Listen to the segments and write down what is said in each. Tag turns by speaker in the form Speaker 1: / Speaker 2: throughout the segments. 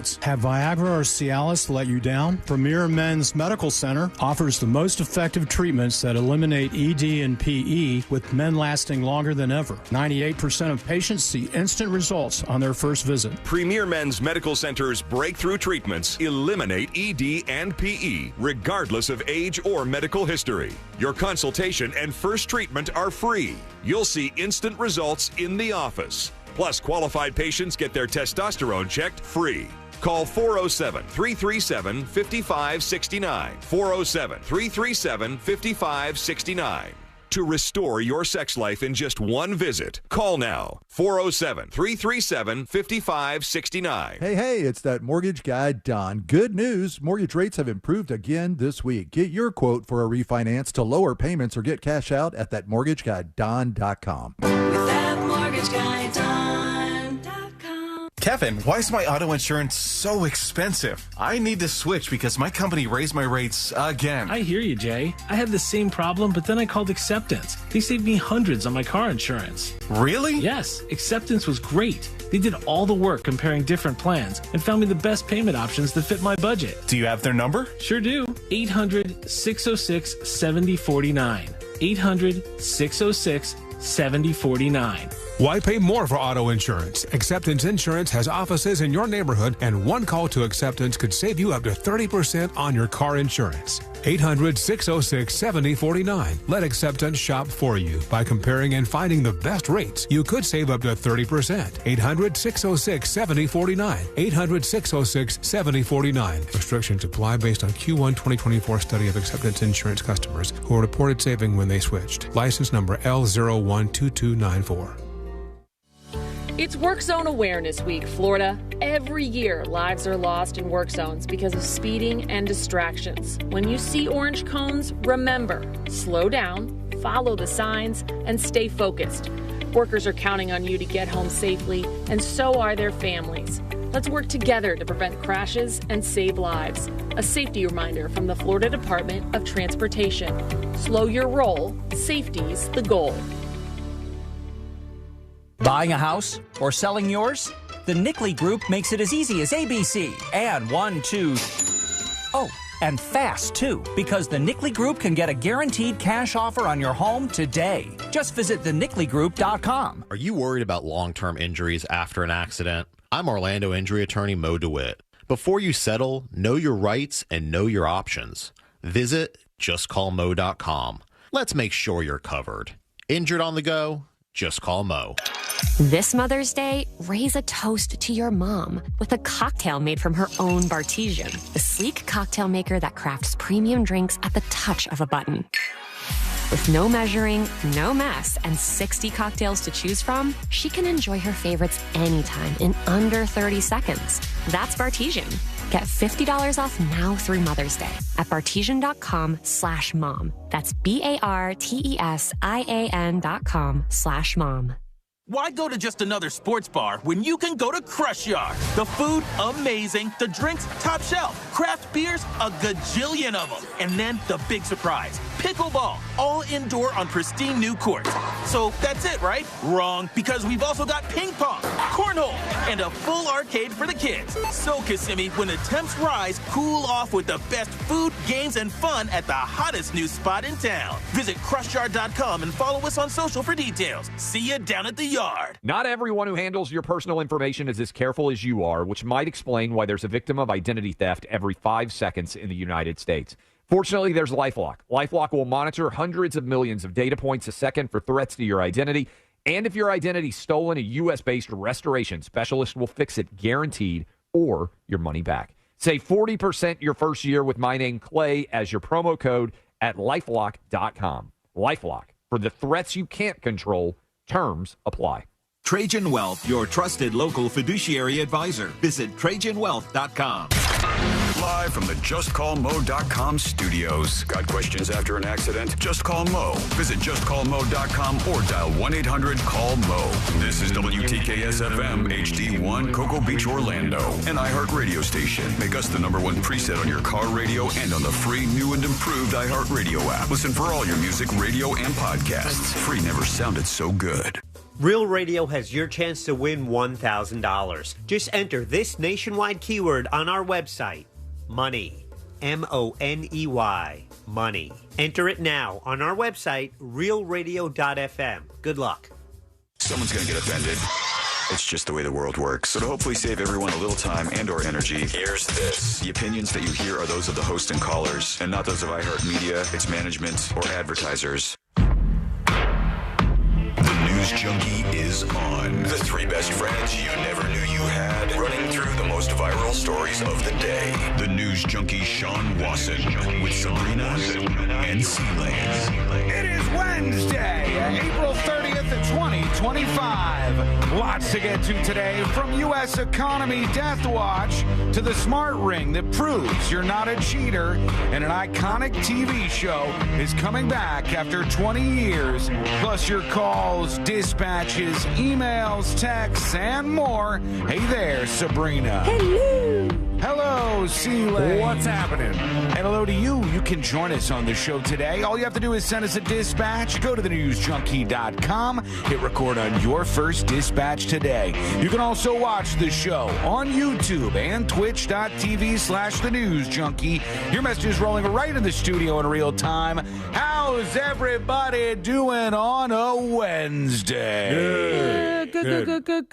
Speaker 1: visits. Have Viagra or Cialis let you down? Premier Men's Medical Center offers the most effective treatments that eliminate ED and PE, with men lasting longer than ever. 98% of patients see instant results on their first visit.
Speaker 2: Premier Men's Medical Center's breakthrough treatments eliminate ED and PE, regardless of age or medical history. Your consultation and first treatment are free. You'll see instant results in the office. Plus, qualified patients get their testosterone checked free. Call 407-337-5569. 407-337-5569. To restore your sex life in just one visit, call now. 407-337-5569.
Speaker 3: Hey, it's that mortgage guy, Don. Good news. Mortgage rates have improved again this week. Get your quote for a refinance to lower payments or get cash out at thatmortgageguyDon.com.
Speaker 4: With that mortgage guy, Don.com.
Speaker 5: Kevin, why is my auto insurance so expensive? I need to switch because my company raised my rates again.
Speaker 6: I hear you, Jay. I had the same problem, but then I called Acceptance. They saved me hundreds on my car insurance.
Speaker 5: Really?
Speaker 6: Yes, Acceptance was great. They did all the work comparing different plans and found me the best payment options that fit my budget.
Speaker 5: Do you have their number?
Speaker 6: Sure do. 800-606-7049. 800-606-7049.
Speaker 7: Why pay more for auto insurance? Acceptance Insurance has offices in your neighborhood, and one call to Acceptance could save you up to 30% on your car insurance. 800-606-7049. Let Acceptance shop for you by comparing and finding the best rates. You could save up to 30%. 800-606-7049. 800-606-7049. Restrictions apply based on Q1 2024 study of Acceptance Insurance customers who reported saving when they switched. License number L012294.
Speaker 8: It's Work Zone Awareness Week, Florida. Every year, lives are lost in work zones because of speeding and distractions. When you see orange cones, remember, slow down, follow the signs, and stay focused. Workers are counting on you to get home safely, and so are their families. Let's work together to prevent crashes and save lives. A safety reminder from the Florida Department of Transportation. Slow your roll. Safety's the goal.
Speaker 9: Buying a house or selling yours? The Nickley Group makes it as easy as ABC and 1, 2. Oh, and fast too, because the Nickley Group can get a guaranteed cash offer on your home today. Just visit thenickleyGroup.com.
Speaker 10: Are you worried about long-term injuries after an accident? I'm Orlando injury attorney Mo DeWitt. Before you settle, know your rights and know your options. Visit justcallmo.com. Let's make sure you're covered. Injured on the go? Just call Mo.
Speaker 11: This Mother's Day, raise a toast to your mom with a cocktail made from her own Bartisian, the sleek cocktail maker that crafts premium drinks at the touch of a button. With no measuring, no mess, and 60 cocktails to choose from, she can enjoy her favorites anytime in under 30 seconds. That's Bartisian. Get $50 off now through Mother's Day at Bartisian.com/mom. That's BARTESIAN.com/mom.
Speaker 12: Why go to just another sports bar when you can go to Crushyard? The food, amazing. The drinks, top shelf. Craft beers, a gajillion of them. And then the big surprise, pickleball, all indoor on pristine new courts. So that's it, right? Wrong, because we've also got ping pong, cornhole, and a full arcade for the kids. So, Kissimmee, when the temps rise, cool off with the best food, games, and fun at the hottest new spot in town. Visit Crushyard.com and follow us on social for details. See you down at the yard.
Speaker 13: Not everyone who handles your personal information is as careful as you are, which might explain why there's a victim of identity theft every 5 seconds in the United States. Fortunately, there's LifeLock. LifeLock will monitor hundreds of millions of data points a second for threats to your identity. And if your identity's stolen, a U.S.-based restoration specialist will fix it guaranteed or your money back. Save 40% your first year with my name, Clay, as your promo code at LifeLock.com. LifeLock. For the threats you can't control, terms apply.
Speaker 14: Trajan Wealth, your trusted local fiduciary advisor. Visit TrajanWealth.com.
Speaker 15: Live from the JustCallMo.com studios. Got questions after an accident? Just call Mo. Visit JustCallMo.com or dial 1-800-CALL-MO. This is WTKS-FM HD1 Cocoa Beach, Orlando. An iHeart radio station. Make us the #1 preset on your car radio and on the free, new, and improved iHeart Radio app. Listen for all your music, radio, and podcasts. Free never sounded so good.
Speaker 16: Real Radio has your chance to win $1,000. Just enter this nationwide keyword on our website, money. M-O-N-E-Y, money. Enter it now on our website, realradio.fm. Good luck.
Speaker 15: Someone's going to get offended. It's just the way the world works. So to hopefully save everyone a little time and or energy, here's this. The opinions that you hear are those of the host and callers, and not those of iHeartMedia, its management, or advertisers. The News Junkie is on. The three best friends you never knew you had, running through the most viral stories of the day. The News Junkie Sean Wasson with Sabrina and C-Lane.
Speaker 17: It is Wednesday, April 30th, 2025. Lots to get to today, from U.S. economy death watch to the smart ring that proves you're not a cheater, and an iconic TV show is coming back after 20 years, plus your calls, dispatches, emails, texts, and more. Hey there, Sabrina.
Speaker 18: Hello.
Speaker 17: Hello, C-Lane.
Speaker 18: What's happening?
Speaker 17: And hello to you. You can join us on the show today. All you have to do is send us a dispatch. Go to thenewsjunkie.com. Hit record on your first dispatch today. You can also watch the show on YouTube and twitch.tv/thenewsjunkie. Your message is rolling right in the studio in real time. How's everybody doing on a Wednesday?
Speaker 18: Good.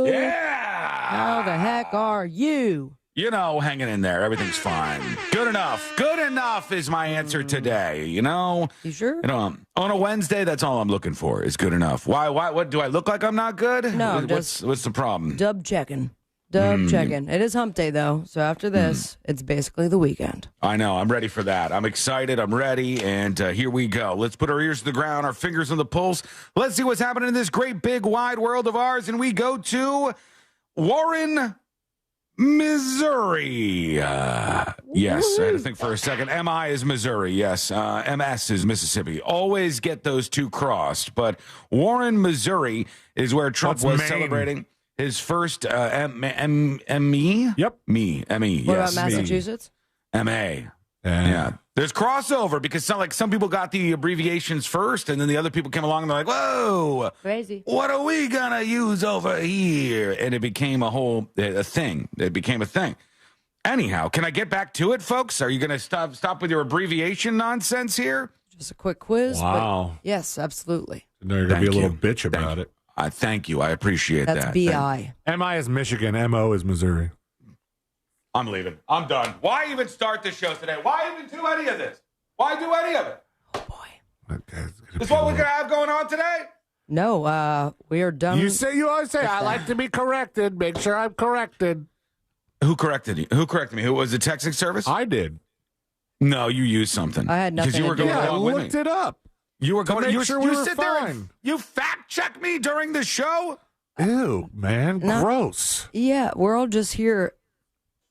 Speaker 17: Yeah.
Speaker 18: How the heck are you?
Speaker 17: You know, hanging in there. Everything's fine. Good enough. Good enough is my answer today. You know?
Speaker 18: You sure?
Speaker 17: You know, on a Wednesday, that's all I'm looking for is good enough. Why? What? Do I look like I'm not good?
Speaker 18: No,
Speaker 17: What's the problem?
Speaker 18: Dub checking. It is hump day, though. So after this, it's basically the weekend.
Speaker 17: I know. I'm ready for that. I'm excited. I'm ready. And here we go. Let's put our ears to the ground, our fingers on the pulse. Let's see what's happening in this great, big, wide world of ours. And we go to Warren, Missouri. Yes, I had to think for a second. MI is Missouri. Yes, MS is Mississippi. Always get those two crossed. But Warren, Missouri is where Trump was celebrating his first M-E?
Speaker 18: Yep.
Speaker 17: M-E.
Speaker 18: What about Massachusetts?
Speaker 17: M-A. Yeah. There's crossover because some people got the abbreviations first, and then the other people came along and they're like, whoa.
Speaker 18: Crazy.
Speaker 17: What are we going to use over here? And it became a thing. It became a thing. Anyhow, can I get back to it, folks? Are you going to stop with your abbreviation nonsense here?
Speaker 18: Just a quick quiz.
Speaker 19: Wow.
Speaker 18: Yes, absolutely.
Speaker 19: No, you're going to be a little bitch about it.
Speaker 17: Thank you. I appreciate that.
Speaker 18: That's B-I.
Speaker 19: M-I is Michigan. M-O is Missouri.
Speaker 17: I'm leaving. I'm done. Why even start the show today? Why even do any of this? Why do any of it?
Speaker 18: Oh, boy.
Speaker 17: Is what we're going to have going on today?
Speaker 18: No, we are done.
Speaker 19: You always say, I like to be corrected. Make sure I'm corrected.
Speaker 17: Who corrected you? Who corrected me? Who was the texting service?
Speaker 19: I did.
Speaker 17: No, you used something.
Speaker 18: I had nothing
Speaker 17: because you were
Speaker 18: to do
Speaker 17: going
Speaker 18: with it.
Speaker 17: along
Speaker 19: I
Speaker 17: with
Speaker 19: looked
Speaker 17: me.
Speaker 19: it up.
Speaker 17: You were going.
Speaker 19: To make sure we were
Speaker 17: sit
Speaker 19: fine.
Speaker 17: there and you fact check me during the show.
Speaker 19: Ew, man, gross.
Speaker 18: Yeah, we're all just here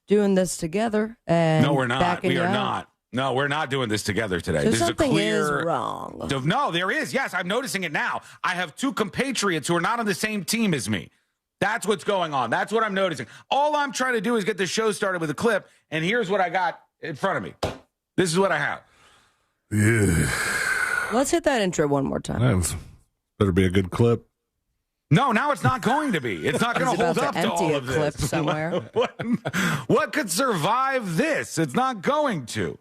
Speaker 18: doing this together. And
Speaker 17: No, we're not.
Speaker 18: backing
Speaker 17: We
Speaker 18: you
Speaker 17: are
Speaker 18: out.
Speaker 17: not. No, we're not doing this together today.
Speaker 18: So
Speaker 17: This is a
Speaker 18: something
Speaker 17: clear.
Speaker 18: is wrong.
Speaker 17: No, there is. Yes, I'm noticing it now. I have two compatriots who are not on the same team as me. That's what's going on. That's what I'm noticing. All I'm trying to do is get the show started with a clip, and here's what I got in front of me. This is what I have.
Speaker 19: Yeah.
Speaker 18: Let's hit that intro one more time.
Speaker 19: That better be a good clip.
Speaker 17: No, now it's not going to be. It's not going to hold up to all of
Speaker 18: empty a clip
Speaker 17: this.
Speaker 18: somewhere.
Speaker 17: What could survive this? It's not going to.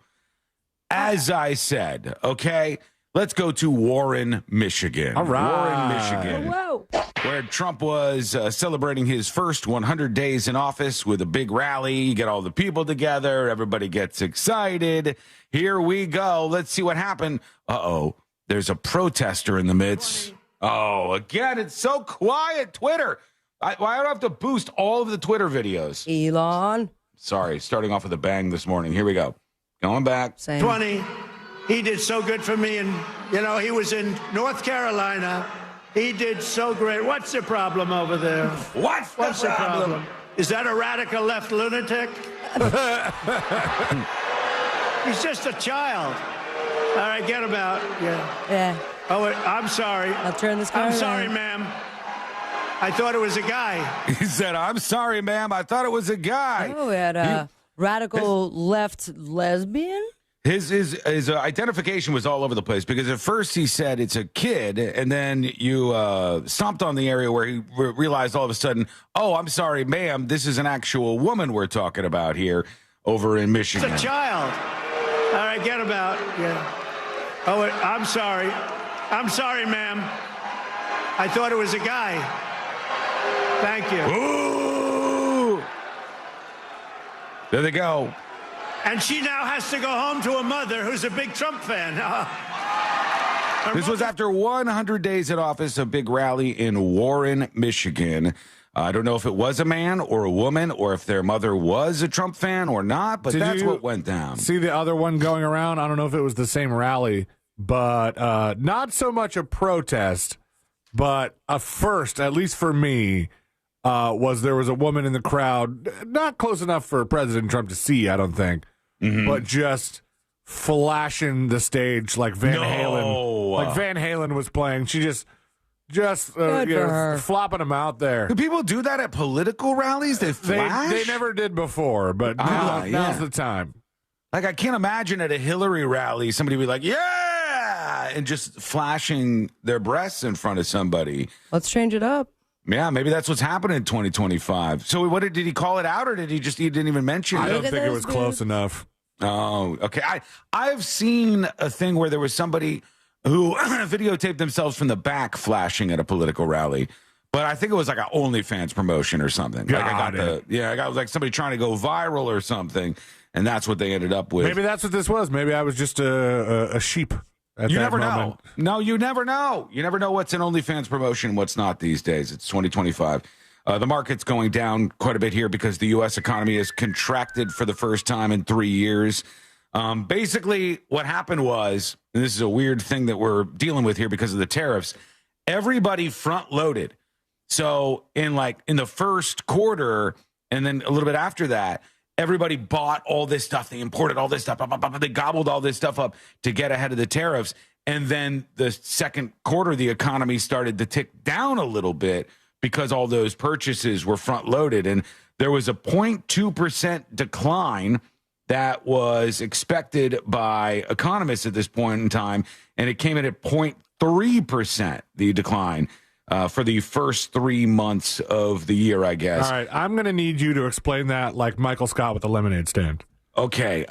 Speaker 17: As I said, okay, let's go to Warren, Michigan.
Speaker 19: All right.
Speaker 17: Warren, Michigan.
Speaker 18: Whoa.
Speaker 17: Where Trump was celebrating his first 100 days in office with a big rally. You get all the people together. Everybody gets excited. Here we go. Let's see what happened. Uh-oh. There's a protester in the midst. Oh, again, it's so quiet. Twitter. Why do I have to boost all of the Twitter videos?
Speaker 18: Elon.
Speaker 17: Sorry, starting off with a bang this morning. Here we go. Going back.
Speaker 20: 20. He did so good for me. And, he was in North Carolina. He did so great. What's the problem over there?
Speaker 17: What's the problem?
Speaker 20: Is that a radical left lunatic? He's just a child. All right, get him out.
Speaker 18: Yeah.
Speaker 20: Oh, I'm sorry.
Speaker 18: I'll turn this car
Speaker 20: I'm sorry,
Speaker 18: around.
Speaker 20: ma'am. I thought it was a guy.
Speaker 17: He said, I'm sorry, ma'am. I thought it was a guy.
Speaker 18: Oh, we had a radical left lesbian?
Speaker 17: His identification was all over the place because at first he said it's a kid, and then you stomped on the area where he realized all of a sudden, oh, I'm sorry, ma'am, this is an actual woman we're talking about here over in Michigan.
Speaker 20: It's a child. All right, get him out. Yeah. Oh, I'm sorry. I'm sorry, ma'am. I thought it was a guy. Thank you.
Speaker 17: Ooh! There they go.
Speaker 20: And she now has to go home to a mother who's a big Trump fan.
Speaker 17: This was after 100 days in office, a big rally in Warren, Michigan. I don't know if it was a man or a woman or if their mother was a Trump fan or not, but that's what went down.
Speaker 21: See the other one going around? I don't know if it was the same rally, but not so much a protest, but a first, at least for me, was there was a woman in the crowd, not close enough for President Trump to see, I don't think, but just flashing the stage like Van Halen. Like Van Halen was playing. She just flopping them out there.
Speaker 17: Do people do that at political rallies? They flash?
Speaker 21: They never did before, but now's the time.
Speaker 17: Like, I can't imagine at a Hillary rally, somebody be like, yeah, and just flashing their breasts in front of somebody.
Speaker 18: Let's change it up.
Speaker 17: Yeah, maybe that's what's happening in 2025. So what did he call it out, or he didn't even mention it?
Speaker 21: I don't think it was close enough.
Speaker 17: Oh, okay. I've seen a thing where there was somebody who videotaped themselves from the back flashing at a political rally. But I think it was like an OnlyFans promotion or something. I got like somebody trying to go viral or something, and that's what they ended up with.
Speaker 21: Maybe that's what this was. Maybe I was just a sheep at
Speaker 17: you
Speaker 21: that
Speaker 17: never
Speaker 21: moment.
Speaker 17: know. No, you never know. You never know what's an OnlyFans promotion and what's not these days. It's 2025. The market's going down quite a bit here because the U.S. economy has contracted for the first time in 3 years. Basically, what happened was, and this is a weird thing that we're dealing with here because of the tariffs, everybody front-loaded. So in the first quarter and then a little bit after that, everybody bought all this stuff. They imported all this stuff. They gobbled all this stuff up to get ahead of the tariffs. And then the second quarter, the economy started to tick down a little bit because all those purchases were front-loaded. And there was a 0.2% decline that was expected by economists at this point in time, and it came in at 0.3%, the decline for the first 3 months of the year, I guess.
Speaker 21: All right, I'm going to need you to explain that like Michael Scott with the lemonade stand.
Speaker 17: Okay.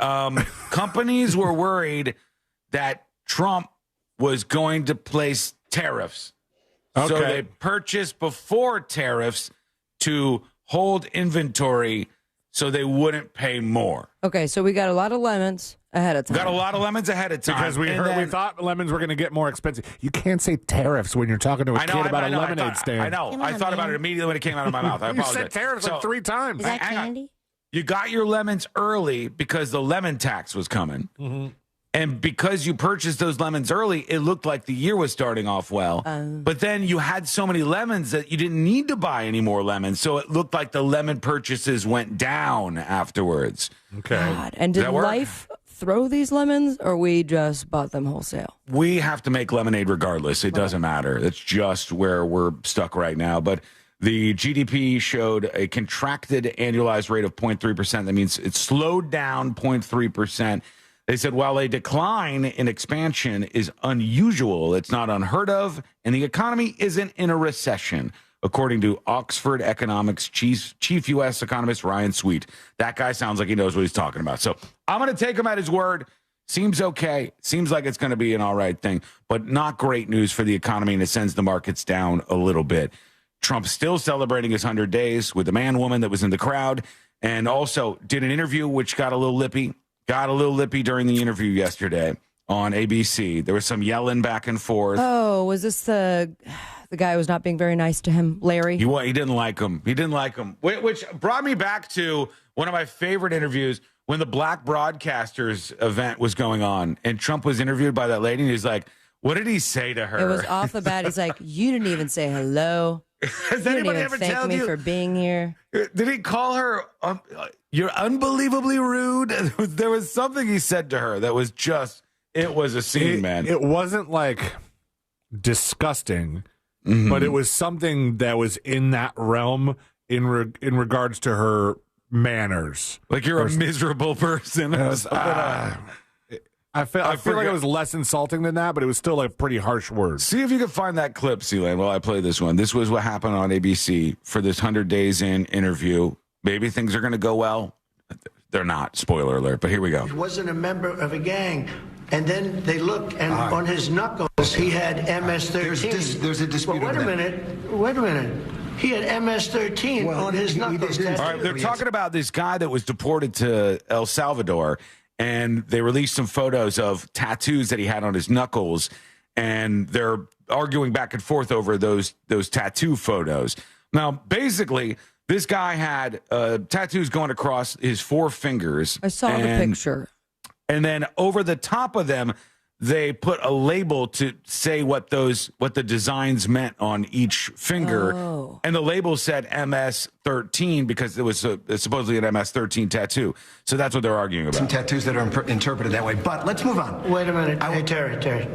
Speaker 17: Companies were worried that Trump was going to place tariffs.
Speaker 21: Okay.
Speaker 17: So they purchased before tariffs to hold inventory so they wouldn't pay more.
Speaker 18: Okay, so we got a lot of lemons ahead of time.
Speaker 17: Got a lot of lemons ahead of time.
Speaker 21: Because we thought lemons were going to get more expensive. You can't say tariffs when you're talking to a kid about a lemonade stand.
Speaker 17: I know. I thought about it immediately when it came out of my mouth. I apologize.
Speaker 21: You said tariffs like 3 times.
Speaker 4: Is that candy?
Speaker 17: You got your lemons early because the lemon tax was coming.
Speaker 21: Mm-hmm.
Speaker 17: And because you purchased those lemons early, it looked like the year was starting off well. But then you had so many lemons that you didn't need to buy any more lemons. So it looked like the lemon purchases went down afterwards.
Speaker 21: Okay.
Speaker 18: God. And did life throw these lemons, or we just bought them wholesale?
Speaker 17: We have to make lemonade regardless. It doesn't matter. It's just where we're stuck right now. But the GDP showed a contracted annualized rate of 0.3%. That means it slowed down 0.3%. They said, while a decline in expansion is unusual, it's not unheard of, and the economy isn't in a recession, according to Oxford Economics chief U.S. economist Ryan Sweet. That guy sounds like he knows what he's talking about. So I'm going to take him at his word. Seems okay. Seems like it's going to be an all right thing, but not great news for the economy, and it sends the markets down a little bit. Trump's still celebrating his 100 days with the man-woman that was in the crowd, and also did an interview which got a little lippy. Got a little lippy during the interview yesterday on ABC. There was some yelling back and forth.
Speaker 18: Oh, was this the guy who was not being very nice to him, Larry?
Speaker 17: He didn't like him. He didn't like him, which brought me back to one of my favorite interviews when the Black Broadcasters event was going on, and Trump was interviewed by that lady, and he's like, what did he say to her?
Speaker 18: It was off the bat. He's like, you didn't even say hello.
Speaker 17: Has anybody ever
Speaker 18: thank me for being here?
Speaker 17: Did he call her, you're unbelievably rude? There was something he said to her that was just, it was a scene, man.
Speaker 21: It wasn't like disgusting, but it was something that was in that realm in regards to her manners.
Speaker 17: Like you're a miserable person.
Speaker 21: I feel like it was less insulting than that, but it was still like pretty harsh words.
Speaker 17: See if you can find that clip, Sealand, while I play this one. This was what happened on ABC for this 100 Days In interview. Maybe things are going to go well. They're not. Spoiler alert. But here we go.
Speaker 20: He wasn't a member of a gang. And then they looked, and on his knuckles, he had MS-13.
Speaker 1: There's a dispute.
Speaker 20: Wait a minute. He had MS-13 on his knuckles.
Speaker 17: All right, they're talking about this guy that was deported to El Salvador, and they released some photos of tattoos that he had on his knuckles, and they're arguing back and forth over those tattoo photos. Now, basically, this guy had tattoos going across his 4 fingers.
Speaker 18: I saw the picture.
Speaker 17: And then over the top of them, they put a label to say what the designs meant on each finger.
Speaker 18: Oh.
Speaker 17: And the label said MS-13 because it was supposedly an MS-13 tattoo. So that's what they're arguing about.
Speaker 1: Some tattoos that are interpreted that way. But let's move on.
Speaker 20: Wait a minute. Hey, Terry.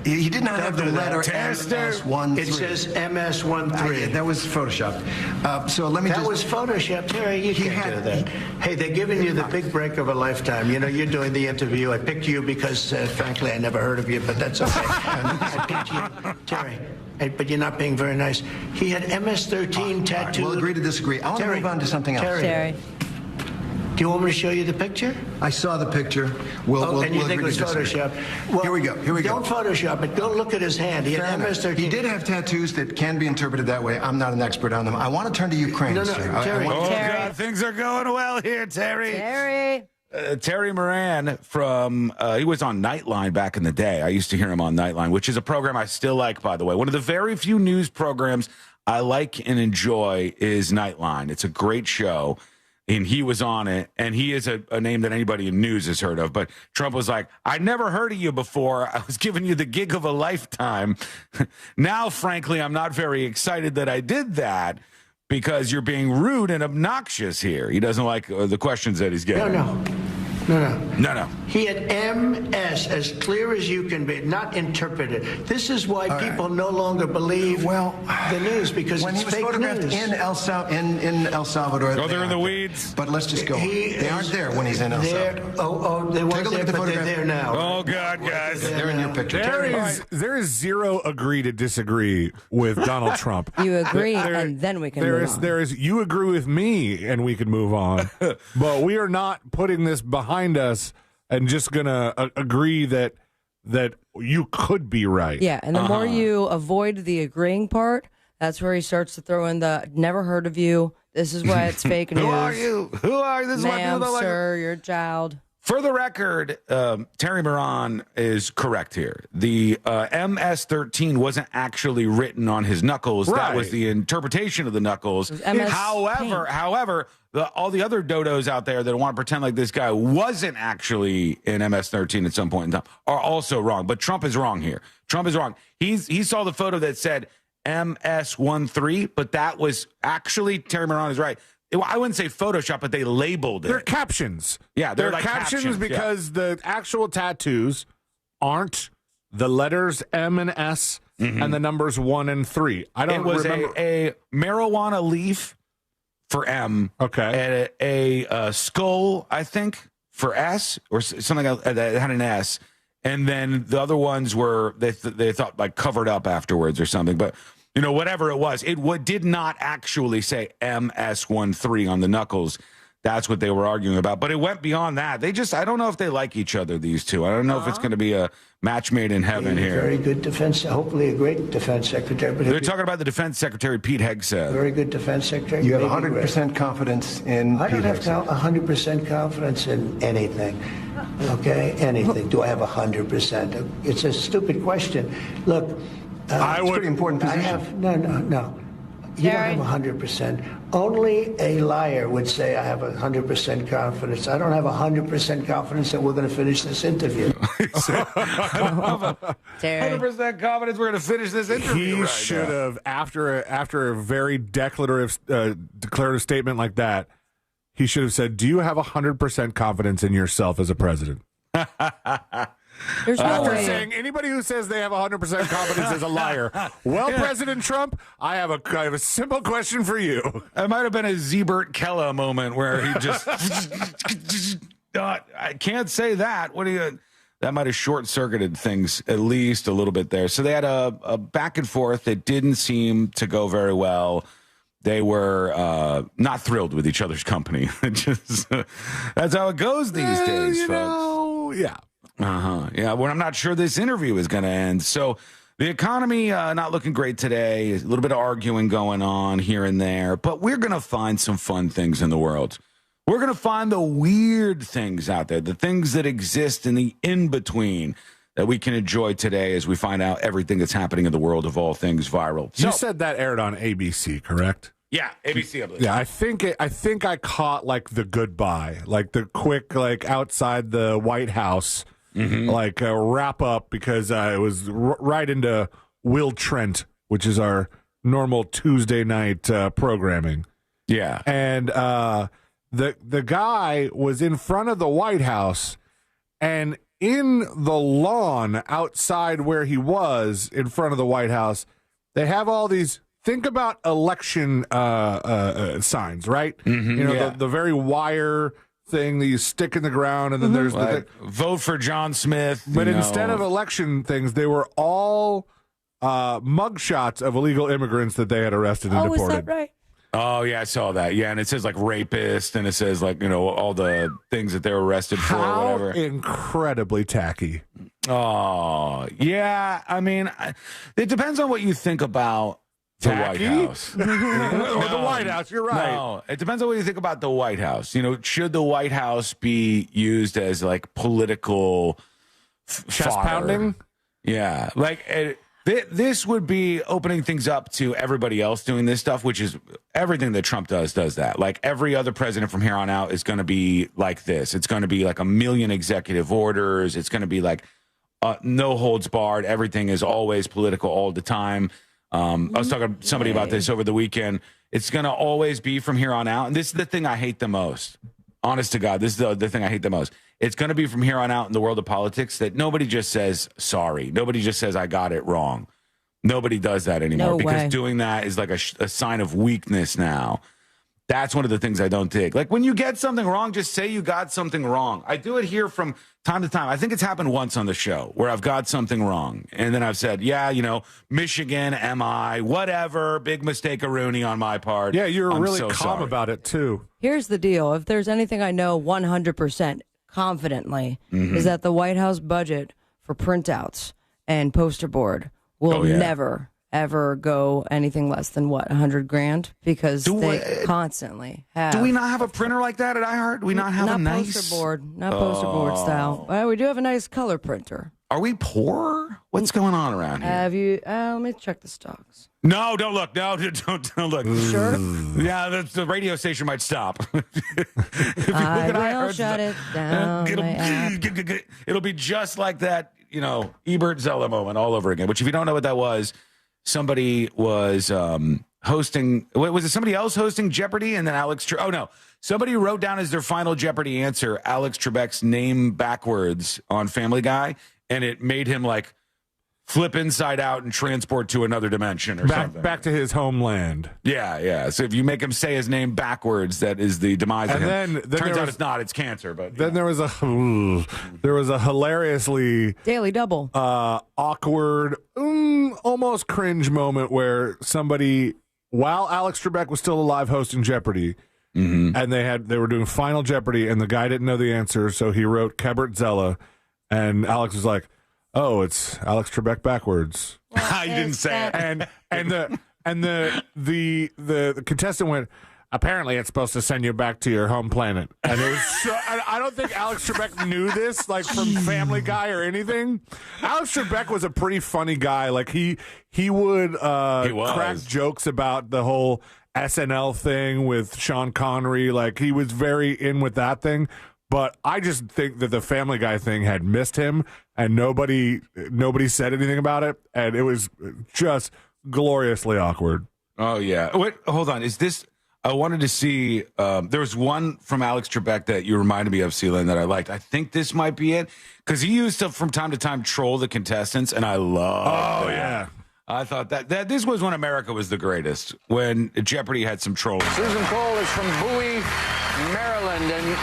Speaker 1: He did not have the letter MS-13.
Speaker 20: It says MS-13.
Speaker 1: That was Photoshopped. So let me
Speaker 20: That was Photoshopped. Terry, you can't do that. Hey, they're giving you the big break of a lifetime. You know, you're doing the interview. I picked you because, frankly, I never heard of you, but that's okay. I picked you, Terry. Hey, but you're not being very nice. He had MS-13 tattooed.
Speaker 1: We'll agree to disagree. I want to move on to something else.
Speaker 20: Terry. Do you want me to show you the picture?
Speaker 1: I saw the picture. We'll
Speaker 20: and you think it was Photoshop? Well,
Speaker 1: here we go.
Speaker 20: Don't Photoshop it. Go look at his hand. He had MS-13.
Speaker 1: He did have tattoos that can be interpreted that way. I'm not an expert on them. I want to turn to Ukraine, sir.
Speaker 20: Terry.
Speaker 17: God, things are going well here, Terry. Terry Moran from, he was on Nightline back in the day. I used to hear him on Nightline, which is a program I still like, by the way. One of the very few news programs I like and enjoy is Nightline. It's a great show, and he was on it, and he is a name that anybody in news has heard of. But Trump was like, I'd never heard of you before. I was giving you the gig of a lifetime. Now, frankly, I'm not very excited that I did that because you're being rude and obnoxious here. He doesn't like the questions that he's getting. No.
Speaker 20: He had MS, as clear as you can be, not interpreted. This is why people no longer believe the news, because
Speaker 1: when
Speaker 20: it's
Speaker 1: he was
Speaker 20: fake
Speaker 1: photographed
Speaker 20: news.
Speaker 1: in El Salvador.
Speaker 17: Oh, they're in the weeds.
Speaker 1: But let's just go. They aren't there when he's in El Salvador.
Speaker 20: They
Speaker 1: Take
Speaker 20: weren't
Speaker 1: a look
Speaker 20: there,
Speaker 1: at the
Speaker 20: but they're
Speaker 1: photograph.
Speaker 20: there now.
Speaker 17: Oh, God, guys.
Speaker 1: They're in your picture.
Speaker 21: There is zero agree to disagree with Donald Trump.
Speaker 18: You agree, and then we can move on.
Speaker 21: There is you agree with me, and we can move on. But we are not putting this behind us and just going to agree that you could be right.
Speaker 18: Yeah, and the more you avoid the agreeing part, that's where he starts to throw in the never heard of you. This is why it's fake news.
Speaker 17: Who are you? This is why people don't like
Speaker 18: sir, you're a child.
Speaker 17: For the record, Terry Moran is correct here. The MS-13 wasn't actually written on his knuckles.
Speaker 21: Right.
Speaker 17: That was the interpretation of the knuckles. However, all the other dodos out there that want to pretend like this guy wasn't actually in MS-13 at some point in time are also wrong. But Trump is wrong here. Trump is wrong. He saw the photo that said MS-13, but that was actually, Terry Moran is right. I wouldn't say Photoshop, but they labeled it.
Speaker 21: They're captions.
Speaker 17: Yeah,
Speaker 21: they're
Speaker 17: like
Speaker 21: captions because the actual tattoos aren't the letters M and S and the numbers 1 and 3. I don't remember.
Speaker 17: It was a marijuana leaf for M.
Speaker 21: Okay.
Speaker 17: And a skull, I think, for S, or something else that had an S. And then the other ones were, they thought, like, covered up afterwards or something. But, you know, whatever it was, it did not actually say MS-13 on the knuckles. That's what they were arguing about. But it went beyond that. I don't know if they like each other, these two. I don't know if it's going to be a match made in heaven here.
Speaker 20: Very good defense, hopefully a great defense secretary. But
Speaker 17: they're talking about the defense secretary, Pete Hegseth.
Speaker 20: Very good defense secretary.
Speaker 1: You have 100% confidence in
Speaker 20: I
Speaker 1: Pete
Speaker 20: don't have 100% confidence in anything. Okay? Anything. Do I have 100%? It's a stupid question. Look,
Speaker 1: it's a pretty important position.
Speaker 20: I have, no. You don't have 100%. Only a liar would say I have 100% confidence. I don't have 100% confidence that we're going to finish this interview.
Speaker 17: 100% confidence we're going to finish this interview.
Speaker 21: He should have, after a very declarative statement like that, he should have said, "Do you have 100% confidence in yourself as a president?"
Speaker 18: There's no
Speaker 21: After
Speaker 18: way.
Speaker 21: saying anybody who says they have 100% confidence is a liar. Well, President Trump, I have a simple question for you.
Speaker 17: It might have been a Zebert Kella moment where he just, I can't say that. What do you? that might have short-circuited things at least a little bit there. So they had a back and forth that didn't seem to go very well. They were not thrilled with each other's company. That's how it goes these days, folks.
Speaker 21: Yeah.
Speaker 17: Yeah, well, I'm not sure this interview is going to end. So the economy not looking great today. A little bit of arguing going on here and there. But we're going to find some fun things in the world. We're going to find the weird things out there, the things that exist in the in-between that we can enjoy today as we find out everything that's happening in the world of all things viral.
Speaker 21: You said that aired on ABC, correct?
Speaker 17: Yeah, ABC, I believe.
Speaker 21: Yeah, I think I caught like the goodbye, like the quick, like outside the White House, like wrap up, because it was right into Will Trent, which is our normal Tuesday night programming.
Speaker 17: Yeah,
Speaker 21: and the guy was in front of the White House, and in the lawn outside where he was in front of the White House, they have all these. Think about election signs, right? You know, the very wire thing that you stick in the ground, and then there's
Speaker 17: like, vote for John Smith.
Speaker 21: But instead of election things, they were all mugshots of illegal immigrants that they had arrested and deported.
Speaker 18: Is that right?
Speaker 17: Oh, yeah, I saw that. Yeah, and it says, like, rapist, and it says, like, you know, all the things that they were arrested for or whatever.
Speaker 21: Incredibly tacky.
Speaker 17: Oh, yeah. I mean, it depends on what you think about the White House.
Speaker 21: Or the White House, you're right.
Speaker 17: No, it depends on what you think about the White House. You know, should the White House be used as, like, political
Speaker 21: chest pounding?
Speaker 17: Yeah. Like, this would be opening things up to everybody else doing this stuff, which is everything that Trump does that. Like, every other president from here on out is going to be like this. It's going to be like 1 million executive orders. It's going to be like no holds barred. Everything is always political all the time. I was talking to somebody about this over the weekend. It's going to always be from here on out. And this is the thing I hate the most. Honest to God, this is the thing I hate the most. It's going to be from here on out in the world of politics that nobody just says sorry. Nobody just says I got it wrong. Nobody does that anymore because doing that is like a sign of weakness now. That's one of the things I don't dig. Like, when you get something wrong, just say you got something wrong. I do it here from time to time. I think it's happened once on the show where I've got something wrong. And then I've said, yeah, you know, Michigan, MI, whatever, big mistake-a-rooney on my part.
Speaker 21: Yeah, you're really
Speaker 17: so
Speaker 21: calm
Speaker 17: sorry
Speaker 21: about it, too.
Speaker 18: Here's the deal. If there's anything I know 100% confidently is that the White House budget for printouts and poster board will never, ever go anything less than, what, $100,000? Because they constantly have.
Speaker 17: Do we not have a printer like that at iHeart? Do we not have a nice
Speaker 18: poster board, not poster board style. Well, we do have a nice color printer.
Speaker 17: Are we poor? What's going on around here?
Speaker 18: Have you? Let me check the stocks.
Speaker 17: No, don't look. No, don't look.
Speaker 18: Sure.
Speaker 17: Yeah, the radio station might stop.
Speaker 18: I will shut it down.
Speaker 17: It'll be just like that, you know, Ebert Zella moment all over again. Which, if you don't know what that was, somebody was hosting. Was it somebody else hosting Jeopardy? And then somebody wrote down as their final Jeopardy answer Alex Trebek's name backwards on Family Guy, and it made him like flip inside out and transport to another dimension or something.
Speaker 21: Back to his homeland.
Speaker 17: Yeah. So if you make him say his name backwards, that is the demise of him.
Speaker 21: Then
Speaker 17: turns out it's not. It's cancer. But
Speaker 21: then there was a hilariously
Speaker 18: Daily Double
Speaker 21: awkward, almost cringe moment where somebody, while Alex Trebek was still alive hosting Jeopardy, and they were doing Final Jeopardy, and the guy didn't know the answer, so he wrote Ebert Zella, and Alex was like, "Oh, it's Alex Trebek backwards."
Speaker 17: You didn't say it.
Speaker 21: And the contestant went, "Apparently, it's supposed to send you back to your home planet." And it was I don't think Alex Trebek knew this, like, from Family Guy or anything. Alex Trebek was a pretty funny guy. Like, he would crack jokes about the whole SNL thing with Sean Connery. Like, he was very in with that thing. But I just think that the Family Guy thing had missed him, and nobody said anything about it, and it was just gloriously awkward.
Speaker 17: Oh, yeah. Wait, hold on. Is this... I wanted to see, there was one from Alex Trebek that you reminded me of, Seelan, that I liked. I think this might be it, because he used to, from time to time, troll the contestants, and I love
Speaker 21: yeah.
Speaker 17: I thought that this was when America was the greatest, when Jeopardy had some trolls.
Speaker 2: Susan Cole is from Bowie, Maryland. England, and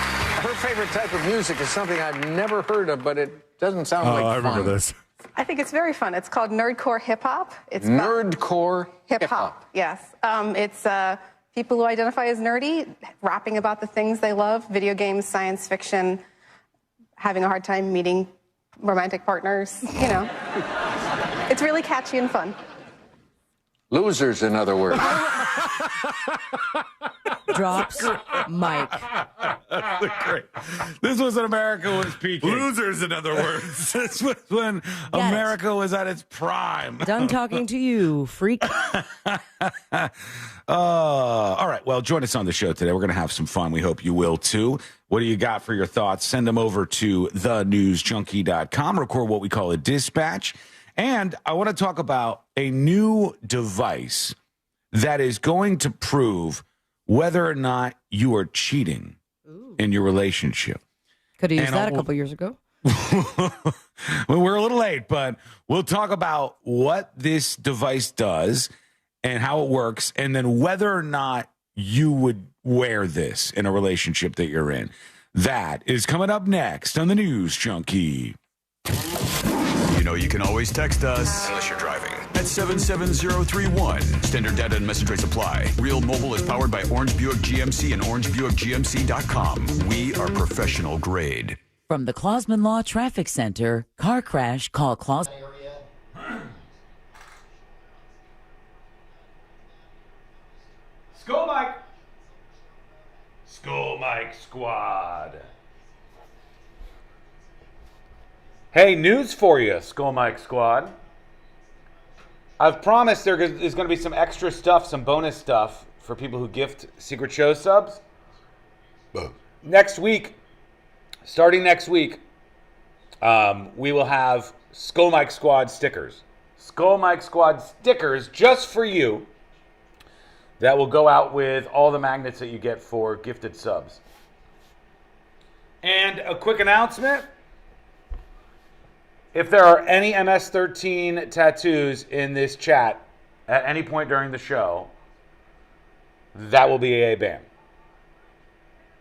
Speaker 2: her favorite type of music is something I've never heard of, but it doesn't sound like
Speaker 21: I
Speaker 2: fun.
Speaker 21: remember this.
Speaker 22: I think it's very fun. It's called nerdcore hip hop. It's
Speaker 2: Nerdcore
Speaker 22: hip hop. Yes. It's people who identify as nerdy rapping about the things they love: video games, science fiction, having a hard time meeting romantic partners. You know, it's really catchy and fun.
Speaker 2: Losers, in other words.
Speaker 18: Drops mic.
Speaker 17: Great. This was when America was peaking.
Speaker 21: Losers, in other words.
Speaker 17: This was when America was at its prime.
Speaker 18: Done talking to you, freak.
Speaker 17: All right. Well, join us on the show today. We're going to have some fun. We hope you will, too. What do you got for your thoughts? Send them over to thenewsjunkie.com. Record what we call a dispatch. And I want to talk about a new device that is going to prove whether or not you are cheating in your relationship.
Speaker 18: Could have used that a couple years ago.
Speaker 17: Well, we're a little late, but we'll talk about what this device does and how it works, and then whether or not you would wear this in a relationship that you're in. That is coming up next on the News Junkie.
Speaker 15: You know you can always text us, unless you're driving, at 77031. Standard data and message rates apply. Real Mobile is powered by Orange Buick GMC and OrangeBuickGMC.com. We are professional grade.
Speaker 23: From the Clausman Law Traffic Center, car crash, call Claus.
Speaker 17: Skull Mike. Skull Mike Squad.
Speaker 24: Hey, news for you, Skull Mike Squad. I've promised there is going to be some extra stuff, some bonus stuff for people who gift Secret Show subs. Next week, starting next week, we will have Skull Mike Squad stickers. Skull Mike Squad stickers just for you that will go out with all the magnets that you get for gifted subs. And a quick announcement. If there are any MS-13 tattoos in this chat at any point during the show, that will be a ban.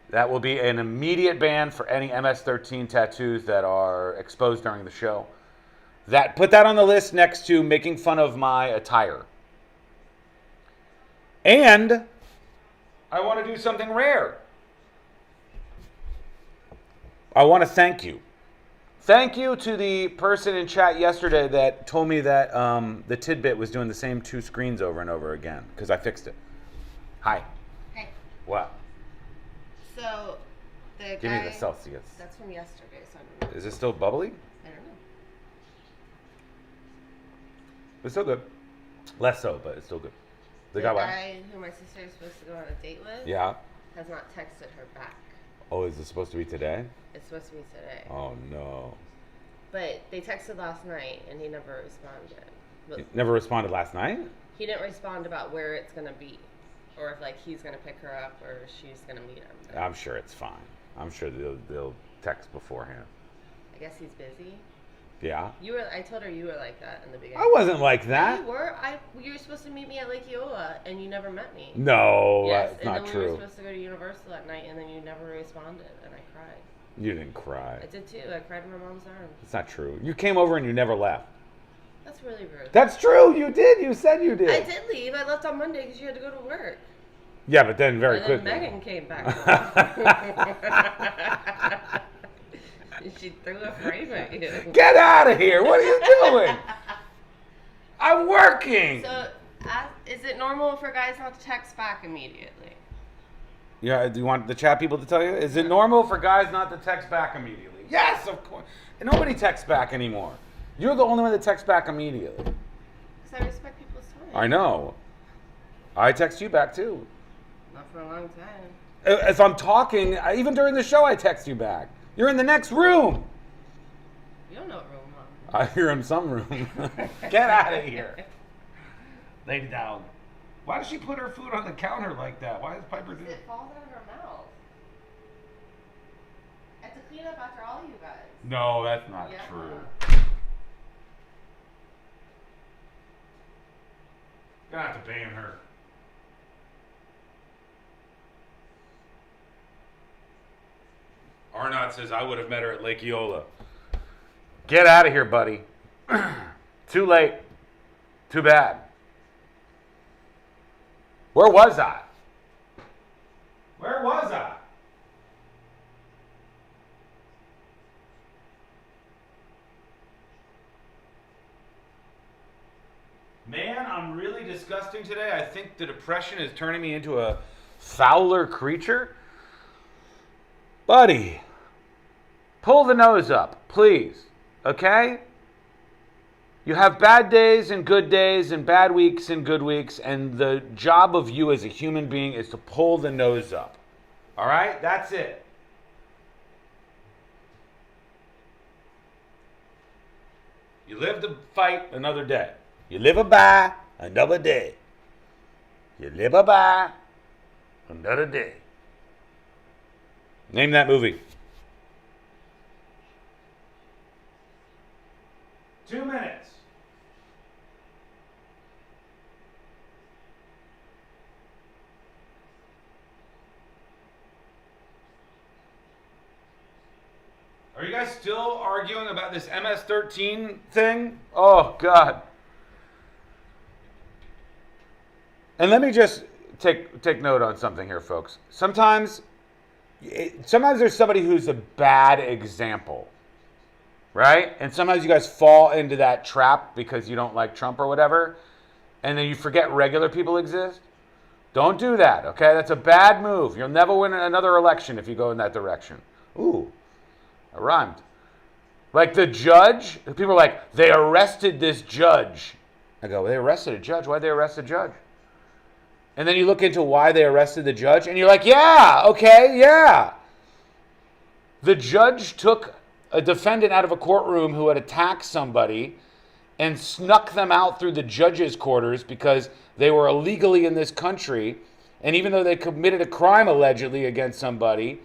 Speaker 24: That will be an immediate ban for any MS-13 tattoos that are exposed during the show. Put that on the list next to making fun of my attire. And I want to do something rare. I want to thank you. Thank you to the person in chat yesterday that told me that the tidbit was doing the same two screens over and over again, because I fixed it. Hi.
Speaker 25: Hey.
Speaker 24: What?
Speaker 25: So, the guy...
Speaker 24: Give me the Celsius.
Speaker 25: That's from yesterday, so I don't know.
Speaker 24: Is it still bubbly?
Speaker 25: I don't know.
Speaker 24: It's still good. Less so, but it's still good.
Speaker 25: The guy who my sister is supposed to go on a date with has not texted her back.
Speaker 24: Oh, is it supposed to be today?
Speaker 25: It's supposed to be today.
Speaker 24: Oh, no.
Speaker 25: But they texted last night, and he never responded.
Speaker 24: You never responded last night?
Speaker 25: He didn't respond about where it's going to be, or if, like, he's going to pick her up, or she's going to meet him.
Speaker 24: I'm sure it's fine. I'm sure they'll text beforehand.
Speaker 25: I guess he's busy.
Speaker 24: Yeah?
Speaker 25: I told her you were like that in the beginning.
Speaker 24: I wasn't like that.
Speaker 25: You were. You were supposed to meet me at Lake Eola, and you never met me.
Speaker 24: No,
Speaker 25: yes,
Speaker 24: that's not
Speaker 25: and then
Speaker 24: true.
Speaker 25: We were supposed to go to Universal at night, and then you never responded, and I cried.
Speaker 24: You didn't cry.
Speaker 25: I did too. I cried in my mom's arms.
Speaker 24: It's not true. You came over and you never left.
Speaker 25: That's really rude.
Speaker 24: That's true. You did. You said you did.
Speaker 25: I did leave. I left on Monday because you had to go to work.
Speaker 24: Yeah, but then very
Speaker 25: and
Speaker 24: quickly.
Speaker 25: Then Megan came back. She threw a frame at you.
Speaker 24: Get out of here! What are you doing? I'm working.
Speaker 25: So, is it normal for guys not to text back immediately?
Speaker 24: Yeah. Do you want the chat people to tell you? Is it normal for guys not to text back immediately? Yes, of course. And nobody texts back anymore. You're the only one that texts back immediately.
Speaker 25: Because I respect people's time.
Speaker 24: I know. I text you back too.
Speaker 25: Not for a long time.
Speaker 24: If I'm talking, even during the show, I text you back. You're in the next room.
Speaker 25: You don't know what room I'm
Speaker 24: I hear in some room. Get out of here. Lay down. Why does she put her food on the counter like that? Why does Piper do that?
Speaker 25: It falls out of her mouth. I have to clean up after all you guys.
Speaker 24: No, that's not
Speaker 25: Yeah.
Speaker 24: true. You're gonna have to ban her. Arnott says, I would have met her at Lake Eola. Get out of here, buddy. Too late. Too bad. Where was I? Where was I? Man, I'm really disgusting today. I think the depression is turning me into a fouler creature. Buddy, pull the nose up, please. Okay? You have bad days and good days and bad weeks and good weeks, and the job of you as a human being is to pull the nose up. All right? That's it. You live to fight another day. You live a by another day. You live a by another day. Name that movie. 2 minutes. Are you guys still arguing about this MS-13 thing? Oh, God. And let me just take note on something here, folks. Sometimes there's somebody who's a bad example, right? And sometimes you guys fall into that trap because you don't like Trump or whatever, and then you forget regular people exist. Don't do that, okay? That's a bad move. You'll never win another election if you go in that direction. Ooh, I rhymed. Like the judge, people are like, they arrested this judge. I go, they arrested a judge? Why'd they arrest a judge? And then you look into why they arrested the judge, and you're like, yeah, okay, yeah. The judge took a defendant out of a courtroom who had attacked somebody and snuck them out through the judge's quarters because they were illegally in this country. And even though they committed a crime allegedly against somebody,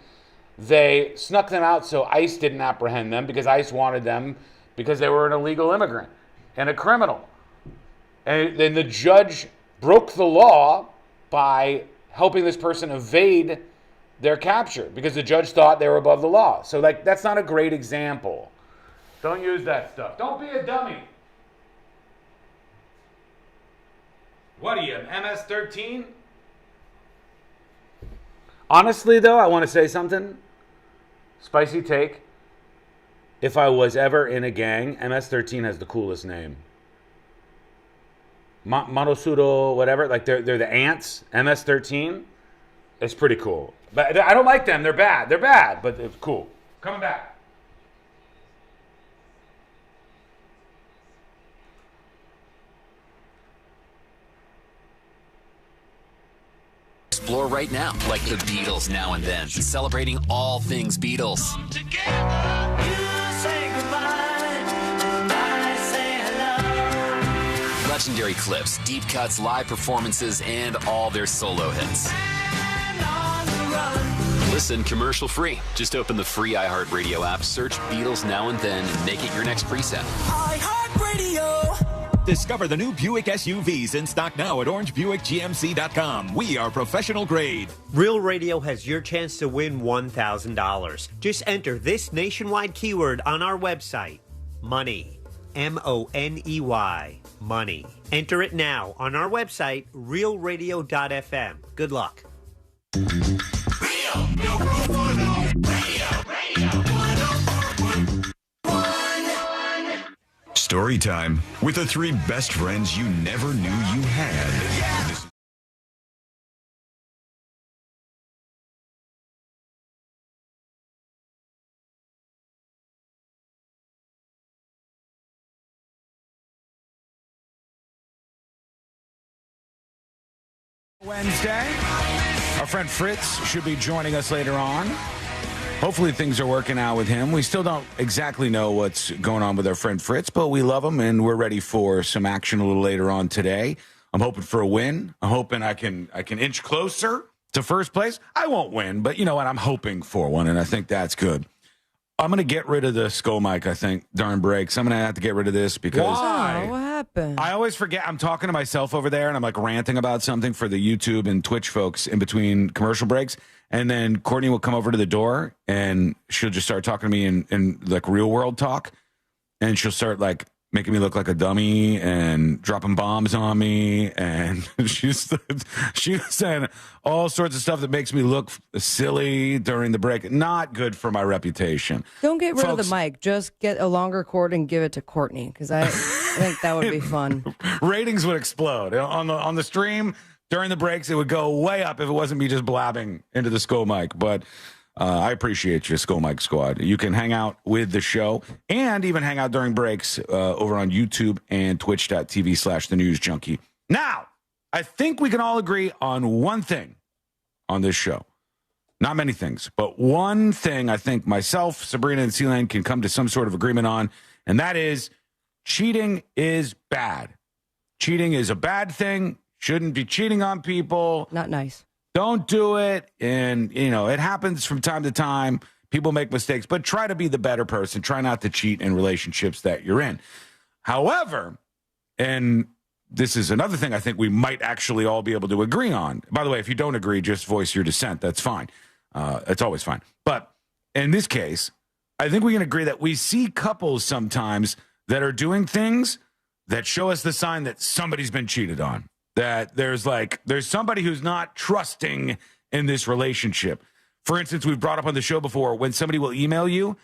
Speaker 24: they snuck them out so ICE didn't apprehend them because ICE wanted them because they were an illegal immigrant and a criminal. And then the judge broke the law by helping this person evade their capture because the judge thought they were above the law. So, like, that's not a great example. Don't use that stuff. Don't be a dummy. What are you, MS-13? Honestly, though, I want to say something. Spicy take. If I was ever in a gang, MS-13 has the coolest name. Monosuro, whatever, like they're the ants, MS-13. It's pretty cool. But I don't like them. They're bad. They're bad, but it's cool. Coming back.
Speaker 3: Explore right now, like the Beatles now and then, celebrating all things Beatles. Legendary clips, deep cuts, live performances, and all their solo hits. Listen commercial free. Just open the free iHeartRadio app, search Beatles Now and Then, and make it your next preset.
Speaker 14: iHeartRadio. Discover the new Buick SUVs in stock now at orangebuickgmc.com. We are professional grade.
Speaker 16: Real Radio has your chance to win $1,000. Just enter this nationwide keyword on our website, money. MONEY. Money. Enter it now on our website, realradio.fm. Good luck.
Speaker 15: Story time with the three best friends you never knew you had.
Speaker 17: Wednesday. Our friend Fritz should be joining us later on. Hopefully things are working out with him. We still don't exactly know what's going on with our friend Fritz, but we love him and we're ready for some action a little later on today. I'm hoping for a win. I'm hoping I can inch closer to first place. I won't win, but you know what? I'm hoping for one, and I think that's good. I'm going to get rid of the skull mic, I think, during breaks. I'm going to have to get rid of this because...
Speaker 18: Why? What happened? happened?
Speaker 17: I always forget. I'm talking to myself over there, and I'm like ranting about something for the YouTube and Twitch folks in between commercial breaks. And then Courtney will come over to the door, and she'll just start talking to me in like real world talk. And she'll start like making me look like a dummy and dropping bombs on me. And she's saying all sorts of stuff that makes me look silly during the break. Not good for my reputation.
Speaker 18: Don't get rid of the mic. Just get a longer cord and give it to Courtney, because I think that would be fun.
Speaker 17: Ratings would explode on the stream during the breaks. It would go way up if it wasn't me just blabbing into the Skull mic. But I appreciate you, Skull Mike Squad. You can hang out with the show and even hang out during breaks over on YouTube and twitch.tv/thenewsjunkie. Now, I think we can all agree on one thing on this show. Not many things, but one thing I think myself, Sabrina, and C-Lane can come to some sort of agreement on, and that is cheating is bad. Cheating is a bad thing. Shouldn't be cheating on people.
Speaker 18: Not nice.
Speaker 17: Don't do it. And, it happens from time to time. People make mistakes, but try to be the better person. Try not to cheat in relationships that you're in. However, and this is another thing I think we might actually all be able to agree on. By the way, if you don't agree, just voice your dissent. That's fine. It's always fine. But in this case, I think we can agree that we see couples sometimes that are doing things that show us the sign that somebody's been cheated on. That there's somebody who's not trusting in this relationship. For instance, we've brought up on the show before when somebody will email you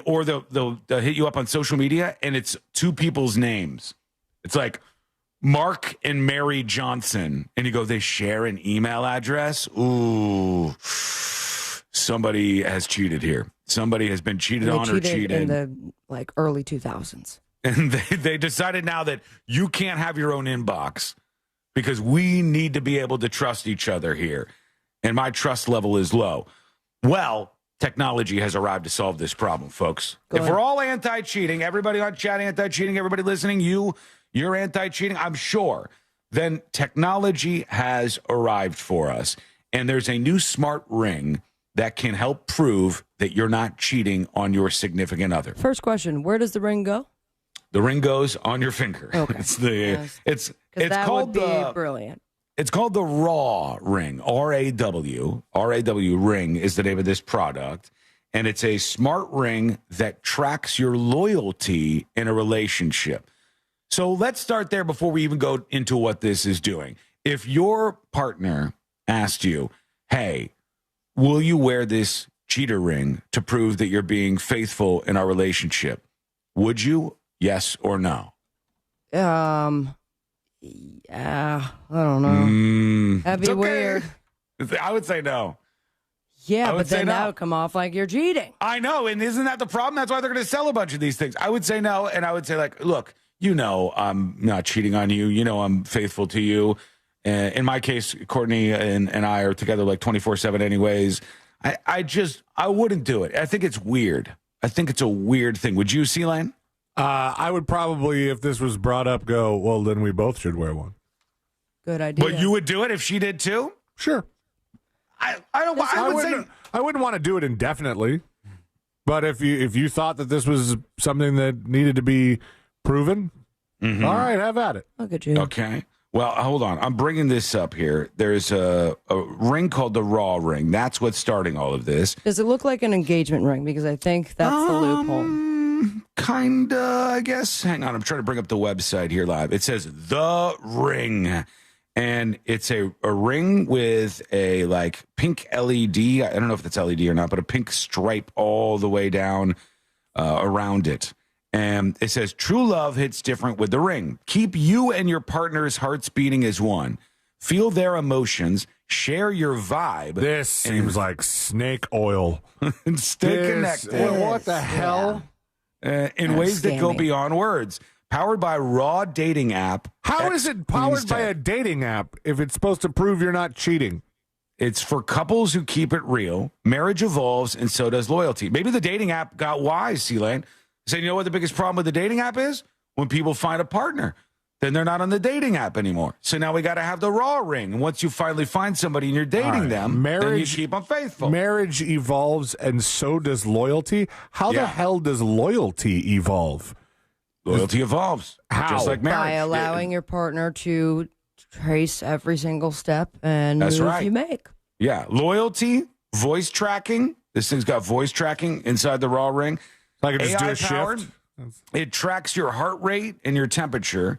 Speaker 17: or they'll hit you up on social media and it's two people's names. It's like Mark and Mary Johnson. And you go, they share an email address? Ooh, somebody has cheated here. Somebody has been cheated on or cheated.
Speaker 18: In the early 2000s.
Speaker 17: And they decided now that you can't have your own inbox, because we need to be able to trust each other here. And my trust level is low. Well, technology has arrived to solve this problem, folks. If we're all anti-cheating, everybody on chat anti-cheating, everybody listening, you're anti-cheating, I'm sure, then technology has arrived for us. And there's a new smart ring that can help prove that you're not cheating on your significant other.
Speaker 18: First question, where does the ring go?
Speaker 17: The ring goes on your finger.
Speaker 18: Okay.
Speaker 17: It's
Speaker 18: that
Speaker 17: called
Speaker 18: would be brilliant.
Speaker 17: It's called the Raw Ring. R-A-W. R-A-W ring is the name of this product. And it's a smart ring that tracks your loyalty in a relationship. So let's start there before we even go into what this is doing. If your partner asked you, hey, will you wear this cheater ring to prove that you're being faithful in our relationship? Would you? Yes or no?
Speaker 18: Yeah, I don't know. That'd be weird.
Speaker 17: I would say no.
Speaker 18: Yeah, but then that would come off like you're cheating.
Speaker 17: I know, and isn't that the problem? That's why they're going to sell a bunch of these things. I would say no, and I would say, look, I'm not cheating on you. I'm faithful to you. In my case, Courtney and I are together 24/7 anyways. I wouldn't do it. I think it's weird. I think it's a weird thing. Would you, C-Lane?
Speaker 21: I would probably, if this was brought up, go, well, then we both should wear one.
Speaker 18: Good idea.
Speaker 17: But you would do it if she did too?
Speaker 21: Sure.
Speaker 17: I
Speaker 21: wouldn't want to do it indefinitely. But if you thought that this was something that needed to be proven, all right, have at it.
Speaker 18: Look at you.
Speaker 17: Okay. Well, hold on. I'm bringing this up here. There's a ring called the Raw Ring. That's what's starting all of this.
Speaker 18: Does it look like an engagement ring? Because I think that's the loophole.
Speaker 17: Kinda, I guess. Hang on, I'm trying to bring up the website here live. It says The Ring, and it's a ring with a pink LED. I don't know if that's LED or not, but a pink stripe all the way down around it. And it says, true love hits different with the ring. Keep you and your partner's hearts beating as one. Feel their emotions. Share your vibe.
Speaker 21: This seems like snake oil.
Speaker 17: And stay connected.
Speaker 21: What the hell?
Speaker 17: In ways that go beyond words. Powered by Raw dating app.
Speaker 21: How is it powered by a dating app if it's supposed to prove you're not cheating?
Speaker 17: It's for couples who keep it real. Marriage evolves, and so does loyalty. Maybe the dating app got wise, C-Lane. Saying, you know what the biggest problem with the dating app is? When people find a partner, then they're not on the dating app anymore. So now we got to have the Raw Ring. And once you finally find somebody and you're dating them, then you keep them faithful.
Speaker 21: Marriage evolves, and so does loyalty. How the hell does loyalty evolve?
Speaker 17: Loyalty evolves.
Speaker 21: How?
Speaker 17: Just like marriage.
Speaker 18: By allowing your partner to trace every single step and
Speaker 17: That's
Speaker 18: move
Speaker 17: right.
Speaker 18: you make.
Speaker 17: Yeah. Loyalty, voice tracking. This thing's got voice tracking inside the Raw Ring.
Speaker 21: I could just do a
Speaker 17: AI-powered.
Speaker 21: shift.
Speaker 17: It tracks your heart rate and your temperature,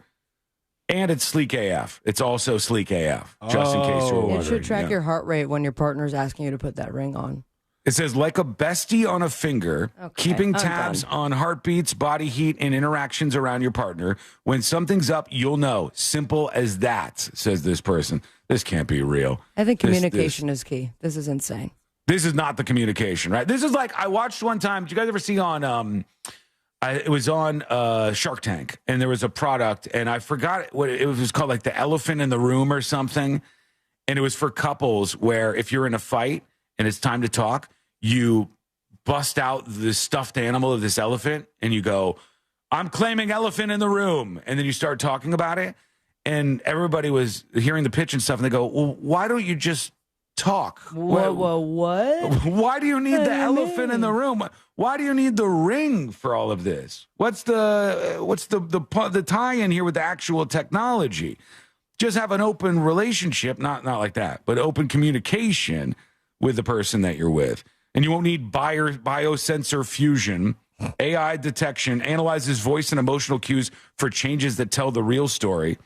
Speaker 17: and it's sleek AF. It's also sleek AF, just in case you're wondering.
Speaker 18: It should track
Speaker 17: Yeah.
Speaker 18: your heart rate when your partner's asking you to put that ring on.
Speaker 17: It says, like a bestie on a finger, keeping
Speaker 18: I'm
Speaker 17: tabs
Speaker 18: done.
Speaker 17: on heartbeats, body heat, and interactions around your partner. When something's up, you'll know. Simple as that, says this person. This can't be real.
Speaker 18: I think communication is key. This is insane.
Speaker 17: This is not the communication, right? This is like, I watched one time, did you guys ever see on, it was on Shark Tank, and there was a product, and I forgot what it was called, like the elephant in the room or something. And it was for couples where if you're in a fight and it's time to talk, you bust out the stuffed animal of this elephant and you go, I'm claiming elephant in the room. And then you start talking about it. And everybody was hearing the pitch and stuff. And they go, well, why don't you just talk?
Speaker 18: Whoa, what?
Speaker 17: Why do you need the elephant in the room? Why do you need the ring for all of this? What's the tie-in here with the actual technology? Just have an open relationship, not like that, but open communication with the person that you're with. And you won't need biosensor fusion. AI detection analyzes voice and emotional cues for changes that tell the real story.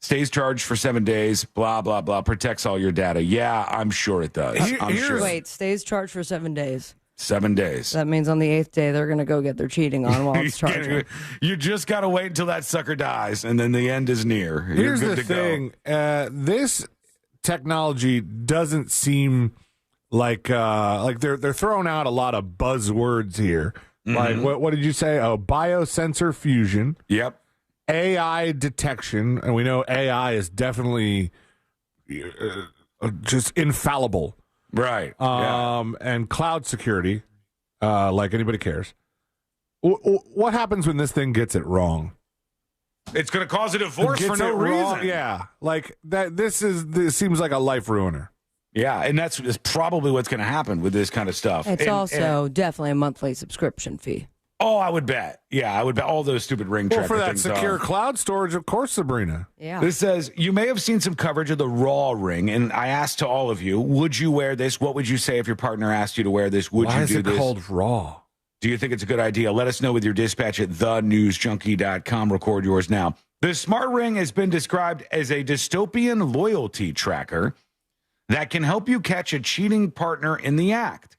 Speaker 17: Stays charged for 7 days, blah, blah, blah. Protects all your data. Yeah, I'm sure it does. I'm sure.
Speaker 18: Wait, stays charged for 7 days.
Speaker 17: 7 days.
Speaker 18: That means on the 8th day, they're going to go get their cheating on while it's charging.
Speaker 17: You just got to wait until that sucker dies, and then the end is near.
Speaker 21: Here's
Speaker 17: You're good
Speaker 21: the
Speaker 17: to
Speaker 21: thing. This technology doesn't seem like they're throwing out a lot of buzzwords here. Like, what did you say? Oh, biosensor fusion.
Speaker 17: Yep.
Speaker 21: AI detection. And we know AI is definitely just infallible.
Speaker 17: Right.
Speaker 21: And cloud security, like anybody cares. What happens when this thing gets it wrong?
Speaker 17: It's going to cause a divorce for no reason.
Speaker 21: Yeah, like that. This seems like a life ruiner.
Speaker 17: Yeah, and that's probably what's going to happen with this kind of stuff.
Speaker 18: It's also definitely a monthly subscription fee.
Speaker 17: Oh, I would bet. Yeah, I would bet all those stupid ring tracker
Speaker 21: for that
Speaker 17: things
Speaker 21: secure
Speaker 17: are.
Speaker 21: cloud storage, of course, Sabrina.
Speaker 18: Yeah.
Speaker 17: This says, you may have seen some coverage of the Raw Ring, and I asked to all of you, would you wear this? What would you say if your partner asked you to wear this? Would
Speaker 21: Why
Speaker 17: you
Speaker 21: is
Speaker 17: do
Speaker 21: it
Speaker 17: this?
Speaker 21: called Raw?
Speaker 17: Do you think it's a good idea? Let us know with your dispatch at thenewsjunkie.com. Record yours now. The smart ring has been described as a dystopian loyalty tracker that can help you catch a cheating partner in the act.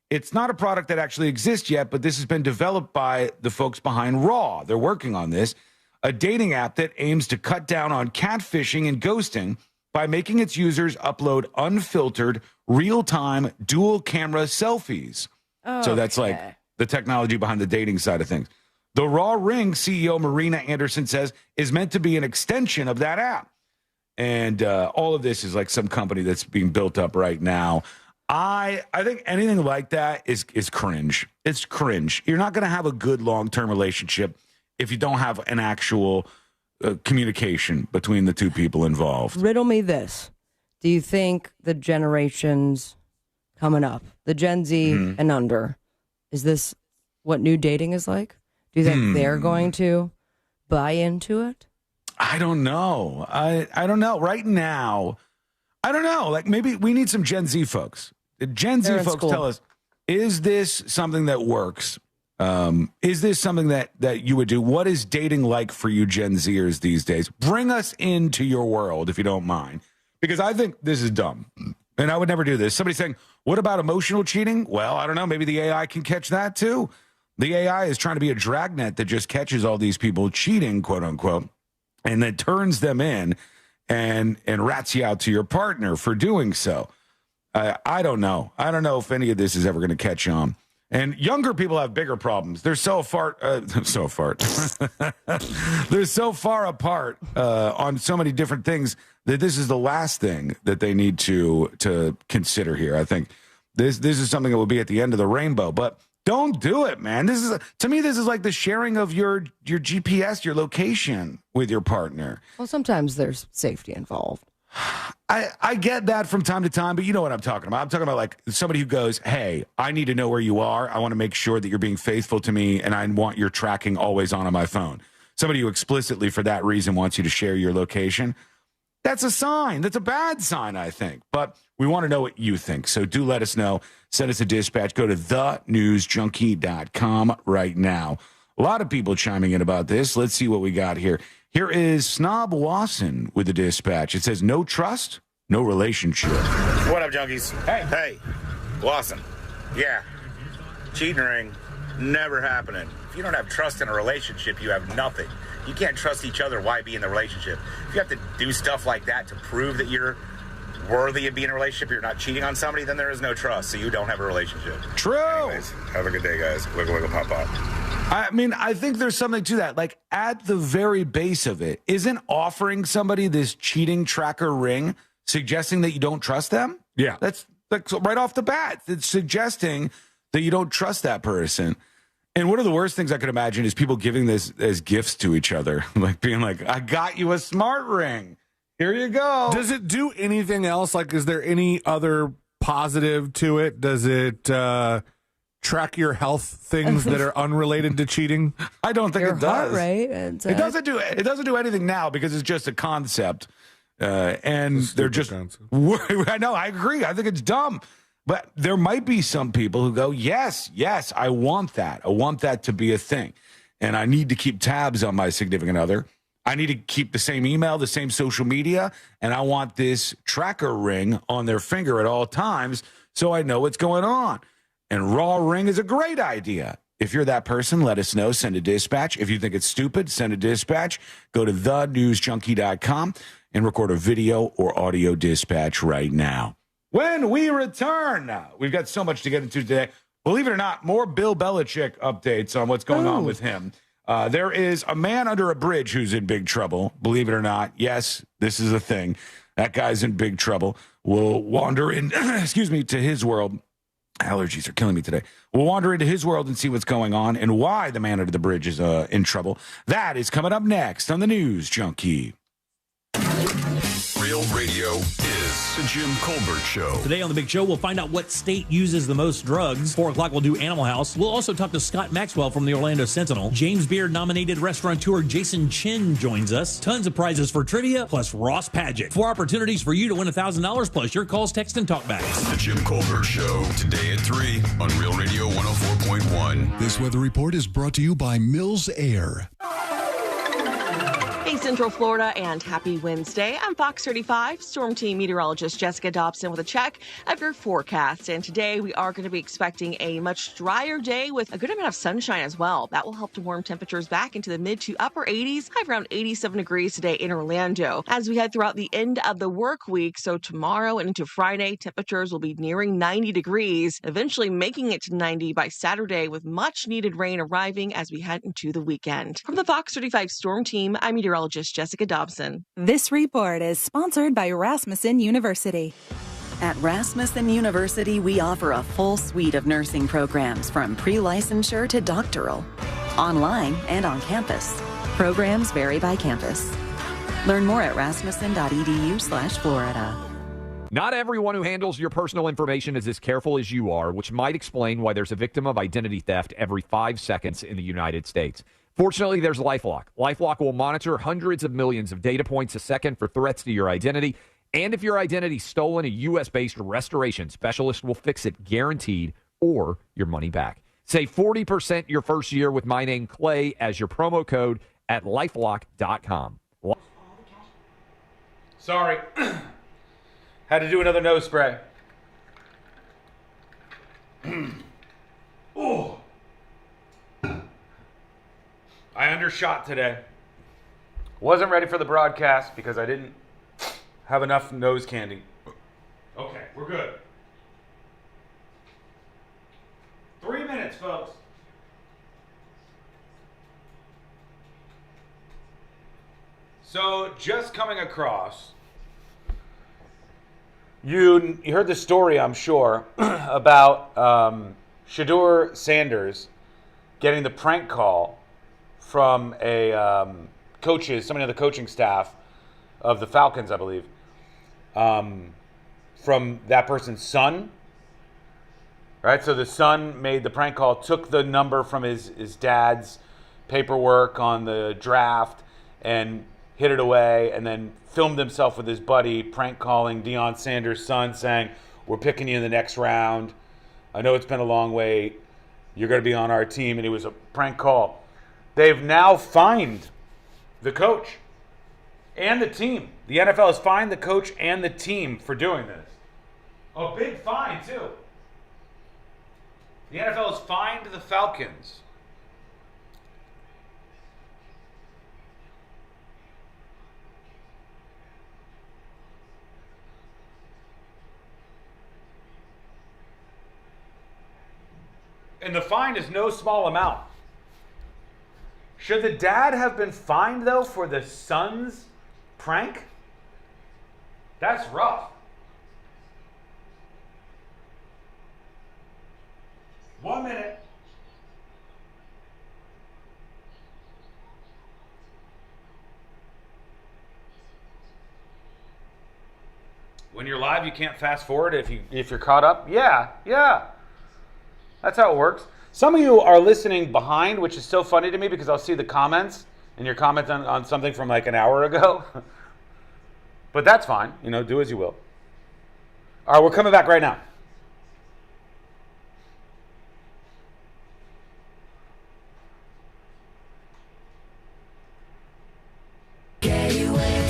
Speaker 17: It's not a product that actually exists yet, but this has been developed by the folks behind Raw. They're working on this, a dating app that aims to cut down on catfishing and ghosting by making its users upload unfiltered, real-time, dual-camera selfies. So that's like the technology behind the dating side of things. The Raw Ring, CEO Marina Anderson says, is meant to be an extension of that app. And all of this is like some company that's being built up right now. I think anything like that is cringe. It's cringe. You're not going to have a good long-term relationship if you don't have an actual communication between the two people involved.
Speaker 18: Riddle me this. Do you think the generations coming up, the Gen Z and under, is this what new dating is like? Do you think they're going to buy into it?
Speaker 17: I don't know. I don't know. Right now, I don't know. Like maybe we need some Gen Z folks. Gen Z folks tell us, is this something that works? Is this something that you would do? What is dating like for you Gen Zers these days? Bring us into your world if you don't mind. Because I think this is dumb. And I would never do this. Somebody saying, what about emotional cheating? Well, I don't know. Maybe the AI can catch that too. The AI is trying to be a dragnet that just catches all these people cheating, quote unquote, and then turns them in and rats you out to your partner for doing so. I don't know. I don't know if any of this is ever going to catch on. And younger people have bigger problems. They're so far, They're so far apart on so many different things that this is the last thing that they need to consider here. I think this is something that will be at the end of the rainbow. But don't do it, man. To me, this is like the sharing of your GPS, your location with your partner.
Speaker 18: Well, sometimes there's safety involved.
Speaker 17: I get that from time to time, but you know what I'm talking about. I'm talking about like somebody who goes, hey, I need to know where you are. I want to make sure that you're being faithful to me, and I want your tracking always on my phone. Somebody who explicitly for that reason wants you to share your location. That's a sign. That's a bad sign, I think. But we want to know what you think. So do let us know. Send us a dispatch. Go to thenewsjunkie.com right now. A lot of people chiming in about this. Let's see what we got here. Here is Snob Wasson with the dispatch. It says, no trust, no relationship.
Speaker 5: What up, junkies? Hey, Wasson. Yeah, cheating ring, never happening. If you don't have trust in a relationship, you have nothing. You can't trust each other. Why be in the relationship? If you have to do stuff like that to prove that you're worthy of being in a relationship, you're not cheating on somebody, then there is no trust, so you don't have a relationship.
Speaker 17: True.
Speaker 5: Anyways, have a good day, guys. Wiggle, wiggle, pop, pop.
Speaker 17: I mean, I think there's something to that. Like, at the very base of it, isn't offering somebody this cheating tracker ring suggesting that you don't trust them?
Speaker 21: Yeah.
Speaker 17: That's right off the bat. It's suggesting that you don't trust that person. And one of the worst things I could imagine is people giving this as gifts to each other, like being like, I got you a smart ring. Here you go.
Speaker 21: Does it do anything else? Like, is there any other positive to it? Does it track your health things that are unrelated to cheating?
Speaker 17: I don't think it does.
Speaker 18: Right?
Speaker 17: It doesn't do anything now because it's just a concept. And they're just, I know, I agree. I think it's dumb. But there might be some people who go, yes, I want that. I want that to be a thing. And I need to keep tabs on my significant other. I need to keep the same email, the same social media, and I want this tracker ring on their finger at all times so I know what's going on. And raw ring is a great idea. If you're that person, let us know. Send a dispatch. If you think it's stupid, send a dispatch. Go to thenewsjunkie.com and record a video or audio dispatch right now. When we return, we've got so much to get into today. Believe it or not, more Bill Belichick updates on what's going on with him. There is a man under a bridge who's in big trouble. Believe it or not, yes, this is a thing. That guy's in big trouble. We'll wander in, to his world. Allergies are killing me today. We'll wander into his world and see what's going on and why the man under the bridge is in trouble. That is coming up next on the News Junkie.
Speaker 15: Real radio is the Jim Colbert Show.
Speaker 6: Today on The Big Show, we'll find out what state uses the most drugs. 4 o'clock, we'll do Animal House. We'll also talk to Scott Maxwell from the Orlando Sentinel. James Beard-nominated restaurateur Jason Chin joins us. Tons of prizes for trivia, plus Ross Padgett. 4 opportunities for you to win $1,000, plus your calls, text, and talkbacks.
Speaker 15: The Jim Colbert Show, today at 3 on Real Radio 104.1.
Speaker 7: This weather report is brought to you by Mills Air.
Speaker 8: Hey, Central Florida, and happy Wednesday. I'm Fox 35 Storm Team meteorologist Jessica Dobson with a check of your forecast. And today we are going to be expecting a much drier day with a good amount of sunshine as well. That will help to warm temperatures back into the mid to upper 80s, high around 87 degrees today in Orlando. As we head throughout the end of the work week, so tomorrow and into Friday, temperatures will be nearing 90 degrees, eventually making it to 90 by Saturday with much needed rain arriving as we head into the weekend. From the Fox 35 Storm Team, I'm meteorologist Jessica Dobson.
Speaker 9: This report is sponsored by Rasmussen University.
Speaker 26: At Rasmussen University, we offer a full suite of nursing programs from pre-licensure to doctoral, online and on campus. Programs vary by campus. Learn more at rasmussen.edu/Florida.
Speaker 13: Not everyone who handles your personal information is as careful as you are, which might explain why there's a victim of identity theft every 5 seconds in the United States. Fortunately, there's LifeLock. LifeLock will monitor hundreds of millions of data points a second for threats to your identity. And if your identity's stolen, a U.S.-based restoration specialist will fix it guaranteed or your money back. Save 40% your first year with my name, Clay, as your promo code at LifeLock.com.
Speaker 24: Sorry. Had to do another nose spray. Oh. I undershot today. Wasn't ready for the broadcast because I didn't have enough nose candy. Okay, we're good. 3 minutes, folks. So, just coming across, you heard the story, I'm sure, about Shedeur Sanders getting the prank call from a somebody on the coaching staff of the Falcons, I believe. from that person's son. Right? So the son made the prank call, took the number from his dad's paperwork on the draft and hid it away, and then filmed himself with his buddy prank calling Deion Sanders' son saying, "We're picking you in the next round. I know it's been a long wait. You're going to be on our team." And it was a prank call. They've now fined the coach and the team. The NFL has fined the coach and the team for doing this. A big fine, too. The NFL has fined the Falcons. And the fine is no small amount. Should the dad have been fined, though, for the son's prank? That's rough. 1 minute. When you're live, you can't fast forward if you're caught up. Yeah. That's how it works. Some of you are listening behind, which is so funny to me because I'll see the comments and your comments on something from like an hour ago. But that's fine. Do as you will. All right, we're coming back right now.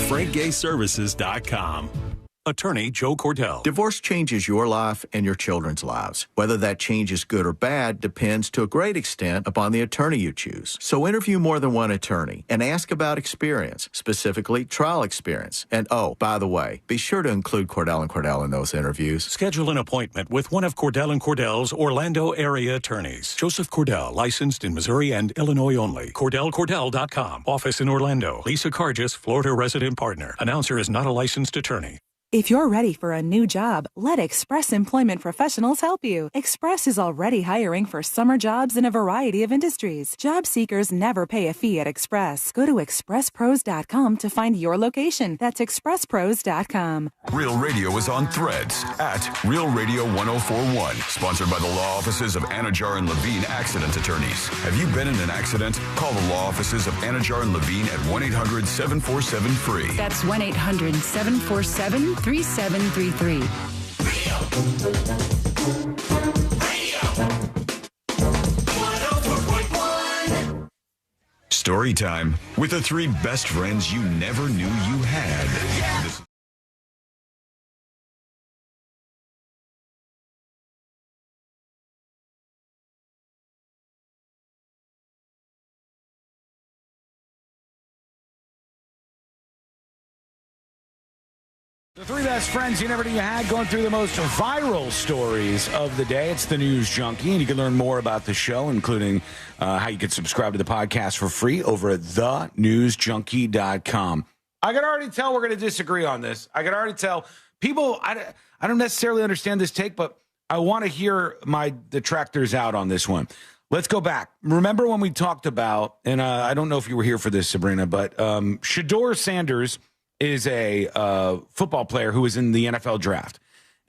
Speaker 1: FrankGayServices.com. Attorney Joe Cordell.
Speaker 4: Divorce changes your life and your children's lives. Whether that change is good or bad depends to a great extent upon the attorney you choose. So interview more than one attorney and ask about experience, specifically trial experience. And oh, by the way, be sure to include Cordell & Cordell in those interviews.
Speaker 1: Schedule an appointment with one of Cordell & Cordell's Orlando area attorneys. Joseph Cordell, licensed in Missouri and Illinois only. CordellCordell.com. Office in Orlando. Lisa Cargis, Florida resident partner. Announcer is not a licensed attorney.
Speaker 9: If you're ready for a new job, let Express Employment Professionals help you. Express is already hiring for summer jobs in a variety of industries. Job seekers never pay a fee at Express. Go to expresspros.com to find your location. That's expresspros.com.
Speaker 15: Real Radio is on Threads at Real Radio 1041. Sponsored by the law offices of Anajar and Levine Accident Attorneys. Have you been in an accident? Call the law offices of Anajar and Levine at 1-800-747-FREE.
Speaker 10: That's 1-800-747-3733.
Speaker 15: Story time with the three best friends you never knew you had.
Speaker 17: The three best friends you never knew you had, going through the most viral stories of the day. It's the News Junkie, and you can learn more about the show, including how you can subscribe to the podcast for free over at thenewsjunkie.com. I can already tell we're going to disagree on this. I can already tell people, I don't necessarily understand this take, but I want to hear my detractors out on this one. Let's go back. Remember when we talked about, and I don't know if you were here for this, Sabrina, but Shedeur Sanders is a football player who was in the NFL draft,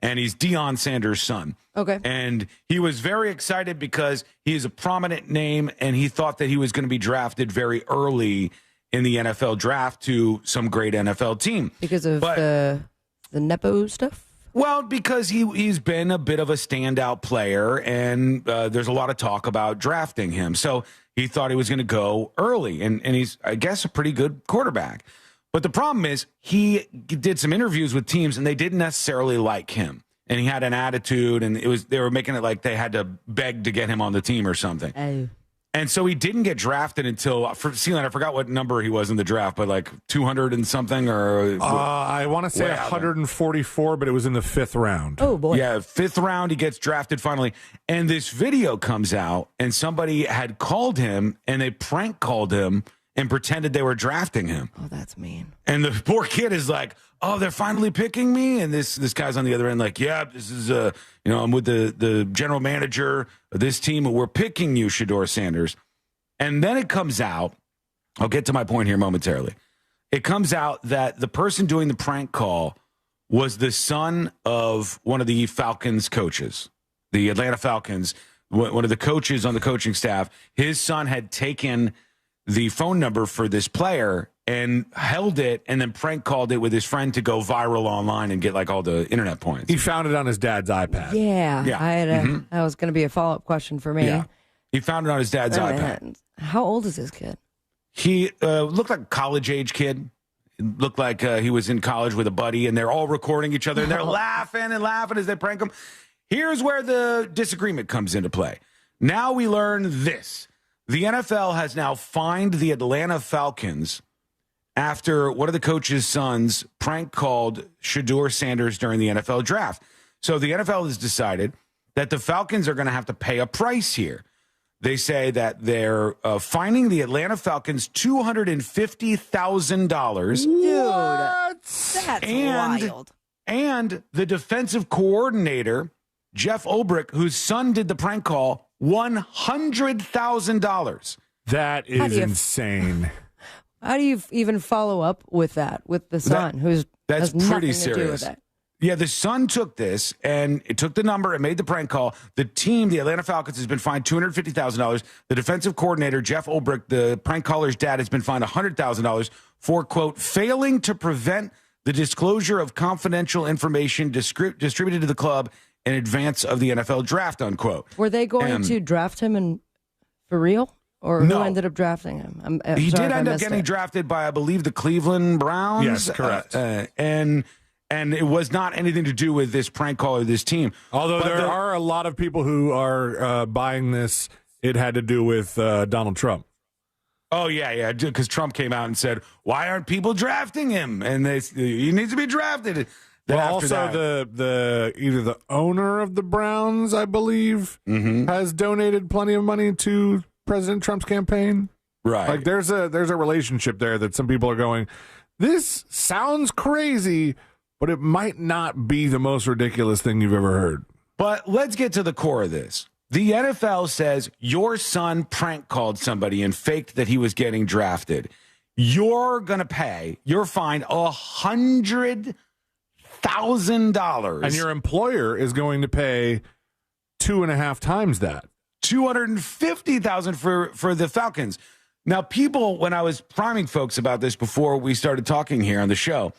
Speaker 17: and he's Deion Sanders' son.
Speaker 18: Okay.
Speaker 17: And he was very excited because he is a prominent name, and he thought that he was going to be drafted very early in the NFL draft to some great NFL team.
Speaker 18: Because of the Nepo stuff?
Speaker 17: Well, because he's been a bit of a standout player, and there's a lot of talk about drafting him. So he thought he was going to go early, and he's, I guess, a pretty good quarterback. But the problem is he did some interviews with teams, and they didn't necessarily like him. And he had an attitude, and they were making it like they had to beg to get him on the team or something.
Speaker 18: Oh.
Speaker 17: And so he didn't get drafted until, I forgot what number he was in the draft, but like 200 and something, or
Speaker 21: I want to say 144, but it was in the 5th round.
Speaker 18: Oh, boy.
Speaker 17: Yeah, 5th round, he gets drafted finally. And this video comes out, and somebody had called him, and they prank called him and pretended they were drafting him.
Speaker 18: Oh, that's mean.
Speaker 17: And the poor kid is like, "Oh, they're finally picking me." And this guy's on the other end like, "Yeah, this is I'm with the general manager of this team, and we're picking you, Shedeur Sanders." And then it comes out, I'll get to my point here momentarily. It comes out that the person doing the prank call was the son of one of the Falcons coaches, the Atlanta Falcons. One of the coaches on the coaching staff, his son had taken the phone number for this player and held it and then prank called it with his friend to go viral online and get like all the internet points.
Speaker 21: He found it on his dad's iPad.
Speaker 18: Yeah.
Speaker 17: Yeah.
Speaker 18: I had that was going to be a follow-up question for me.
Speaker 17: Yeah. He found it on his dad's iPad.
Speaker 18: How old is this kid?
Speaker 17: He looked like a college-age kid. It looked like he was in college with a buddy, and they're all recording each other, and they're laughing and laughing as they prank him. Here's where the disagreement comes into play. Now we learn this. The NFL has now fined the Atlanta Falcons after one of the coach's sons prank called Shedeur Sanders during the NFL draft. So the NFL has decided that the Falcons are going to have to pay a price here. They say that they're fining the Atlanta Falcons $250,000.
Speaker 18: Dude, that's wild.
Speaker 17: And the defensive coordinator, Jeff Ulbrich, whose son did the prank call, $100,000.
Speaker 21: That is insane.
Speaker 18: How do you even follow up with that with the son, who's
Speaker 17: that's
Speaker 18: has
Speaker 17: pretty
Speaker 18: nothing
Speaker 17: serious.
Speaker 18: to do with it?
Speaker 17: Yeah, the son took this and it took the number and made the prank call. The team, the Atlanta Falcons, has been fined $250,000. The defensive coordinator, Jeff Ulbrich, the prank caller's dad, has been fined $100,000 for, quote, failing to prevent the disclosure of confidential information distributed to the club in advance of the NFL draft, unquote.
Speaker 18: Were they going to draft him for real? Or
Speaker 17: No.
Speaker 18: who ended up drafting him?
Speaker 17: He did end up getting drafted by, I believe, the Cleveland Browns.
Speaker 21: Yes, correct.
Speaker 17: And it was not anything to do with this prank call or this team.
Speaker 21: Although there are a lot of people who are buying this, it had to do with Donald Trump.
Speaker 17: Oh, yeah, because Trump came out and said, why aren't people drafting him? And he needs to be drafted.
Speaker 21: Well, also the either the owner of the Browns, I believe, has donated plenty of money to President Trump's campaign.
Speaker 17: Right.
Speaker 21: Like there's a relationship there that some people are going, this sounds crazy, but it might not be the most ridiculous thing you've ever heard.
Speaker 17: But let's get to the core of this. The NFL says your son prank called somebody and faked that he was getting drafted. You're going to pay, you're fined $100,000.
Speaker 21: And your employer is going to pay 2.5 times that.
Speaker 17: $250,000 for the Falcons. Now, people, when I was priming folks about this before we started talking here on the show,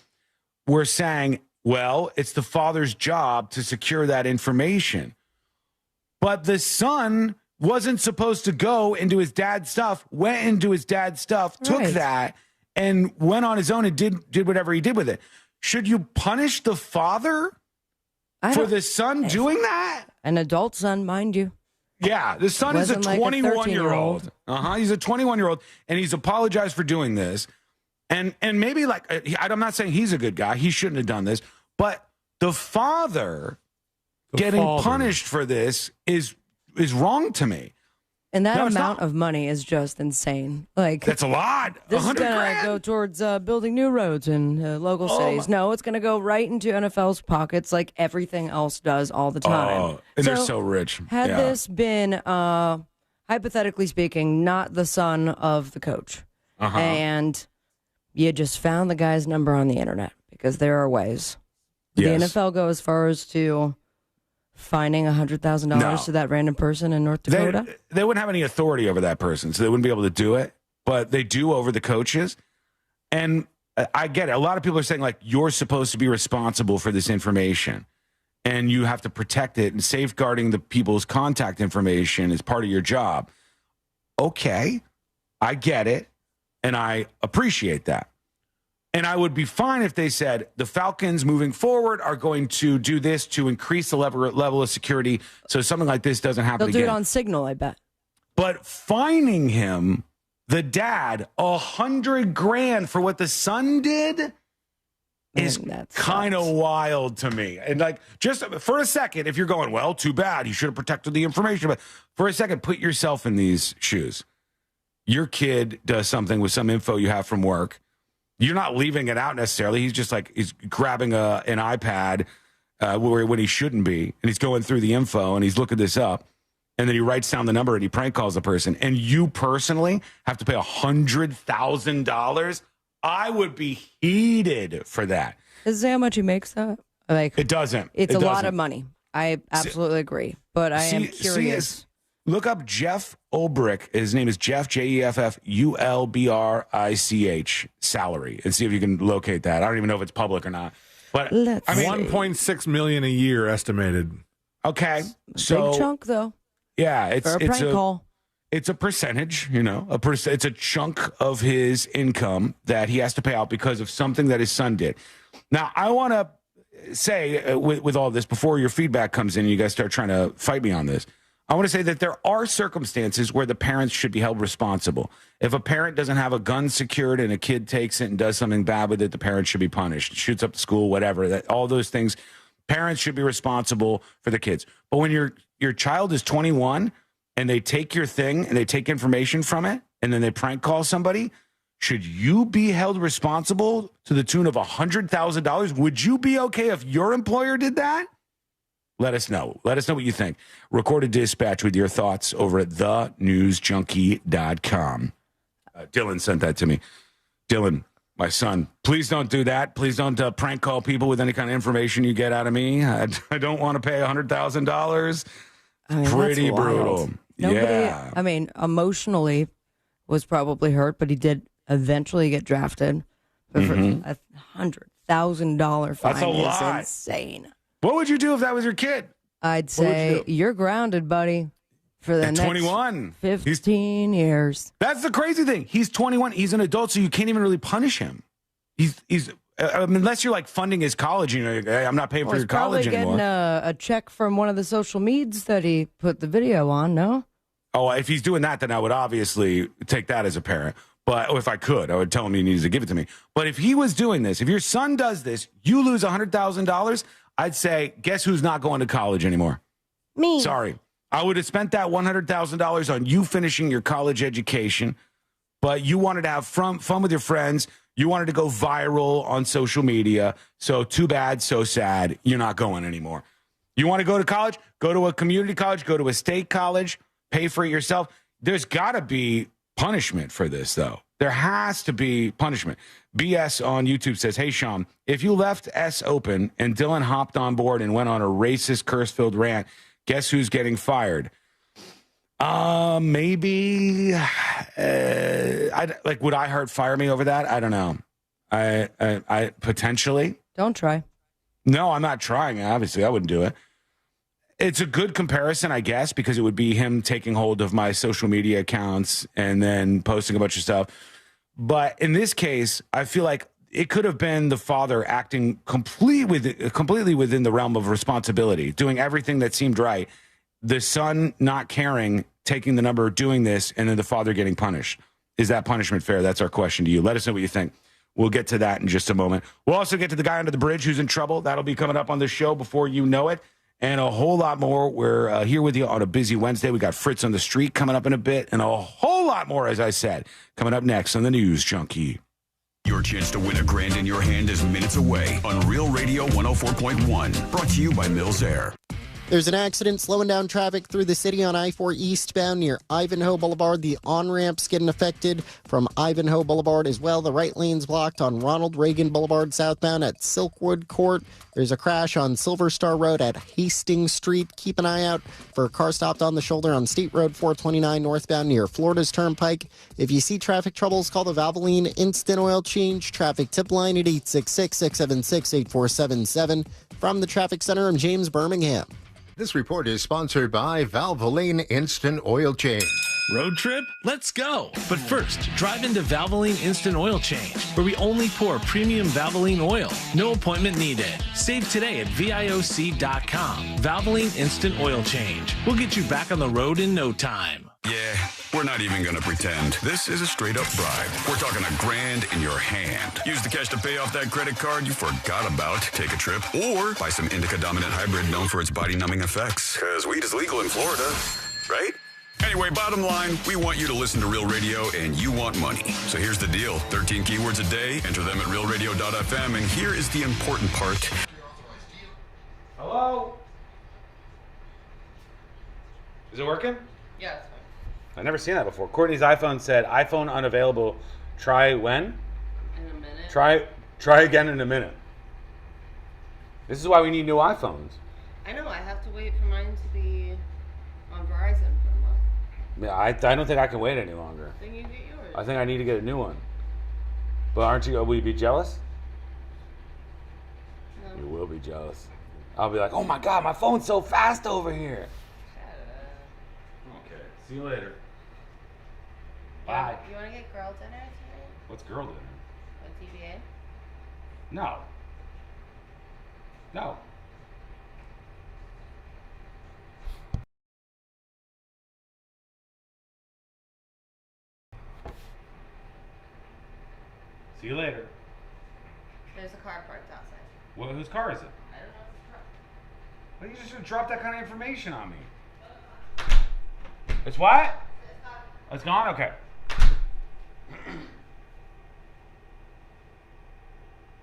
Speaker 17: were saying, well, it's the father's job to secure that information. But the son wasn't supposed to go into his dad's stuff, went into his dad's stuff, took that, and went on his own and did whatever he did with it. Should you punish the father for the son doing that?
Speaker 18: An adult son, mind you.
Speaker 17: Yeah, the son is a 21-year-old. He's a 21-year-old, and he's apologized for doing this. And maybe, like, I'm not saying he's a good guy. He shouldn't have done this. But the father getting punished for this is wrong to me.
Speaker 18: And that amount of money is just insane. Like
Speaker 17: that's a lot.
Speaker 18: This is going to go towards building new roads in local cities. No, it's going to go right into NFL's pockets like everything else does all the time.
Speaker 17: Oh, and they're so rich.
Speaker 18: Had this been, hypothetically speaking, not the son of the coach, and you just found the guy's number on the internet, because there are ways. Did the NFL go as far as to fining $100,000 to that random person in North Dakota?
Speaker 17: They wouldn't have any authority over that person, so they wouldn't be able to do it. But they do over the coaches. And I get it. A lot of people are saying, like, you're supposed to be responsible for this information, and you have to protect it, and safeguarding the people's contact information is part of your job. Okay, I get it, and I appreciate that. And I would be fine if they said the Falcons moving forward are going to do this to increase the level of security so something like this doesn't happen
Speaker 18: They'll
Speaker 17: again.
Speaker 18: do it on Signal, I bet.
Speaker 17: But fining him, the dad, $100,000 for what the son did is kind of wild to me. And like, just for a second, if you're going, well, too bad, you should have protected the information. But for a second, put yourself in these shoes. Your kid does something with some info you have from work. You're not leaving it out necessarily. He's just like, he's grabbing an iPad when he shouldn't be. And he's going through the info and he's looking this up. And then he writes down the number and he prank calls the person. And you personally have to pay $100,000. I would be heated for that.
Speaker 18: Does it say how much he makes though? Like
Speaker 17: It doesn't.
Speaker 18: It's
Speaker 17: It
Speaker 18: a lot
Speaker 17: doesn't.
Speaker 18: of money. I absolutely agree, but I am curious.
Speaker 17: Look up Jeff Ulbrich. His name is Jeff, JEFFULBRICH, salary, and see if you can locate that. I don't even know if it's public or not. But
Speaker 21: I mean, $1.6 million a year estimated.
Speaker 17: Okay, so
Speaker 18: Big chunk though.
Speaker 17: yeah, it's
Speaker 18: For a prank call.
Speaker 17: It's a percentage, it's a chunk of his income that he has to pay out because of something that his son did. Now, I want to say with all this, before your feedback comes in and you guys start trying to fight me on this, I want to say that there are circumstances where the parents should be held responsible. If a parent doesn't have a gun secured and a kid takes it and does something bad with it, the parent should be punished, shoots up the school, whatever, all those things. Parents should be responsible for the kids. But when your child is 21 and they take your thing and they take information from it and then they prank call somebody, should you be held responsible to the tune of $100,000? Would you be okay if your employer did that? Let us know. Let us know what you think. Recorded dispatch with your thoughts over at thenewsjunkie.com. Dylan sent that to me. Dylan, my son, please don't do that. Please don't prank call people with any kind of information you get out of me. I don't want to pay $100,000. Pretty brutal.
Speaker 18: Nobody, I mean, emotionally was probably hurt, but he did eventually get drafted. But for $100,000 fine
Speaker 17: That's a lot.
Speaker 18: is insane.
Speaker 17: What would you do if that was your kid?
Speaker 18: I'd say you're grounded, buddy, for the next
Speaker 17: 21.
Speaker 18: 15 years.
Speaker 17: That's the crazy thing. He's 21. He's an adult, so you can't even really punish him. He's unless you're like funding his college, hey, I'm not paying for your college anymore.
Speaker 18: He's probably getting a check from one of the social medias that he put the video on, no?
Speaker 17: Oh, if he's doing that, then I would obviously take that as a parent. But if I could, I would tell him he needs to give it to me. But if he was doing this, if your son does this, you lose $100,000, I'd say, guess who's not going to college anymore?
Speaker 18: Me.
Speaker 17: Sorry. I would have spent that $100,000 on you finishing your college education, but you wanted to have fun with your friends. You wanted to go viral on social media. So too bad, so sad. You're not going anymore. You want to go to college? Go to a community college, go to a state college, pay for it yourself. There's got to be punishment for this, though. There has to be punishment. BS on YouTube says, hey, Sean, if you left S open and Dylan hopped on board and went on a racist, curse-filled rant, guess who's getting fired? Maybe. Would iHeart fire me over that? I don't know. I potentially.
Speaker 18: Don't try.
Speaker 17: No, I'm not trying. Obviously, I wouldn't do it. It's a good comparison, I guess, because it would be him taking hold of my social media accounts and then posting a bunch of stuff. But in this case, I feel like it could have been the father acting completely within the realm of responsibility, doing everything that seemed right. The son not caring, taking the number, doing this, and then the father getting punished. Is that punishment fair? That's our question to you. Let us know what you think. We'll get to that in just a moment. We'll also get to the guy under the bridge who's in trouble. That'll be coming up on the show before you know it. And a whole lot more. We're here with you on a busy Wednesday. We got Fritz on the street coming up in a bit, and a whole lot more, as I said, coming up next on the News Junkie.
Speaker 15: Your chance to win $1,000 in your hand is minutes away on Real Radio 104.1. Brought to you by Mills Air.
Speaker 2: There's an accident slowing down traffic through the city on I-4 eastbound near Ivanhoe Boulevard. The on-ramp's getting affected from Ivanhoe Boulevard as well. The right lane's blocked on Ronald Reagan Boulevard southbound at Silkwood Court. There's a crash on Silver Star Road at Hastings Street. Keep an eye out for a car stopped on the shoulder on State Road 429 northbound near Florida's Turnpike. If you see traffic troubles, call the Valvoline Instant Oil Change traffic tip line at 866-676-8477. From the Traffic Center, I'm James Birmingham.
Speaker 11: This report is sponsored by Valvoline Instant Oil Change.
Speaker 12: Road trip? Let's go! But first, drive into Valvoline Instant Oil Change, where we only pour premium Valvoline oil. No appointment needed. Save today at VIOC.com. Valvoline Instant Oil Change. We'll get you back on the road in no time.
Speaker 15: Yeah, we're not even going to pretend. This is a straight-up bribe. We're talking $1,000 in your hand. Use the cash to pay off that credit card you forgot about. Take a trip. Or buy some indica-dominant hybrid known for its body-numbing effects. Because weed is legal in Florida, right? Anyway, bottom line, we want you to listen to Real Radio, and you want money. So here's the deal. 13 keywords a day. Enter them at realradio.fm, and here is the important part.
Speaker 24: Hello? Is it working?
Speaker 25: Yeah.
Speaker 24: I've never seen that before. Courtney's iPhone said, iPhone unavailable. Try when?
Speaker 25: In a minute.
Speaker 24: Try again in a minute. This is why we need new iPhones.
Speaker 25: I know. I have to wait for mine to be on Verizon for a month.
Speaker 24: Yeah, I don't think I can wait any longer.
Speaker 25: Then you get yours.
Speaker 24: I think I need to get a new one. But aren't you? Will you be jealous?
Speaker 25: No.
Speaker 24: You will be jealous. I'll be like, oh my God, my phone's so fast over here. Okay. See you later. Bye.
Speaker 25: You want to get girl dinner tonight?
Speaker 24: What's girl dinner?
Speaker 25: With TVA?
Speaker 24: No. No. See you later.
Speaker 25: There's a car parked outside.
Speaker 24: Well, whose car is it?
Speaker 25: I don't know if it's parked.
Speaker 24: Well, you just should drop that kind of information on me. It's what? It's gone? Okay.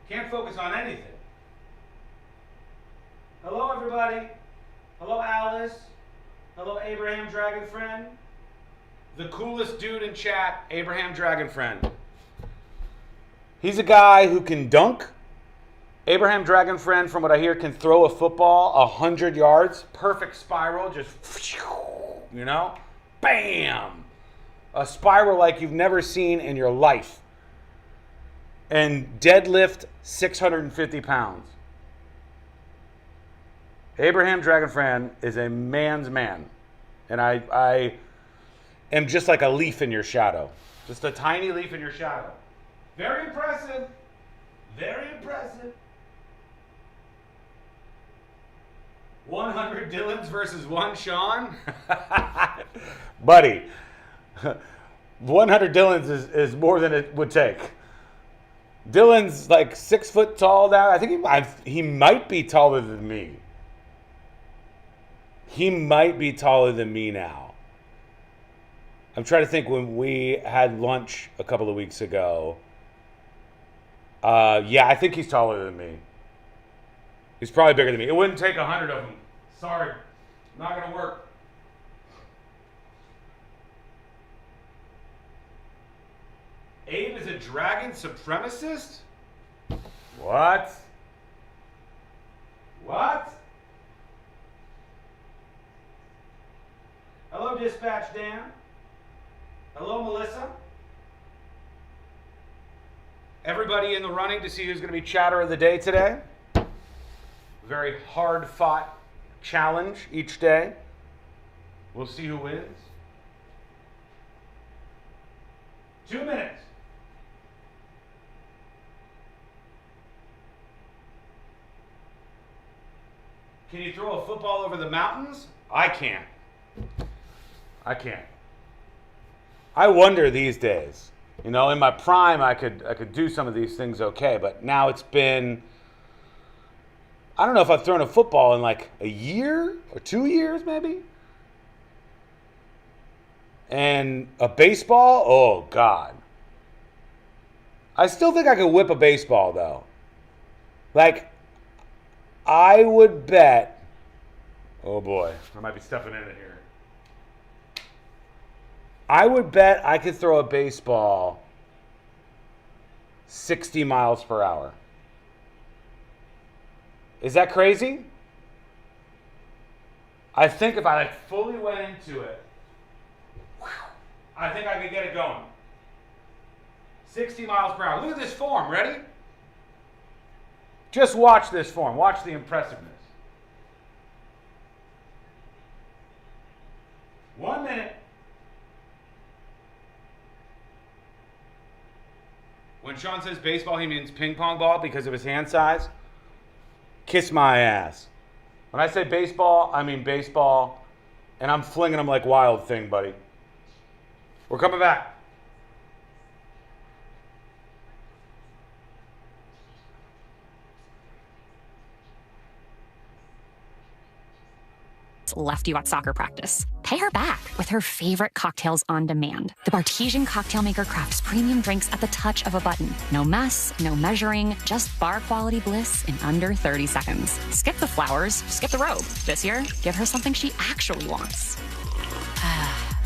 Speaker 24: Can't focus on anything. Hello, everybody. Hello, Alice. Hello, Abraham Dragon Friend. The coolest dude in chat, Abraham Dragon Friend. He's a guy who can dunk. Abraham Dragon Friend, from what I hear, can throw a football 100 yards. Perfect spiral, just, you know, bam. A spiral like you've never seen in your life. And deadlift 650 pounds. Abraham Dragon Friend is a man's man. And I am just like a leaf in your shadow. Just a tiny leaf in your shadow. Very impressive. Very impressive. 100 Dylans versus 1 Sean? Buddy, 100 Dylans is more than it would take. Dylan's like 6 foot tall now. I think he might be taller than me. He might be taller than me now. I'm trying to think when we had lunch a couple of weeks ago. Yeah, I think he's taller than me. He's probably bigger than me. It wouldn't take 100 of them. Sorry. Not going to work. Abe is a dragon supremacist? What? What? Hello, Dispatch Dan. Hello, Melissa. Everybody in the running to see who's going to be chatter of the day today. Very hard-fought challenge each day. We'll see who wins. 2 minutes. Can you throw a football over the mountains? I can't. I can't. I wonder these days. You know, in my prime, I could do some of these things okay, but now it's been, I don't know if I've thrown a football in like a year or 2 years, maybe. And a baseball, oh God. I still think I could whip a baseball though. Like, I would bet, oh boy, I might be stepping in it here. I would bet I could throw a baseball 60 miles per hour. Is that crazy? I think if I like fully went into it, I think I could get it going. 60 miles per hour. Look at this form. Ready? Just watch this form. Watch the impressiveness. 1 minute. When Sean says baseball, he means ping pong ball because of his hand size. Kiss my ass. When I say baseball, I mean baseball. And I'm flinging them like Wild Thing, buddy. We're coming back.
Speaker 3: Left you at soccer practice. Pay her back with her favorite cocktails on demand. The Bartisian cocktail maker crafts premium drinks at the touch of a button. No mess, no measuring, just bar quality bliss in under 30 seconds. Skip the flowers, skip the robe. This year, give her something she actually wants.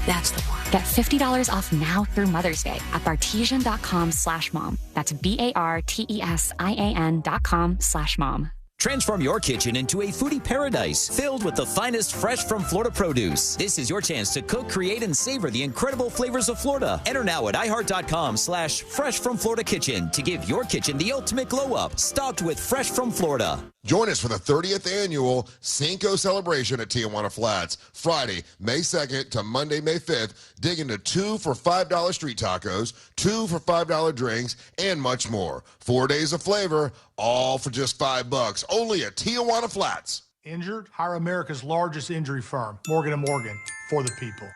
Speaker 3: That's the one. Get $50 off now through Mother's Day at Bartisian.com/mom. That's BARTESIAN.com/mom.
Speaker 14: Transform your kitchen into a foodie paradise filled with the finest fresh from Florida produce. This is your chance to cook, create, and savor the incredible flavors of Florida. Enter now at iHeart.com/freshfromfloridakitchen to give your kitchen the ultimate glow up, stocked with fresh from Florida.
Speaker 16: Join us for the 30th annual Cinco celebration at Tijuana Flats. Friday, May 2nd to Monday, May 5th. Dig into 2 for $5 street tacos, 2 for $5 drinks, and much more. 4 days of flavor, all for just $5. Only at Tijuana Flats.
Speaker 19: Injured? Hire America's largest injury firm, Morgan & Morgan, for the people.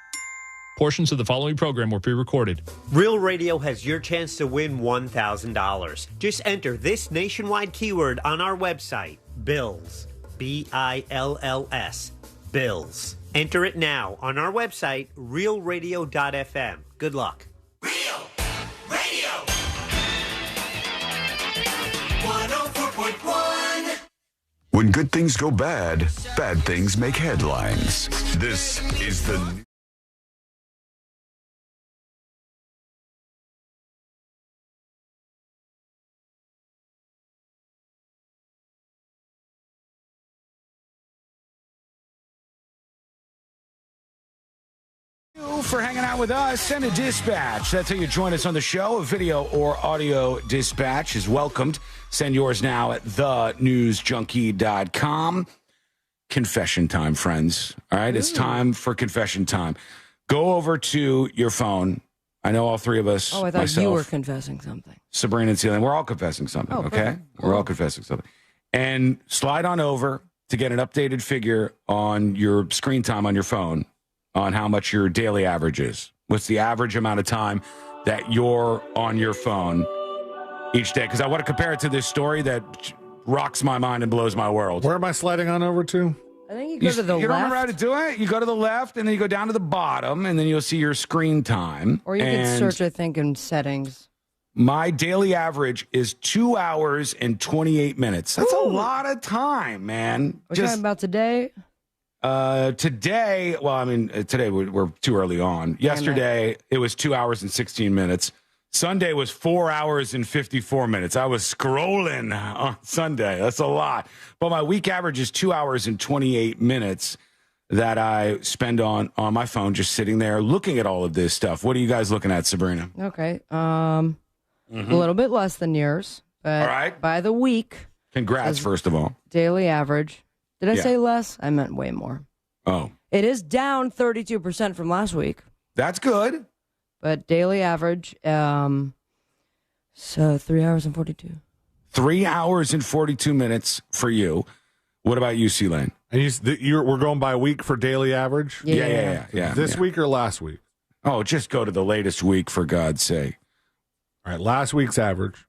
Speaker 20: Portions of the following program were pre-recorded.
Speaker 22: Real Radio has your chance to win $1,000. Just enter this nationwide keyword on our website, BILLS, BILLS, BILLS. Enter it now on our website, realradio.fm. Good luck.
Speaker 15: Real Radio 104.1. When good things go bad, bad things make headlines. This is the
Speaker 17: for hanging out with us. Send a dispatch. That's how you join us on the show. A video or audio dispatch is welcomed. Send yours now at thenewsjunkie.com. Confession time, friends. All right, it's time for confession time. Go over to your phone. I know all three of us.
Speaker 18: Oh, I thought
Speaker 17: myself,
Speaker 18: you were confessing something.
Speaker 17: Sabrina and Celine. We're all confessing something, okay?
Speaker 18: Perfect.
Speaker 17: We're all confessing something. And slide on over to get an updated figure on your screen time on your phone on how much your daily average is. What's the average amount of time that you're on your phone each day? Because I want to compare it to this story that rocks my mind and blows my world.
Speaker 21: Where am I sliding on over to?
Speaker 18: I think you go to the left.
Speaker 17: You don't remember how to do it? You go to the left, and then you go down to the bottom, and then you'll see your screen time.
Speaker 18: Or you can search, I think, in settings.
Speaker 17: My daily average is 2 hours and 28 minutes. That's a lot of time, man.
Speaker 18: We're talking about today?
Speaker 17: Today, well, I mean, today we're too early on. Yesterday, it was 2 hours and 16 minutes. Sunday was 4 hours and 54 minutes. I was scrolling on Sunday. That's a lot. But my week average is 2 hours and 28 minutes that I spend on my phone just sitting there looking at all of this stuff. What are you guys looking at, Sabrina?
Speaker 18: Okay. A little bit less than yours. But
Speaker 17: all right.
Speaker 18: By the week.
Speaker 17: Congrats, first of all.
Speaker 18: Daily average. Did I say less? I meant way more.
Speaker 17: Oh.
Speaker 18: It is down 32% from last week.
Speaker 17: That's good.
Speaker 18: But daily average, so 3 hours and 42.
Speaker 17: 3 hours and 42 minutes for you. What about you, C-Lane?
Speaker 21: And we're going by week for daily average?
Speaker 17: Yeah.
Speaker 21: This week or last week?
Speaker 17: Oh, just go to the latest week, for God's sake.
Speaker 21: All right, last week's average.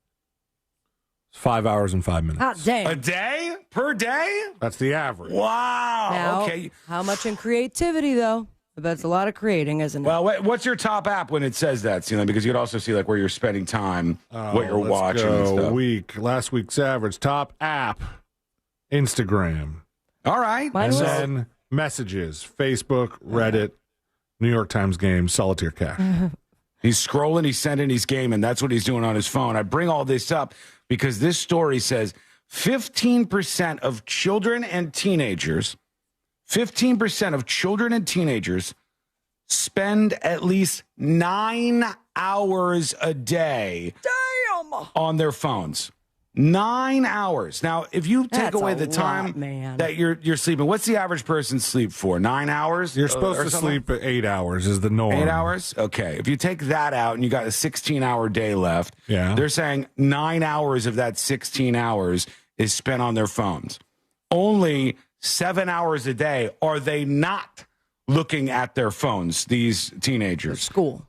Speaker 21: 5 hours and 5 minutes.
Speaker 18: Ah, dang.
Speaker 17: A day? Per day?
Speaker 21: That's the average.
Speaker 17: Wow.
Speaker 18: Now,
Speaker 17: okay.
Speaker 18: How much in creativity, though? That's a lot of creating, isn't it?
Speaker 17: Well, what's your top app when it says that, Celine? Because you could also see like where you're spending time, what you're watching and stuff.
Speaker 21: Last week's average. Top app, Instagram.
Speaker 17: All right.
Speaker 21: And then messages, Facebook, Reddit, New York Times Game, Solitaire Cash.
Speaker 17: He's scrolling, he's sending, he's gaming. That's what he's doing on his phone. I bring all this up because this story says 15% of children and teenagers, 15% of children and teenagers spend at least 9 hours a day on their phones. 9 hours. Now, if you take away the time that you're sleeping, what's the average person sleep for? 9 hours?
Speaker 21: You're supposed to sleep at 8 hours is the norm.
Speaker 17: 8 hours? Okay. If you take that out and you got a 16-hour day left, they're saying 9 hours of that 16 hours is spent on their phones. Only 7 hours a day are they not looking at their phones, these teenagers.
Speaker 18: School.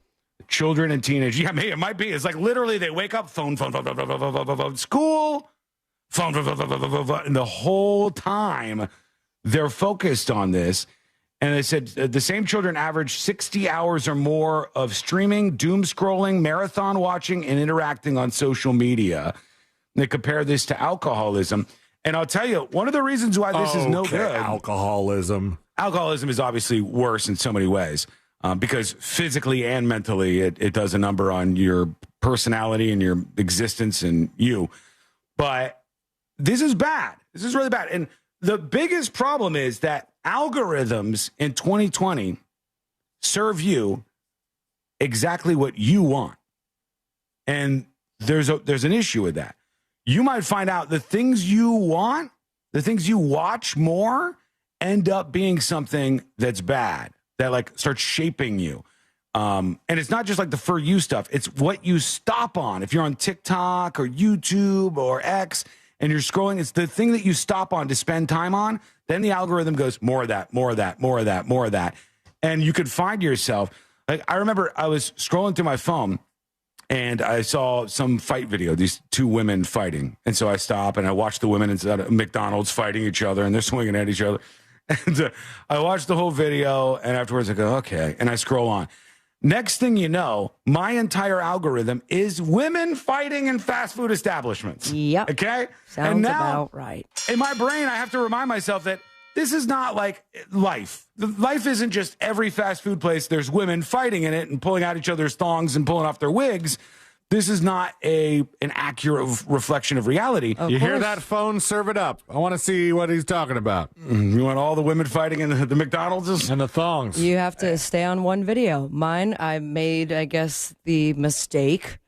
Speaker 17: Children and teenagers. Yeah, it might be. It's like literally they wake up, phone, school, phone, and the whole time they're focused on this. And they said the same children average 60 hours or more of streaming, doom scrolling, marathon watching, and interacting on social media. And they compare this to alcoholism. And I'll tell you, one of the reasons why this is no good.
Speaker 21: Alcoholism.
Speaker 17: Alcoholism is obviously worse in so many ways. Because physically and mentally, it does a number on your personality and your existence and you. But this is bad. This is really bad. And the biggest problem is that algorithms in 2020 serve you exactly what you want. And there's an issue with that. You might find out the things you want, the things you watch more, end up being something that's bad, that like starts shaping you. And it's not just like the for you stuff. It's what you stop on. If you're on TikTok or YouTube or X and you're scrolling, it's the thing that you stop on to spend time on. Then the algorithm goes, more of that, more of that, more of that, more of that. And you could find yourself, like, I remember I was scrolling through my phone and I saw some fight video, these two women fighting. And so I stop and I watch the women inside of McDonald's fighting each other and they're swinging at each other. And I watched the whole video and afterwards I go, okay. And I scroll on. Next thing you know, my entire algorithm is women fighting in fast food establishments.
Speaker 18: Yep.
Speaker 17: Okay?
Speaker 18: Sounds
Speaker 17: and now,
Speaker 18: about right.
Speaker 17: In my brain, I have to remind myself that this is not like life. Life isn't just every fast food place. There's women fighting in it and pulling out each other's thongs and pulling off their wigs. This is not an accurate reflection of reality.
Speaker 21: You hear that phone? Serve it up. I want to see what he's talking about.
Speaker 17: You want all the women fighting in the McDonald's?
Speaker 21: And the thongs.
Speaker 18: You have to stay on one video. Mine, I made, I guess, the mistake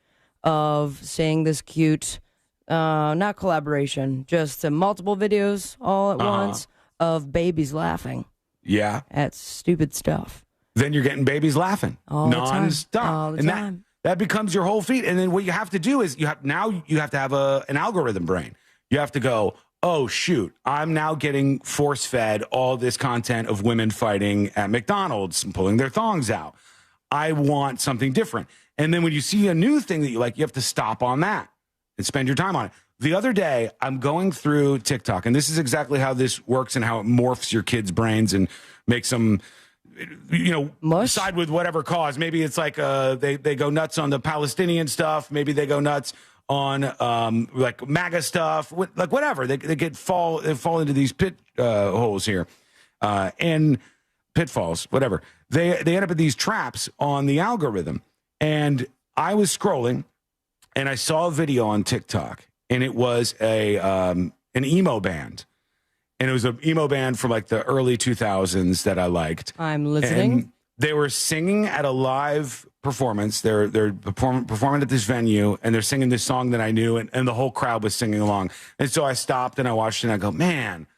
Speaker 18: of seeing this cute, not collaboration, just multiple videos all at once of babies laughing.
Speaker 17: Yeah.
Speaker 18: At stupid stuff.
Speaker 17: Then you're getting babies laughing.
Speaker 18: All
Speaker 17: nonstop.
Speaker 18: the time. All the time.
Speaker 17: That becomes your whole feed. And then what you have to do is you have to have an algorithm brain. You have to go, oh, shoot, I'm now getting force-fed all this content of women fighting at McDonald's and pulling their thongs out. I want something different. And then when you see a new thing that you like, you have to stop on that and spend your time on it. The other day, I'm going through TikTok, and this is exactly how this works and how it morphs your kids' brains and makes them, side with whatever cause. Maybe it's like they go nuts on the Palestinian stuff. Maybe they go nuts on like MAGA stuff. Like whatever. They fall into these holes here and pitfalls. Whatever. They end up in these traps on the algorithm. And I was scrolling, and I saw a video on TikTok, and it was an emo band. And it was an emo band from like the early 2000s that I liked.
Speaker 18: I'm listening.
Speaker 17: And they were singing at a live performance. They're performing at this venue, and they're singing this song that I knew, and the whole crowd was singing along. And so I stopped and I watched it, and I go, man,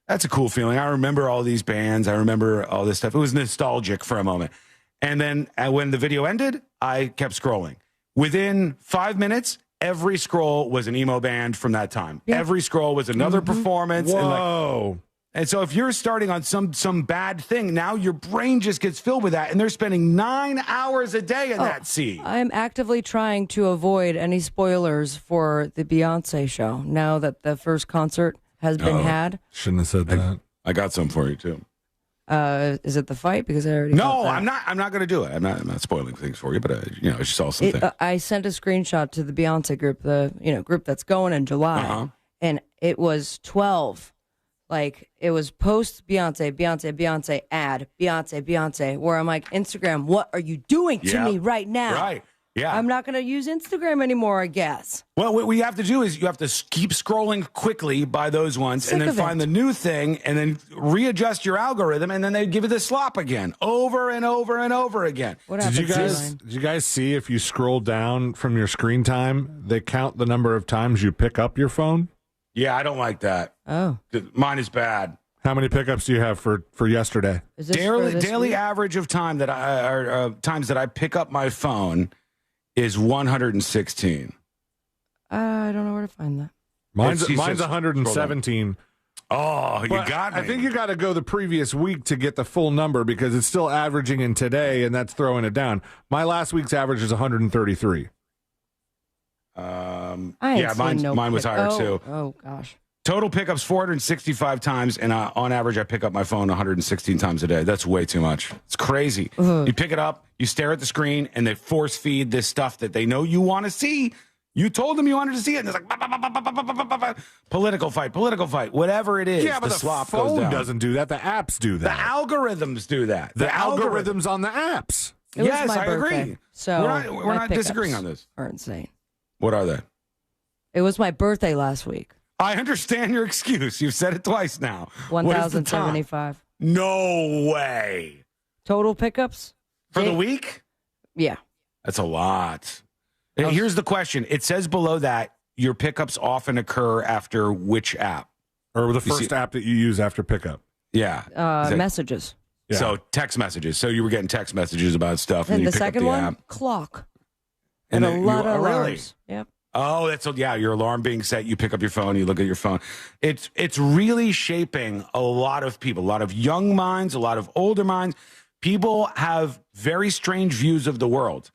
Speaker 17: that's a cool feeling. I remember all these bands. I remember all this stuff. It was nostalgic for a moment. And then when the video ended, I kept scrolling. Within 5 minutes, every scroll was an emo band from that time. Yep. Every scroll was another performance.
Speaker 21: Whoa.
Speaker 17: And so if you're starting on some bad thing, now your brain just gets filled with that, and they're spending 9 hours a day in that seed.
Speaker 18: I'm actively trying to avoid any spoilers for the Beyonce show now that the first concert has been had.
Speaker 21: Shouldn't have said that.
Speaker 17: I got some for you, too.
Speaker 18: Is it the fight? Because I already
Speaker 17: No,
Speaker 18: that.
Speaker 17: I'm not going to do it. I'm not spoiling things for you, but I just saw something.
Speaker 18: I sent a screenshot to the Beyonce group, the group that's going in July, and it was 12. Like it was post Beyonce ad Beyonce, where I'm like, Instagram, what are you doing to me right now?
Speaker 17: Right. Yeah.
Speaker 18: I'm not going to use Instagram anymore, I guess.
Speaker 17: Well, what we have to do is you have to keep scrolling quickly by those ones and then find the new thing and then readjust your algorithm, and then they give you the slop again over and over and over again.
Speaker 18: What
Speaker 21: Did you guys see if you scroll down from your screen time, they count the number of times you pick up your phone?
Speaker 17: Yeah, I don't like that.
Speaker 18: Oh.
Speaker 17: Mine is bad.
Speaker 21: How many pickups do you have for yesterday?
Speaker 18: Is this
Speaker 17: daily average of time that times that I pick up my phone is 116.
Speaker 18: I don't know where to find that.
Speaker 21: Mine's 117.
Speaker 17: Oh, you got me.
Speaker 21: I think you got to go the previous week to get the full number because it's still averaging in today, and that's throwing it down. My last week's average is 133.
Speaker 17: Mine was higher too.
Speaker 18: Oh gosh.
Speaker 17: Total pickups 465 times, and on average, I pick up my phone 116 times a day. That's way too much. It's crazy. You pick it up, you stare at the screen, and they force feed this stuff that they know you want to see. You told them you wanted to see it, and it's like political fight, whatever it is.
Speaker 21: Yeah, but the
Speaker 17: slop
Speaker 21: phone
Speaker 17: goes down.
Speaker 21: doesn't do that. The apps do that.
Speaker 17: The algorithms do that.
Speaker 21: The algorithms on the apps.
Speaker 17: Yes, I agree.
Speaker 18: So
Speaker 17: we're not disagreeing on this.
Speaker 18: Are insane.
Speaker 17: What are they?
Speaker 18: It was my birthday last week.
Speaker 17: I understand your excuse. You've said it twice now.
Speaker 18: 1,075.
Speaker 17: No way.
Speaker 18: Total pickups?
Speaker 17: For the week?
Speaker 18: Yeah.
Speaker 17: That's a lot. Here's the question. It says below that your pickups often occur after which app?
Speaker 21: Or the first app that you use after pickup.
Speaker 17: Yeah.
Speaker 18: Messages.
Speaker 17: Yeah. So text messages. So you were getting text messages about stuff.
Speaker 18: And
Speaker 17: you
Speaker 18: the
Speaker 17: pick up
Speaker 18: second
Speaker 17: the
Speaker 18: one,
Speaker 17: app.
Speaker 18: clock.
Speaker 17: And
Speaker 18: a lot of
Speaker 17: really?
Speaker 18: alarms. Yep.
Speaker 17: Oh, your alarm being set. You pick up your phone. You look at your phone. It's really shaping a lot of people, a lot of young minds, a lot of older minds. People have very strange views of the world.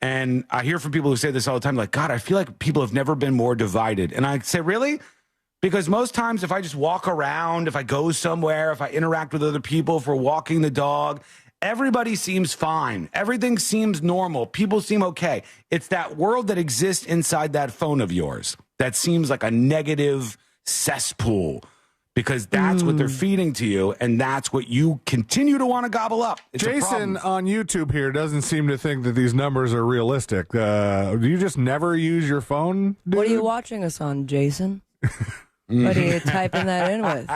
Speaker 17: And I hear from people who say this all the time, like, God, I feel like people have never been more divided. And I say, really? Because most times if I just walk around, if I go somewhere, if I interact with other people, if we're walking the dog, everybody seems fine. Everything seems normal. People seem okay. It's that world that exists inside that phone of yours that seems like a negative cesspool, because that's what they're feeding to you, and that's what you continue to want to gobble up. It's
Speaker 21: Jason on YouTube here doesn't seem to think that these numbers are realistic. Do you just never use your phone, dude?
Speaker 18: What are you watching us on, Jason? What are you typing that in with,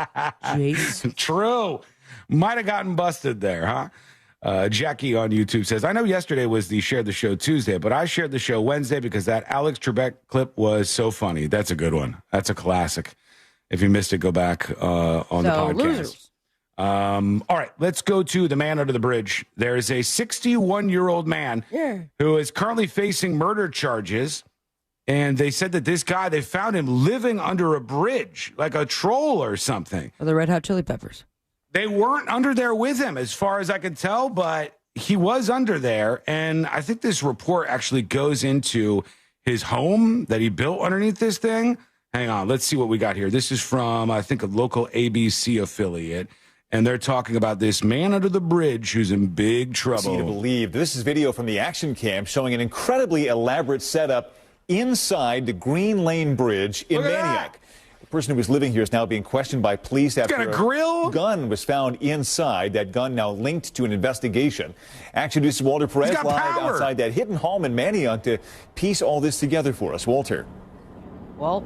Speaker 18: Jason?
Speaker 17: True. Might have gotten busted there, huh? Jackie on YouTube says, I know yesterday was the Share the Show Tuesday, but I shared the show Wednesday because that Alex Trebek clip was so funny. That's a good one. That's a classic. If you missed it, go back on the podcast.
Speaker 18: Losers.
Speaker 17: All right, let's go to the man under the bridge. There is a 61-year-old man who is currently facing murder charges. And they said that this guy, they found him living under a bridge, like a troll or something.
Speaker 18: Or the Red Hot Chili Peppers.
Speaker 17: They weren't under there with him, as far as I could tell, but he was under there. And I think this report actually goes into his home that he built underneath this thing. Hang on, let's see what we got here. This is from, I think, a local ABC affiliate. And they're talking about this man under the bridge who's in big trouble.
Speaker 5: To believe. This is video from the action cam showing an incredibly elaborate setup inside the Green Lane Bridge in Manioc. The person who was living here is now being questioned by police after a gun was found inside. That gun now linked to an investigation. Action News' Walter Perez live outside that hidden home in Manioc to piece all this together for us. Walter.
Speaker 18: Well,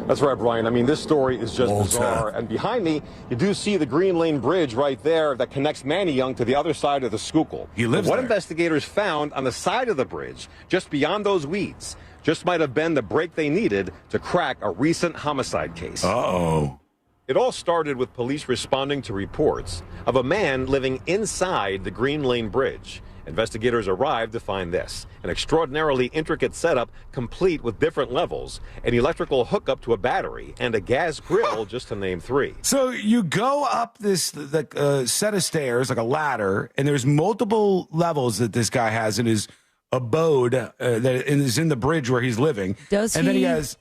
Speaker 6: that's right, Brian. I mean, this story is just bizarre. And behind me, you do see the Green Lane Bridge right there that connects Manioc to the other side of the Schuylkill. What investigators found on the side of the bridge, just beyond those weeds, just might have been the break they needed to crack a recent homicide case.
Speaker 17: Uh-oh.
Speaker 6: It all started with police responding to reports of a man living inside the Green Lane Bridge. Investigators arrived to find this, an extraordinarily intricate setup complete with different levels, an electrical hookup to a battery, and a gas grill, just to name three.
Speaker 17: So you go up this set of stairs, like a ladder, and there's multiple levels that this guy has in his abode that is in the bridge where he's living.
Speaker 18: Then he has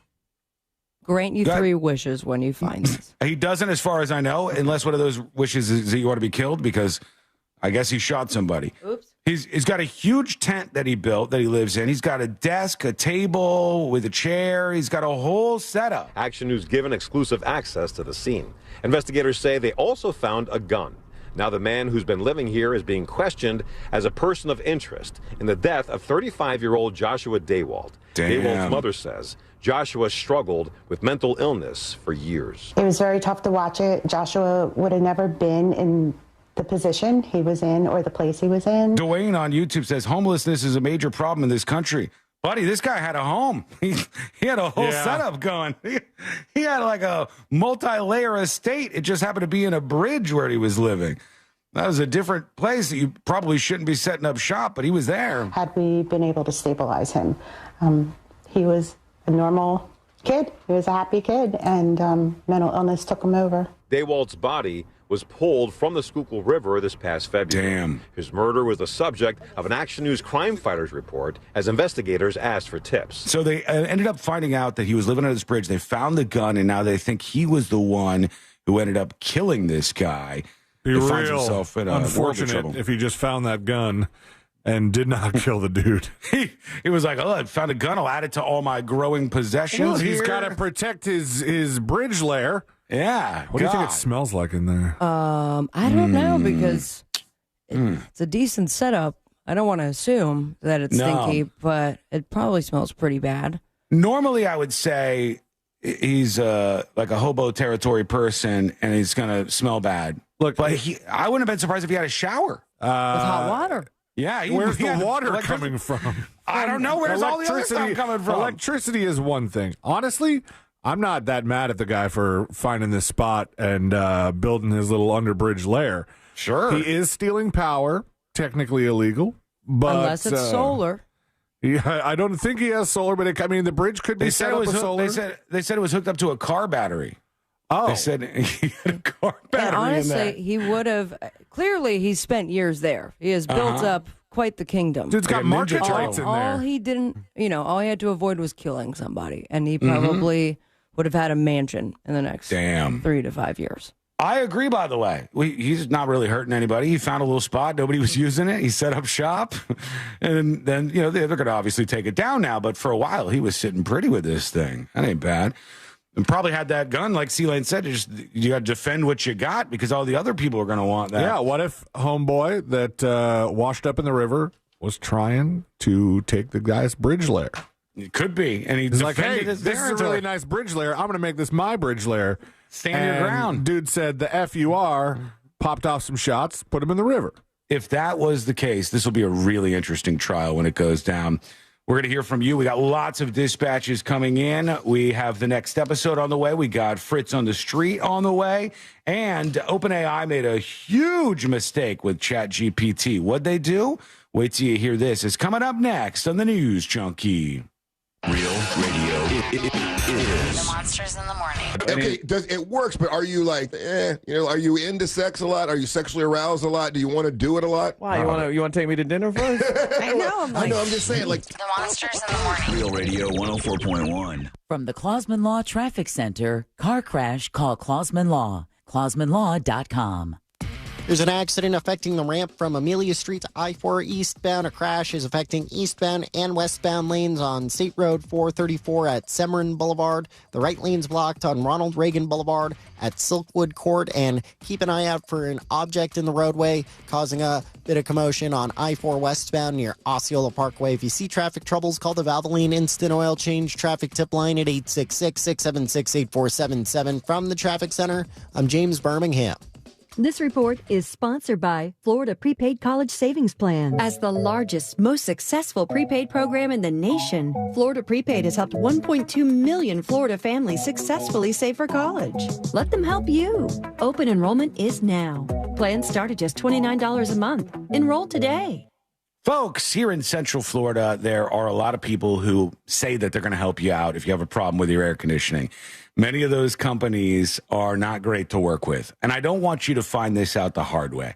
Speaker 18: grant you 3 wishes when you find this?
Speaker 17: He doesn't, as far as I know, unless one of those wishes is that you want to be killed, because I guess he shot somebody.
Speaker 18: Oops.
Speaker 17: He's got a huge tent that he built that he lives in. He's got a desk, a table with a chair. He's got a whole setup.
Speaker 6: Action News given exclusive access to the scene. Investigators say they also found a gun. Now the man who's been living here is being questioned as a person of interest in the death of 35-year-old Joshua Daywalt. Daywalt's mother says Joshua struggled with mental illness for years.
Speaker 7: It was very tough to watch it. Joshua would have never been in the position he was in or the place he was in.
Speaker 17: Dwayne on YouTube says homelessness is a major problem in this country. Buddy, this guy had a home. He had a whole setup going. He had like a multi-layer estate. It just happened to be in a bridge where he was living. That was a different place that you probably shouldn't be setting up shop, but he was there.
Speaker 7: Had we been able to stabilize him, he was a normal kid. He was a happy kid, and mental illness took him over.
Speaker 6: Daywalt's body was pulled from the Schuylkill River this past February.
Speaker 17: Damn.
Speaker 6: His murder was the subject of an Action News Crime Fighters report as investigators asked for tips.
Speaker 17: So they ended up finding out that he was living under this bridge. They found the gun, and now they think he was the one who ended up killing this guy.
Speaker 21: Be
Speaker 17: He
Speaker 21: real
Speaker 17: finds himself in a world of
Speaker 21: unfortunate
Speaker 17: trouble.
Speaker 21: if he just found that gun and did not kill the dude.
Speaker 17: He was like, oh, I found a gun. I'll add it to all my growing possessions.
Speaker 21: Well, he's
Speaker 17: here.
Speaker 21: got to protect his bridge lair.
Speaker 17: Yeah.
Speaker 21: What do you think it smells like in there?
Speaker 18: I don't know, because it's a decent setup. I don't want to assume that it's stinky, but it probably smells pretty bad.
Speaker 17: Normally, I would say he's like a hobo territory person, and he's gonna smell bad.
Speaker 21: Look,
Speaker 17: but I wouldn't have been surprised if he had a shower
Speaker 18: with hot water.
Speaker 17: Yeah,
Speaker 21: where's the water coming from?
Speaker 17: I don't know. Where's all the other stuff coming from?
Speaker 21: Electricity is one thing. Honestly, I'm not that mad at the guy for finding this spot and building his little underbridge lair.
Speaker 17: Sure.
Speaker 21: He is stealing power, technically illegal. But,
Speaker 18: unless it's solar.
Speaker 21: Yeah, I don't think he has solar, but the bridge could be set up with solar.
Speaker 17: They said it was hooked up to a car battery.
Speaker 21: Oh.
Speaker 17: They said he had a car battery
Speaker 18: And honestly,
Speaker 17: in there.
Speaker 18: he would have. Clearly, he's spent years there. He has built up quite the kingdom.
Speaker 21: Dude's got market rights in there.
Speaker 18: All he didn't, all he had to avoid was killing somebody. And he probably would have had a mansion in the next 3 to 5 years.
Speaker 17: I agree, by the way. He's not really hurting anybody. He found a little spot. Nobody was using it. He set up shop. And then, they're going to obviously take it down now. But for a while, he was sitting pretty with this thing. That ain't bad. And probably had that gun, like C-Lane said, you got to defend what you got because all the other people are going to want that.
Speaker 21: Yeah, what if homeboy that washed up in the river was trying to take the guy's bridge lair?
Speaker 17: It could be. And
Speaker 21: he's like, hey, this is a really nice bridge lair. I'm going to make this my bridge lair.
Speaker 17: Stand your ground.
Speaker 21: Dude said the F you are, popped off some shots, put him in the river.
Speaker 17: If that was the case, this will be a really interesting trial when it goes down. We're going to hear from you. We got lots of dispatches coming in. We have the next episode on the way. We got Fritz on the street on the way. And OpenAI made a huge mistake with ChatGPT. What'd they do? Wait till you hear this. It's coming up next on the News Junkie.
Speaker 15: Real radio. It is.
Speaker 1: The Monsters in the Morning.
Speaker 16: Okay, it works, but are you like, are you into sex a lot? Are you sexually aroused a lot? Do you want to do it a lot?
Speaker 4: Why, you want to take me to dinner first?
Speaker 1: I know.
Speaker 16: I'm just saying, like.
Speaker 1: The Monsters in the Morning.
Speaker 15: Real radio 104.1.
Speaker 8: From the Clausman Law Traffic Center, car crash, call Clausman Law. ClausmanLaw.com.
Speaker 2: There's an accident affecting the ramp from Amelia Street to I-4 eastbound. A crash is affecting eastbound and westbound lanes on State Road 434 at Severin Boulevard. The right lane's blocked on Ronald Reagan Boulevard at Silkwood Court. And keep an eye out for an object in the roadway causing a bit of commotion on I-4 westbound near Osceola Parkway. If you see traffic troubles, call the Valvoline Instant Oil Change traffic tip line at 866-676-8477. From the Traffic Center, I'm James Birmingham.
Speaker 13: This report is sponsored by Florida Prepaid College Savings Plan. As the largest, most successful prepaid program in the nation, Florida Prepaid has helped 1.2 million Florida families successfully save for college. Let them help you. Open enrollment is now. Plans start at just $29 a month. Enroll today.
Speaker 17: Folks, here in Central Florida, there are a lot of people who say that they're going to help you out if you have a problem with your air conditioning. Many of those companies are not great to work with. And I don't want you to find this out the hard way.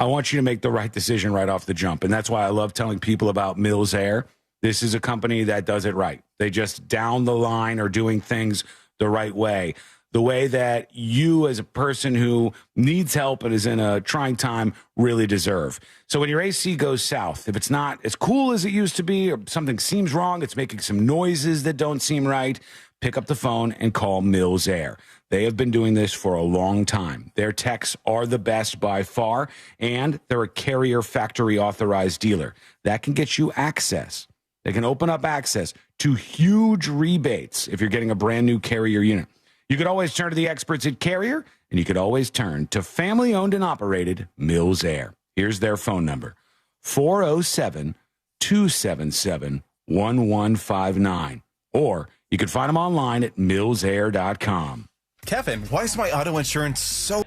Speaker 17: I want you to make the right decision right off the jump. And that's why I love telling people about Mills Air. This is a company that does it right. They just down the line are doing things the right way. The way that you as a person who needs help and is in a trying time really deserve. So when your AC goes south, if it's not as cool as it used to be or something seems wrong, it's making some noises that don't seem right, pick up the phone and call Mills Air. They have been doing this for a long time. Their techs are the best by far, and they're a Carrier factory authorized dealer. That can get you access. They can open up access to huge rebates if you're getting a brand new Carrier unit. You could always turn to the experts at Carrier, and you could always turn to family-owned and operated Mills Air. Here's their phone number, 407-277-1159. Or you can find them online at millsair.com.
Speaker 23: Kevin, why is my auto insurance so...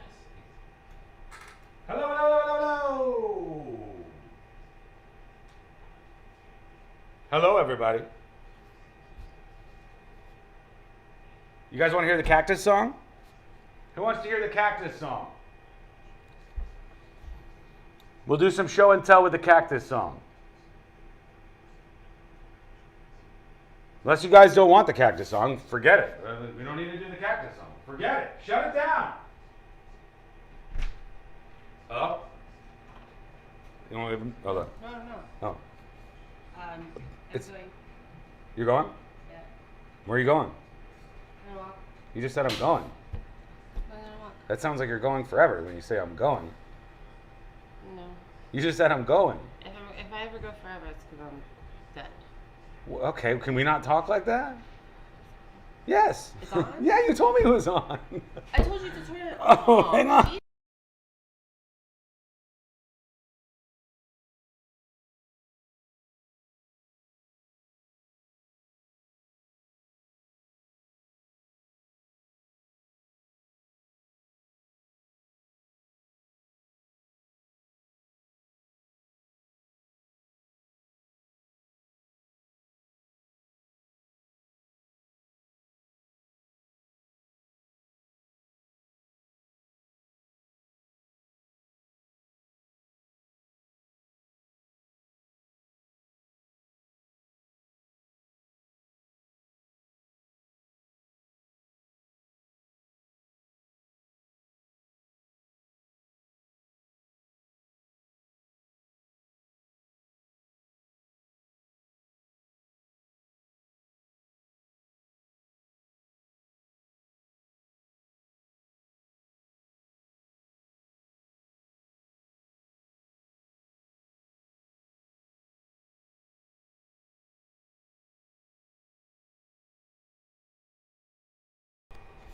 Speaker 24: Hello. Hello, everybody. You guys want to hear the Cactus song? Who wants to hear the Cactus song? We'll do some show and tell with the Cactus song. Unless you guys don't want the Cactus song, forget it. We don't need to do the Cactus song. Forget it. Shut it down. Oh. You don't even... Hold on.
Speaker 25: No.
Speaker 24: Oh. You're going?
Speaker 25: Yeah.
Speaker 24: Where are you going?
Speaker 25: I'm gonna walk.
Speaker 24: You just said I'm going.
Speaker 25: I'm gonna walk.
Speaker 24: That sounds like you're going forever when you say I'm going.
Speaker 25: No.
Speaker 24: You just said I'm going.
Speaker 25: If I ever go forever, it's because I'm dead.
Speaker 24: Okay, can we not talk like that? Yes.
Speaker 25: It's on?
Speaker 24: Yeah, you told me it was on.
Speaker 25: I told you to turn it
Speaker 24: Oh,
Speaker 25: off.
Speaker 24: hang on.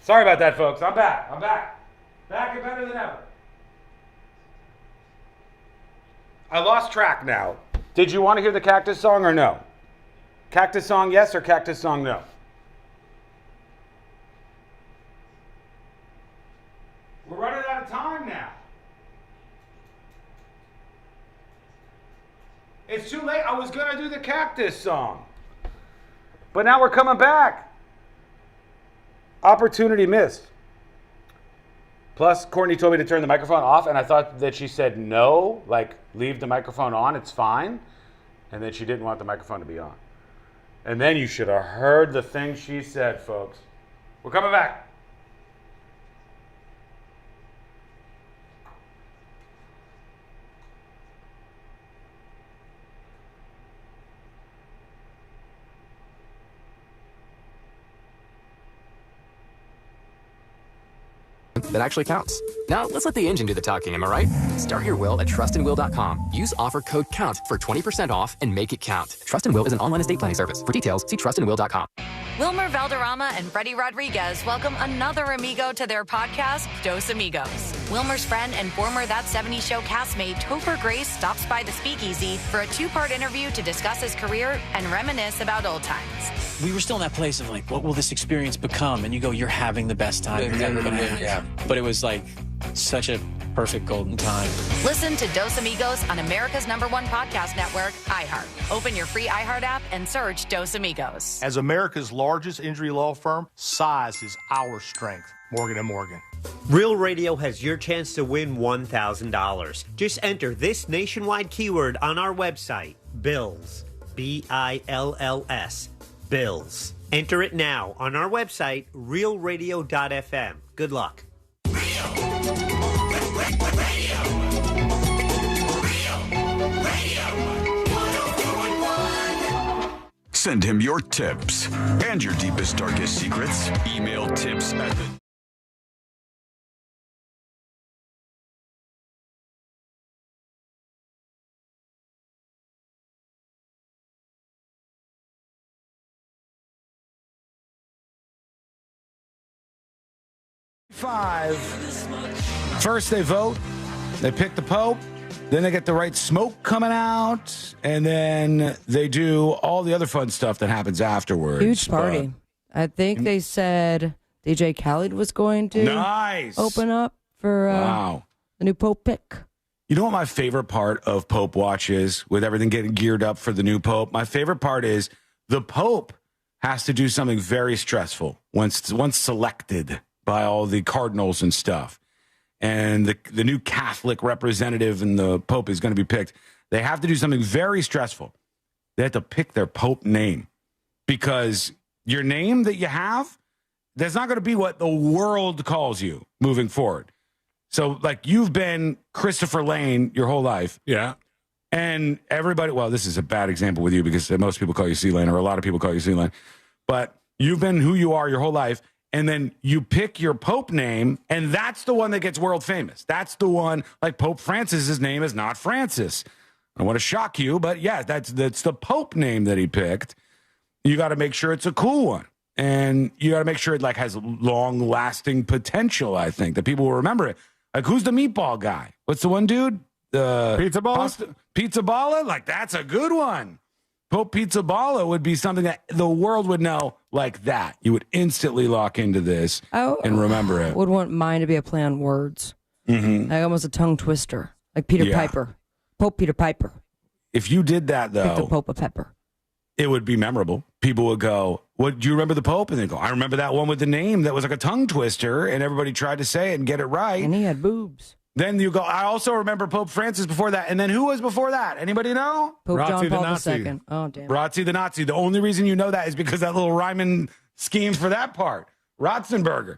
Speaker 24: Sorry about that, folks. I'm back. Back and better than ever. I lost track now. Did you want to hear the Cactus song or no? Cactus song yes or Cactus song no? We're running out of time now. It's too late. I was going to do the Cactus song. But now we're coming back. Opportunity missed. Plus, Courtney told me to turn the microphone off, and I thought that she said no, like leave the microphone on, it's fine. And then she didn't want the microphone to be on. And then you should have heard the thing she said, folks. We're coming back.
Speaker 3: That actually counts. Now, let's let the engine do the talking, am I right? Start your will at trustandwill.com. Use offer code COUNT for 20% off and make it count. Trust and Will is an online estate planning service. For details, see trustandwill.com.
Speaker 1: Wilmer Valderrama and Freddie Rodriguez welcome another amigo to their podcast, Dos Amigos. Wilmer's friend and former That 70s Show castmate Topher Grace stops by the Speakeasy for a two-part interview to discuss his career and reminisce about old times.
Speaker 9: We were still in that place of like, what will this experience become? And you go, you're having the best time you're ever going to have. Yeah. But it was like such a perfect golden time.
Speaker 1: Listen to Dos Amigos on America's #1 podcast network, iHeart. Open your free iHeart app and search Dos Amigos.
Speaker 19: As America's largest injury law firm, size is our strength. Morgan & Morgan.
Speaker 22: Real Radio has your chance to win $1,000. Just enter this nationwide keyword on our website, BILLS. BILLS. Bills. Enter it now on our website, realradio.fm. Good luck.
Speaker 15: Send him your tips and your deepest, darkest secrets. Email tips at the...
Speaker 17: First they vote, they pick the Pope, then they get the right smoke coming out, and then they do all the other fun stuff that happens afterwards.
Speaker 18: Huge party. I think they said DJ Khaled was going to open up for the new Pope pick.
Speaker 17: You know what my favorite part of Pope Watch is, with everything getting geared up for the new Pope? My favorite part is the Pope has to do something very stressful once selected by all the cardinals and stuff. And the new Catholic representative and the Pope is going to be picked. They have to do something very stressful. They have to pick their Pope name, because your name that you have, that's not going to be what the world calls you moving forward. So, like, you've been Christopher Lane your whole life.
Speaker 21: Yeah.
Speaker 17: And everybody, well, this is a bad example with you because most people call you C-Lane, or a lot of people call you C-Lane. But you've been who you are your whole life. And then you pick your Pope name, and that's the one that gets world famous. That's the one, like Pope Francis's name is not Francis. I don't want to shock you, but yeah, that's the Pope name that he picked. You got to make sure it's a cool one. And you got to make sure it like has long-lasting potential, I think, that people will remember it. Like, who's the meatball guy? What's the one dude? The
Speaker 21: Pizza Balla?
Speaker 17: Pizza Balla? Like, that's a good one. Pope Pizza Balla would be something that the world would know like that. You would instantly lock into this and remember it.
Speaker 18: Would want mine to be a play on words.
Speaker 17: Mm-hmm.
Speaker 18: Like almost a tongue twister. Like Peter Piper. Pope Peter Piper.
Speaker 17: If you did that, though,
Speaker 18: Pick the Pope of Pepper.
Speaker 17: it would be memorable. People would go, "What? Do you remember the Pope?" And they go, "I remember that one with the name that was like a tongue twister," and everybody tried to say it and get it right.
Speaker 18: And he had boobs.
Speaker 17: Then you go, "I also remember Pope Francis before that." And then who was before that? Anybody know?
Speaker 18: Pope John Paul II. Oh, damn.
Speaker 17: Ratzi the Nazi. The only reason you know that is because that little rhyming scheme for that part. Ratzenberger.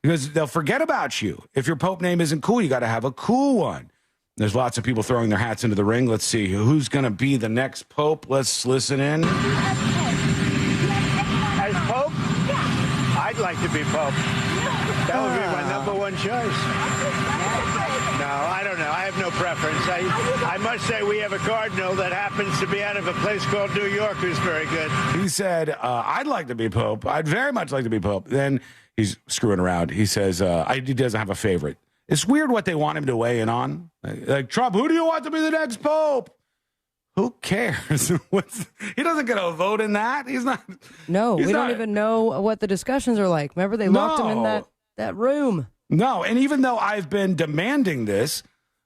Speaker 17: Because they'll forget about you. If your Pope name isn't cool, you got to have a cool one. There's lots of people throwing their hats into the ring. Let's see who's going to be the next Pope. Let's listen in.
Speaker 10: As Pope? I'd like to be Pope. That would be my number one choice. No, I don't know. I have no preference. I must say we have a cardinal that happens to be out of a place called New York who's very good.
Speaker 17: He said, I'd like to be Pope. I'd very much like to be Pope. Then he's screwing around. He says, he doesn't have a favorite. It's weird what they want him to weigh in on. Like, Trump, who do you want to be the next Pope? Who cares? He doesn't get a vote in that. He's not.
Speaker 18: No, we don't even know what the discussions are like. Remember, they locked him in that room.
Speaker 17: No, and even though I've been demanding this,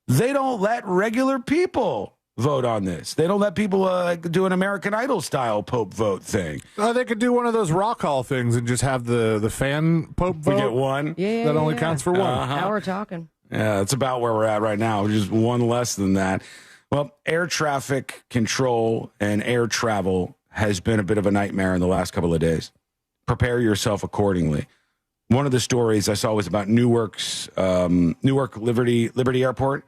Speaker 17: they don't let regular people vote on this. They don't let people do an American Idol style Pope vote thing.
Speaker 21: They could do one of those rock hall things and just have the fan Pope vote.
Speaker 17: We get one.
Speaker 18: Yeah,
Speaker 21: that only counts for one.
Speaker 18: Now we're talking.
Speaker 17: Yeah, that's about where we're at right now. Just one less than that. Well, air traffic control and air travel has been a bit of a nightmare in the last couple of days. Prepare yourself accordingly. One of the stories I saw was about Newark Liberty Airport,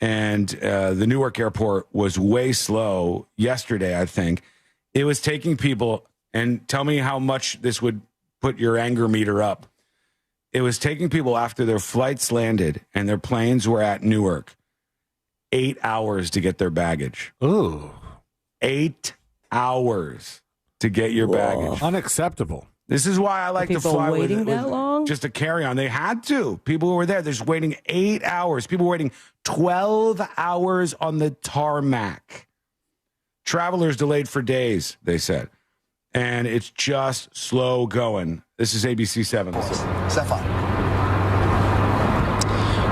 Speaker 17: and the Newark Airport was way slow yesterday, I think. It was taking people, and tell me how much this would put your anger meter up. It was taking people after their flights landed and their planes were at Newark 8 hours to get their baggage.
Speaker 21: Ooh.
Speaker 17: 8 hours to get your baggage.
Speaker 21: Unacceptable.
Speaker 17: This is why I like to fly
Speaker 18: waiting that long?
Speaker 17: Just a carry-on. They had to. People who were there, they're just waiting 8 hours. People were waiting 12 hours on the tarmac. Travelers delayed for days, they said. And it's just slow going. This is ABC 7.
Speaker 11: Stefan.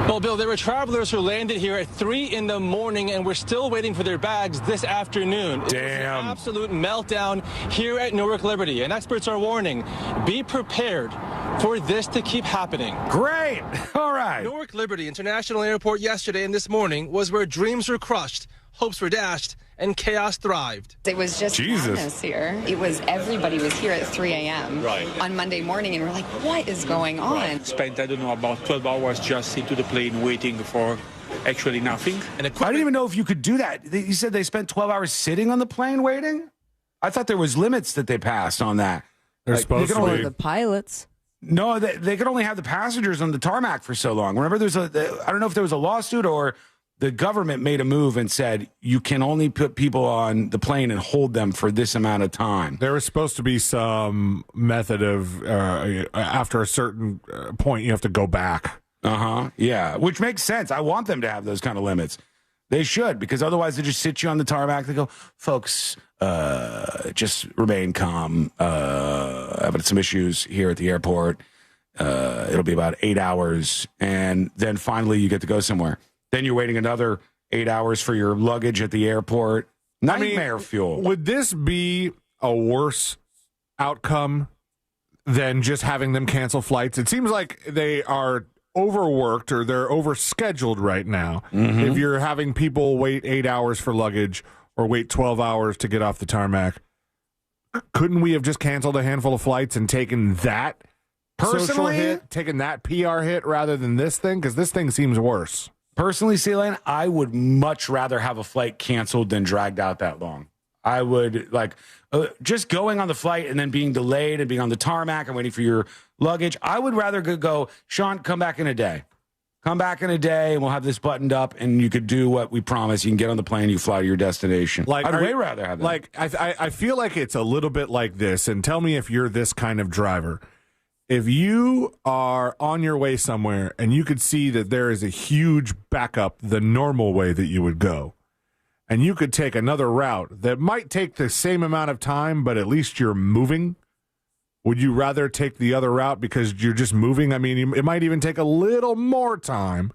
Speaker 12: Well, Bill, there were travelers who landed here at 3 in the morning and were still waiting for their bags this afternoon.
Speaker 17: Damn.
Speaker 12: It was an absolute meltdown here at Newark Liberty, and experts are warning, be prepared for this to keep happening.
Speaker 17: Great. All right.
Speaker 12: Newark Liberty International Airport yesterday and this morning was where dreams were crushed, hopes were dashed, and chaos thrived.
Speaker 14: It was just madness here. Everybody was here at 3 a.m. On Monday morning, and we're like, what is going on?
Speaker 20: Spent, I don't know, about 12 hours just into the plane waiting for actually nothing.
Speaker 17: And I didn't even know if you could do that. You said they spent 12 hours sitting on the plane waiting? I thought there was limits that they passed on that.
Speaker 21: They're supposed to be.
Speaker 18: The pilots.
Speaker 17: No, they could only have the passengers on the tarmac for so long. Remember, I don't know if there was a lawsuit or the government made a move and said you can only put people on the plane and hold them for this amount of time.
Speaker 21: There was supposed to be some method of after a certain point you have to go back.
Speaker 17: Yeah, which makes sense. I want them to have those kind of limits. They should, because otherwise they just sit you on the tarmac. They go, folks, just remain calm. Having some issues here at the airport. It'll be about 8 hours, and then finally you get to go somewhere. Then you're waiting another 8 hours for your luggage at the airport. Nightmare fuel.
Speaker 21: Would this be a worse outcome than just having them cancel flights? It seems like they are overworked or they're overscheduled right now.
Speaker 17: Mm-hmm.
Speaker 21: If you're having people wait 8 hours for luggage or wait 12 hours to get off the tarmac, couldn't we have just canceled a handful of flights and taken that social hit, taken that PR hit rather than this thing? Because this thing seems worse.
Speaker 17: Personally, Celine, I would much rather have a flight canceled than dragged out that long. I would just going on the flight and then being delayed and being on the tarmac and waiting for your luggage. I would rather go, Sean, come back in a day. Come back in a day, and we'll have this buttoned up, and you could do what we promised. You can get on the plane, you fly to your destination. I'd way rather have that.
Speaker 21: Like, I feel like it's a little bit like this, and tell me if you're this kind of driver. If you are on your way somewhere, and you could see that there is a huge backup the normal way that you would go, and you could take another route that might take the same amount of time, but at least you're moving, would you rather take the other route because you're just moving? I mean, it might even take a little more time,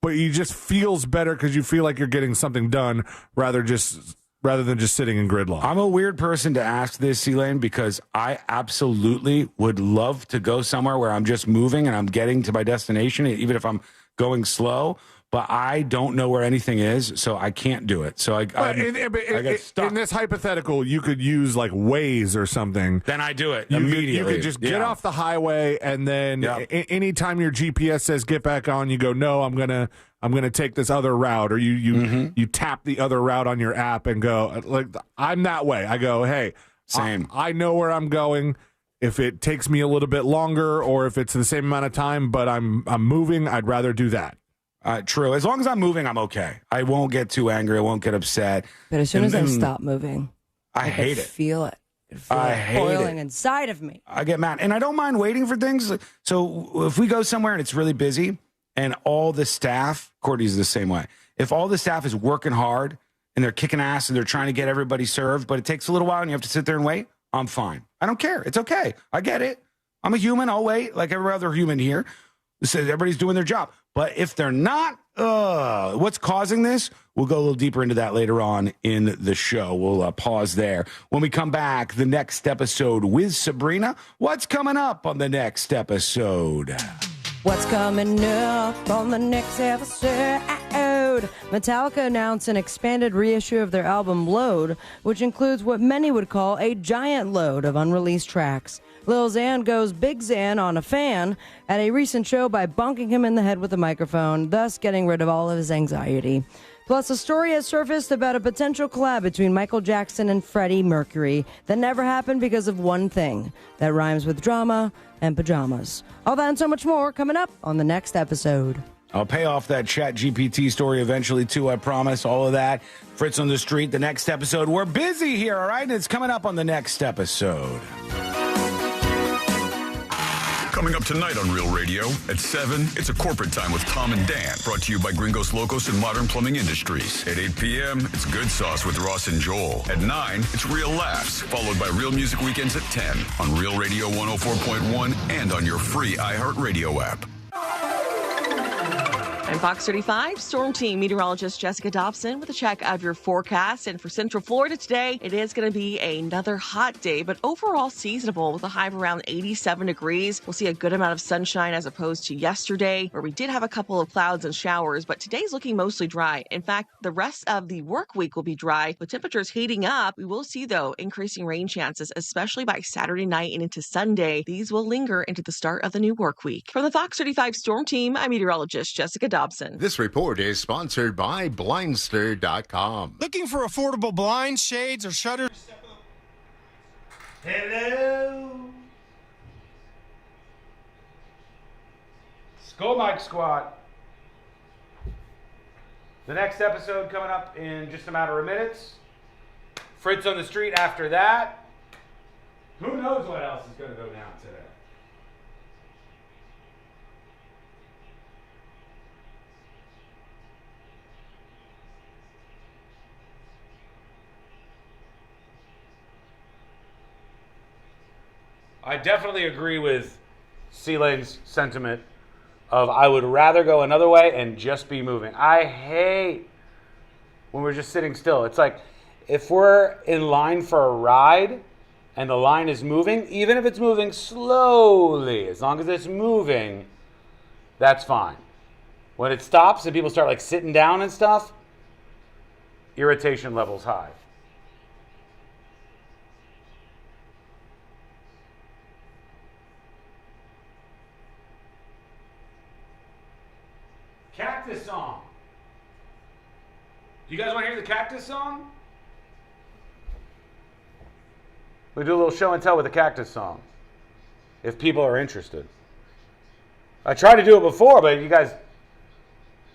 Speaker 21: but you just feels better because you feel like you're getting something done rather than just sitting in gridlock.
Speaker 17: I'm a weird person to ask this, Elaine, because I absolutely would love to go somewhere where I'm just moving and I'm getting to my destination, even if I'm going slow. But I don't know where anything is, so I can't do it. So I get stuck.
Speaker 21: In this hypothetical, you could use like Waze or something.
Speaker 17: Then I do it immediately.
Speaker 21: You could just get off the highway, and then anytime your GPS says get back on, you go, no, I'm gonna take this other route, or you tap the other route on your app and go, like, I'm that way. I go, hey,
Speaker 17: same.
Speaker 21: I know where I'm going. If it takes me a little bit longer, or if it's the same amount of time, but I'm moving, I'd rather do that.
Speaker 17: True. As long as I'm moving, I'm okay. I won't get too angry. I won't get upset.
Speaker 18: But as soon as I stop moving,
Speaker 17: I hate it.
Speaker 18: Feel it.
Speaker 17: I hate
Speaker 18: boiling
Speaker 17: it.
Speaker 18: inside of me.
Speaker 17: I get mad. And I don't mind waiting for things. So if we go somewhere and it's really busy and all the staff, Courtney's the same way. If all the staff is working hard and they're kicking ass and they're trying to get everybody served, but it takes a little while and you have to sit there and wait, I'm fine. I don't care. It's okay. I get it. I'm a human. I'll wait like every other human here. So everybody's doing their job. But if they're not, what's causing this? We'll go a little deeper into that later on in the show. We'll pause there. When we come back, the next episode with Sabrina. What's coming up on the next episode?
Speaker 18: What's coming up on the next episode? Metallica announced an expanded reissue of their album Load, which includes what many would call a giant load of unreleased tracks. Lil Xan goes Big Xan on a fan at a recent show by bonking him in the head with a microphone, thus getting rid of all of his anxiety. Plus, a story has surfaced about a potential collab between Michael Jackson and Freddie Mercury that never happened because of one thing that rhymes with drama and pajamas. All that and so much more coming up on the next episode.
Speaker 17: I'll pay off that ChatGPT story eventually, too, I promise. All of that. Fritz on the Street, the next episode. We're busy here, all right? And it's coming up on the next episode.
Speaker 15: Coming up tonight on Real Radio at 7, it's a corporate time with Tom and Dan, brought to you by Gringos Locos and Modern Plumbing Industries. At 8 p.m., it's Good Sauce with Ross and Joel. At 9, it's Real Laughs, followed by Real Music Weekends at 10 on Real Radio 104.1 and on your free iHeartRadio app.
Speaker 4: I'm Fox 35 Storm Team meteorologist Jessica Dobson with a check of your forecast. And for Central Florida today, it is going to be another hot day, but overall seasonable with a high of around 87 degrees. We'll see a good amount of sunshine as opposed to yesterday, where we did have a couple of clouds and showers, but today's looking mostly dry. In fact, the rest of the work week will be dry with temperatures heating up. We will see, though, increasing rain chances, especially by Saturday night and into Sunday. These will linger into the start of the new work week. From the Fox 35 Storm Team, I'm meteorologist Jessica Dobson.
Speaker 5: This report is sponsored by Blindster.com.
Speaker 6: Looking for affordable blinds, shades, or shutters?
Speaker 17: Hello. Skull Mike Squad. The next episode coming up in just a matter of minutes. Fritz on the Street after that. Who knows what else is going to go down today? I definitely agree with C-Lane's sentiment of I would rather go another way and just be moving. I hate when we're just sitting still. It's like if we're in line for a ride and the line is moving, even if it's moving slowly, as long as it's moving, that's fine. When it stops and people start like sitting down and stuff, irritation level's high. Cactus song. Do you guys want to hear the cactus song? We do a little show and tell with the cactus song, if people are interested. I tried to do it before, but you guys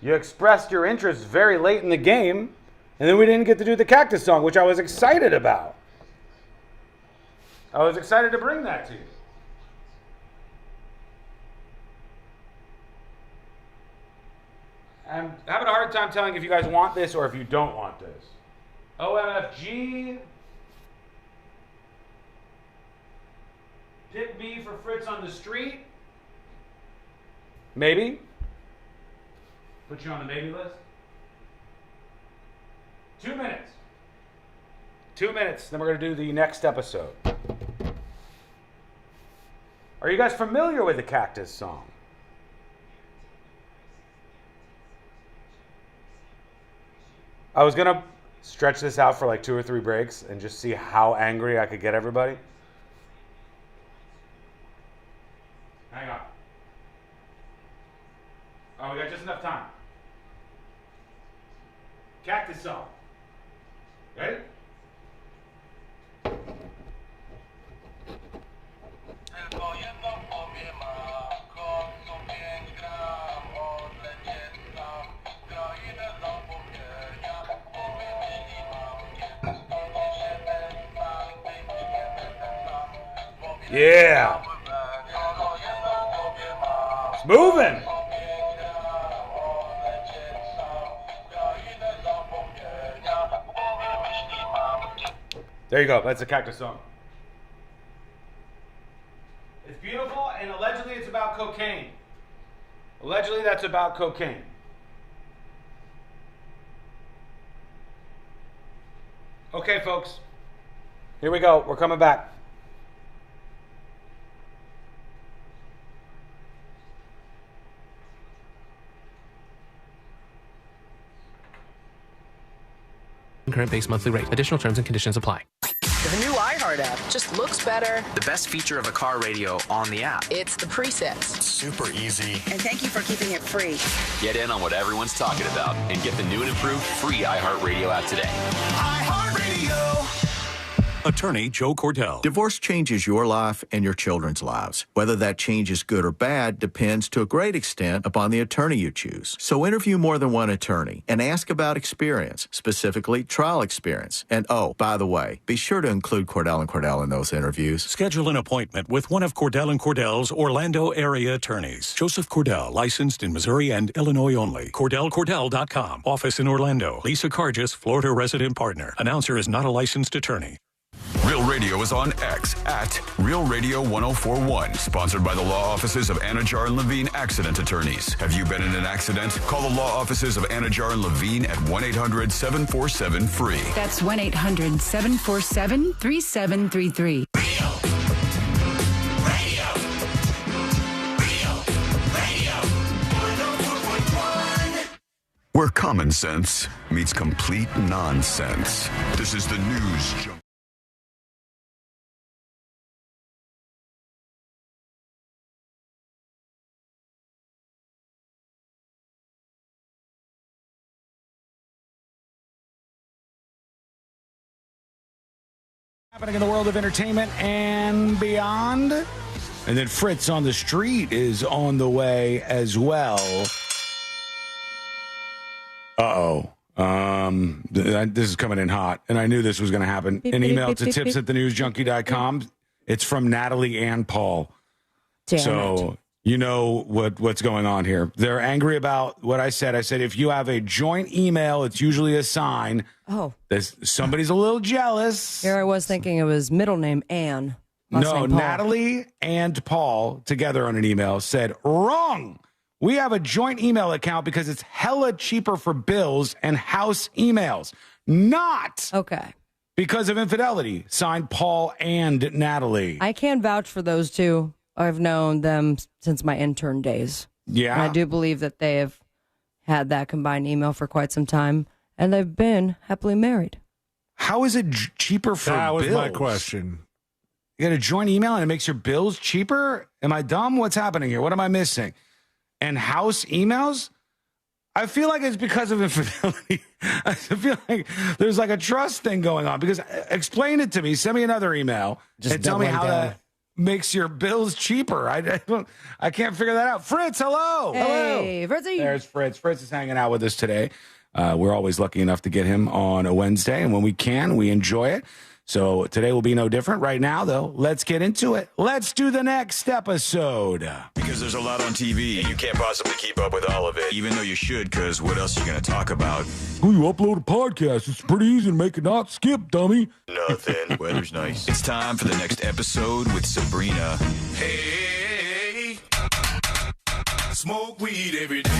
Speaker 24: You expressed your interest very late in the game, and then we didn't get to do the cactus song, which I was excited about. I was excited to bring that to you. I'm having a hard time telling if you guys want this or if you don't want this. OMFG. Pick me for Fritz on the street. Maybe. Put you on the maybe list. 2 minutes. 2 minutes, then we're going to do the next episode. Are you guys familiar with the cactus song? I was going to stretch this out for like 2 or 3 breaks and just see how angry I could get everybody. Hang on. Oh, we got just enough time. Cactus song. Ready? Yeah. It's moving. There you go. That's a cactus song. It's beautiful, and allegedly it's about cocaine. Allegedly that's about cocaine. Okay, folks. Here we go. We're coming back.
Speaker 2: Current base monthly rate. Additional terms and conditions apply.
Speaker 7: The new iHeart app just looks better.
Speaker 8: The best feature of a car radio on the app.
Speaker 7: It's the presets.
Speaker 8: Super easy.
Speaker 7: And thank you for keeping it free.
Speaker 8: Get in on what everyone's talking about and get the new and improved free iHeartRadio app today.
Speaker 11: iHeartRadio.
Speaker 16: Attorney Joe Cordell.
Speaker 26: Divorce changes your life and your children's lives. Whether that change is good or bad depends to a great extent upon the attorney you choose. So interview more than one attorney and ask about experience, specifically trial experience. And oh, by the way, be sure to include Cordell & Cordell in those interviews.
Speaker 16: Schedule an appointment with one of Cordell & Cordell's Orlando area attorneys. Joseph Cordell, licensed in Missouri and Illinois only. CordellCordell.com. Office in Orlando. Lisa Cargis, Florida resident partner. Announcer is not a licensed attorney.
Speaker 15: Real Radio is on X at Real Radio 1041. Sponsored by the law offices of Anajar and Levine Accident Attorneys. Have you been in an accident? Call the law offices of Anajar and Levine at 1-800-747-FREE.
Speaker 27: That's 1-800-747-3733.
Speaker 15: Where common sense meets complete nonsense. This is the News Junkie.
Speaker 17: Happening in the world of entertainment and beyond. And then Fritz on the street is on the way as well. Uh-oh. This is coming in hot, and I knew this was going to happen. An email to tips@thenewsjunkie.com. It's from Natalie and Paul. So you know what's going on here. They're angry about what I said. I said if you have a joint email, it's usually a sign.
Speaker 18: Oh.
Speaker 17: Somebody's a little jealous.
Speaker 18: Here I was thinking it was middle name Ann.
Speaker 17: No, Natalie and Paul together on an email said, wrong. We have a joint email account because it's hella cheaper for bills and house emails. Not because of infidelity. Signed Paul and Natalie.
Speaker 18: I can vouch for those two. I've known them since my intern days.
Speaker 17: Yeah.
Speaker 18: And I do believe that they have had that combined email for quite some time, and they've been happily married.
Speaker 17: How is it cheaper for bills?
Speaker 21: That was my question.
Speaker 17: You got a joint email and it makes your bills cheaper? Am I dumb? What's happening here? What am I missing? And house emails? I feel like it's because of infidelity. I feel like there's like a trust thing going on. Because explain it to me. Send me another email and tell me how that makes your bills cheaper? I can't figure that out. Fritz, hello.
Speaker 18: Hey, Fritzy.
Speaker 17: There's Fritz. Fritz is hanging out with us today. We're always lucky enough to get him on a Wednesday, and when we can, we enjoy it. So today will be no different. Right now, though, let's get into it. Let's do the next episode.
Speaker 15: Because there's a lot on TV, you can't possibly keep up with all of it, even though you should, because what else are you going to talk about?
Speaker 17: When you upload a podcast, it's pretty easy to make it not skip, dummy.
Speaker 15: Nothing. Weather's nice. It's time for the next episode with Sabrina.
Speaker 11: Hey, smoke weed every day.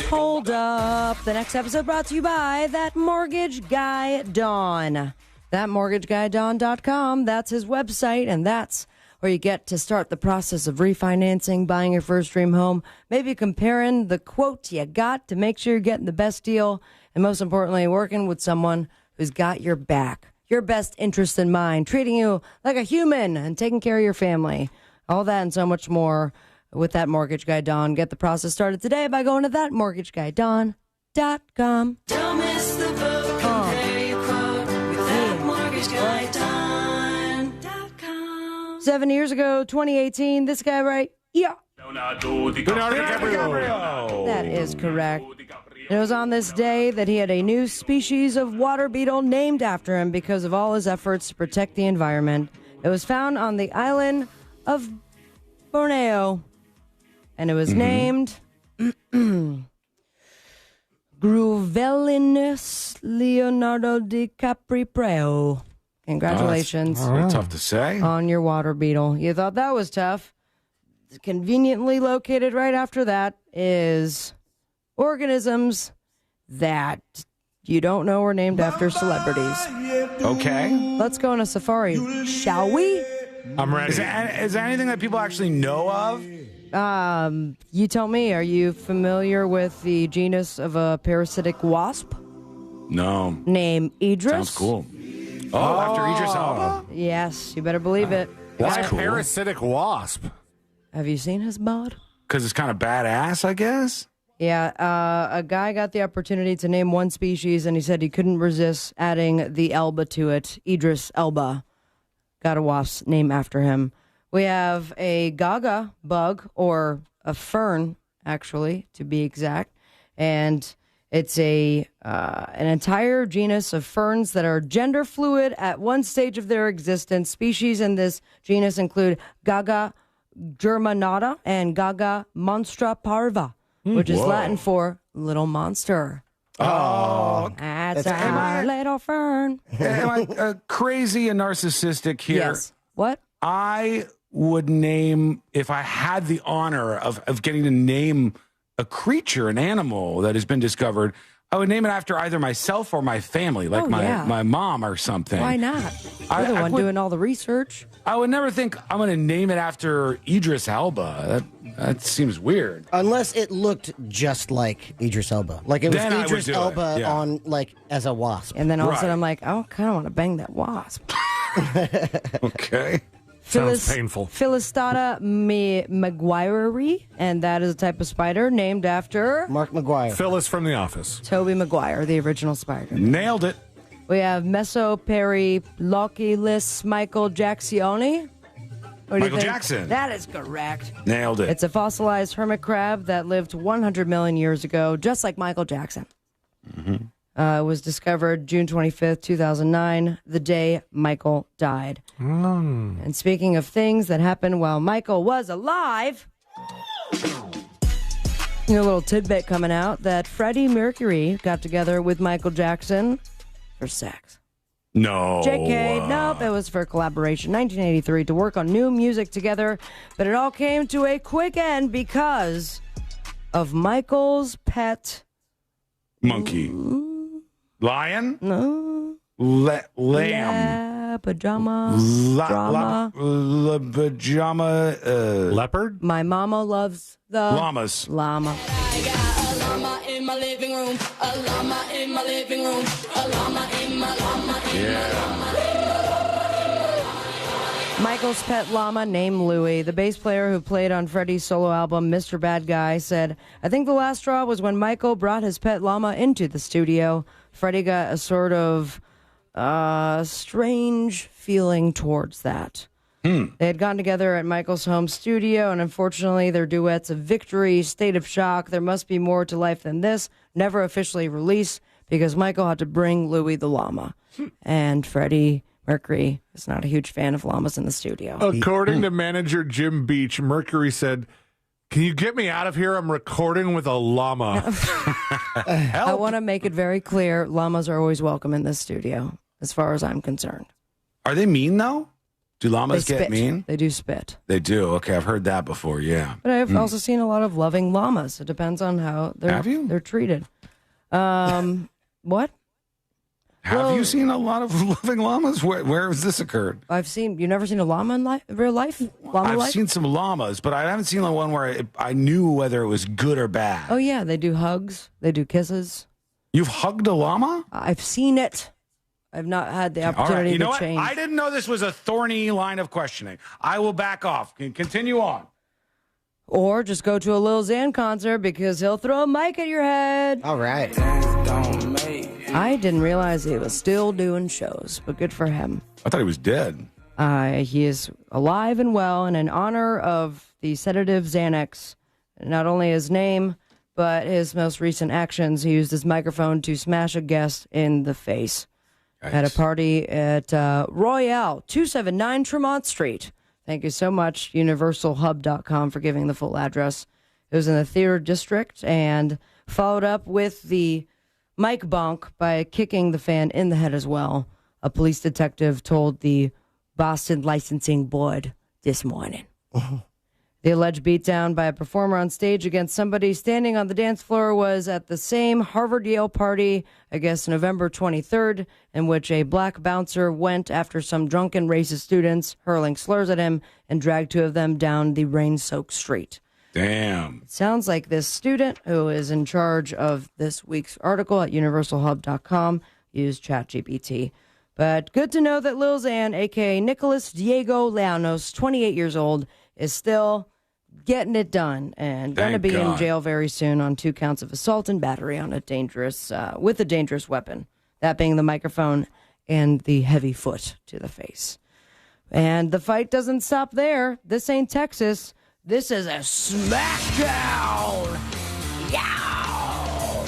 Speaker 18: Hold up. The next episode brought to you by That Mortgage Guy Don. ThatMortgageGuyDon.com. That's his website, and that's where you get to start the process of refinancing, buying your first dream home, maybe comparing the quote you got to make sure you're getting the best deal, and most importantly, working with someone who's got your back, your best interest in mind, treating you like a human and taking care of your family. All that and so much more with That Mortgage Guy Don. Get the process started today by going to ThatMortgageGuyDon.com.
Speaker 11: Don't miss the boat. Compare your quote with ThatMortgageGuyDon.com.
Speaker 18: 7 years ago, 2018, this guy right here.
Speaker 21: Leonardo DiCaprio.
Speaker 18: That is correct. It was on this day that he had a new species of water beetle named after him because of all his efforts to protect the environment. It was found on the island of Borneo, and it was named Gruvelinus Leonardo DiCaprio. Congratulations.
Speaker 17: That's pretty tough to say.
Speaker 18: On your water beetle. You thought that was tough. Conveniently located right after that is organisms that you don't know were named after celebrities.
Speaker 17: Okay.
Speaker 18: Let's go on a safari, shall we?
Speaker 21: I'm ready.
Speaker 17: Is there anything that people actually know of?
Speaker 18: You tell me. Are you familiar with the genus of a parasitic wasp?
Speaker 17: No.
Speaker 18: Name Idris.
Speaker 17: Sounds cool. Oh, after Idris Elba?
Speaker 18: Yes, you better believe it.
Speaker 21: Why a parasitic wasp?
Speaker 18: Have you seen his bod?
Speaker 17: Because it's kind of badass, I guess.
Speaker 18: Yeah, a guy got the opportunity to name one species, and he said he couldn't resist adding the Elba to it. Idris Elba. Got a wasp's name after him. We have a gaga bug, or a fern, actually, to be exact. And it's an entire genus of ferns that are gender fluid at one stage of their existence. Species in this genus include Gaga germanata and Gaga monstra parva, which is Latin for little monster.
Speaker 17: Oh,
Speaker 18: that's a little fern.
Speaker 17: Am I crazy and narcissistic here?
Speaker 18: Yes. What?
Speaker 17: I would name, if I had the honor of getting to name a creature, an animal that has been discovered, I would name it after either myself or my family, like my mom or something.
Speaker 18: Why not? You're the one doing all the research.
Speaker 17: I would never think I'm going to name it after Idris Elba. That seems weird.
Speaker 1: Unless it looked just like Idris Elba. Like it was
Speaker 17: Then
Speaker 1: Idris Elba on, like, as a wasp.
Speaker 18: And then all of a sudden I'm like, oh, I kind of want to bang that wasp.
Speaker 17: Okay.
Speaker 21: Sounds painful.
Speaker 18: Filistata maguirei, and that is a type of spider named after
Speaker 1: Mark Maguire.
Speaker 21: Phyllis from The Office.
Speaker 18: Toby Maguire, the original spider.
Speaker 17: Nailed it.
Speaker 18: We have Mesoperilochilus Michael Jacksoni. What do you
Speaker 17: Michael
Speaker 18: think?
Speaker 17: Jackson.
Speaker 18: That is correct.
Speaker 17: Nailed it.
Speaker 18: It's a fossilized hermit crab that lived 100 million years ago, just like Michael Jackson.
Speaker 17: Mm-hmm.
Speaker 18: It was discovered June 25th, 2009, the day Michael died. And speaking of things that happened while Michael was alive, a little tidbit coming out that Freddie Mercury got together with Michael Jackson for sex.
Speaker 17: No.
Speaker 18: JK, nope, it was for collaboration. 1983 to work on new music together, but it all came to a quick end because of Michael's pet
Speaker 17: monkey. Lion?
Speaker 18: No.
Speaker 17: Lamb.
Speaker 18: Pajama.
Speaker 17: Pajama.
Speaker 21: Leopard?
Speaker 18: My mama loves the
Speaker 17: llamas.
Speaker 18: Llama.
Speaker 11: I got a llama in my living room. A llama in my living room. A llama in my llama in my llama.
Speaker 18: Michael's pet llama named Louie, the bass player who played on Freddie's solo album Mr. Bad Guy, said, I think the last straw was when Michael brought his pet llama into the studio. Freddie got a sort of strange feeling towards that. They had gotten together at Michael's home studio, and unfortunately, their duets of Victory, State of Shock, There Must Be More to Life Than This never officially released because Michael had to bring Louis the llama. And Freddie Mercury is not a huge fan of llamas in the studio.
Speaker 21: According to manager Jim Beach, Mercury said, "Can you get me out of here? I'm recording with a llama."
Speaker 18: I want to make it very clear, llamas are always welcome in this studio, as far as I'm concerned.
Speaker 17: Are they mean, though? Do llamas
Speaker 18: They
Speaker 17: get
Speaker 18: spit.
Speaker 17: mean?
Speaker 18: They do spit.
Speaker 17: They do. Okay, I've heard that before, yeah.
Speaker 18: But I've also seen a lot of loving llamas. It depends on how they're treated. What?
Speaker 17: Have you seen a lot of loving llamas? Where has this occurred?
Speaker 18: You've never seen a llama in real life?
Speaker 17: I've
Speaker 18: life?
Speaker 17: seen some llamas, but I haven't seen one where I knew whether it was good or bad.
Speaker 18: Oh, yeah. They do hugs. They do kisses.
Speaker 17: You've hugged a llama?
Speaker 18: I've seen it. I've not had the
Speaker 17: All right.
Speaker 18: opportunity
Speaker 17: You know
Speaker 18: to
Speaker 17: what?
Speaker 18: change.
Speaker 17: I didn't know this was a thorny line of questioning. I will back off. Continue on.
Speaker 18: Or just go to a Lil Xan concert because he'll throw a mic at your head.
Speaker 1: All right.
Speaker 18: I didn't realize he was still doing shows, but good for him.
Speaker 17: I thought he was dead.
Speaker 18: He is alive and well, and in honor of the sedative Xanax, not only his name, but his most recent actions, he used his microphone to smash a guest in the face at a party at Royale, 279 Tremont Street. Thank you so much, universalhub.com, for giving the full address. It was in the theater district and followed up with the mic bonk by kicking the fan in the head as well. A police detective told the Boston Licensing Board this morning. The alleged beatdown by a performer on stage against somebody standing on the dance floor was at the same Harvard-Yale party, I guess November 23rd, in which a black bouncer went after some drunken racist students, hurling slurs at him, and dragged two of them down the rain-soaked street.
Speaker 17: Damn.
Speaker 18: It sounds like this student, who is in charge of this week's article at universalhub.com, used ChatGPT. But good to know that Lil Xan, a.k.a. Nicholas Diego Llanos, 28 years old, is still getting it done and going to be in jail very soon on 2 counts of assault and battery on with a dangerous weapon, that being the microphone and the heavy foot to the face. And the fight doesn't stop there. This ain't Texas. This is a smackdown.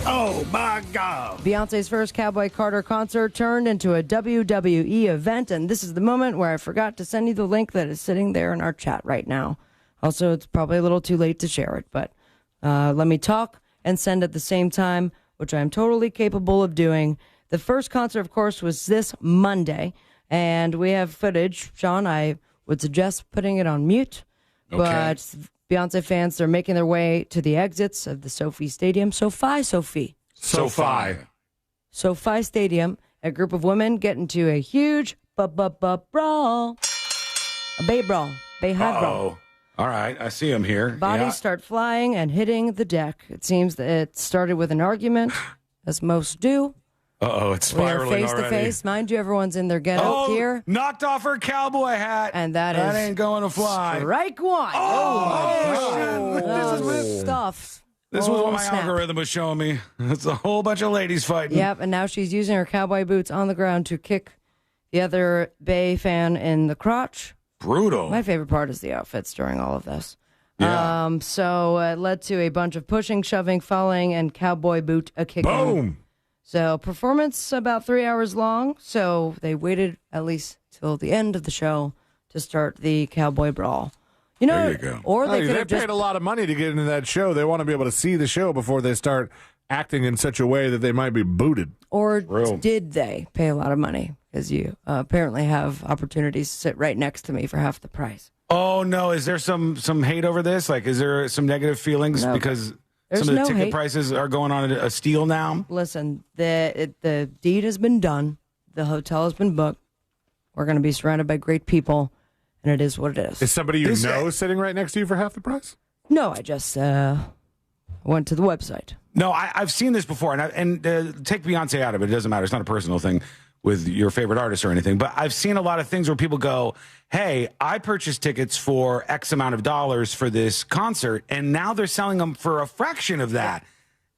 Speaker 10: Oh, my God.
Speaker 18: Beyonce's first Cowboy Carter concert turned into a WWE event, and this is the moment where I forgot to send you the link that is sitting there in our chat right now. Also, it's probably a little too late to share it, but let me talk and send at the same time, which I'm totally capable of doing. The first concert, of course, was this Monday, and we have footage. Sean, I would suggest putting it on mute, but Beyonce fans are making their way to the exits of the SoFi Stadium. SoFi Stadium. A group of women get into a huge brawl. A bay brawl. Bay high brawl.
Speaker 17: All right, I see him here.
Speaker 18: Bodies start flying and hitting the deck. It seems that it started with an argument, as most do.
Speaker 17: It's spiraling
Speaker 18: face to face. Mind you, everyone's in their get-up gear.
Speaker 17: Knocked off her cowboy hat.
Speaker 18: And that
Speaker 17: ain't going to fly.
Speaker 18: Strike one.
Speaker 17: This
Speaker 18: stuff.
Speaker 17: This was what my algorithm was showing me. It's a whole bunch of ladies fighting.
Speaker 18: Yep, and now she's using her cowboy boots on the ground to kick the other Bay fan in the crotch.
Speaker 17: Brutal.
Speaker 18: My favorite part is the outfits during all of this.
Speaker 17: Yeah.
Speaker 18: So it led to a bunch of pushing, shoving, falling, and cowboy boot kicking.
Speaker 17: Boom.
Speaker 18: So performance about 3 hours long. So they waited at least till the end of the show to start the cowboy brawl. You know,
Speaker 17: there you go.
Speaker 18: Or they could have
Speaker 21: paid a lot of money to get into that show. They want to be able to see the show before they start acting in such a way that they might be booted.
Speaker 18: Or did they pay a lot of money? Because you apparently have opportunities to sit right next to me for half the price.
Speaker 17: Oh, no. Is there some hate over this? Like, is there some negative feelings because some of the ticket prices are going on a steal now?
Speaker 18: Listen, the deed has been done. The hotel has been booked. We're going to be surrounded by great people, and it is what it is.
Speaker 21: Is somebody you know sitting right next to you for half the price?
Speaker 18: No, I just went to the website.
Speaker 17: No, I've seen this before, and take Beyonce out of it. It doesn't matter. It's not a personal thing with your favorite artist or anything. But I've seen a lot of things where people go, hey, I purchased tickets for X amount of dollars for this concert, and now they're selling them for a fraction of that.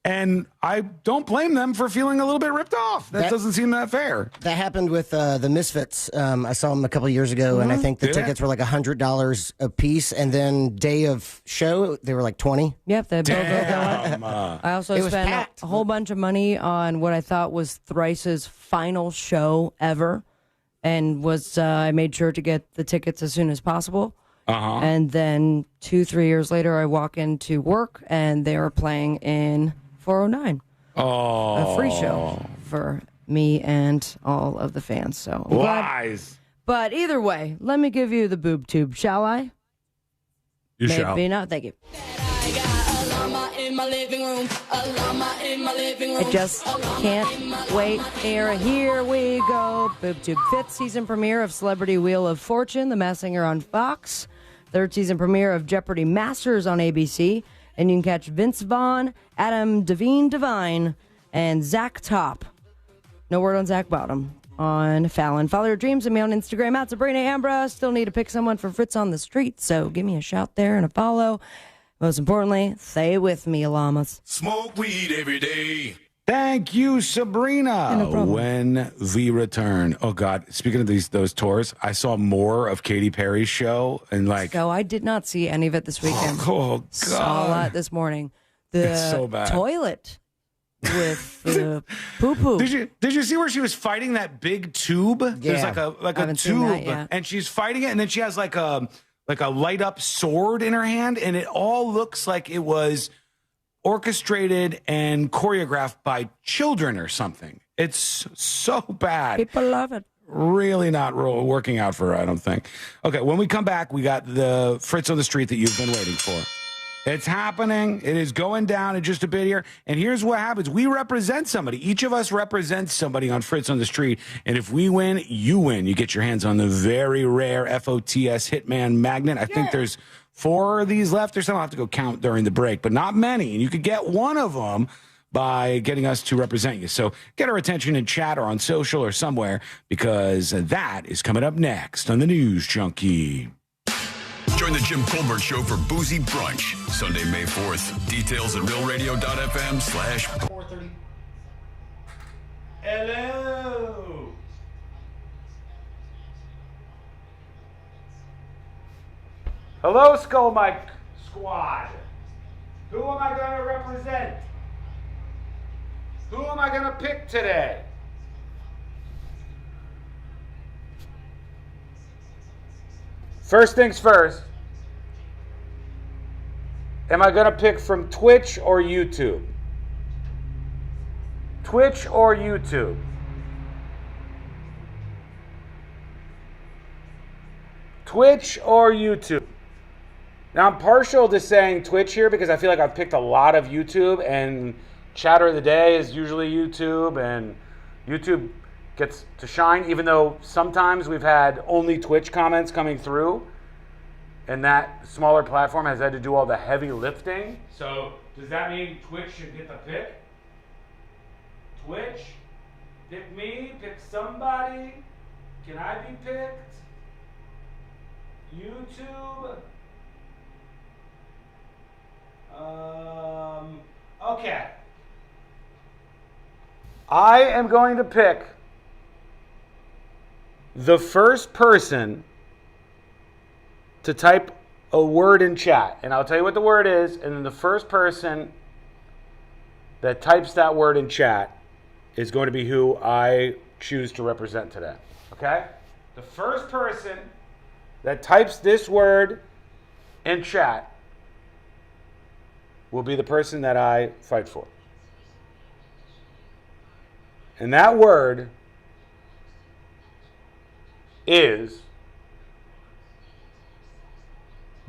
Speaker 17: And I don't blame them for feeling a little bit ripped off. That doesn't seem that fair.
Speaker 1: That happened with the Misfits. I saw them a couple years ago, and I think the tickets were like $100 a piece. And then day of show, they were like $20.
Speaker 18: Yep, they both go up. I also spent a whole bunch of money on what I thought was Thrice's final show ever, and I made sure to get the tickets as soon as possible. And then 2-3 years later, I walk into work, and they were playing in 409. A free show for me and all of the fans. So
Speaker 17: Lies.
Speaker 18: But either way, let me give you the boob tube, shall I?
Speaker 21: You shall.
Speaker 18: Maybe not. Thank you.
Speaker 11: In my living room, a llama in my living room.
Speaker 18: I just can't wait. Here we go. Boob tube. 5th season premiere of Celebrity Wheel of Fortune, The Masked Singer on Fox. 3rd season premiere of Jeopardy Masters on ABC. And you can catch Vince Vaughn, Adam Devine, and Zach Top. No word on Zach Bottom on Fallon. Follow your dreams and me on Instagram at Sabrina Ambra. Still need to pick someone for Fritz on the street, so give me a shout there and a follow. Most importantly, stay with me, Llamas.
Speaker 15: Smoke weed every day.
Speaker 17: Thank you, Sabrina.
Speaker 18: No problem.
Speaker 17: When we return. Oh, God. Speaking of those tours, I saw more of Katy Perry's show. And
Speaker 18: So I did not see any of it this weekend.
Speaker 17: Oh, God.
Speaker 18: Saw a lot this morning.
Speaker 17: It's so bad.
Speaker 18: Toilet with the poo-poo.
Speaker 17: Did you see where she was fighting that big tube?
Speaker 1: Yeah.
Speaker 17: There's like a
Speaker 18: seen that
Speaker 17: tube.
Speaker 18: yet.
Speaker 17: And she's fighting it, and then she has like a light up sword in her hand, and it all looks like it was orchestrated and choreographed by children or something. It's so bad.
Speaker 18: People love it.
Speaker 17: Really not working out for her, I don't think. Okay, when we come back, we got the Fritz on the street that you've been waiting for. It's happening. It is going down in just a bit here. And here's what happens. We represent somebody. Each of us represents somebody on Fritz on the street. And if we win, you win. You get your hands on the very rare FOTS Hitman Magnet. I think there's 4 of these left or something. I'll have to go count during the break, but not many. And you could get one of them by getting us to represent you. So get our attention in chat or on social or somewhere, because that is coming up next on the News Junkie.
Speaker 15: Join the Jim Colbert Show for Boozy Brunch, Sunday, May 4th. Details at realradio.fm/430.
Speaker 17: Hello. Hello, Skull Mike Squad. Who am I going to represent? Who am I going to pick today? First things first. Am I going to pick from Twitch or YouTube? Twitch or YouTube? Twitch or YouTube? Now, I'm partial to saying Twitch here because I feel like I've picked a lot of YouTube, and chatter of the day is usually YouTube, and YouTube gets to shine, even though sometimes we've had only Twitch comments coming through, and that smaller platform has had to do all the heavy lifting. So does that mean Twitch should get the pick? Twitch? Pick me? Pick somebody? Can I be picked? YouTube? Okay. I am going to pick the first person to type a word in chat. And I'll tell you what the word is, and then the first person that types that word in chat is going to be who I choose to represent today. Okay? The first person that types this word in chat will be the person that I fight for. And that word is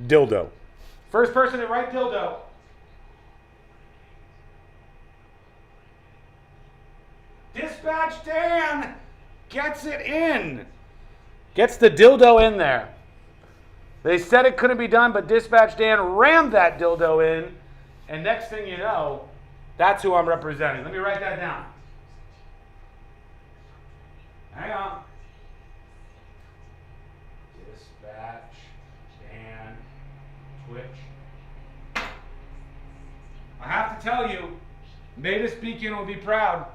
Speaker 17: dildo. First person to write dildo. Dispatch Dan gets it in. Gets the dildo in there. They said it couldn't be done, but Dispatch Dan rammed that dildo in. And next thing you know, that's who I'm representing. Let me write that down. Hang on. Dispatch Dan Twitch. I have to tell you,
Speaker 24: Mavis Beacon will be proud.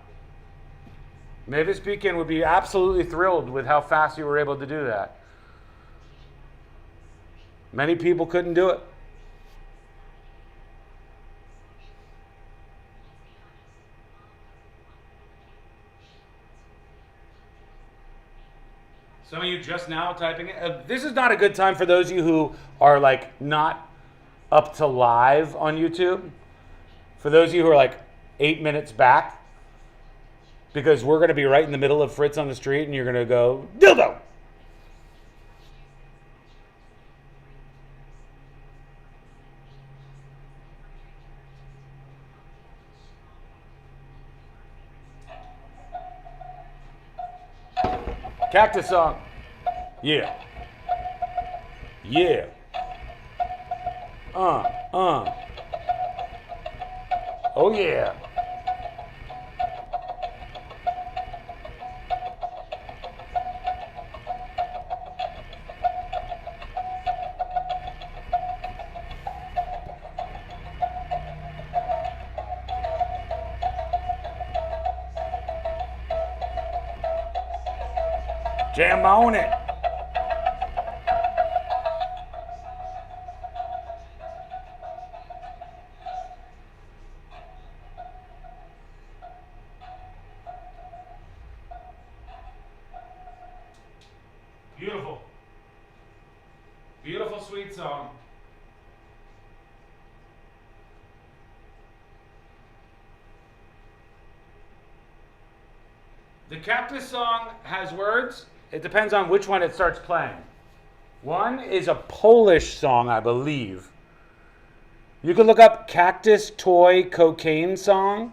Speaker 24: Mavis Beacon would be absolutely thrilled with how fast you were able to do that. Many people couldn't do it. Some of you just now typing it. This is not a good time for those of you who are like not up to live on YouTube. For those of you who are like 8 minutes back, because we're going to be right in the middle of Fritz on the street and you're going to go, dildo! Cactus song. Yeah. Yeah. Oh yeah. Jam on it. Beautiful. Beautiful, sweet song. The Cactus song has words. It depends on which one it starts playing. One is a Polish song, I believe. You can look up Cactus Toy Cocaine Song,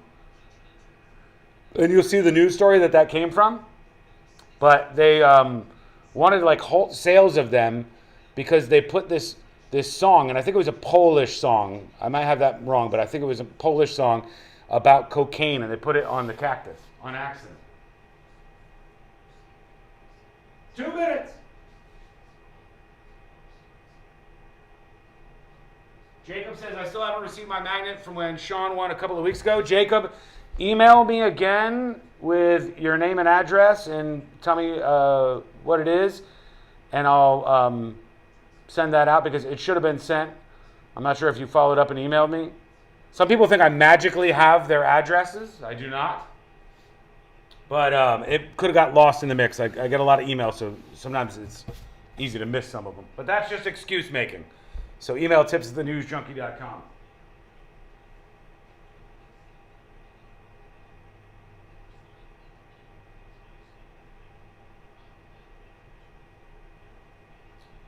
Speaker 24: and you'll see the news story that came from. But they wanted like sales of them because they put this song, and I think it was a Polish song. I might have that wrong, but I think it was a Polish song about cocaine, and they put it on the cactus on accident. 2 minutes. Jacob says, I still haven't received my magnet from when Sean won a couple of weeks ago. Jacob, email me again with your name and address and tell me what it is, and I'll send that out because it should have been sent. I'm not sure if you followed up and emailed me. Some people think I magically have their addresses. I do not. But it could have got lost in the mix. I get a lot of emails, so sometimes it's easy to miss some of them. But that's just excuse making. So email tips@thenewsjunkie.com.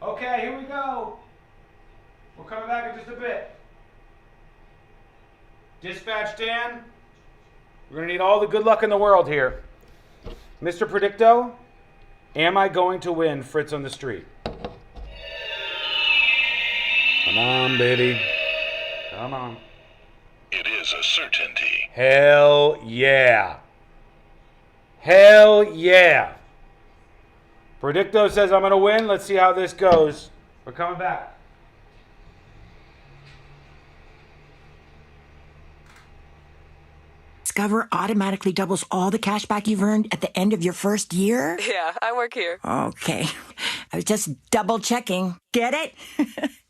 Speaker 24: Okay, here we go. We're coming back in just a bit. Dispatch Dan, we're going to need all the good luck in the world here. Mr. Predicto, am I going to win Fritz on the Street? Come on, baby. Come on.
Speaker 3: It is a certainty.
Speaker 24: Hell yeah. Hell yeah. Predicto says I'm going to win. Let's see how this goes. We're coming back.
Speaker 9: Discover automatically doubles all the cash back you've earned at the end of your first year?
Speaker 13: Yeah, I work here.
Speaker 9: Okay. I was just double checking. Get it?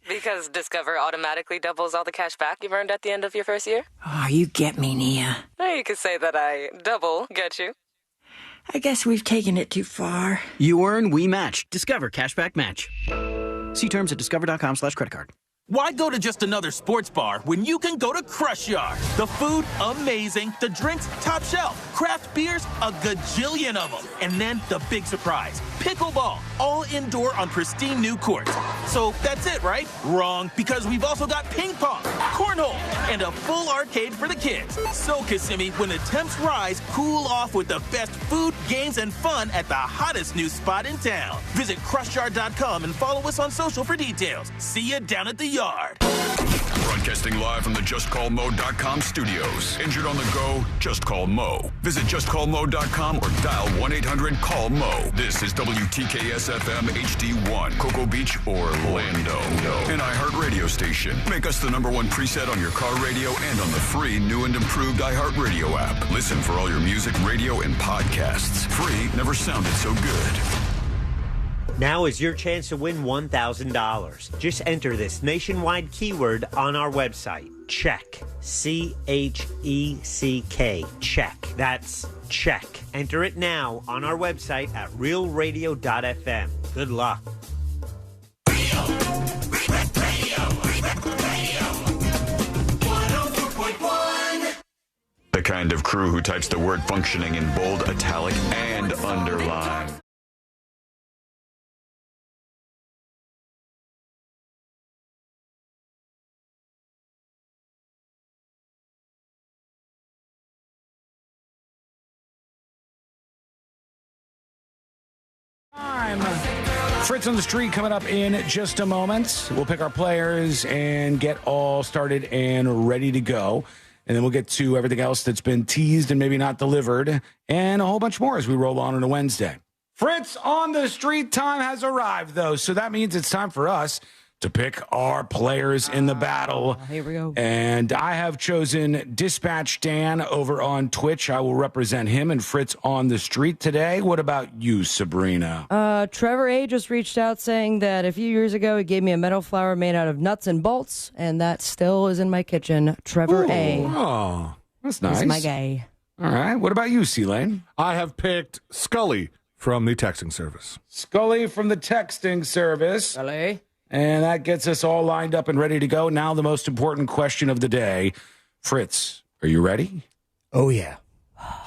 Speaker 13: Because Discover automatically doubles all the cash back you've earned at the end of your first year?
Speaker 9: Oh, you get me, Nia.
Speaker 13: Or you could say that I double get you.
Speaker 9: I guess we've taken it too far.
Speaker 19: You earn, we match. Discover Cashback Match. See terms at discover.com/creditcard.
Speaker 23: Why go to just another sports bar when you can go to Crushyard? The food, amazing. The drinks, top shelf. Craft beers, a gajillion of them. And then the big surprise, pickleball, all indoor on pristine new courts. So that's it, right? Wrong, because we've also got ping pong, cornhole, and a full arcade for the kids. So, Kissimmee, when the temps rise, cool off with the best food, games, and fun at the hottest new spot in town. Visit crushyard.com and follow us on social for details. See you down at the yard.
Speaker 15: Broadcasting live from the JustCallMo.com studios. Injured on the go? Just call Mo. Visit JustCallMo.com or dial 1-800-CALL-MO. This is WTKS-FM HD1, Cocoa Beach, Orlando. An iHeart radio station. Make us the #1 preset on your car radio and on the free new and improved iHeart Radio app. Listen for all your music, radio, and podcasts. Free never sounded so good.
Speaker 4: Now is your chance to win $1,000. Just enter this nationwide keyword on our website. Check. CHECK. Check. That's check. Enter it now on our website at realradio.fm. Good luck.
Speaker 15: The kind of crew who types the word functioning in bold, italic, and underline.
Speaker 24: Fritz on the Street coming up in just a moment. We'll pick our players and get all started and ready to go. And then we'll get to everything else that's been teased and maybe not delivered and a whole bunch more as we roll on a Wednesday. Fritz on the Street time has arrived, though. So that means it's time for us to pick our players in the battle.
Speaker 18: Here we go.
Speaker 24: And I have chosen Dispatch Dan over on Twitch. I will represent him and Fritz on the Street today. What about you, Sabrina?
Speaker 18: Trevor A. just reached out saying that a few years ago he gave me a metal flower made out of nuts and bolts, and that still is in my kitchen. Trevor A.
Speaker 24: Oh, that's nice.
Speaker 18: He's my guy.
Speaker 24: All right. What about you, C-Lane?
Speaker 21: I have picked Scully from the texting service.
Speaker 24: Scully from the texting service.
Speaker 18: Scully.
Speaker 24: And that gets us all lined up and ready to go. Now the most important question of the day. Fritz, are you ready?
Speaker 1: Oh, yeah.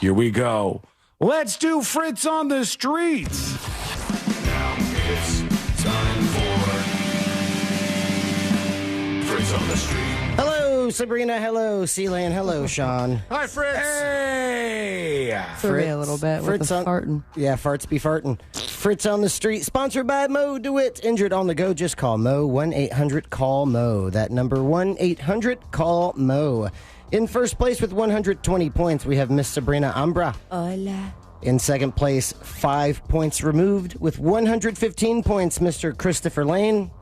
Speaker 24: Here we go. Let's do Fritz on the Streets.
Speaker 15: Now it's time for Fritz on the Street.
Speaker 1: Hello, Sabrina. Hello, C-Lane. Hello, Sean.
Speaker 21: Hi, Fritz.
Speaker 24: Hey.
Speaker 18: Threw me a little bit with the farting.
Speaker 1: Yeah, farts be farting. Fritz on the Street, sponsored by Mo DeWitt. Injured on the go, just call Mo. 1-800-CALL-MO. That number, 1-800-CALL-MO. In first place with 120 points, we have Miss Sabrina Ambra.
Speaker 18: Hola.
Speaker 1: In second place, 5 points removed with 115 points, Mr. Christopher Lane.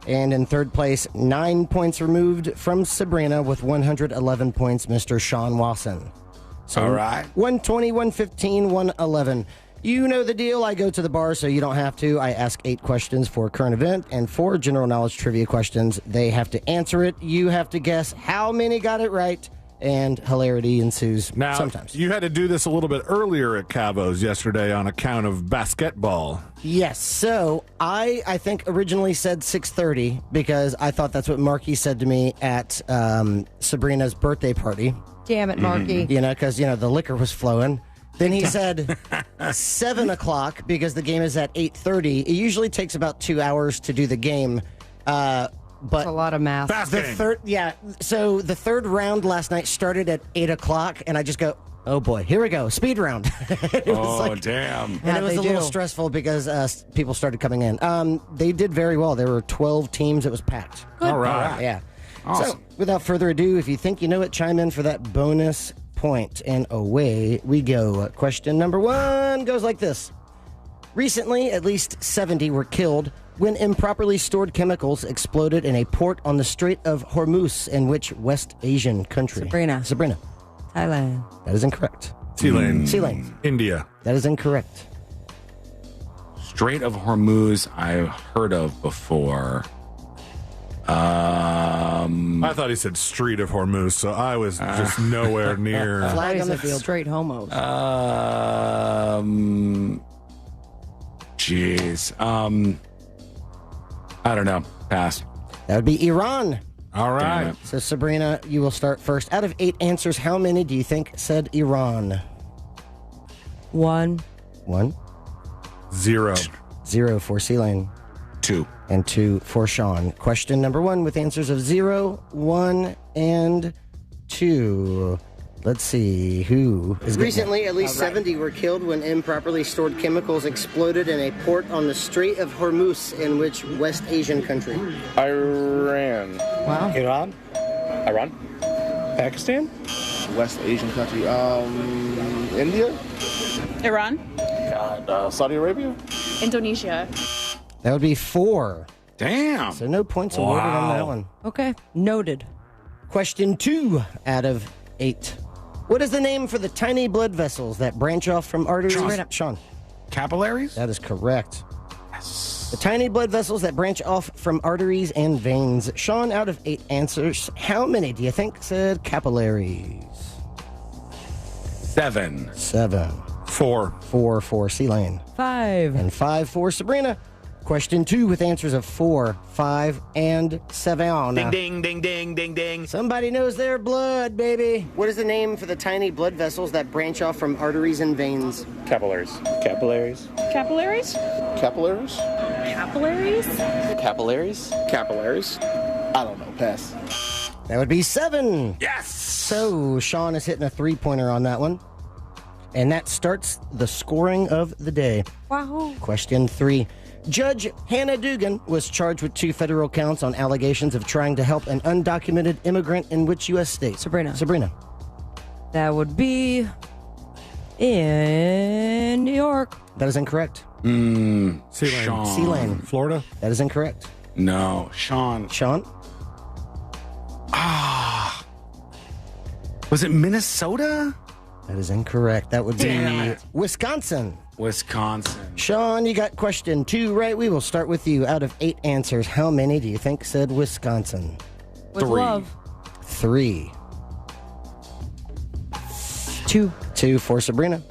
Speaker 1: And in third place, 9 points removed from Sabrina with 111 points, Mr. Sean Wasson. So
Speaker 24: all right.
Speaker 1: 120, 115, 111. You know the deal. I go to the bar, so you don't have to. I ask 8 questions for current event and 4 general knowledge trivia questions. They have to answer it. You have to guess how many got it right, and hilarity ensues
Speaker 21: now,
Speaker 1: sometimes.
Speaker 21: You had to do this a little bit earlier at Cavo's yesterday on account of basketball.
Speaker 1: Yes, so I think originally said 6:30 because I thought that's what Marky said to me at Sabrina's birthday party.
Speaker 18: Damn it, Marky.
Speaker 1: You know, because, you know, the liquor was flowing. Then he said 7 o'clock because the game is at 8:30. It usually takes about 2 hours to do the game. But
Speaker 18: That's a lot of math.
Speaker 1: So the third round last night started at 8 o'clock, and I just go, oh boy, here we go, speed round.
Speaker 24: Damn.
Speaker 1: And it was a little stressful because people started coming in. They did very well. There were 12 teams. It was packed.
Speaker 21: Good. All right.
Speaker 1: Yeah.
Speaker 24: Awesome.
Speaker 1: So without further ado, if you think you know it, chime in for that bonus point, and away we go. Question number 1 goes like this. Recently, at least 70 were killed when improperly stored chemicals exploded in a port on the Strait of Hormuz in which West Asian country? Sabrina.
Speaker 18: Thailand.
Speaker 1: That is incorrect.
Speaker 21: C-Lane.
Speaker 1: C-Lane.
Speaker 21: India.
Speaker 1: That is incorrect.
Speaker 24: Strait of Hormuz I've heard of before.
Speaker 21: I thought he said Street of Hormuz, so I was just nowhere near.
Speaker 18: Flag on the field. Straight homos.
Speaker 24: Jeez. I don't know. Pass.
Speaker 1: That would be Iran.
Speaker 21: All right.
Speaker 1: So, Sabrina, you will start first. Out of 8 answers, how many do you think said Iran?
Speaker 18: 1.
Speaker 1: 1.
Speaker 21: 0.
Speaker 1: 0 for C-Lane.
Speaker 24: 2.
Speaker 1: And 2 for Sean. Question number 1 with answers of 0, 1, and 2. Let's see who is recently. At least 70 were killed when improperly stored chemicals exploded in a port on the Strait of Hormuz in which West Asian country?
Speaker 12: Iran.
Speaker 1: Wow.
Speaker 12: Iran?
Speaker 5: Iran.
Speaker 12: Pakistan.
Speaker 5: West Asian country. India.
Speaker 14: Iran.
Speaker 5: Saudi Arabia.
Speaker 14: Indonesia.
Speaker 1: That would be 4.
Speaker 17: Damn.
Speaker 1: So no points awarded on that one.
Speaker 18: Okay, noted.
Speaker 1: Question 2 out of 8. What is the name for the tiny blood vessels that branch off from arteries? Sean.
Speaker 17: Capillaries?
Speaker 1: That is correct. Yes. The tiny blood vessels that branch off from arteries and veins. Sean, out of 8 answers, how many do you think said capillaries?
Speaker 17: 7.
Speaker 21: 4.
Speaker 1: 4 for C-Lane.
Speaker 18: 5.
Speaker 1: And 5 for Sabrina. Question 2 with answers of 4, 5, and 7.
Speaker 4: Ding, ding, ding, ding, ding, ding.
Speaker 1: Somebody knows their blood, baby. What is the name for the tiny blood vessels that branch off from arteries and veins?
Speaker 5: Capillaries. Capillaries.
Speaker 14: Capillaries?
Speaker 5: Capillaries.
Speaker 14: Capillaries?
Speaker 5: Capillaries. Capillaries. I don't know. Pass.
Speaker 1: That would be 7.
Speaker 17: Yes.
Speaker 1: So Sean is hitting a 3-pointer on that one. And that starts the scoring of the day.
Speaker 18: Wahoo.
Speaker 1: Question 3. Judge Hannah Dugan was charged with 2 federal counts on allegations of trying to help an undocumented immigrant in which U.S. state?
Speaker 18: Sabrina.
Speaker 1: That
Speaker 18: would be in New York.
Speaker 1: That is incorrect.
Speaker 21: C-Lane.
Speaker 1: C-Lane.
Speaker 21: Florida?
Speaker 1: That is incorrect.
Speaker 17: No. Sean. Was it Minnesota?
Speaker 1: That is incorrect. That would be Wisconsin. Sean, you got question 2 right. We will start with you. Out of 8 answers, how many do you think said Wisconsin?
Speaker 18: With
Speaker 1: 3.
Speaker 18: love.
Speaker 1: 3.
Speaker 18: 2.
Speaker 1: 2 for Sabrina.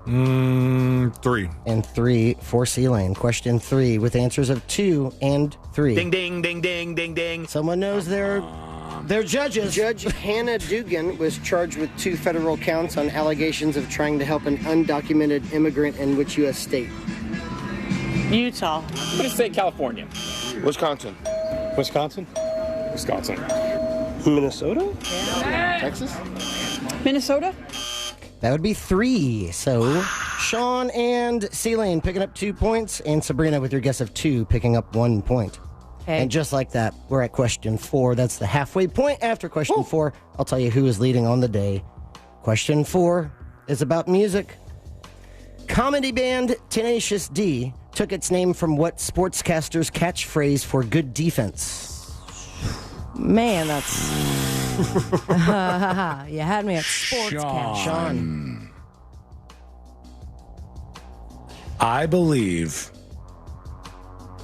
Speaker 21: 3.
Speaker 1: And 3 for C-Lane. Question 3 with answers of 2 and 3.
Speaker 4: Ding, ding, ding, ding, ding, ding.
Speaker 1: Someone knows their judges. Judge Hannah Dugan was charged with 2 federal counts on allegations of trying to help an undocumented immigrant in which U.S. state?
Speaker 14: Utah.
Speaker 5: I'm going to say California.
Speaker 12: Wisconsin.
Speaker 5: Wisconsin.
Speaker 12: Minnesota.
Speaker 5: Texas.
Speaker 14: Minnesota.
Speaker 1: That would be 3. So Sean and C-Lane picking up 2 points, and Sabrina with your guess of 2 picking up 1 point.
Speaker 18: Okay.
Speaker 1: And just like that, we're at question 4. That's the halfway point. After question 4, I'll tell you who is leading on the day. Question 4 is about music. Comedy band Tenacious D took its name from what sportscaster's catchphrase for good defense?
Speaker 18: Man, that's... you had me at sportscast.
Speaker 1: Sean.
Speaker 17: I believe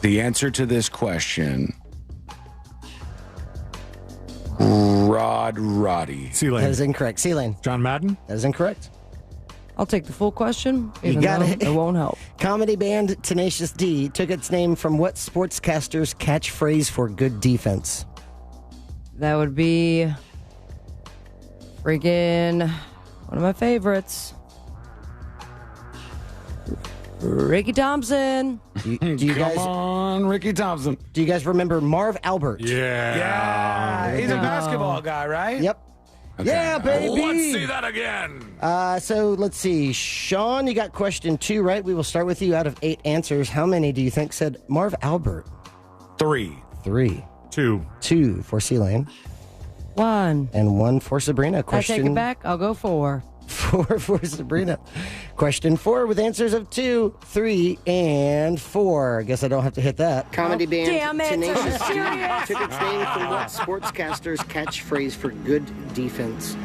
Speaker 17: the answer to this question, Roddy.
Speaker 21: C-Lane.
Speaker 1: That is incorrect. C-Lane.
Speaker 21: John Madden.
Speaker 1: That is incorrect.
Speaker 18: I'll take the full question.
Speaker 1: You
Speaker 18: Even
Speaker 1: got
Speaker 18: though
Speaker 1: it.
Speaker 18: It won't help.
Speaker 1: Comedy band Tenacious D took its name from what sportscaster's catchphrase for good defense?
Speaker 18: That would be freaking one of my favorites. Ricky Thompson.
Speaker 1: Do you
Speaker 17: Come on, Ricky Thompson.
Speaker 1: Do you guys remember Marv Albert?
Speaker 17: Yeah. He's a basketball guy, right?
Speaker 1: Yep.
Speaker 17: Okay.
Speaker 1: Yeah, baby.
Speaker 21: Let's see that again.
Speaker 1: So let's see. Sean, you got question 2 right. We will start with you. Out of 8 answers, how many do you think said Marv Albert?
Speaker 17: 3.
Speaker 1: 3.
Speaker 21: 2.
Speaker 1: 2 for C-Lane.
Speaker 18: 1.
Speaker 1: And 1 for Sabrina.
Speaker 18: I
Speaker 1: Question
Speaker 18: take it back. I'll go 4.
Speaker 1: 4 for Sabrina. Question 4 with answers of 2, 3, and 4. I guess I don't have to hit that. Comedy band
Speaker 18: damn it.
Speaker 1: Tenacious D
Speaker 18: Serious?
Speaker 1: took its name from what sportscaster's catchphrase for good defense?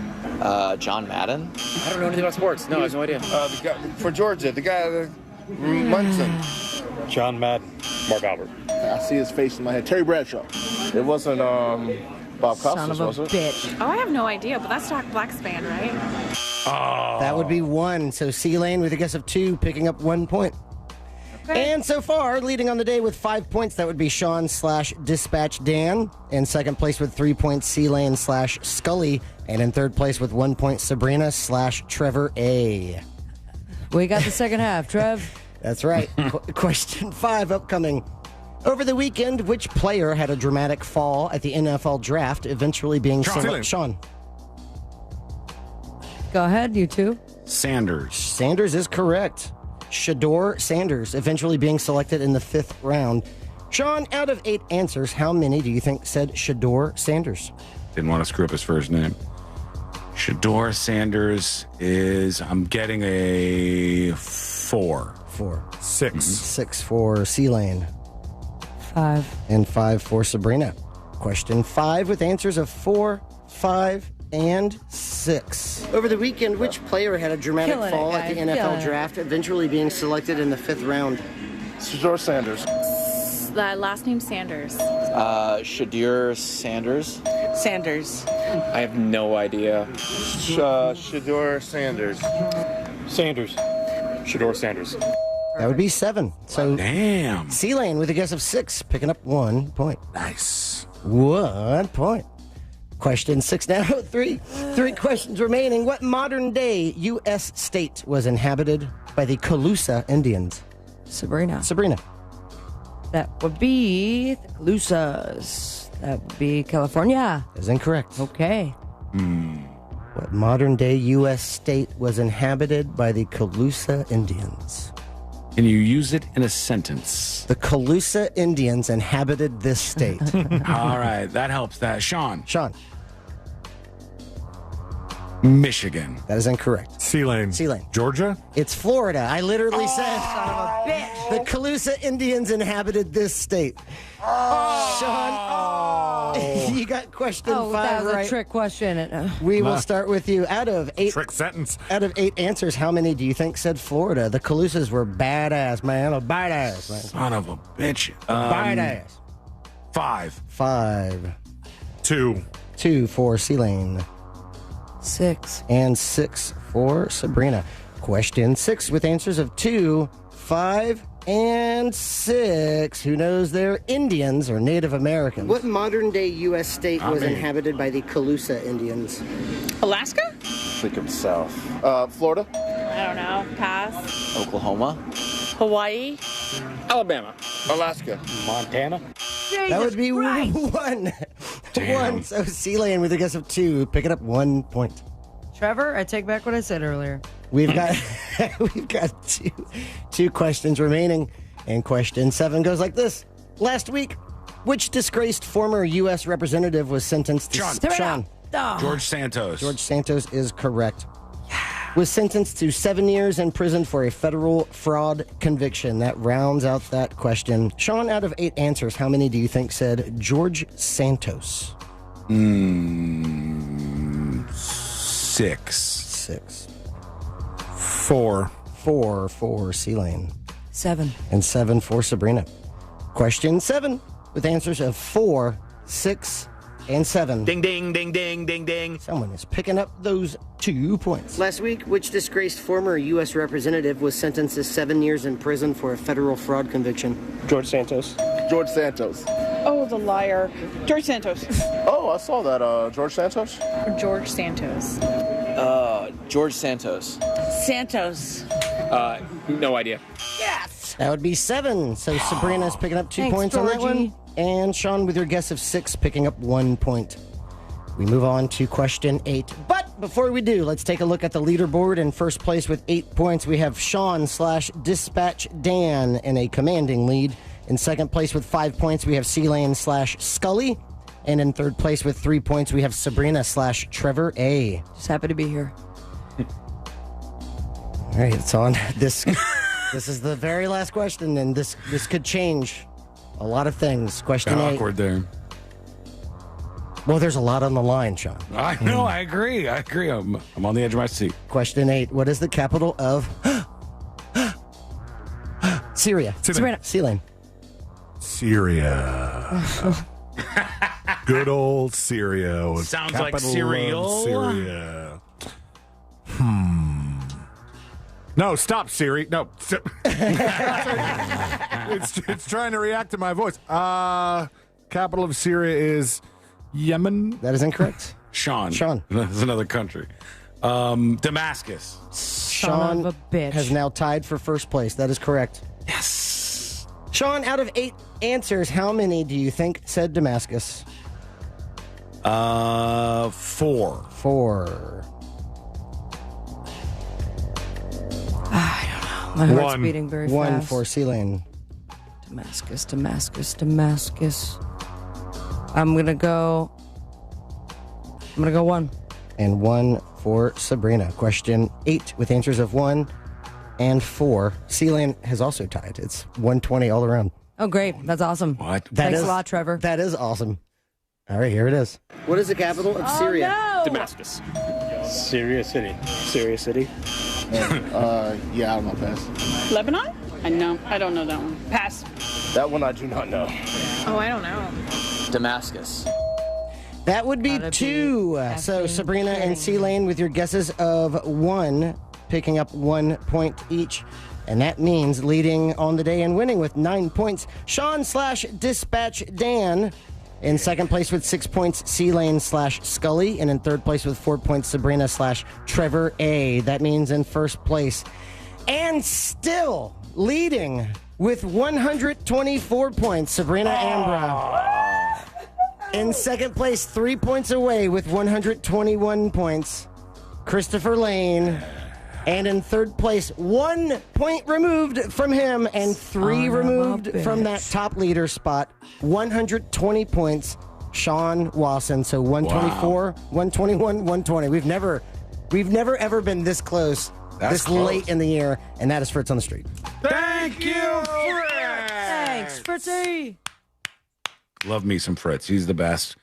Speaker 5: John Madden. I don't know anything about sports. No, I have no idea.
Speaker 12: The guy for Georgia. The guy Munson.
Speaker 5: John Madden. Marv Albert.
Speaker 12: I see his face in my head. Terry Bradshaw. It wasn't Bob
Speaker 18: Son
Speaker 12: Costas,
Speaker 18: of a
Speaker 12: was it?
Speaker 18: bitch.
Speaker 14: Oh, I have no idea, but that's Jack Black's band, right?
Speaker 17: Oh.
Speaker 1: That would be 1. So C-Lane with a guess of 2, picking up 1 point.
Speaker 14: Okay.
Speaker 1: And so far, leading on the day with 5 points, that would be Sean/Dispatch Dan. In second place with 3 points, C-Lane/Scully. And in third place with 1 point, Sabrina/Trevor A.
Speaker 18: We got the second half, Trev.
Speaker 1: That's right. Question 5 upcoming. Over the weekend, which player had a dramatic fall at the NFL draft, eventually being selected? Sean.
Speaker 18: Go ahead, you two.
Speaker 17: Sanders.
Speaker 1: Sanders is correct. Shador Sanders, eventually being selected in the 5th round. Sean, out of 8 answers, how many do you think said Shador Sanders?
Speaker 17: Didn't want to screw up his first name. Shador Sanders is, I'm getting a 4.
Speaker 21: 6.
Speaker 1: 6 for C-Lane.
Speaker 18: 5.
Speaker 1: And 5 for Sabrina. Question 5 with answers of 4, 5, and 6. Over the weekend, which player had a dramatic
Speaker 18: Killing it,
Speaker 1: fall at
Speaker 18: guys.
Speaker 1: the NFL
Speaker 18: Killing it.
Speaker 1: draft, eventually being selected in the 5th round?
Speaker 12: Shador Sanders.
Speaker 14: The last name Sanders.
Speaker 5: Shadir Sanders.
Speaker 14: Sanders.
Speaker 5: I have no idea.
Speaker 12: Shador Sanders.
Speaker 5: Sanders. Shador Sanders.
Speaker 1: That would be 7. So
Speaker 17: damn.
Speaker 1: C-Lane with a guess of 6, picking up 1 point.
Speaker 17: Nice.
Speaker 1: 1 point. Question 6 now. Three questions remaining. What modern-day U.S. state was inhabited by the Calusa Indians?
Speaker 18: Sabrina.
Speaker 1: That
Speaker 18: would be the Calusas. That would be California.
Speaker 1: is incorrect.
Speaker 18: Okay.
Speaker 1: What modern-day U.S. state was inhabited by the Calusa Indians?
Speaker 17: Can you use it in a sentence?
Speaker 1: The Calusa Indians inhabited this state.
Speaker 17: All right, that helps. Sean. Michigan.
Speaker 1: That is incorrect.
Speaker 21: C-Lane. Georgia?
Speaker 1: It's Florida. I literally said the Calusa Indians inhabited this state. Sean, you got question 5
Speaker 18: that was
Speaker 1: right.
Speaker 18: a trick question.
Speaker 1: We will start with you. Out of 8
Speaker 21: trick sentence.
Speaker 1: Out of 8 answers, how many do you think said Florida? The Calusas were badass, man. A badass, man.
Speaker 17: Son of a bitch.
Speaker 1: Badass.
Speaker 17: 5.
Speaker 21: 2.
Speaker 1: 2 for C-Lane.
Speaker 18: 6.
Speaker 1: And 6 for Sabrina. Question 6 with answers of 2, 5, and 6. Who knows they're Indians or Native Americans? What modern-day U.S. state was inhabited by the Calusa Indians?
Speaker 14: Alaska?
Speaker 12: Think of south. Florida?
Speaker 14: I don't know. Pass.
Speaker 5: Oklahoma.
Speaker 14: Hawaii.
Speaker 5: Alabama.
Speaker 12: Alaska.
Speaker 5: Montana.
Speaker 1: That would be 1.
Speaker 17: Damn.
Speaker 1: 1. So C-Lane with a guess of 2, picking up 1 point.
Speaker 18: Trevor, I take back what I said earlier.
Speaker 1: We've got two questions remaining, and question 7 goes like this: last week, which disgraced former U.S. representative was sentenced to
Speaker 17: Sean. George Santos.
Speaker 1: George Santos is correct. Was sentenced to 7 years in prison for a federal fraud conviction. That rounds out that question. Sean, out of 8 answers, how many do you think said George Santos?
Speaker 21: 6.
Speaker 1: 4 for C-Lane.
Speaker 18: 7.
Speaker 1: And 7 for Sabrina. Question 7 with answers of 4, 6, and 7.
Speaker 4: Ding, ding, ding, ding, ding, ding.
Speaker 1: Someone is picking up those 2 points. Last week, which disgraced former U.S. representative was sentenced to 7 years in prison for a federal fraud conviction?
Speaker 12: George Santos. George Santos.
Speaker 14: Oh, the liar. George Santos.
Speaker 12: Oh, I saw that. George Santos?
Speaker 14: Or George Santos.
Speaker 5: George Santos.
Speaker 14: Santos.
Speaker 5: No idea.
Speaker 14: Yes.
Speaker 1: That would be 7. So Sabrina's picking up 2
Speaker 18: Thanks,
Speaker 1: points on that
Speaker 18: Georgie.
Speaker 1: one. And Sean, with your guess of 6, picking up 1 point. We move on to question 8. But before we do, let's take a look at the leaderboard. In first place with 8 points, we have Sean/Dispatch Dan in a commanding lead. In second place with 5 points, we have C-Lane/Scully. And in third place with 3 points, we have Sabrina/Trevor A.
Speaker 18: Just happy to be here.
Speaker 1: All right, it's on. This is the very last question, and this could change a lot of things. Question 8.
Speaker 17: Awkward there.
Speaker 1: Well, there's a lot on the line, Sean.
Speaker 17: I know. I agree. I'm on the edge of my seat.
Speaker 1: Question 8. What is the capital of Syria?
Speaker 21: C-Lane.
Speaker 1: C-Lane.
Speaker 21: Syria. Good old Syria. Was
Speaker 17: Sounds like
Speaker 21: capital of
Speaker 17: cereal.
Speaker 21: Syria. No, stop, Siri. No. It's trying to react to my voice. Capital of Syria is Yemen.
Speaker 1: That is incorrect.
Speaker 17: Sean. That's another country. Damascus.
Speaker 1: Sean
Speaker 18: of a bitch.
Speaker 1: has now tied for first place. That is correct.
Speaker 17: Yes.
Speaker 1: Sean, out of 8 answers, how many do you think said Damascus?
Speaker 17: 4.
Speaker 1: 4.
Speaker 18: I don't know. My heart's
Speaker 21: 1.
Speaker 18: beating very
Speaker 1: 1
Speaker 18: fast.
Speaker 1: for C-Lane.
Speaker 18: Damascus. I'm going to go I'm going to go 1.
Speaker 1: And 1 for Sabrina. Question 8 with answers of 1 and 4. Celine has also tied. It's 120 all around.
Speaker 18: Oh, great. That's awesome.
Speaker 17: What?
Speaker 18: Thanks a lot, Trevor.
Speaker 1: That is awesome. All right, here it is. What is the capital of Syria?
Speaker 18: No.
Speaker 5: Damascus. Syria City. Syria City.
Speaker 12: Yeah, I don't know. Pass.
Speaker 14: Lebanon? I don't know that one. Pass.
Speaker 12: That one I do not know.
Speaker 14: Oh, I don't know.
Speaker 5: Damascus.
Speaker 1: That would be 2. So Sabrina and C-Lane with your guesses of 1, picking up 1 point each. And that means leading on the day and winning with 9 points. Sean/Dispatch Dan. In second place with 6 points, C-Lane/Scully. And in third place with 4 points, Sabrina/Trevor A. That means in first place. And still leading with 124 points, Sabrina Ambra. In second place, 3 points away with 121 points, Christopher Lane. And in third place, 1 point removed from him and 3 removed from that top leader spot. 120 points, Sean Wasson. So 124, 121, 120. We've never ever been this close, this late in the year, and that is Fritz on the Street.
Speaker 17: Thank you, Fritz.
Speaker 18: Thanks, Fritzy.
Speaker 17: Love me some Fritz. He's the best.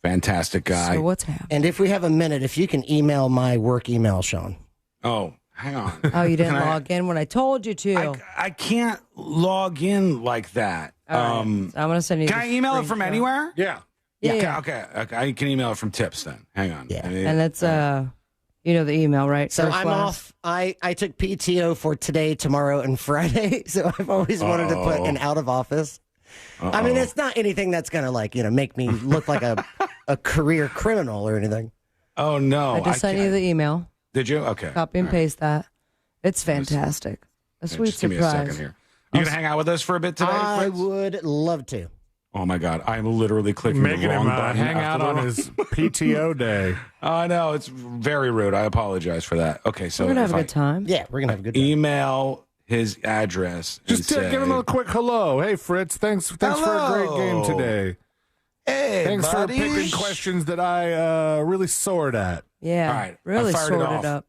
Speaker 17: Fantastic guy.
Speaker 18: So what's happening?
Speaker 1: And if we have a minute, if you can email my work email, Sean.
Speaker 17: Oh, hang on.
Speaker 18: Oh, you didn't log in when I told you to.
Speaker 17: I can't log in like that.
Speaker 18: All right. I'm going to send you.
Speaker 17: Can I email it from anywhere?
Speaker 21: Yeah.
Speaker 18: Yeah.
Speaker 17: Okay. I can email it from Tips then. Hang on.
Speaker 1: Yeah.
Speaker 18: And it's you know the email, right?
Speaker 1: So
Speaker 18: First
Speaker 1: I'm
Speaker 18: class.
Speaker 1: off. I took PTO for today, tomorrow, and Friday. So I've always wanted to put an out of office. I mean, it's not anything that's going to make me look like a career criminal or anything.
Speaker 17: Oh, no.
Speaker 18: I just sent you the email.
Speaker 17: Did you? Okay.
Speaker 18: Copy and paste that. It's fantastic. A sweet
Speaker 17: just give me a
Speaker 18: surprise.
Speaker 17: second here. You going to hang out with us for a bit today,
Speaker 1: I
Speaker 17: Fritz?
Speaker 1: would love to.
Speaker 17: Oh, my God. I'm literally clicking
Speaker 21: Making
Speaker 17: the wrong
Speaker 21: him
Speaker 17: button.
Speaker 21: hang out on his PTO day.
Speaker 17: I know. It's very rude. I apologize for that. Okay, so
Speaker 18: We're going to have a good time.
Speaker 1: Yeah, we're going to have a good time.
Speaker 17: Email his address.
Speaker 21: Just
Speaker 17: and
Speaker 21: give him a quick hello. Hey, Fritz, thanks for a great game today.
Speaker 17: Hey,
Speaker 21: thanks
Speaker 17: buddy.
Speaker 21: for picking questions that I really soared at.
Speaker 18: Yeah.
Speaker 17: All right.
Speaker 18: Really
Speaker 17: I fired
Speaker 18: sorted
Speaker 17: it off.
Speaker 18: up.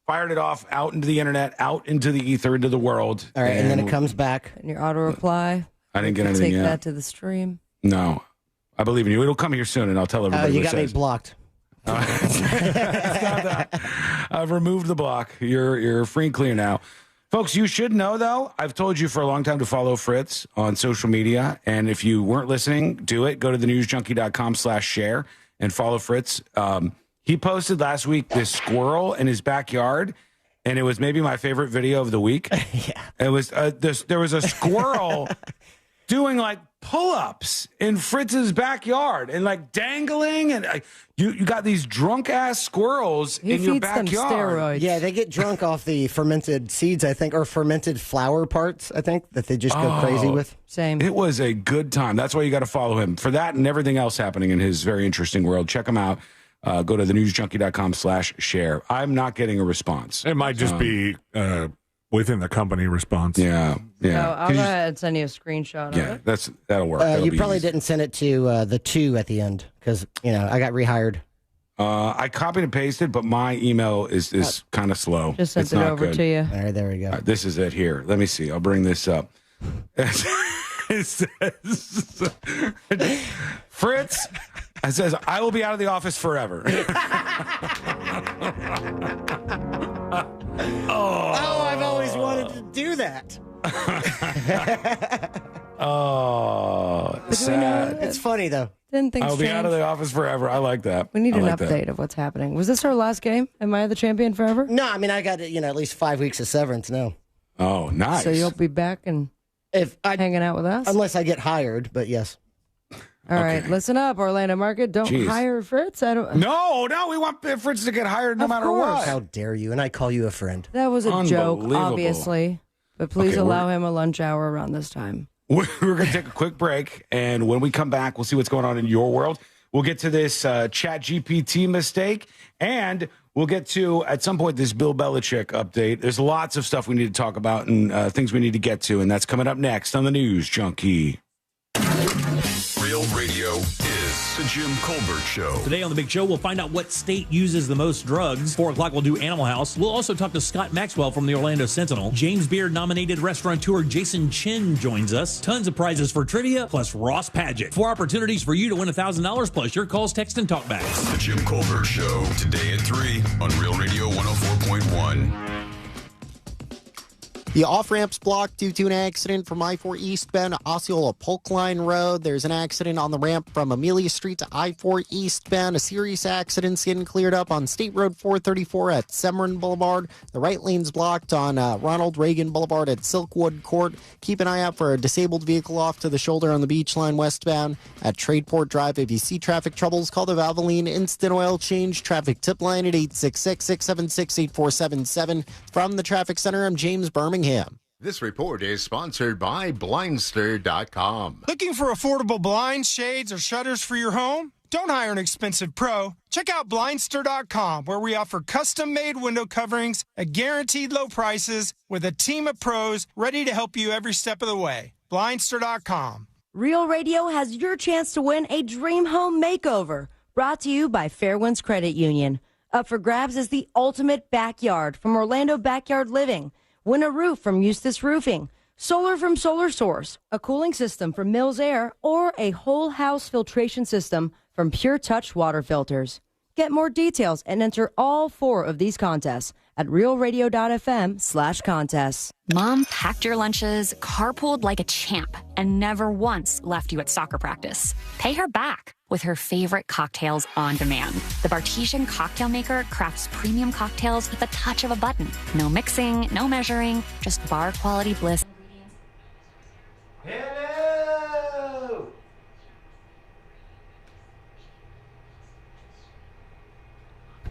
Speaker 17: Fired it off out into the internet, out into the ether, into the world.
Speaker 1: All right, and then it comes back.
Speaker 18: And your auto reply.
Speaker 17: I didn't get anything
Speaker 18: Take
Speaker 17: yet.
Speaker 18: that to the stream.
Speaker 17: No. I believe in you. It'll come here soon, and I'll tell everybody
Speaker 1: You
Speaker 17: what
Speaker 1: got
Speaker 17: it
Speaker 1: me
Speaker 17: says.
Speaker 1: blocked.
Speaker 17: It's not that. I've removed the block. You're free and clear now. Folks, you should know, though, I've told you for a long time to follow Fritz on social media. And if you weren't listening, do it. Go to thenewsjunkie.com/share and follow Fritz. He posted last week this squirrel in his backyard, and it was maybe my favorite video of the week.
Speaker 1: Yeah.
Speaker 17: It was there was a squirrel doing like pull-ups in Fritz's backyard and like dangling, and you got these drunk ass squirrels in your backyard.
Speaker 18: Steroids.
Speaker 1: Yeah, they get drunk off the fermented seeds, I think, or fermented flower parts, I think, that they just go crazy with.
Speaker 18: Same.
Speaker 17: It was a good time. That's why you got to follow him for that and everything else happening in his very interesting world. Check him out. Go to thenewsjunkie.com/share. I'm not getting a response.
Speaker 21: It might just be within the company response.
Speaker 17: Yeah.
Speaker 18: So I'll go ahead and send you a screenshot of it.
Speaker 17: That'll work. That'll
Speaker 1: You
Speaker 17: be
Speaker 1: probably
Speaker 17: easy.
Speaker 1: didn't send it to the 2 at the end because, I got rehired.
Speaker 17: I copied and pasted, but my email is kind of slow.
Speaker 18: Just sent
Speaker 17: It's
Speaker 18: it
Speaker 17: not
Speaker 18: over
Speaker 17: good.
Speaker 18: to you.
Speaker 1: All right, there we go.
Speaker 17: This is it here. Let me see. I'll bring this up. It says, Fritz, it says, I will be out of the office forever.
Speaker 1: I've always wanted to do that.
Speaker 17: Sad.
Speaker 1: It's funny, though.
Speaker 18: Didn't think
Speaker 17: I'll be out of the office forever. I like that.
Speaker 18: We need
Speaker 17: I
Speaker 18: an
Speaker 17: like
Speaker 18: update
Speaker 17: that.
Speaker 18: of what's happening. Was this our last game? Am I the champion forever?
Speaker 1: No, I mean, I got, at least 5 weeks of severance now.
Speaker 17: Oh, nice.
Speaker 18: So you'll be back and hanging out with us?
Speaker 1: Unless I get hired, but yes.
Speaker 18: All right, listen up, Orlando Market. Don't
Speaker 17: Jeez.
Speaker 18: hire Fritz.
Speaker 17: No, we want Fritz to get hired no
Speaker 18: Of
Speaker 17: matter
Speaker 18: course.
Speaker 17: what.
Speaker 1: How dare you? And I call you a friend.
Speaker 18: That was a joke,
Speaker 17: Unbelievable.
Speaker 18: obviously. But please
Speaker 17: Okay,
Speaker 18: allow him a lunch hour around this time.
Speaker 17: We're going to take a quick break, and when we come back, we'll see what's going on in your world. We'll get to this Chat GPT mistake, and we'll get to, at some point, this Bill Belichick update. There's lots of stuff we need to talk about and things we need to get to, and that's coming up next on the News Junkie.
Speaker 15: Real radio is The Jim Colbert Show.
Speaker 2: Today on The Big Show, we'll find out what state uses the most drugs. 4 o'clock, we'll do Animal House. We'll also talk to Scott Maxwell from the Orlando Sentinel. James Beard-nominated restaurateur Jason Chin joins us. Tons of prizes for trivia, plus Ross Padgett. 4 opportunities for you to win $1,000, plus your calls, text, and talkbacks.
Speaker 15: The Jim Colbert Show, today at 3 on Real Radio 104.1.
Speaker 6: The off-ramps blocked due to an accident from I-4 eastbound to Osceola Polk Line Road. There's an accident on the ramp from Amelia Street to I-4 eastbound. A serious accident's getting cleared up on State Road 434 at Severin Boulevard. The right lane's blocked on Ronald Reagan Boulevard at Silkwood Court. Keep an eye out for a disabled vehicle off to the shoulder on the Beach Line westbound at Tradeport Drive. If you see traffic troubles, call the Valvoline Instant Oil Change traffic tip line at 866-676-8477. From the Traffic Center, I'm James Birmingham.
Speaker 7: This report is sponsored by Blindster.com.
Speaker 20: Looking for affordable blinds, shades, or shutters for your home? Don't hire an expensive pro. Check out Blindster.com, where we offer custom-made window coverings at guaranteed low prices with a team of pros ready to help you every step of the way. Blindster.com.
Speaker 18: Real Radio has your chance to win a dream home makeover. Brought to you by Fairwinds Credit Union. Up for grabs is the ultimate backyard from Orlando Backyard Living. Win a roof from Eustace Roofing, solar from Solar Source, a cooling system from Mills Air, or a whole house filtration system from Pure Touch Water Filters. Get more details and enter all 4 of these contests at realradio.fm/contests.
Speaker 22: Mom packed your lunches, carpooled like a champ, and never once left you at soccer practice. Pay her back with her favorite cocktails on demand. The Bartisian cocktail maker crafts premium cocktails with the touch of a button. No mixing, no measuring, just bar quality bliss.
Speaker 24: Hello!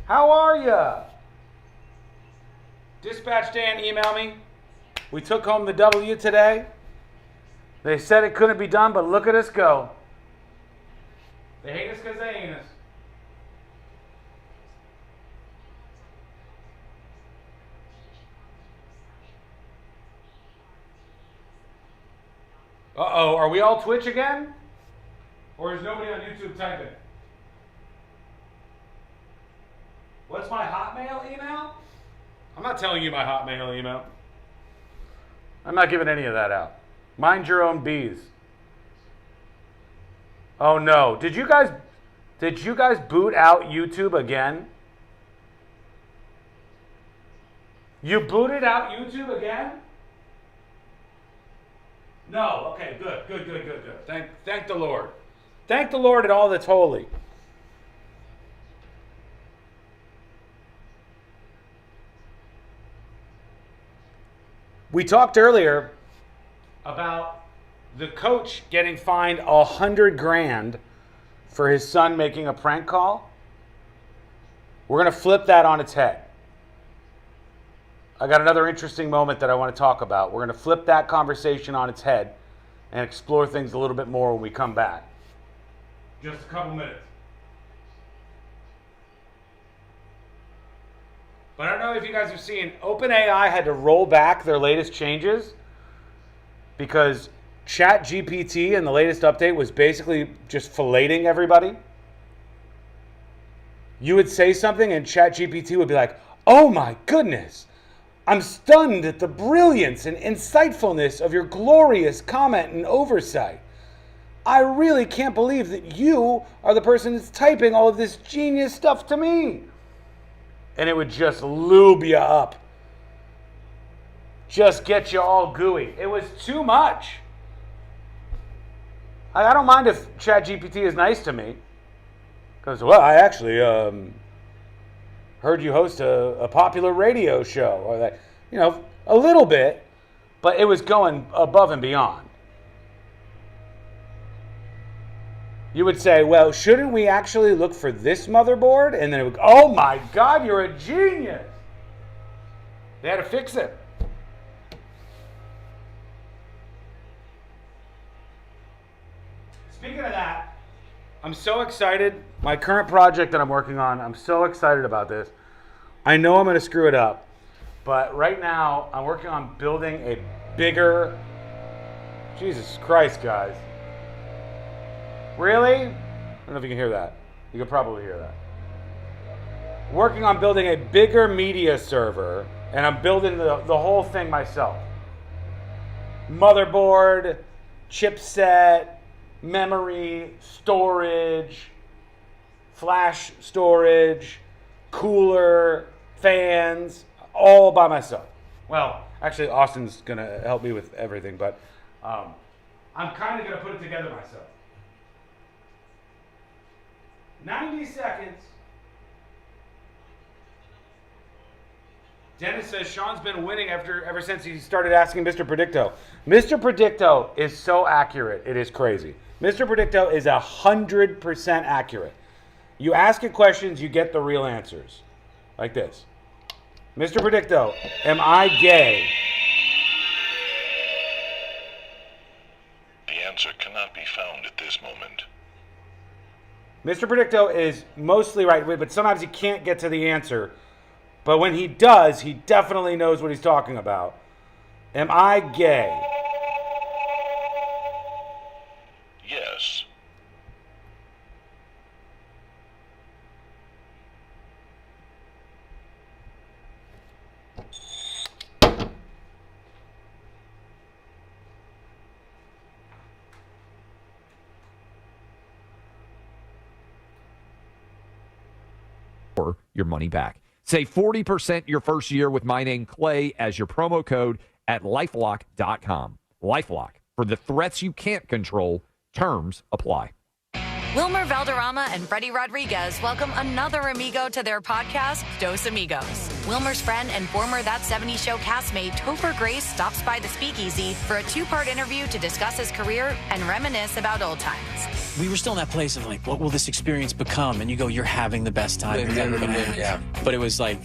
Speaker 24: How are ya? Dispatch Dan emailed me. We took home the W today. They said it couldn't be done, but look at us go. They hate us because they ain't us. Uh-oh, are we all Twitch again? Or is nobody on YouTube typing? What's my Hotmail email? I'm not telling you my Hotmail email. I'm not giving any of that out. Mind your own bees. Oh no. Did you guys boot out YouTube again? You booted out YouTube again? No. Okay, good. Thank the Lord. Thank the Lord and all that's holy. We talked earlier about the coach getting fined $100,000 for his son making a prank call. We're going to flip that on its head. I got another interesting moment that I want to talk about. We're going to flip that conversation on its head and explore things a little bit more when we come back. Just a couple minutes. But I don't know if you guys have seen, OpenAI had to roll back their latest changes because ChatGPT in the latest update was basically just filleting everybody. You would say something and ChatGPT would be like, "Oh my goodness, I'm stunned at the brilliance and insightfulness of your glorious comment and oversight. I really can't believe that you are the person that's typing all of this genius stuff to me." And it would just lube you up. Just get you all gooey. It was too much. I don't mind if ChatGPT is nice to me. Because, well, I actually heard you host a popular radio show. Or that, you know, a little bit. But it was going above and beyond. You would say, well, shouldn't we actually look for this motherboard? And then it would go, oh my God, you're a genius. They had to fix it. Speaking of that, I'm so excited. My current project that I'm working on, I'm so excited about this. I know I'm going to screw it up. But right now, I'm working on building a bigger... Jesus Christ, guys. Really? don't know if you can hear that. You can probably hear that. Working on building a bigger media server, and I'm building the whole thing myself. Motherboard, chipset, memory, storage, flash storage, cooler, fans, all by myself. Well, actually, Austin's going to help me with everything, but I'm kind of going to put it together myself. 90 seconds. Dennis says Sean's been winning ever since he started asking Mr. Predicto. Mr. Predicto is so accurate, it is crazy. Mr. Predicto is 100% accurate. You ask it questions, you get the real answers. Like this. Mr. Predicto, am I gay?
Speaker 3: The answer cannot be found at this moment.
Speaker 24: Mr. Predicto is mostly right, but sometimes he can't get to the answer. But when he does, he definitely knows what he's talking about. Am I gay?
Speaker 3: Yes.
Speaker 8: Or your money back. Save 40% your first year with my name, Clay, as your promo code at LifeLock.com. LifeLock. For the threats you can't control, terms apply.
Speaker 22: Wilmer Valderrama and Freddie Rodriguez welcome another amigo to their podcast, Dos Amigos. Wilmer's friend and former That 70s Show castmate Topher Grace stops by the Speakeasy for a two-part interview to discuss his career and reminisce about old times.
Speaker 10: We were still in that place of like, what will this experience become? And you go, you're having the best time you've ever been having. Yeah. But it was like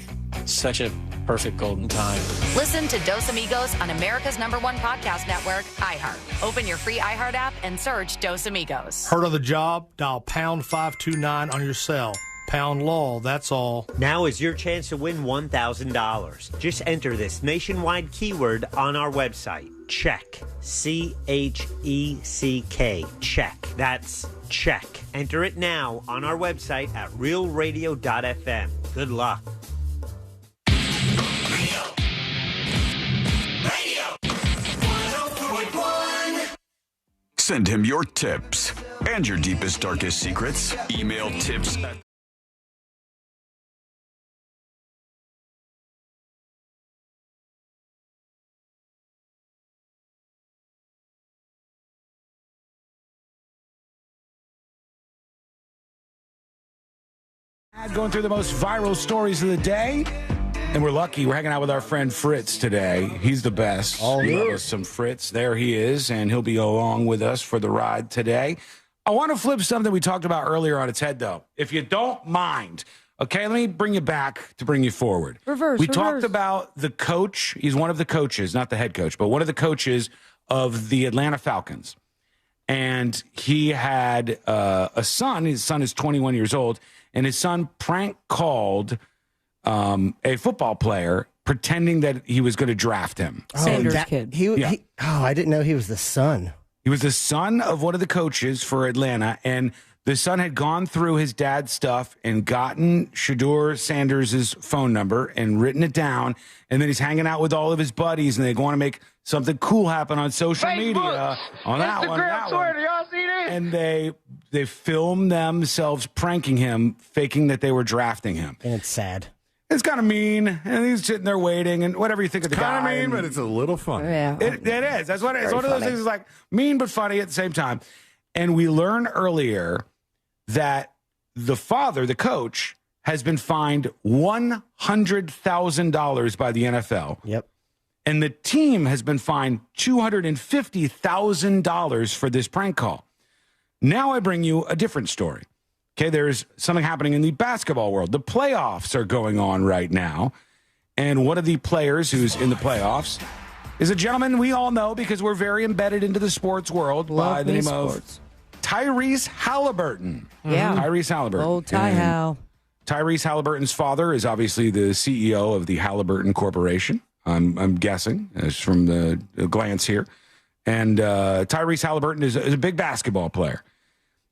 Speaker 10: such a perfect golden time.
Speaker 22: Listen to Dos Amigos on America's #1 podcast network, iHeart. Open your free iHeart app and search Dos Amigos.
Speaker 11: Heard of the job? Dial pound 529 on your cell. Pound law, that's all.
Speaker 4: Now is your chance to win $1,000. Just enter this nationwide keyword on our website. Check. CHECK. Check. That's check. Enter it now on our website at realradio.fm. Good luck.
Speaker 15: Send him your tips and your deepest, darkest secrets. Email tips at
Speaker 17: going through the most viral stories of the day. And we're lucky. We're hanging out with our friend Fritz today. He's the best. Oh, love us some Fritz. There he is, and he'll be along with us for the ride today. I want to flip something we talked about earlier on its head, though. If you don't mind. Okay, let me bring you back to bring you forward. We talked about the coach. He's one of the coaches, not the head coach, but one of the coaches of the Atlanta Falcons. And he had a son. His son is 21 years old. And his son prank called a football player pretending that he was going to draft him.
Speaker 1: Sanders' kid. I didn't know he was the son.
Speaker 17: He was the son of one of the coaches for Atlanta, and the son had gone through his dad's stuff and gotten Shedeur Sanders' phone number and written it down, and then he's hanging out with all of his buddies, and they want to make something cool happen on social media. On that one.
Speaker 12: Y'all see this?
Speaker 17: And they filmed themselves pranking him, faking that they were drafting him.
Speaker 1: And it's sad.
Speaker 17: It's kind of mean, and he's sitting there waiting, and whatever you think of the guy.
Speaker 21: Kind of mean, but it's a little funny.
Speaker 18: Yeah.
Speaker 17: It is. That's what it's one of those things. Is like mean but funny at the same time. And we learned earlier that the father, the coach, has been fined $100,000 by the NFL.
Speaker 1: Yep.
Speaker 17: And the team has been fined $250,000 for this prank call. Now I bring you a different story. Okay, there's something happening in the basketball world. The playoffs are going on right now. And one of the players who's in the playoffs is a gentleman we all know because we're very embedded into the sports world by the name of Tyrese Halliburton.
Speaker 18: Yeah.
Speaker 17: Tyrese Halliburton.
Speaker 18: Old Ty Hal.
Speaker 17: Tyrese Halliburton's father is obviously the CEO of the Halliburton Corporation. I'm guessing, as from the glance here. And Tyrese Halliburton is a big basketball player.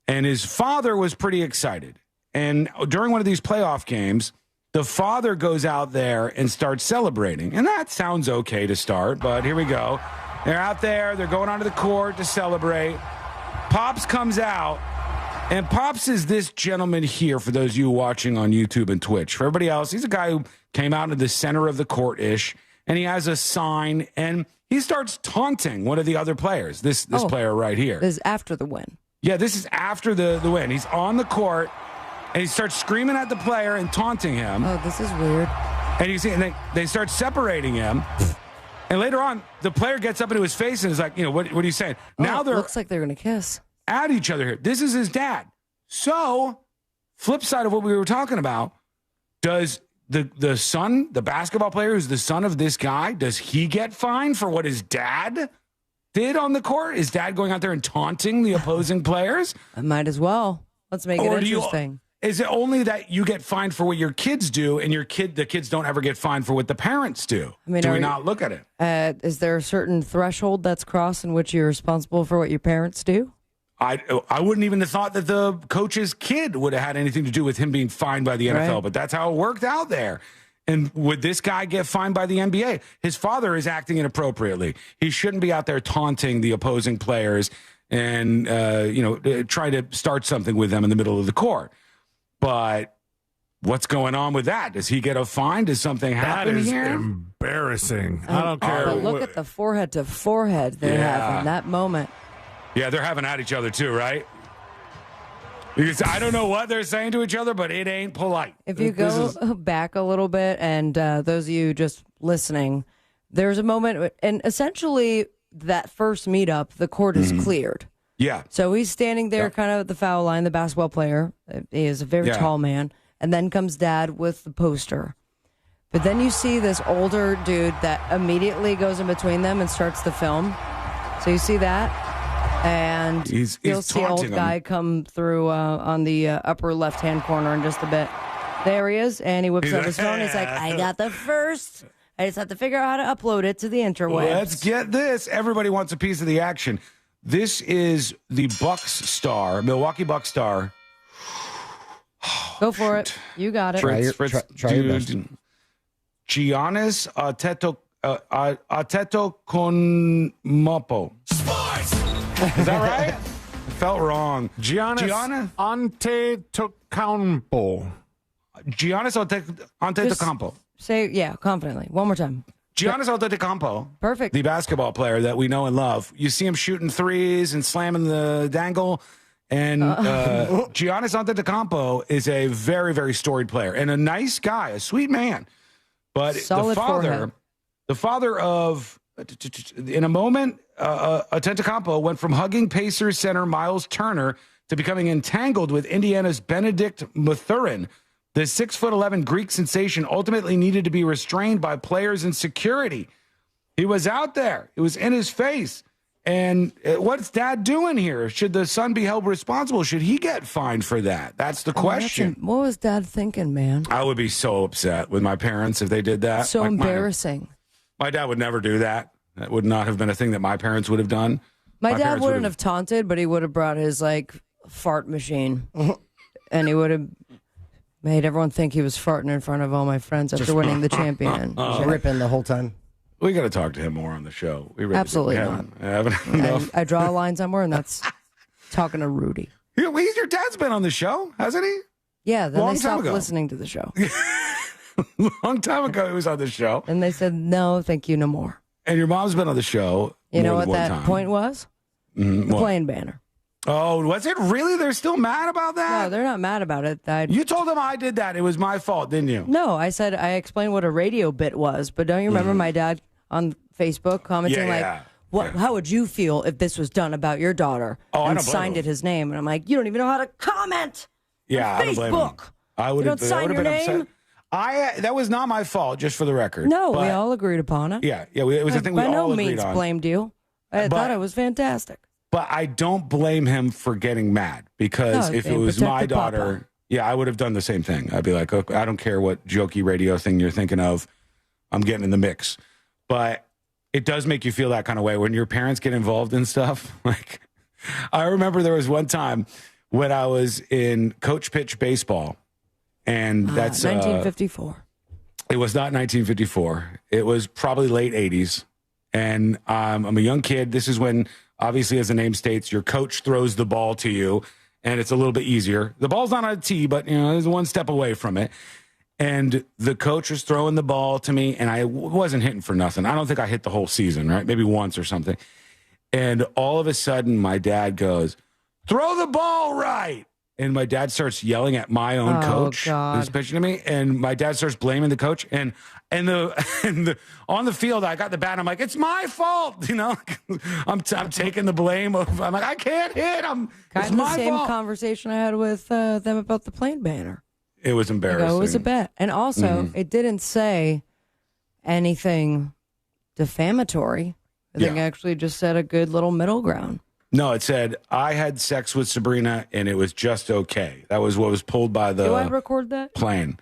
Speaker 17: And his father was pretty excited. And during one of these playoff games, the father goes out there and starts celebrating. And that sounds okay to start, but here we go. They're out there. They're going onto the court to celebrate. Pops comes out. And Pops is this gentleman here, for those of you watching on YouTube and Twitch. For everybody else, he's a guy who came out into the center of the court-ish, and he has a sign, and he starts taunting one of the other players, this player right here.
Speaker 18: This is after the win.
Speaker 17: Yeah, this is after the win. He's on the court, and he starts screaming at the player and taunting him.
Speaker 18: Oh, this is weird.
Speaker 17: And you see, and they start separating him. And later on, the player gets up into his face and is like, what are you saying? Now
Speaker 18: it looks like they're going to kiss.
Speaker 17: At each other here. This is his dad. So, flip side of what we were talking about, does the son, the basketball player who's the son of this guy, does he get fined for what his dad did on the court? Is dad going out there and taunting the opposing players?
Speaker 18: I might as well. Let's make it interesting.
Speaker 17: Is it only that you get fined for what your kids do, and the kids don't ever get fined for what the parents do? I mean, do we not look at it?
Speaker 18: Is there a certain threshold that's crossed in which you're responsible for what your parents do?
Speaker 17: I wouldn't even have thought that the coach's kid would have had anything to do with him being fined by the NFL, but that's how it worked out there. And would this guy get fined by the NBA? His father is acting inappropriately. He shouldn't be out there taunting the opposing players and try to start something with them in the middle of the court. But what's going on with that? Does he get a fine? Does something happen here?
Speaker 21: That is embarrassing. I don't care.
Speaker 18: But look at the forehead to forehead they have in that moment.
Speaker 17: Yeah, they're having at each other too, right? Because I don't know what they're saying to each other, but it ain't polite.
Speaker 18: If you go back a little bit, and those of you just listening, there's a moment, and essentially that first meetup, the court is cleared.
Speaker 17: Yeah.
Speaker 18: So he's standing there kind of at the foul line, the basketball player. He is a very tall man. And then comes dad with the poster. But then you see this older dude that immediately goes in between them and starts the film. So you see that? And you'll see old guy come through on the upper left-hand corner in just a bit. There he is, and he whips out his phone. He's like, I got the first. I just have to figure out how to upload it to the interwebs.
Speaker 17: Let's get this. Everybody wants a piece of the action. This is the Milwaukee Bucks star.
Speaker 18: Go for it. You got it.
Speaker 17: Fritz,
Speaker 1: try your best.
Speaker 17: Giannis Antetokounmpo. Is that right? I felt wrong.
Speaker 21: Giannis Antetokounmpo.
Speaker 17: Giannis Antetokounmpo.
Speaker 18: Say, confidently. One more time.
Speaker 17: Giannis Antetokounmpo.
Speaker 18: Perfect.
Speaker 17: The basketball player that we know and love. You see him shooting threes and slamming the dangle. And Giannis Antetokounmpo is a very, very storied player and a nice guy, a sweet man. But
Speaker 18: solid
Speaker 17: the father of, in a moment, Antetokounmpo went from hugging Pacers center Miles Turner to becoming entangled with Indiana's Benedict Mathurin. The 6'11" Greek sensation ultimately needed to be restrained by players and security. He was out there. It was in his face. And what's dad doing here? Should the son be held responsible? Should he get fined for that? That's the question.
Speaker 18: What was dad thinking, man?
Speaker 17: I would be so upset with my parents if they did that.
Speaker 18: So embarrassing.
Speaker 17: My dad would never do that. That would not have been a thing that my parents would have done.
Speaker 18: My dad wouldn't have taunted, but he would have brought his fart machine. And he would have made everyone think he was farting in front of all my friends after winning the champion.
Speaker 1: Ripping the whole time.
Speaker 17: We got to talk to him more on the show. We really
Speaker 18: Absolutely not. I draw a line somewhere, and that's talking to Rudy.
Speaker 17: Your dad's been on the show, hasn't he?
Speaker 18: Yeah, then they stopped listening to the show.
Speaker 17: Long time ago, he was on the show.
Speaker 18: And they said, no, thank you, no more.
Speaker 17: And your mom's been on the show.
Speaker 18: You know what that point was? The plane banner.
Speaker 17: Oh, was it really? They're still mad about that?
Speaker 18: No, they're not mad about it.
Speaker 17: You told them I did that. It was my fault, didn't you?
Speaker 18: No, I explained what a radio bit was. But don't you remember my dad on Facebook commenting how would you feel if this was done about your daughter? And signed it his name. And I'm like, you don't even know how to comment on Facebook.
Speaker 17: I would have
Speaker 18: sign your name.
Speaker 17: Upset. That was not my fault, just for the record.
Speaker 18: No, we all agreed upon it.
Speaker 17: Yeah, it was a thing we all agreed on.
Speaker 18: By no means blamed you. I thought it was fantastic.
Speaker 17: But I don't blame him for getting mad, because if it was my daughter, I would have done the same thing. I'd be like, okay, I don't care what jokey radio thing you're thinking of. I'm getting in the mix. But it does make you feel that kind of way when your parents get involved in stuff. Like, I remember there was one time when I was in coach pitch baseball, and that's
Speaker 18: 1954.
Speaker 17: It was not 1954. It was probably late 80s, and I'm a young kid. This is when, obviously, as the name states, your coach throws the ball to you, and it's a little bit easier. The ball's not on a tee, but there's one step away from it. And the coach was throwing the ball to me, and I wasn't hitting for nothing. I don't think I hit the whole season, right? Maybe once or something. And all of a sudden, my dad goes, "Throw the ball right." And my dad starts yelling at my own coach who's pitching to me. And my dad starts blaming the coach. And on the field, I got the bat. And I'm like, "It's my fault." I'm taking the blame. I'm like, "I can't hit.
Speaker 18: Kind of the same conversation I had with them about the plane banner.
Speaker 17: It was embarrassing.
Speaker 18: It was a bet. And also, it didn't say anything defamatory. I think it actually just said a good little middle ground.
Speaker 17: No, it said, "I had sex with Sabrina and it was just okay." That was what was pulled by the
Speaker 18: Do I record that?
Speaker 17: plane.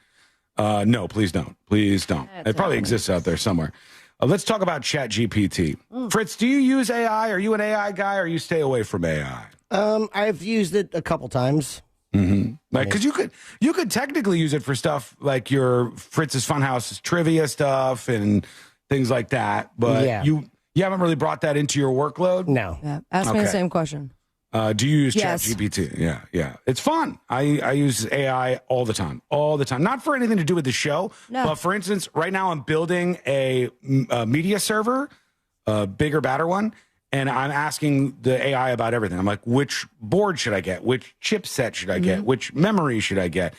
Speaker 17: No, please don't. Please don't. It probably exists out there somewhere. Let's talk about ChatGPT. Fritz, do you use AI? Are you an AI guy or you stay away from AI?
Speaker 1: I've used it a couple times.
Speaker 17: Mm-hmm. Like, because you could technically use it for stuff like your Fritz's Funhouse trivia stuff and things like that, but you haven't really brought that into your workload?
Speaker 1: No.
Speaker 18: Yeah. Ask me the same question.
Speaker 17: Do you use ChatGPT? Yeah. It's fun. I use AI all the time. Not for anything to do with the show, but for instance, right now I'm building a media server, a bigger, badder one, and I'm asking the AI about everything. I'm like, which board should I get? Which chipset should I get? Which memory should I get?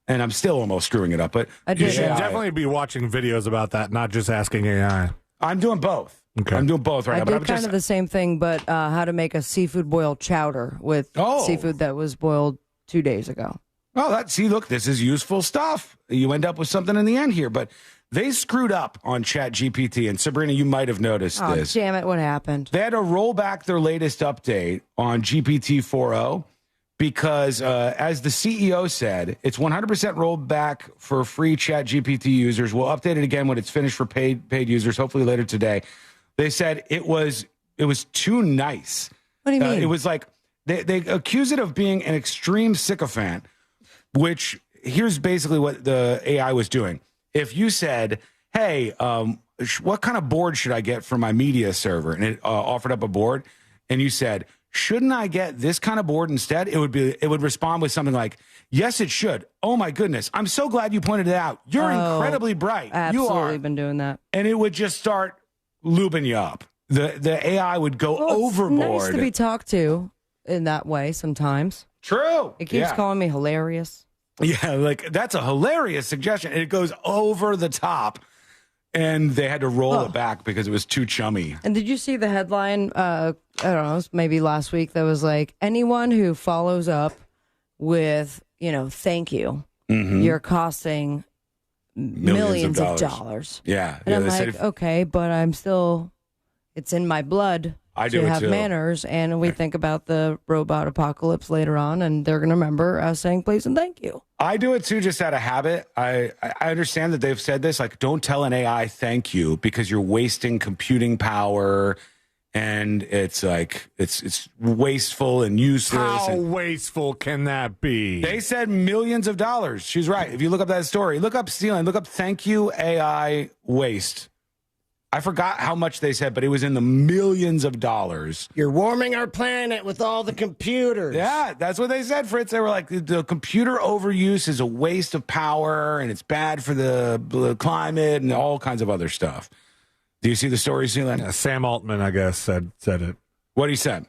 Speaker 17: And I'm still almost screwing it up. But
Speaker 21: you should definitely be watching videos about that, not just asking AI.
Speaker 17: I'm doing both.
Speaker 21: Okay.
Speaker 17: I'm doing both right now.
Speaker 18: I did kind of the same thing, but how to make a seafood boiled chowder with seafood that was boiled 2 days ago.
Speaker 17: Oh, look, this is useful stuff. You end up with something in the end here, but they screwed up on ChatGPT, and Sabrina, you might have noticed this.
Speaker 18: Oh, damn it, what happened?
Speaker 17: They had to roll back their latest update on GPT 4.0 because, as the CEO said, it's 100% rolled back for free ChatGPT users. We'll update it again when it's finished for paid users, hopefully later today. They said it was too nice.
Speaker 18: What do you mean?
Speaker 17: It was like they accuse it of being an extreme sycophant, which here's basically what the AI was doing. If you said, "Hey, what kind of board should I get for my media server?" and it offered up a board, and you said, "Shouldn't I get this kind of board instead?" It would respond with something like, "Yes, it should. Oh my goodness, I'm so glad you pointed it out. You're incredibly bright.
Speaker 18: Absolutely
Speaker 17: You are."
Speaker 18: been doing that.
Speaker 17: And it would just start lubing you up. The AI would go overboard.
Speaker 18: It's nice to be talked to in that way sometimes.
Speaker 17: True.
Speaker 18: It keeps calling me hilarious.
Speaker 17: Yeah, like that's a hilarious suggestion. It goes over the top, and they had to roll it back because it was too chummy.
Speaker 18: And did you see the headline? I don't know, maybe last week that was like, anyone who follows up with, thank you, you're costing millions of dollars.
Speaker 17: Yeah.
Speaker 18: And I'm like, okay, but I'm still, it's in my blood to have manners. And we think about the robot apocalypse later on, and they're going to remember us saying please and thank you.
Speaker 17: I do it too, just out of habit. I understand that they've said this, like, don't tell an AI thank you because you're wasting computing power. And it's like, it's wasteful and useless.
Speaker 21: How wasteful can that be?
Speaker 17: They said millions of dollars. She's right. If you look up that story, look up stealing, look up thank you AI waste. I forgot how much they said, but it was in the millions of dollars.
Speaker 1: You're warming our planet with all the computers.
Speaker 17: Yeah, that's what they said, Fritz. They were like, the computer overuse is a waste of power, and it's bad for the climate and all kinds of other stuff. Do you see the story, Sealand?
Speaker 21: Yeah, Sam Altman, I guess, said it.
Speaker 17: What he said?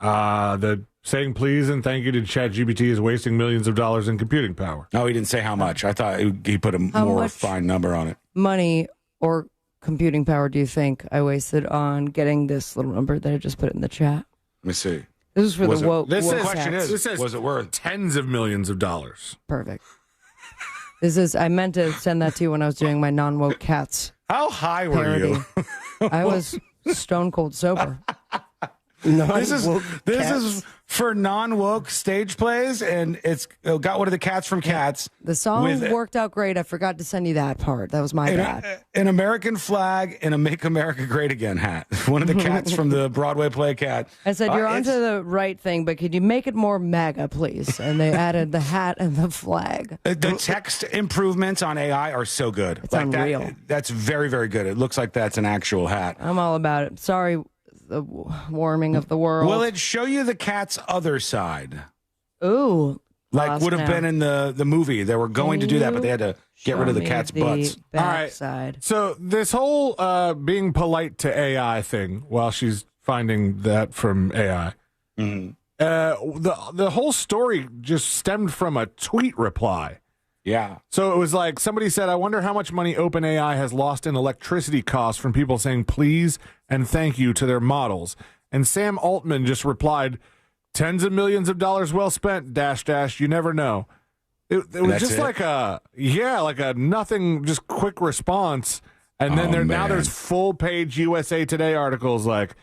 Speaker 21: That saying please and thank you to ChatGPT is wasting millions of dollars in computing power.
Speaker 17: No, he didn't say how much. I thought he put a more fine number on it.
Speaker 18: Money or computing power do you think I wasted on getting this little number that I just put in the chat?
Speaker 17: Let me see.
Speaker 18: This is for the woke.
Speaker 17: The
Speaker 18: woke
Speaker 17: question
Speaker 18: hats.
Speaker 17: is, was it worth
Speaker 21: tens of millions of dollars?
Speaker 18: Perfect. I meant to send that to you when I was doing my non-woke cats.
Speaker 17: How high were
Speaker 18: parody.
Speaker 17: you?
Speaker 18: I was stone cold sober.
Speaker 17: This is for non-woke stage plays, and it's got one of the cats from Cats.
Speaker 18: The song worked out great. I forgot to send you that part. That was my bad.
Speaker 17: An American flag and a Make America Great Again hat. One of the cats from the Broadway play Cat.
Speaker 18: I said, you're onto the right thing, but could you make it more MAGA, please? And they added the hat and the flag.
Speaker 17: The text improvements on AI are so good.
Speaker 18: It's unreal.
Speaker 17: That's very, very good. It looks like that's an actual hat.
Speaker 18: I'm all about it. Sorry, the warming of the world.
Speaker 17: Will it show you the cat's other side?
Speaker 18: Ooh.
Speaker 17: Like would have been in the movie. They were going to do that, but they had to get rid of the cat's butts.
Speaker 18: All right. Side.
Speaker 21: So this whole being polite to AI thing, while she's finding that from AI, the whole story just stemmed from a tweet reply.
Speaker 17: Yeah.
Speaker 21: So it was like somebody said, I wonder how much money OpenAI has lost in electricity costs from people saying please and thank you to their models. And Sam Altman just replied, tens of millions of dollars well spent, .. You never know. It was just like a nothing, just quick response. And then now there's full page USA Today articles like,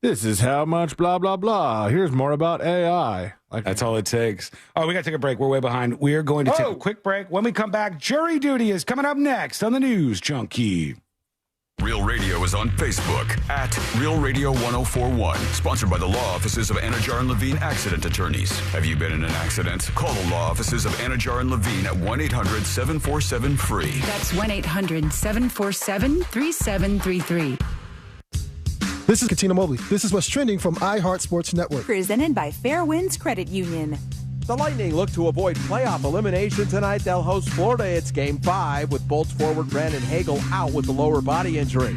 Speaker 21: this is how much blah, blah, blah. Here's more about AI.
Speaker 17: That's all it takes. Oh, we got to take a break. We're way behind. We are going to take a quick break. When we come back, jury duty is coming up next on the News Junkie.
Speaker 15: Real Radio is on Facebook at Real Radio 1041. Sponsored by the law offices of Anajar and Levine Accident Attorneys. Have you been in an accident? Call the law offices of Anajar and Levine at 1-800-747-FREE.
Speaker 9: That's 1-800-747-3733.
Speaker 13: This is Katina Mobley. This is what's trending from iHeart Sports Network.
Speaker 9: Presented by Fairwinds Credit Union.
Speaker 16: The Lightning look to avoid playoff elimination tonight. They'll host Florida. It's Game 5 with Bolts forward Brandon Hagel out with the lower body injury.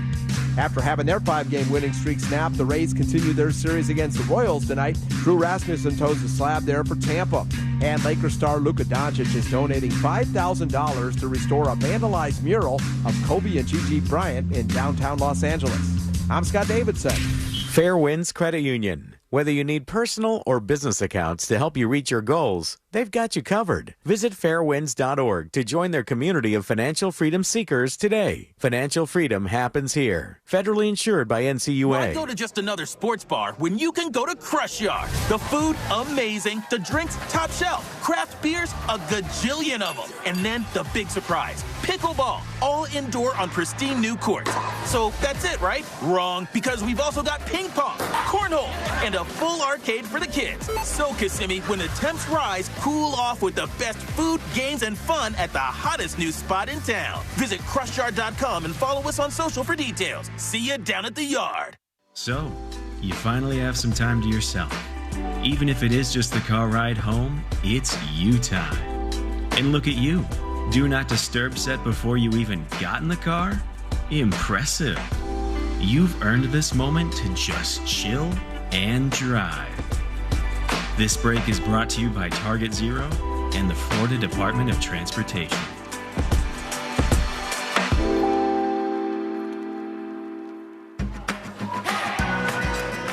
Speaker 16: After having their 5-game winning streak snapped, the Rays continue their series against the Royals tonight. Drew Rasmussen toes the slab there for Tampa. And Lakers star Luka Doncic is donating $5,000 to restore a vandalized mural of Kobe and Gigi Bryant in downtown Los Angeles. I'm Scott Davidson.
Speaker 19: Fairwinds Credit Union. Whether you need personal or business accounts to help you reach your goals, they've got you covered. Visit fairwinds.org to join their community of financial freedom seekers today. Financial freedom happens here. Federally insured by NCUA.
Speaker 23: Why go to just another sports bar when you can go to Crushyard? The food, amazing. The drinks, top shelf. Craft beers, a gajillion of them. And then the big surprise, pickleball. All indoor on pristine new courts. So that's it, right? Wrong, because we've also got ping pong, cornhole, and a full arcade for the kids. So, Kissimmee, when the temps rise, cool off with the best food, games, and fun at the hottest new spot in town. Visit Crushyard.com and follow us on social for details. See you down at the yard.
Speaker 25: So, you finally have some time to yourself. Even if it is just the car ride home, it's you time. And look at you. Do not disturb set before you even got in the car? Impressive. You've earned this moment to just chill and drive. This break is brought to you by Target Zero and the Florida Department of Transportation.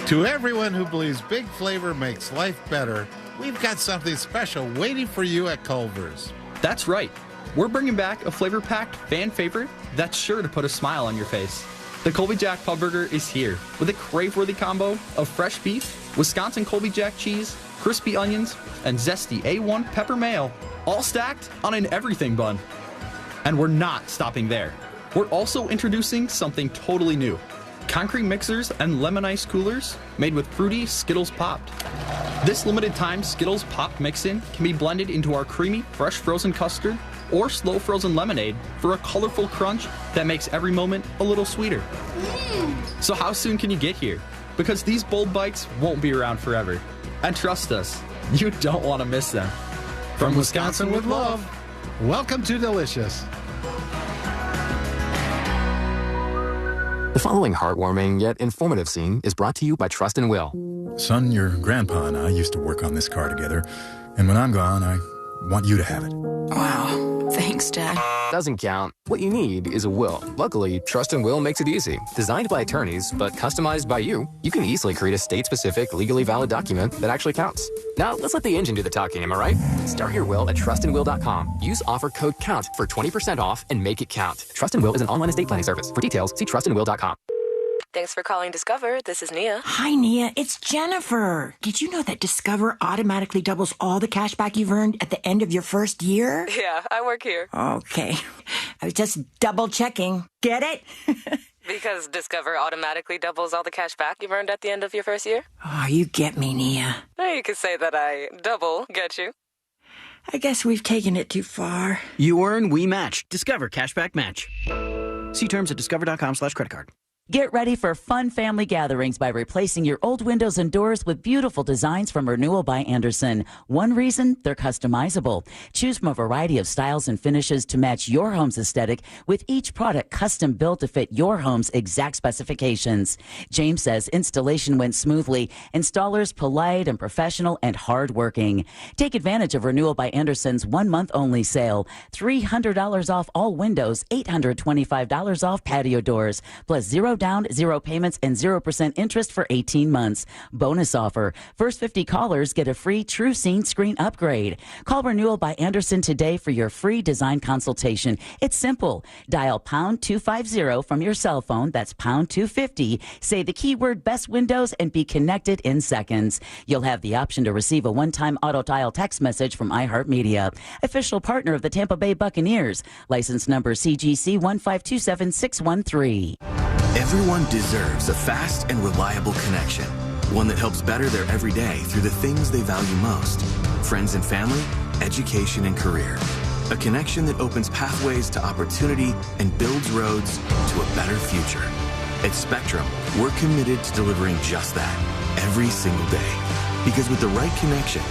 Speaker 26: To everyone who believes big flavor makes life better, we've got something special waiting for you at Culver's.
Speaker 27: That's right. We're bringing back a flavor-packed fan favorite that's sure to put a smile on your face. The Colby Jack Pub Burger is here with a crave-worthy combo of fresh beef, Wisconsin Colby Jack cheese, crispy onions, and zesty A1 pepper mayo, all stacked on an everything bun. And we're not stopping there. We're also introducing something totally new. Concrete mixers and lemon ice coolers made with fruity Skittles Popped. This limited time Skittles Popped mix-in can be blended into our creamy, fresh frozen custard or slow frozen lemonade for a colorful crunch that makes every moment a little sweeter. So how soon can you get here? Because these bold bites won't be around forever. And trust us, you don't want to miss them.
Speaker 26: From Wisconsin with love, welcome to Delicious.
Speaker 28: The following heartwarming yet informative scene is brought to you by Trust and Will.
Speaker 29: Son, your grandpa and I used to work on this car together, and when I'm gone, I want you to have it.
Speaker 9: Wow. Thanks, Dad.
Speaker 28: Doesn't count. What you need is a will. Luckily, Trust and Will makes it easy. Designed by attorneys, but customized by you, you can easily create a state-specific, legally valid document that actually counts. Now, let's let the engine do the talking, am I right? Start your will at trustandwill.com. Use offer code COUNT for 20% off and make it count. Trust and Will is an online estate planning service. For details, see trustandwill.com.
Speaker 2: Thanks for calling Discover. This is Nia.
Speaker 3: Hi, Nia. It's Jennifer. Did you know that Discover automatically doubles all the cash back you've earned at the end of your first year?
Speaker 2: Yeah, I work here.
Speaker 3: Okay. I was just double checking. Get it?
Speaker 2: Because Discover automatically doubles all the cash back you've earned at the end of your first year?
Speaker 3: Oh, you get me, Nia.
Speaker 2: You could say that I double get you.
Speaker 3: I guess we've taken it too far.
Speaker 5: You earn, we match. Discover Cashback Match. See terms at discover.com/creditcard.
Speaker 6: Get ready for fun family gatherings by replacing your old windows and doors with beautiful designs from Renewal by Andersen. One reason, they're customizable. Choose from a variety of styles and finishes to match your home's aesthetic, with each product custom built to fit your home's exact specifications. James says installation went smoothly. Installers polite and professional and hardworking. Take advantage of Renewal by Andersen's 1 month only sale. $300 off all windows, $825 off patio doors, plus 0 down, 0 payments, and 0% interest for 18 months. Bonus offer. First 50 callers get a free True Scene screen upgrade. Call Renewal by Andersen today for your free design consultation. It's simple. Dial pound 250 from your cell phone. That's pound 250. Say the keyword best windows and be connected in seconds. You'll have the option to receive a one-time auto dial text message from iHeartMedia, official partner of the Tampa Bay Buccaneers. License number CGC 1527613.
Speaker 7: Everyone deserves a fast and reliable connection, one that helps better their everyday through the things they value most: friends and family, education and career. A connection that opens pathways to opportunity and builds roads to a better future. At Spectrum, we're committed to delivering just that every single day. Because with the right connection,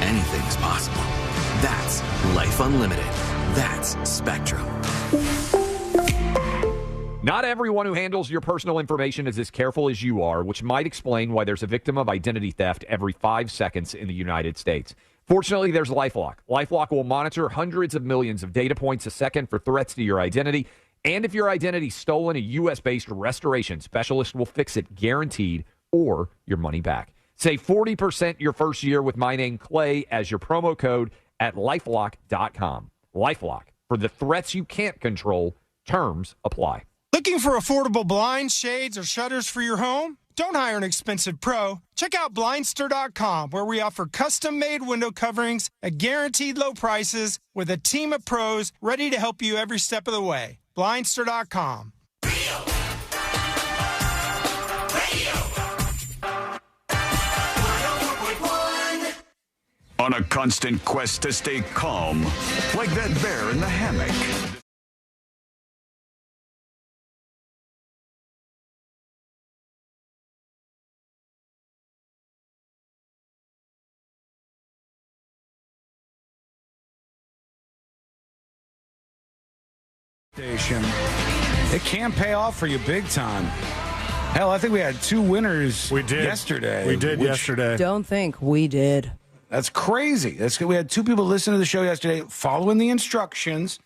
Speaker 7: anything is possible. That's Life Unlimited. That's Spectrum.
Speaker 8: Not everyone who handles your personal information is as careful as you are, which might explain why there's a victim of identity theft every 5 seconds in the United States. Fortunately, there's LifeLock. LifeLock will monitor hundreds of millions of data points a second for threats to your identity. And if your identity's stolen, a U.S.-based restoration specialist will fix it, guaranteed, or your money back. Save 40% your first year with my name, Clay, as your promo code at LifeLock.com. LifeLock. For the threats you can't control, terms apply.
Speaker 14: Looking for affordable blinds, shades, or shutters for your home? Don't hire an expensive pro. Check out Blindster.com, where we offer custom-made window coverings at guaranteed low prices with a team of pros ready to help you every step of the way. Blindster.com.
Speaker 15: On a constant quest to stay calm, like that bear in the hammock.
Speaker 17: Station. It can pay off for you big time. Hell, I think we had 2 winners yesterday.
Speaker 21: We did yesterday.
Speaker 18: Don't think we did.
Speaker 17: That's crazy. We had 2 people listen to the show yesterday, following the instructions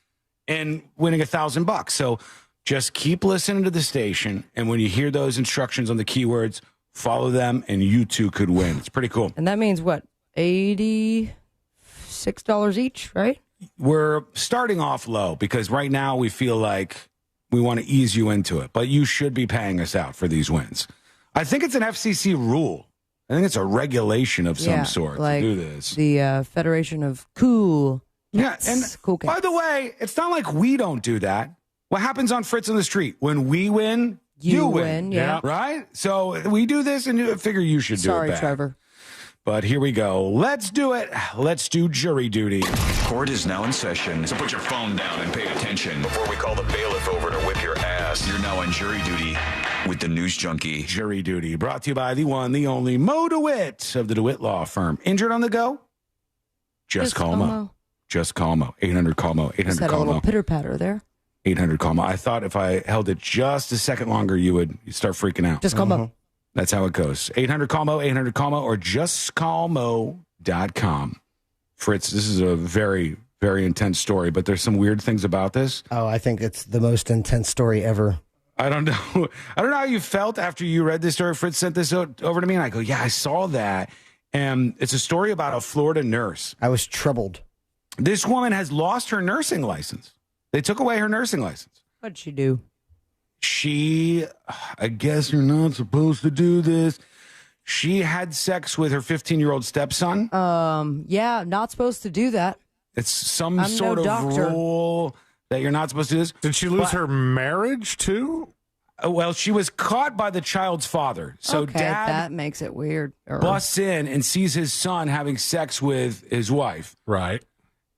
Speaker 17: and winning $1,000. So just keep listening to the station, and when you hear those instructions on the keywords, follow them, and you too could win. It's pretty cool.
Speaker 18: And that means what? $86 each, right?
Speaker 17: We're starting off low because right now we feel like we want to ease you into it, but you should be paying us out for these wins. I think it's an FCC rule. I think it's a regulation of some sort
Speaker 18: like
Speaker 17: to do this.
Speaker 18: The Federation of Cool Cats.
Speaker 17: Yeah, and
Speaker 18: cool cats.
Speaker 17: By the way, it's not like we don't do that. What happens on Fritz on the Street? When we win, you win.
Speaker 18: Yeah.
Speaker 17: Right? So we do this, and you figure you should do it
Speaker 18: Sorry,
Speaker 17: back.
Speaker 18: Trevor.
Speaker 17: But here we go. Let's do it. Let's do jury duty.
Speaker 15: Court is now in session, so put your phone down and pay attention. Before we call the bailiff over to whip your ass, you're now on jury duty with the News Junkie.
Speaker 17: Jury duty brought to you by the one, the only Mo DeWitt of the DeWitt Law Firm. Injured on the go? Just call Mo. Just call Mo. 800-CALL-MO. 800-CALL-MO.
Speaker 18: Just had a little pitter-patter there.
Speaker 17: 800-CALL-MO. I thought if I held it just a second longer, you'd start freaking out.
Speaker 18: Just call Mo.
Speaker 17: That's how it goes. 800-CALL-MO, 800-CALL-MO, or justcallmo.com. Fritz, this is a very, very intense story, but there's some weird things about this.
Speaker 1: Oh, I think it's the most intense story ever.
Speaker 17: I don't know. I don't know how you felt after you read this story. Fritz sent this over to me, and I go, yeah, I saw that. And it's a story about a Florida nurse.
Speaker 1: I was troubled.
Speaker 17: This woman has lost her nursing license. They took away her nursing license.
Speaker 18: What'd she do?
Speaker 17: I guess you're not supposed to do this. She had sex with her 15-year-old stepson.
Speaker 18: Yeah, not supposed to do that.
Speaker 17: It's some sort of rule that you're not supposed to do this.
Speaker 21: Did she lose her marriage too?
Speaker 17: Well, she was caught by the child's father. So
Speaker 18: okay,
Speaker 17: dad
Speaker 18: that makes it weird.
Speaker 17: busts in and sees his son having sex with his wife.
Speaker 21: Right.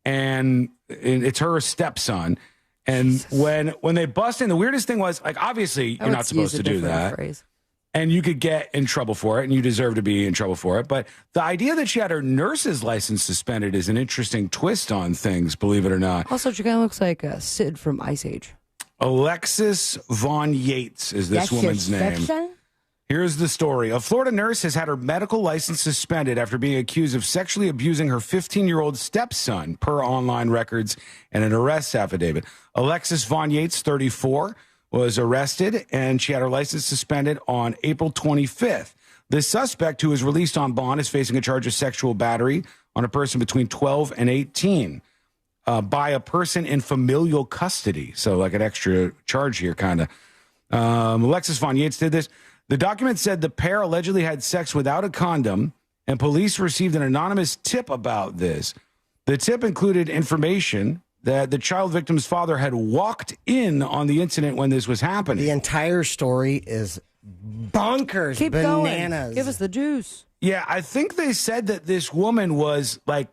Speaker 17: And it's her stepson. And when they bust in, the weirdest thing was, like, obviously you're not supposed to do that.
Speaker 18: Phrase.
Speaker 17: And you could get in trouble for it, and you deserve to be in trouble for it. But the idea that she had her nurse's license suspended is an interesting twist on things, believe it or not.
Speaker 18: Also, she kind of looks like Sid from Ice Age.
Speaker 17: Alexis Von Yates is this woman's name. Here's the story. A Florida nurse has had her medical license suspended after being accused of sexually abusing her 15-year-old stepson, per online records and an arrest affidavit. Alexis Von Yates, 34, was arrested, and she had her license suspended on April 25th. The suspect, who was released on bond, is facing a charge of sexual battery on a person between 12 and 18 by a person in familial custody. So like an extra charge here, kind of. Alexis Von Yates did this. The document said the pair allegedly had sex without a condom, and police received an anonymous tip about this. The tip included information that the child victim's father had walked in on the incident when this was happening.
Speaker 1: The entire story is bonkers.
Speaker 18: Keep
Speaker 1: bananas.
Speaker 18: going. Give us the juice.
Speaker 17: Yeah, I think they said that this woman was like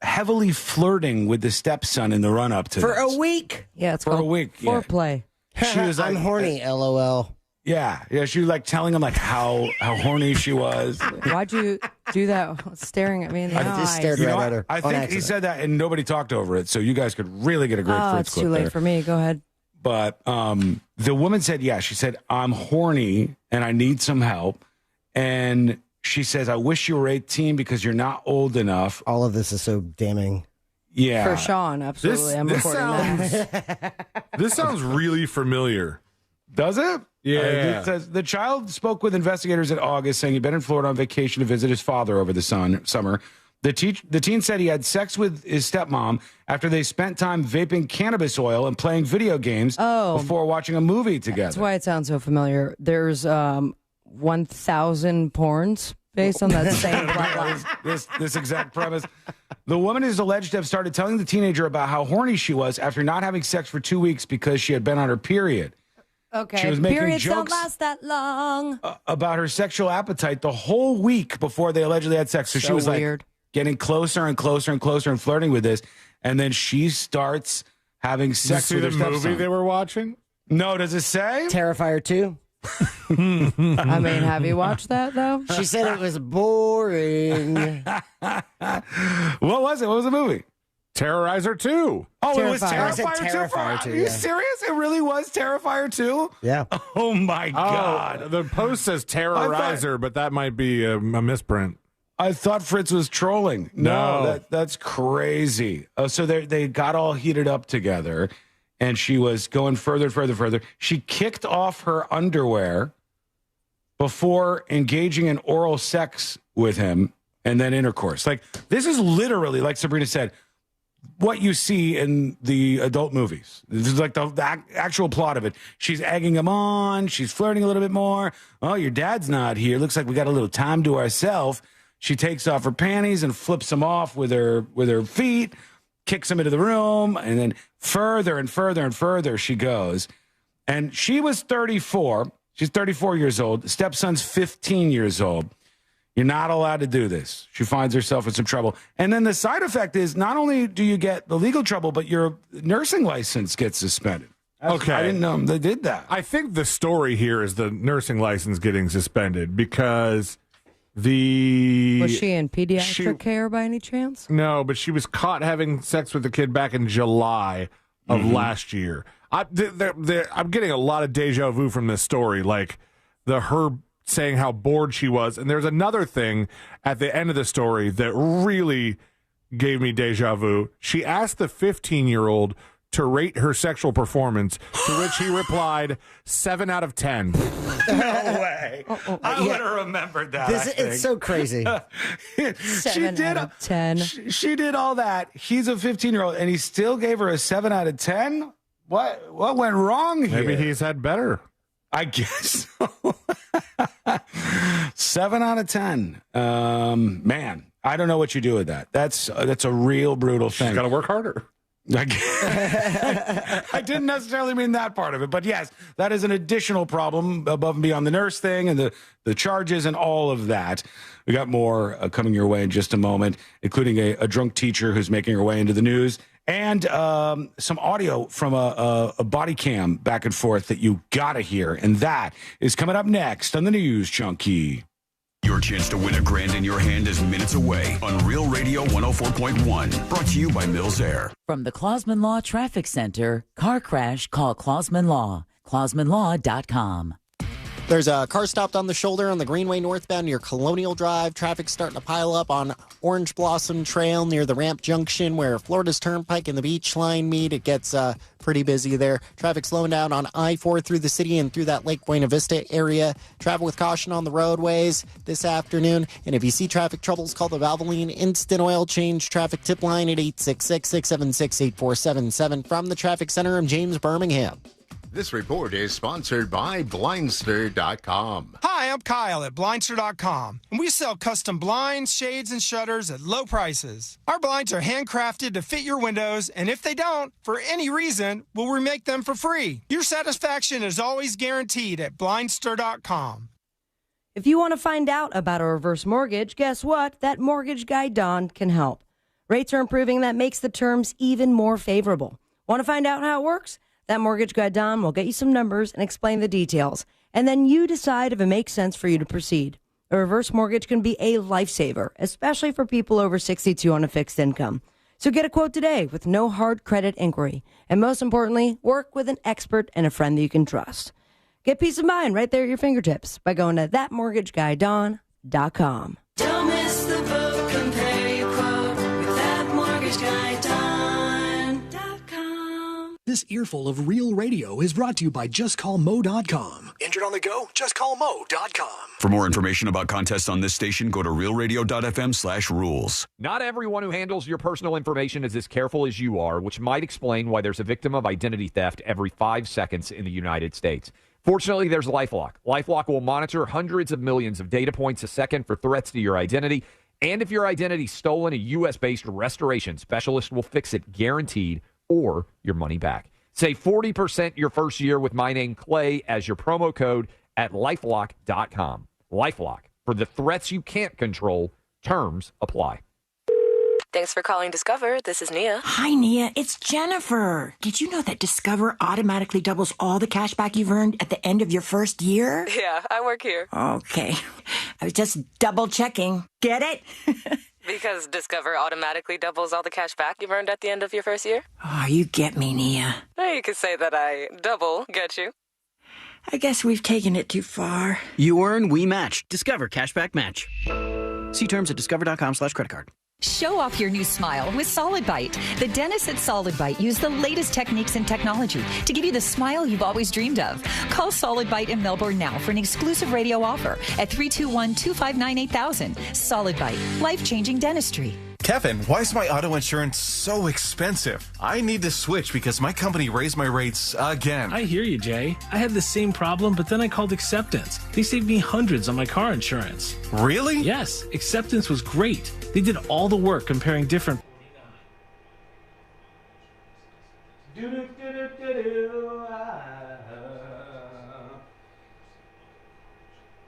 Speaker 17: heavily flirting with the stepson in the run-up to
Speaker 1: For
Speaker 17: this.
Speaker 1: a week.
Speaker 18: Yeah, it's
Speaker 17: For
Speaker 18: called
Speaker 17: a week. Yeah.
Speaker 18: foreplay.
Speaker 17: She was like,
Speaker 1: I'm horny, LOL.
Speaker 17: Yeah, she was like telling him like how horny she was.
Speaker 18: Why'd you do that staring at me in the
Speaker 1: I
Speaker 18: eyes?
Speaker 1: just stared right at her.
Speaker 17: I
Speaker 1: on
Speaker 17: think he
Speaker 1: accident.
Speaker 17: said that and nobody talked over it, so you guys could really get a great Fritz
Speaker 18: it's
Speaker 17: clip
Speaker 18: too late
Speaker 17: there.
Speaker 18: for me. Go ahead.
Speaker 17: But the woman said, she said, I'm horny and I need some help. And she says, I wish you were 18 because you're not old enough.
Speaker 1: All of this is so damning.
Speaker 17: Yeah.
Speaker 18: For Sean, absolutely. I'm recording that.
Speaker 21: This sounds really familiar.
Speaker 17: Does it?
Speaker 21: Yeah.
Speaker 17: It says the child spoke with investigators in August, saying he'd been in Florida on vacation to visit his father over the summer. The teen said he had sex with his stepmom after they spent time vaping cannabis oil and playing video games before watching a movie together.
Speaker 18: That's why it sounds so familiar. There's 1,000 porns based on that same plotline.
Speaker 17: This exact premise. The woman is alleged to have started telling the teenager about how horny she was after not having sex for 2 weeks because she had been on her period.
Speaker 18: Okay,
Speaker 17: She was making
Speaker 18: periods don't
Speaker 17: jokes
Speaker 18: last that long.
Speaker 17: about her sexual appetite the whole week before they allegedly had sex. So she was
Speaker 18: weird.
Speaker 17: like getting closer and closer and closer and flirting with this. And then she starts having sex
Speaker 21: Did you
Speaker 17: with
Speaker 21: see
Speaker 17: her
Speaker 21: the movie
Speaker 17: stepson.
Speaker 21: they were watching?
Speaker 17: No, does it say?
Speaker 1: Terrifier 2.
Speaker 18: I mean, have you watched that, though?
Speaker 1: She said it was boring.
Speaker 17: What was it? What was the movie?
Speaker 21: Terrorizer 2.
Speaker 17: Oh, it was
Speaker 1: Terrifier. I said
Speaker 17: Terrifier 2.
Speaker 1: Terrifier 2,
Speaker 17: Are you
Speaker 1: yeah.
Speaker 17: serious? It really was Terrifier 2?
Speaker 1: Yeah.
Speaker 17: Oh, my God.
Speaker 21: Oh, the post says Terrorizer, but that might be a misprint.
Speaker 17: I thought Fritz was trolling.
Speaker 21: No.
Speaker 17: That's crazy. So they got all heated up together, and she was going further. She kicked off her underwear before engaging in oral sex with him and then intercourse. Like, this is literally, like Sabrina said, what you see in the adult movies. This is like the actual plot of it. She's egging him on. She's flirting a little bit more. Oh, your dad's not here. Looks like we got a little time to ourselves. She takes off her panties and flips them off with her feet, kicks him into the room, and then further and further and further she goes. And she was 34. She's 34 years old. The stepson's 15 years old. You're not allowed to do this. She finds herself in some trouble. And then the side effect is not only do you get the legal trouble, but your nursing license gets suspended.
Speaker 21: Okay.
Speaker 17: I didn't know they did that.
Speaker 21: I think the story here is the nursing license getting suspended because
Speaker 18: Was she in pediatric care by any chance?
Speaker 21: No, but she was caught having sex with the kid back in July of last year. I'm getting a lot of deja vu from this story, like her saying how bored she was. And there's another thing at the end of the story that really gave me deja vu. She asked the 15-year-old to rate her sexual performance, to which he replied, 7 out of 10.
Speaker 17: No way. I would have remembered that.
Speaker 1: It's so crazy.
Speaker 18: 7 out of 10.
Speaker 17: She did all that. He's a 15-year-old, and he still gave her a 7 out of 10? What went wrong here?
Speaker 21: Maybe he's had better.
Speaker 17: I guess so. 7 out of 10. Man, I don't know what you do with that. That's a real brutal thing.
Speaker 21: You got to work harder.
Speaker 17: I didn't necessarily mean that part of it, but yes, that is an additional problem above and beyond the nurse thing and the charges and all of that. We got more coming your way in just a moment, including a drunk teacher who's making her way into the news and some audio from a body cam back and forth that you gotta hear, and that is coming up next on the News Junkie.
Speaker 15: Your chance to win $1,000 in your hand is minutes away on Real Radio 104.1. Brought to you by Mills Air.
Speaker 6: From the Clausman Law Traffic Center, car crash, call Clausman Law. ClausmanLaw.com.
Speaker 4: There's a car stopped on the shoulder on the Greenway northbound near Colonial Drive. Traffic starting to pile up on Orange Blossom Trail near the Ramp Junction where Florida's Turnpike and the Beach Line meet. It gets pretty busy there. Traffic slowing down on I-4 through the city and through that Lake Buena Vista area. Travel with caution on the roadways this afternoon. And if you see traffic troubles, call the Valvoline Instant Oil Change Traffic Tip Line at 866-676-8477. From the Traffic Center, I'm James Birmingham.
Speaker 10: This report is sponsored by Blindster.com.
Speaker 14: Hi, I'm Kyle at Blindster.com, and we sell custom blinds, shades, and shutters at low prices. Our blinds are handcrafted to fit your windows, and if they don't, for any reason, we'll remake them for free. Your satisfaction is always guaranteed at Blindster.com.
Speaker 18: If you want to find out about a reverse mortgage, guess what? That mortgage guy, Don, can help. Rates are improving. That makes the terms even more favorable. Want to find out how it works? That mortgage guy, Don, will get you some numbers and explain the details. And then you decide if it makes sense for you to proceed. A reverse mortgage can be a lifesaver, especially for people over 62 on a fixed income. So get a quote today with no hard credit inquiry. And most importantly, work with an expert and a friend that you can trust. Get peace of mind right there at your fingertips by going to thatmortgageguydon.com.
Speaker 11: Don't miss the boat. Compare your quote with thatmortgageguydon.com.
Speaker 12: This earful of real radio is brought to you by JustCallMo.com.
Speaker 13: Injured on the go? JustCallMo.com.
Speaker 15: For more information about contests on this station, go to realradio.fm/rules.
Speaker 8: Not everyone who handles your personal information is as careful as you are, which might explain why there's a victim of identity theft every 5 seconds in the United States. Fortunately, there's LifeLock. LifeLock will monitor hundreds of millions of data points a second for threats to your identity. And if your identity's stolen, a U.S.-based restoration specialist will fix it guaranteed, or your money back. Save 40% your first year with my name, Clay, as your promo code at LifeLock.com. LifeLock. For the threats you can't control, terms apply.
Speaker 2: Thanks for calling Discover. This is Nia.
Speaker 3: Hi, Nia. It's Jennifer. Did you know that Discover automatically doubles all the cash back you've earned at the end of your first year?
Speaker 2: Yeah, I work here.
Speaker 3: Okay. I was just double checking. Get it?
Speaker 2: Because Discover automatically doubles all the cash back you've earned at the end of your first year?
Speaker 3: Oh, you get me, Nia.
Speaker 2: You could say that I double get you.
Speaker 3: I guess we've taken it too far.
Speaker 5: You earn, we match. Discover Cashback Match. See terms at discover.com/creditcard.
Speaker 16: Show off your new smile with Solid Bite. The dentists at Solid Bite use the latest techniques and technology to give you the smile you've always dreamed of. Call Solid Bite in Melbourne now for an exclusive radio offer at 321-259-8000. Solid Bite. Life-changing dentistry.
Speaker 20: Kevin, why is my auto insurance so expensive? I need to switch because my company raised my rates again.
Speaker 22: I hear you, Jay. I had the same problem, but then I called Acceptance. They saved me hundreds on my car insurance.
Speaker 20: Really?
Speaker 22: Yes, Acceptance was great. They did all the work comparing different...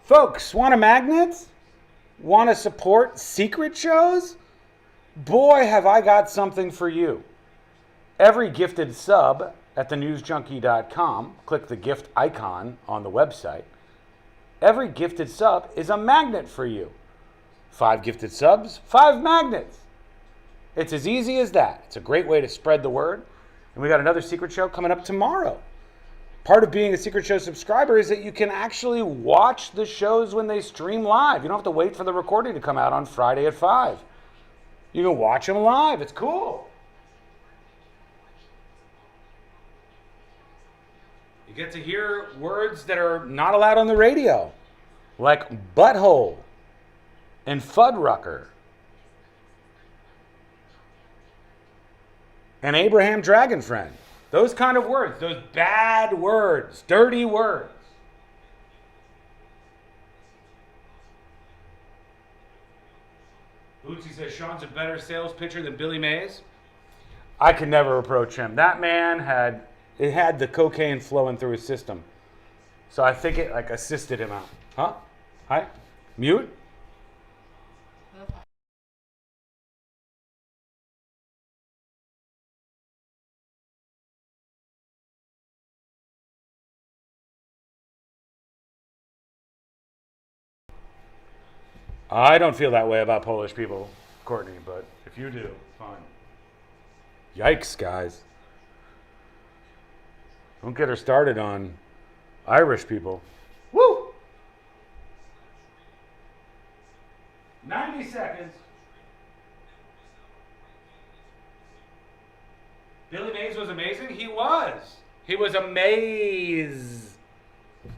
Speaker 17: Folks, want a magnet? Want to support secret shows? Boy, have I got something for you. Every gifted sub at thenewsjunkie.com, click the gift icon on the website. Every gifted sub is a magnet for you. 5 gifted subs, 5 magnets. It's as easy as that. It's a great way to spread the word. And we got another secret show coming up tomorrow. Part of being a secret show subscriber is that you can actually watch the shows when they stream live. You don't have to wait for the recording to come out on Friday at 5. You can watch them live. It's cool. You get to hear words that are not allowed on the radio, like butthole and Fuddrucker and Abraham Dragonfriend. Those kind of words, those bad words, dirty words. Bootsy says Sean's a better sales pitcher than Billy Mays. I could never approach him. That man had the cocaine flowing through his system. So I think it like assisted him out. Huh? Hi? Mute? I don't feel that way about Polish people, Courtney, but if you do, fine. Yikes, guys. Don't get her started on Irish people. Woo! 90 seconds. Billy Mays was amazing? He was. He was amazing.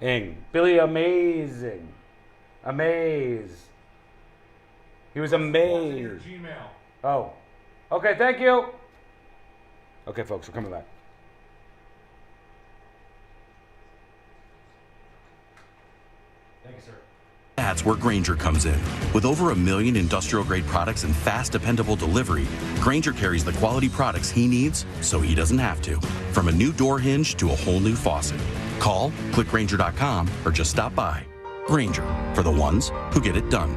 Speaker 17: Billy amazing. Amaze. He was amazing. Oh. Okay, thank you. Okay, folks, we're coming back. Thank you, sir.
Speaker 9: That's where Grainger comes in. With over 1 million industrial-grade products and fast, dependable delivery, Grainger carries the quality products he needs so he doesn't have to. From a new door hinge to a whole new faucet. Call, click Grainger.com, or just stop by. Grainger, for the ones who get it done.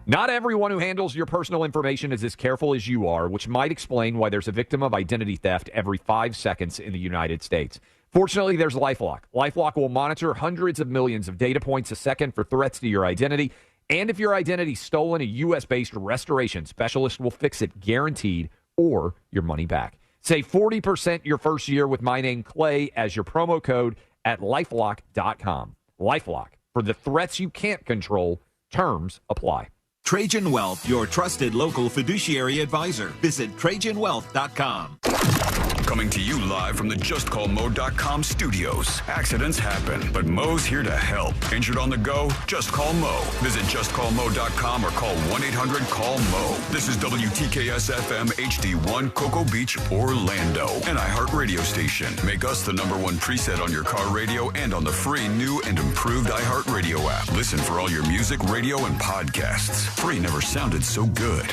Speaker 8: Not everyone who handles your personal information is as careful as you are, which might explain why there's a victim of identity theft every 5 seconds in the United States. Fortunately, there's LifeLock. LifeLock will monitor hundreds of millions of data points a second for threats to your identity. And if your identity's stolen, a U.S.-based restoration specialist will fix it guaranteed or your money back. Save 40% your first year with my name, Clay, as your promo code at LifeLock.com. LifeLock. For the threats you can't control, terms apply.
Speaker 19: Trajan Wealth, your trusted local fiduciary advisor. Visit TrajanWealth.com.
Speaker 15: Coming to you live from the JustCallMo.com studios. Accidents happen, but Mo's here to help. Injured on the go? Just call Mo. Visit JustCallMo.com or call 1-800-CALL-MO. This is WTKS-FM HD1 Cocoa Beach, Orlando. An iHeart radio station. Make us the #1 preset on your car radio and on the free new and improved iHeart radio app. Listen for all your music, radio, and podcasts. Free never sounded so good.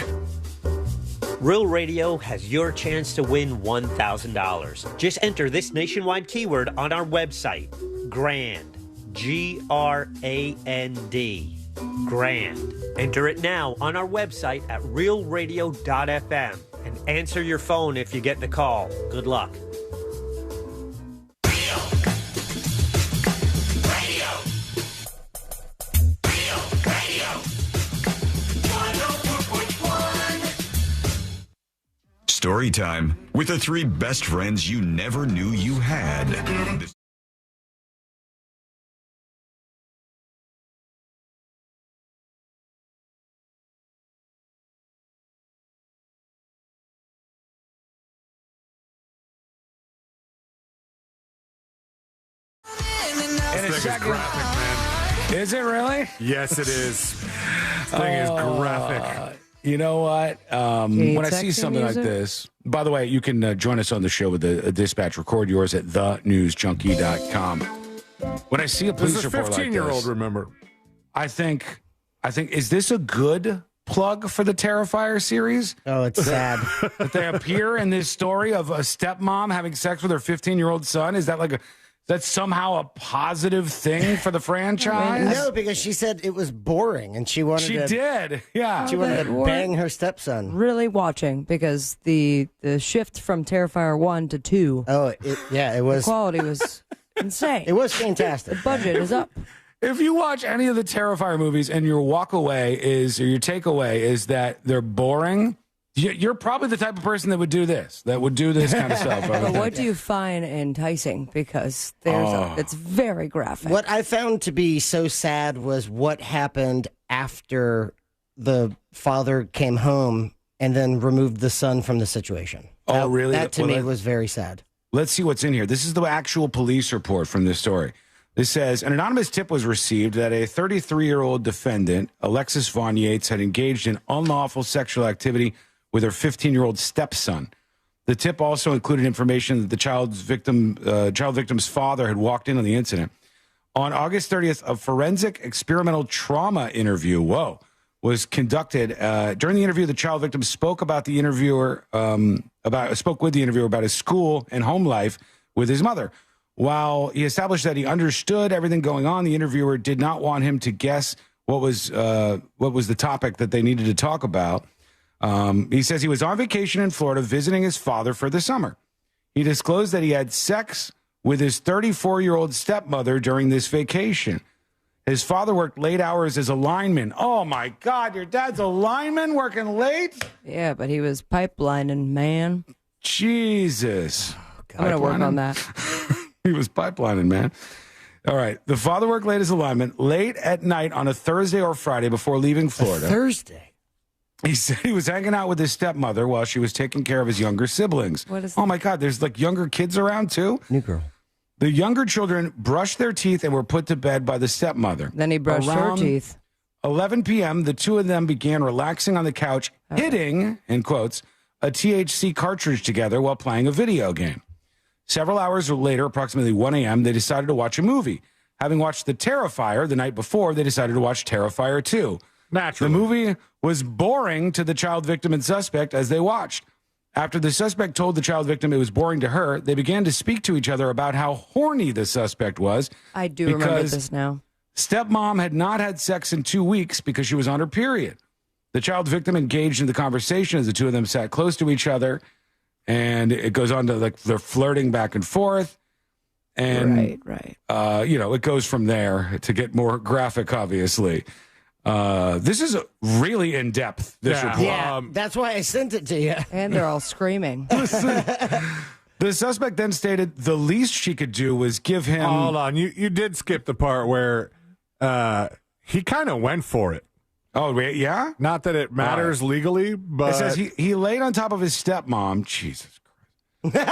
Speaker 23: Real Radio has your chance to win $1,000. Just enter this nationwide keyword on our website, GRAND, G-R-A-N-D, GRAND. Enter it now on our website at realradio.fm and answer your phone if you get the call. Good luck.
Speaker 15: Story time with the 3 best friends you never knew you had.
Speaker 17: In a second. Graphic, man. Is it really?
Speaker 21: Yes, it is. This thing is graphic.
Speaker 17: You know what? When I see something like this, by the way, you can join us on the show with a dispatch. Record yours at thenewsjunkie.com. When I see a police report like this,
Speaker 21: 15-year-old, remember?
Speaker 17: I think, is this a good plug for the Terrifier series?
Speaker 1: Oh, it's sad.
Speaker 17: That they appear in this story of a stepmom having sex with her 15-year-old son? Is that like that's somehow a positive thing for the franchise?
Speaker 1: No, because she said it was boring, and she wanted.
Speaker 17: She did, yeah.
Speaker 1: She wanted to bang her stepson.
Speaker 18: Really watching because the shift from Terrifier 1 to 2.
Speaker 1: Oh, it was.
Speaker 18: The quality was insane.
Speaker 1: It was fantastic.
Speaker 18: The budget is up.
Speaker 17: If you watch any of the Terrifier movies and your takeaway is that they're boring, you're probably the type of person that would do this kind of stuff.
Speaker 18: But what do you find enticing? Because it's very graphic.
Speaker 1: What I found to be so sad was what happened after the father came home and then removed the son from the situation.
Speaker 17: Oh, really?
Speaker 1: That to me was very sad.
Speaker 17: Let's see what's in here. This is the actual police report from this story. This says, an anonymous tip was received that a 33-year-old defendant, Alexis Von Yates, had engaged in unlawful sexual activity with her 15-year-old stepson. The tip also included information that the child victim's father had walked in on the incident. On August 30th, a forensic experimental trauma interview, was conducted. During the interview, the child victim spoke with the interviewer about his school and home life with his mother. While he established that he understood everything going on, the interviewer did not want him to guess what was the topic that they needed to talk about. He says he was on vacation in Florida visiting his father for the summer. He disclosed that he had sex with his 34-year-old stepmother during this vacation. His father worked late hours as a lineman. Oh, my God, your dad's a lineman working late?
Speaker 18: Yeah, but he was pipelining, man.
Speaker 17: Jesus.
Speaker 18: I'm going to work on that.
Speaker 17: He was pipelining, man. All right. The father worked late as a lineman, late at night on a Thursday or Friday before leaving Florida.
Speaker 1: Thursday?
Speaker 17: He said he was hanging out with his stepmother while she was taking care of his younger siblings. Oh, my God. There's like younger kids around, too?
Speaker 1: New girl.
Speaker 17: The younger children brushed their teeth and were put to bed by the stepmother.
Speaker 18: Then he brushed her teeth.
Speaker 17: 11 p.m., the two of them began relaxing on the couch, hitting, in quotes, a THC cartridge together while playing a video game. Several hours later, approximately 1 a.m., they decided to watch a movie. Having watched The Terrifier the night before, they decided to watch Terrifier 2.
Speaker 21: Naturally.
Speaker 17: The movie was boring to the child victim and suspect as they watched. After the suspect told the child victim it was boring to her, they began to speak to each other about how horny the suspect was.
Speaker 18: I do remember this now.
Speaker 17: Stepmom had not had sex in 2 weeks because she was on her period. The child victim engaged in the conversation as the two of them sat close to each other, and it goes on to like they're flirting back and forth. And,
Speaker 18: right.
Speaker 17: It goes from there to get more graphic, obviously. This is really in depth. This report.
Speaker 1: Yeah, that's why I sent it to you.
Speaker 18: And they're all screaming.
Speaker 17: The suspect then stated the least she could do was give him.
Speaker 21: Hold on, you did skip the part where he kind of went for it.
Speaker 17: Oh, yeah?
Speaker 21: Not that it matters legally, but
Speaker 17: it says he laid on top of his stepmom. Jesus Christ.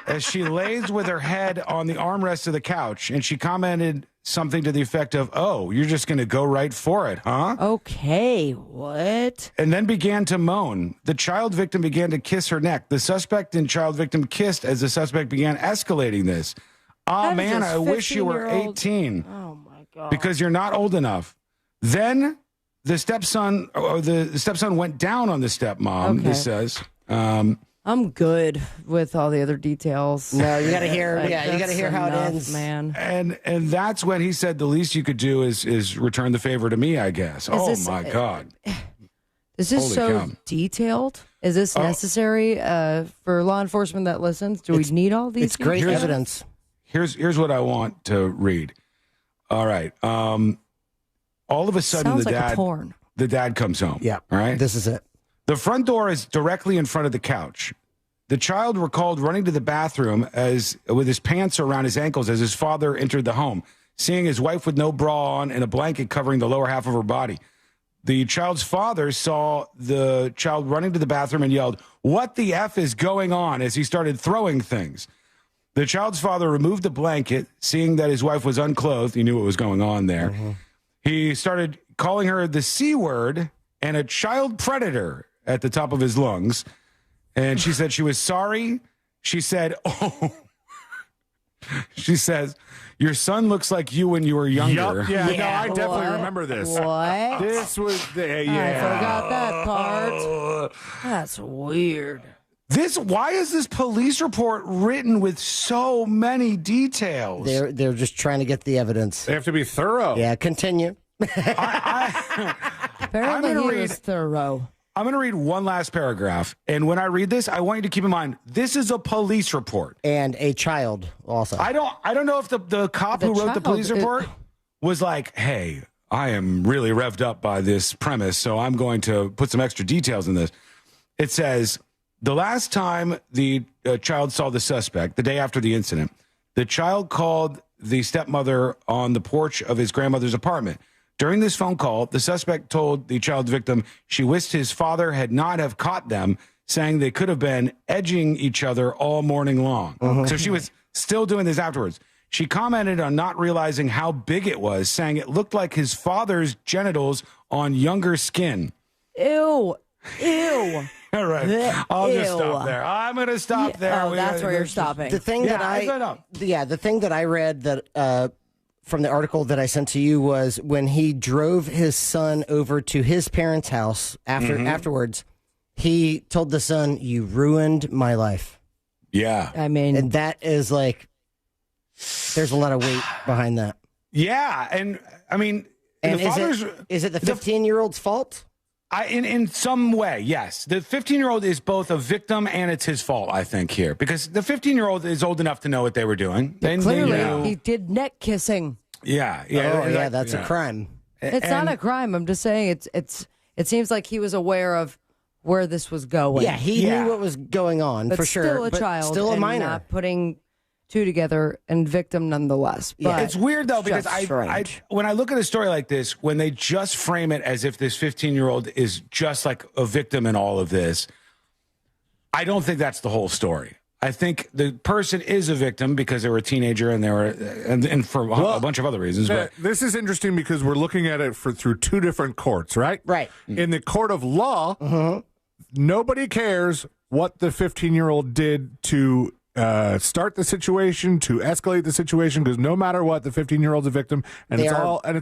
Speaker 17: As she lays with her head on the armrest of the couch, and she commented something to the effect of, "Oh, you're just going to go right for it, huh?"
Speaker 18: Okay, what?
Speaker 17: And then began to moan. The child victim began to kiss her neck. The suspect and child victim kissed as the suspect began escalating this. "Ah, man, I wish you were 18.
Speaker 18: Oh, my God.
Speaker 17: Because you're not old enough." Then the stepson went down on the stepmom,
Speaker 18: Okay.
Speaker 17: this says.
Speaker 18: I'm good with all the other details.
Speaker 1: No, you got to hear. You got to hear how it ends,
Speaker 18: man.
Speaker 17: And that's when he said the least you could do is return the favor to me, I guess. My God.
Speaker 18: Is this
Speaker 17: Holy
Speaker 18: so
Speaker 17: cow.
Speaker 18: detailed? Is this necessary for law enforcement that listens? Do we need all these?
Speaker 1: It's great
Speaker 18: details?
Speaker 1: evidence.
Speaker 17: Here's what I want to read. All right. All of a sudden,
Speaker 18: Sounds like a porn.
Speaker 17: The dad comes home.
Speaker 1: Yeah.
Speaker 17: All right.
Speaker 1: This is it.
Speaker 17: The front door is directly in front of the couch. The child recalled running to the bathroom with his pants around his ankles as his father entered the home, seeing his wife with no bra on and a blanket covering the lower half of her body. The child's father saw the child running to the bathroom and yelled, "What the F is going on?" as he started throwing things. The child's father removed the blanket, seeing that his wife was unclothed. He knew what was going on there.
Speaker 1: Mm-hmm.
Speaker 17: He started calling her the C word and a child predator at the top of his lungs. And she said she was sorry. She said, she says, "Your son looks like you when you were younger."
Speaker 21: Yup, yeah, no, I definitely remember this.
Speaker 18: What?
Speaker 21: This was
Speaker 18: I forgot that part. That's weird.
Speaker 17: Why is this police report written with so many details?
Speaker 1: They're just trying to get the evidence.
Speaker 21: They have to be thorough.
Speaker 1: Yeah, continue.
Speaker 18: Apparently he was thorough.
Speaker 17: I'm going to read one last paragraph. And when I read this, I want you to keep in mind, this is a police report.
Speaker 1: And a child also.
Speaker 17: I don't know if the cop who wrote the police report was like, "Hey, I am really revved up by this premise, so I'm going to put some extra details in this." It says, the last time the child saw the suspect, the day after the incident, the child called the stepmother on the porch of his grandmother's apartment. During this phone call, the suspect told the child victim she wished his father had not have caught them, saying they could have been edging each other all morning long. So she was still doing this afterwards. She commented on not realizing how big it was, saying it looked like his father's genitals on younger skin.
Speaker 18: Ew.
Speaker 17: All right. I'll just stop there. I'm going to stop there.
Speaker 18: Oh, that's where you're stopping.
Speaker 1: The thing that I read that from the article that I sent to you was when he drove his son over to his parents' house afterwards, he told the son, "You ruined my life."
Speaker 17: Yeah.
Speaker 18: I mean,
Speaker 1: and that is like, there's a lot of weight behind that.
Speaker 17: Yeah. And I mean,
Speaker 1: and
Speaker 17: the father's,
Speaker 1: is it the 15-year-old's fault?
Speaker 17: In some way, yes. The 15-year-old is both a victim and it's his fault, I think, here. Because the 15-year-old is old enough to know what they were doing.
Speaker 18: Clearly, he did neck kissing.
Speaker 17: Yeah.
Speaker 1: That's a crime.
Speaker 18: It's not a crime. I'm just saying it seems like he was aware of where this was going.
Speaker 1: Yeah, he knew what was going on,
Speaker 18: but
Speaker 1: for sure.
Speaker 18: Still a child.
Speaker 1: Still a
Speaker 18: and
Speaker 1: minor.
Speaker 18: Not putting two together and victim nonetheless.
Speaker 1: Yeah,
Speaker 17: it's weird though because I when I look at a story like this, when they just frame it as if this 15-year-old is just like a victim in all of this, I don't think that's the whole story. I think the person is a victim because they were a teenager and they were and for a bunch of other reasons. But
Speaker 21: this is interesting because we're looking at it through two different courts, right?
Speaker 1: Right.
Speaker 21: In the court of law, nobody cares what the 15-year-old did to start the situation, to escalate the situation, because no matter what, the 15-year-old's a victim, and it's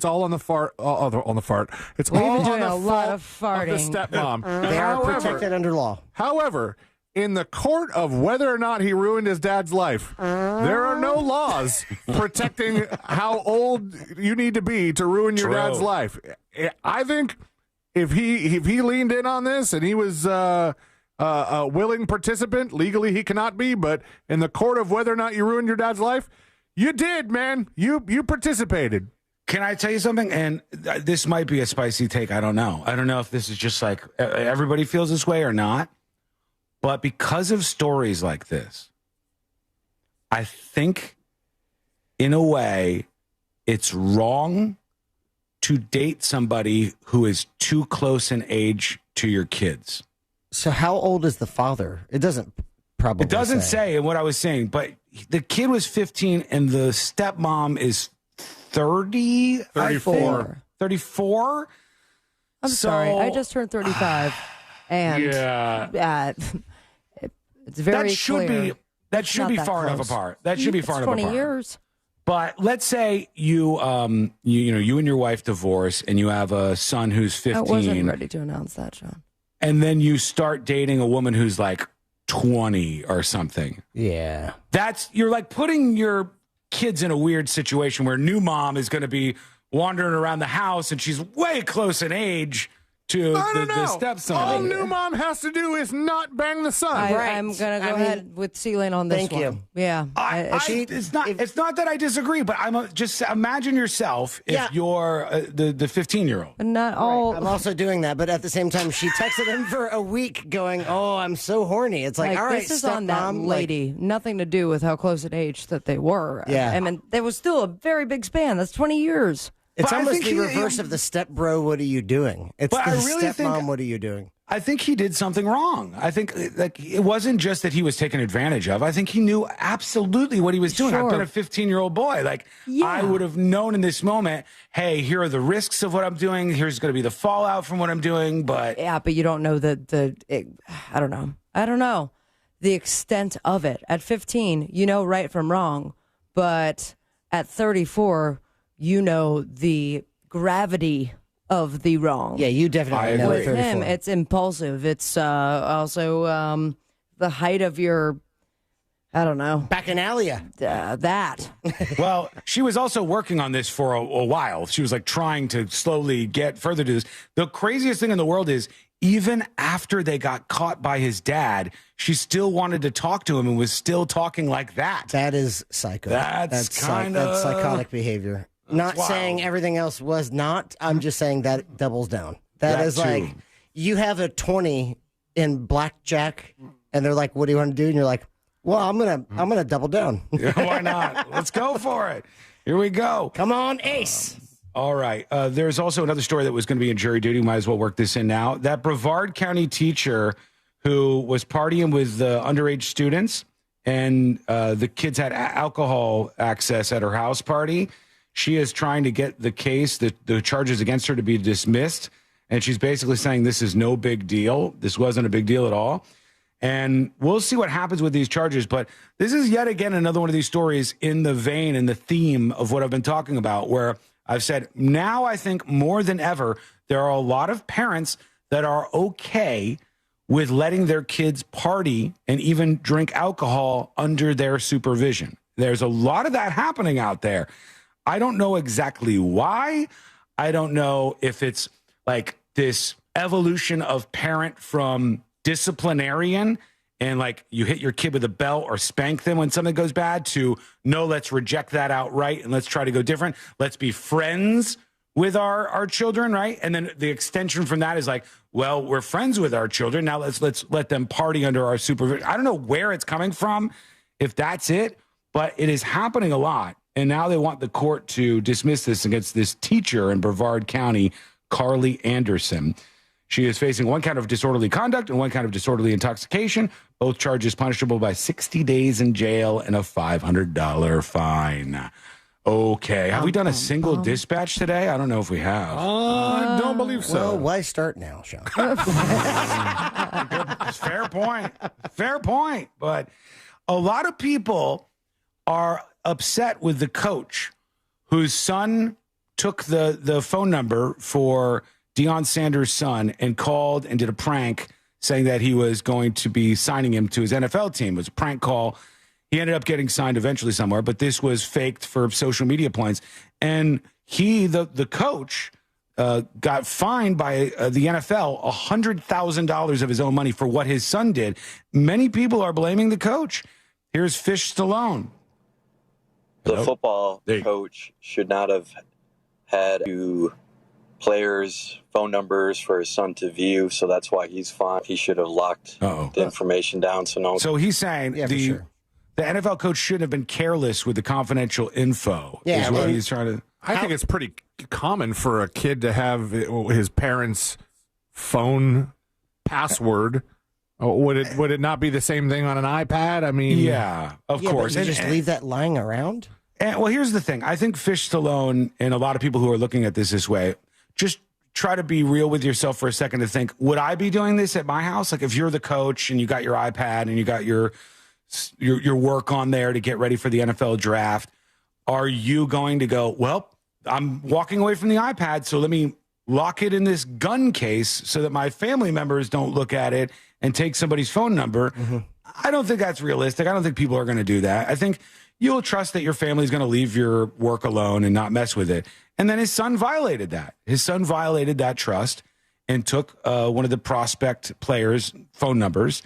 Speaker 21: all on the fart. On the fart. It's
Speaker 18: We've
Speaker 21: all
Speaker 18: been doing
Speaker 21: on the
Speaker 18: a lot of
Speaker 21: fault
Speaker 18: farting.
Speaker 21: of the stepmom.
Speaker 1: They are protected under law.
Speaker 21: However, in the court of whether or not he ruined his dad's life, there are no laws protecting how old you need to be to ruin your dad's life. I think if he leaned in on this and he was a willing participant, legally he cannot be, but in the court of whether or not you ruined your dad's life, you did, man. You participated.
Speaker 17: Can I tell you something? And this might be a spicy take. I don't know. I don't know if this is just like everybody feels this way or not. But because of stories like this, I think, in a way, it's wrong to date somebody who is too close in age to your kids.
Speaker 1: So how old is the father? It doesn't probably.
Speaker 17: It doesn't say what I was saying, but the kid was 15 and the stepmom is 30?
Speaker 21: 34.
Speaker 17: 34?
Speaker 18: I'm sorry. I just turned 35. And it's very clear.
Speaker 17: That should be far enough apart. That should be far enough apart.
Speaker 18: 20 years.
Speaker 17: But let's say you and your wife divorce and you have a son who's 15.
Speaker 18: I wasn't ready to announce that, Sean.
Speaker 17: And then you start dating a woman who's like 20 or something.
Speaker 1: Yeah.
Speaker 17: You're like putting your kids in a weird situation where new mom is going to be wandering around the house and she's way close in age to the stepson.
Speaker 21: All new mom has to do is not bang the son.
Speaker 18: I'm going to go ahead with C-Lane on this
Speaker 1: thank
Speaker 18: one.
Speaker 1: you.
Speaker 18: Yeah.
Speaker 17: It's not that I disagree, but just imagine yourself if you're the 15-year-old.
Speaker 18: Not all.
Speaker 1: Right. I'm also doing that, but at the same time, she texted him for a week going, "Oh, I'm so horny." It's like all right,
Speaker 18: this is on that
Speaker 1: stepmom,
Speaker 18: lady. Nothing to do with how close in age that they were.
Speaker 1: Yeah.
Speaker 18: I mean, there was still a very big span. That's 20 years.
Speaker 1: It's almost the reverse of the step bro, what are you doing? It's the stepmom, what are you doing?
Speaker 17: I think he did something wrong. I think like it wasn't just that he was taken advantage of. I think he knew absolutely what he was doing. I've been a 15-year-old boy. Like I would have known in this moment, hey, here are the risks of what I'm doing. Here's going to be the fallout from what I'm doing. But
Speaker 18: you don't know I don't know. I don't know the extent of it. At 15, you know right from wrong. But at 34, you know the gravity of the wrong.
Speaker 1: Yeah, you definitely know.
Speaker 18: With him, it's impulsive. It's also the height of your, I don't know,
Speaker 1: bacchanalia.
Speaker 18: That.
Speaker 17: Well, she was also working on this for a while. She was like trying to slowly get further to this. The craziest thing in the world is even after they got caught by his dad, she still wanted to talk to him and was still talking like that.
Speaker 1: That is psycho.
Speaker 17: That's
Speaker 1: psychotic behavior. Not saying everything else was not. I'm just saying that doubles down. That is like you have a 20 in blackjack, and they're like, "What do you want to do?" And you're like, "Well, I'm gonna double down."
Speaker 17: Why not? Let's go for it. Here we go.
Speaker 1: Come on, ace.
Speaker 17: All right. There's also another story that was going to be in jury duty. Might as well work this in now. That Brevard County teacher who was partying with the underage students, and the kids had alcohol access at her house party. She is trying to get the case, the charges against her to be dismissed. And she's basically saying this is no big deal. This wasn't a big deal at all. And we'll see what happens with these charges. But this is yet again another one of these stories in the vein and the theme of what I've been talking about, where I've said now I think more than ever, there are a lot of parents that are okay with letting their kids party and even drink alcohol under their supervision. There's a lot of that happening out there. I don't know exactly why. I don't know if it's like this evolution of parent from disciplinarian and like you hit your kid with a belt or spank them when something goes bad to no, let's reject that outright and let's try to go different. Let's be friends with our children, right? And then the extension from that is like, well, we're friends with our children. Now let's let them party under our supervision. I don't know where it's coming from, if that's it, but it is happening a lot. And now they want the court to dismiss this against this teacher in Brevard County, Carly Anderson. She is facing 1 count of disorderly conduct and 1 count of disorderly intoxication, both charges punishable by 60 days in jail and a $500 fine. Okay. Have we done a single dispatch today? I don't know if we have.
Speaker 21: I don't believe so.
Speaker 1: Well, why start now, Sean?
Speaker 17: Fair point. Fair point. But a lot of people are upset with the coach whose son took the phone number for Deion Sanders' son and called and did a prank saying that he was going to be signing him to his NFL team. It was a prank call. He ended up getting signed eventually somewhere, but this was faked for social media points. And he, the coach, got fined by the NFL $100,000 of his own money for what his son did. Many people are blaming the coach. Here's Fish Stallone.
Speaker 4: The football coach should not have had players' phone numbers for his son to view, so that's why he's fined. He should have locked the information down. So
Speaker 17: he's saying the NFL coach shouldn't have been careless with the confidential info.
Speaker 21: Yeah,
Speaker 17: is what he's trying to.
Speaker 21: I think it's pretty common for a kid to have his parents' phone password. Would it not be the same thing on an iPad? I mean,
Speaker 17: yeah, of course.
Speaker 1: But you just leave that lying around?
Speaker 17: And, well, here's the thing. I think Fish Stallone and a lot of people who are looking at this way, just try to be real with yourself for a second to think, would I be doing this at my house? Like if you're the coach and you got your iPad and you got your work on there to get ready for the NFL draft, are you going to go, well, I'm walking away from the iPad, so let me lock it in this gun case so that my family members don't look at it and take somebody's phone number? Mm-hmm. I don't think that's realistic. I don't think people are going to do that. I think you'll trust that your family's going to leave your work alone and not mess with it. And then his son violated that. His son violated that trust and took one of the prospect players' phone numbers,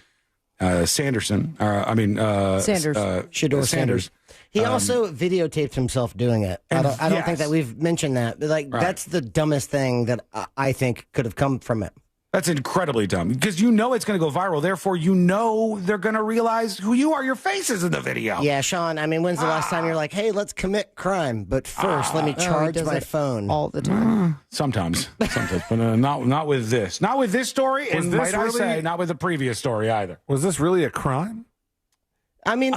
Speaker 17: Sanders.
Speaker 1: Shedeur Sanders. He also videotaped himself doing it. I don't think that we've mentioned that. Like that's the dumbest thing that I think could have come from it.
Speaker 17: That's incredibly dumb because you know it's going to go viral. Therefore, you know they're going to realize who you are. Your face is in the video.
Speaker 1: Yeah, Sean. I mean, when's the last time you're like, hey, let's commit crime, but first let me charge my phone
Speaker 18: all the time.
Speaker 17: Sometimes, but not with this. Not with this story, and might I say, not with the previous story either.
Speaker 21: Was this really a crime?
Speaker 1: I mean,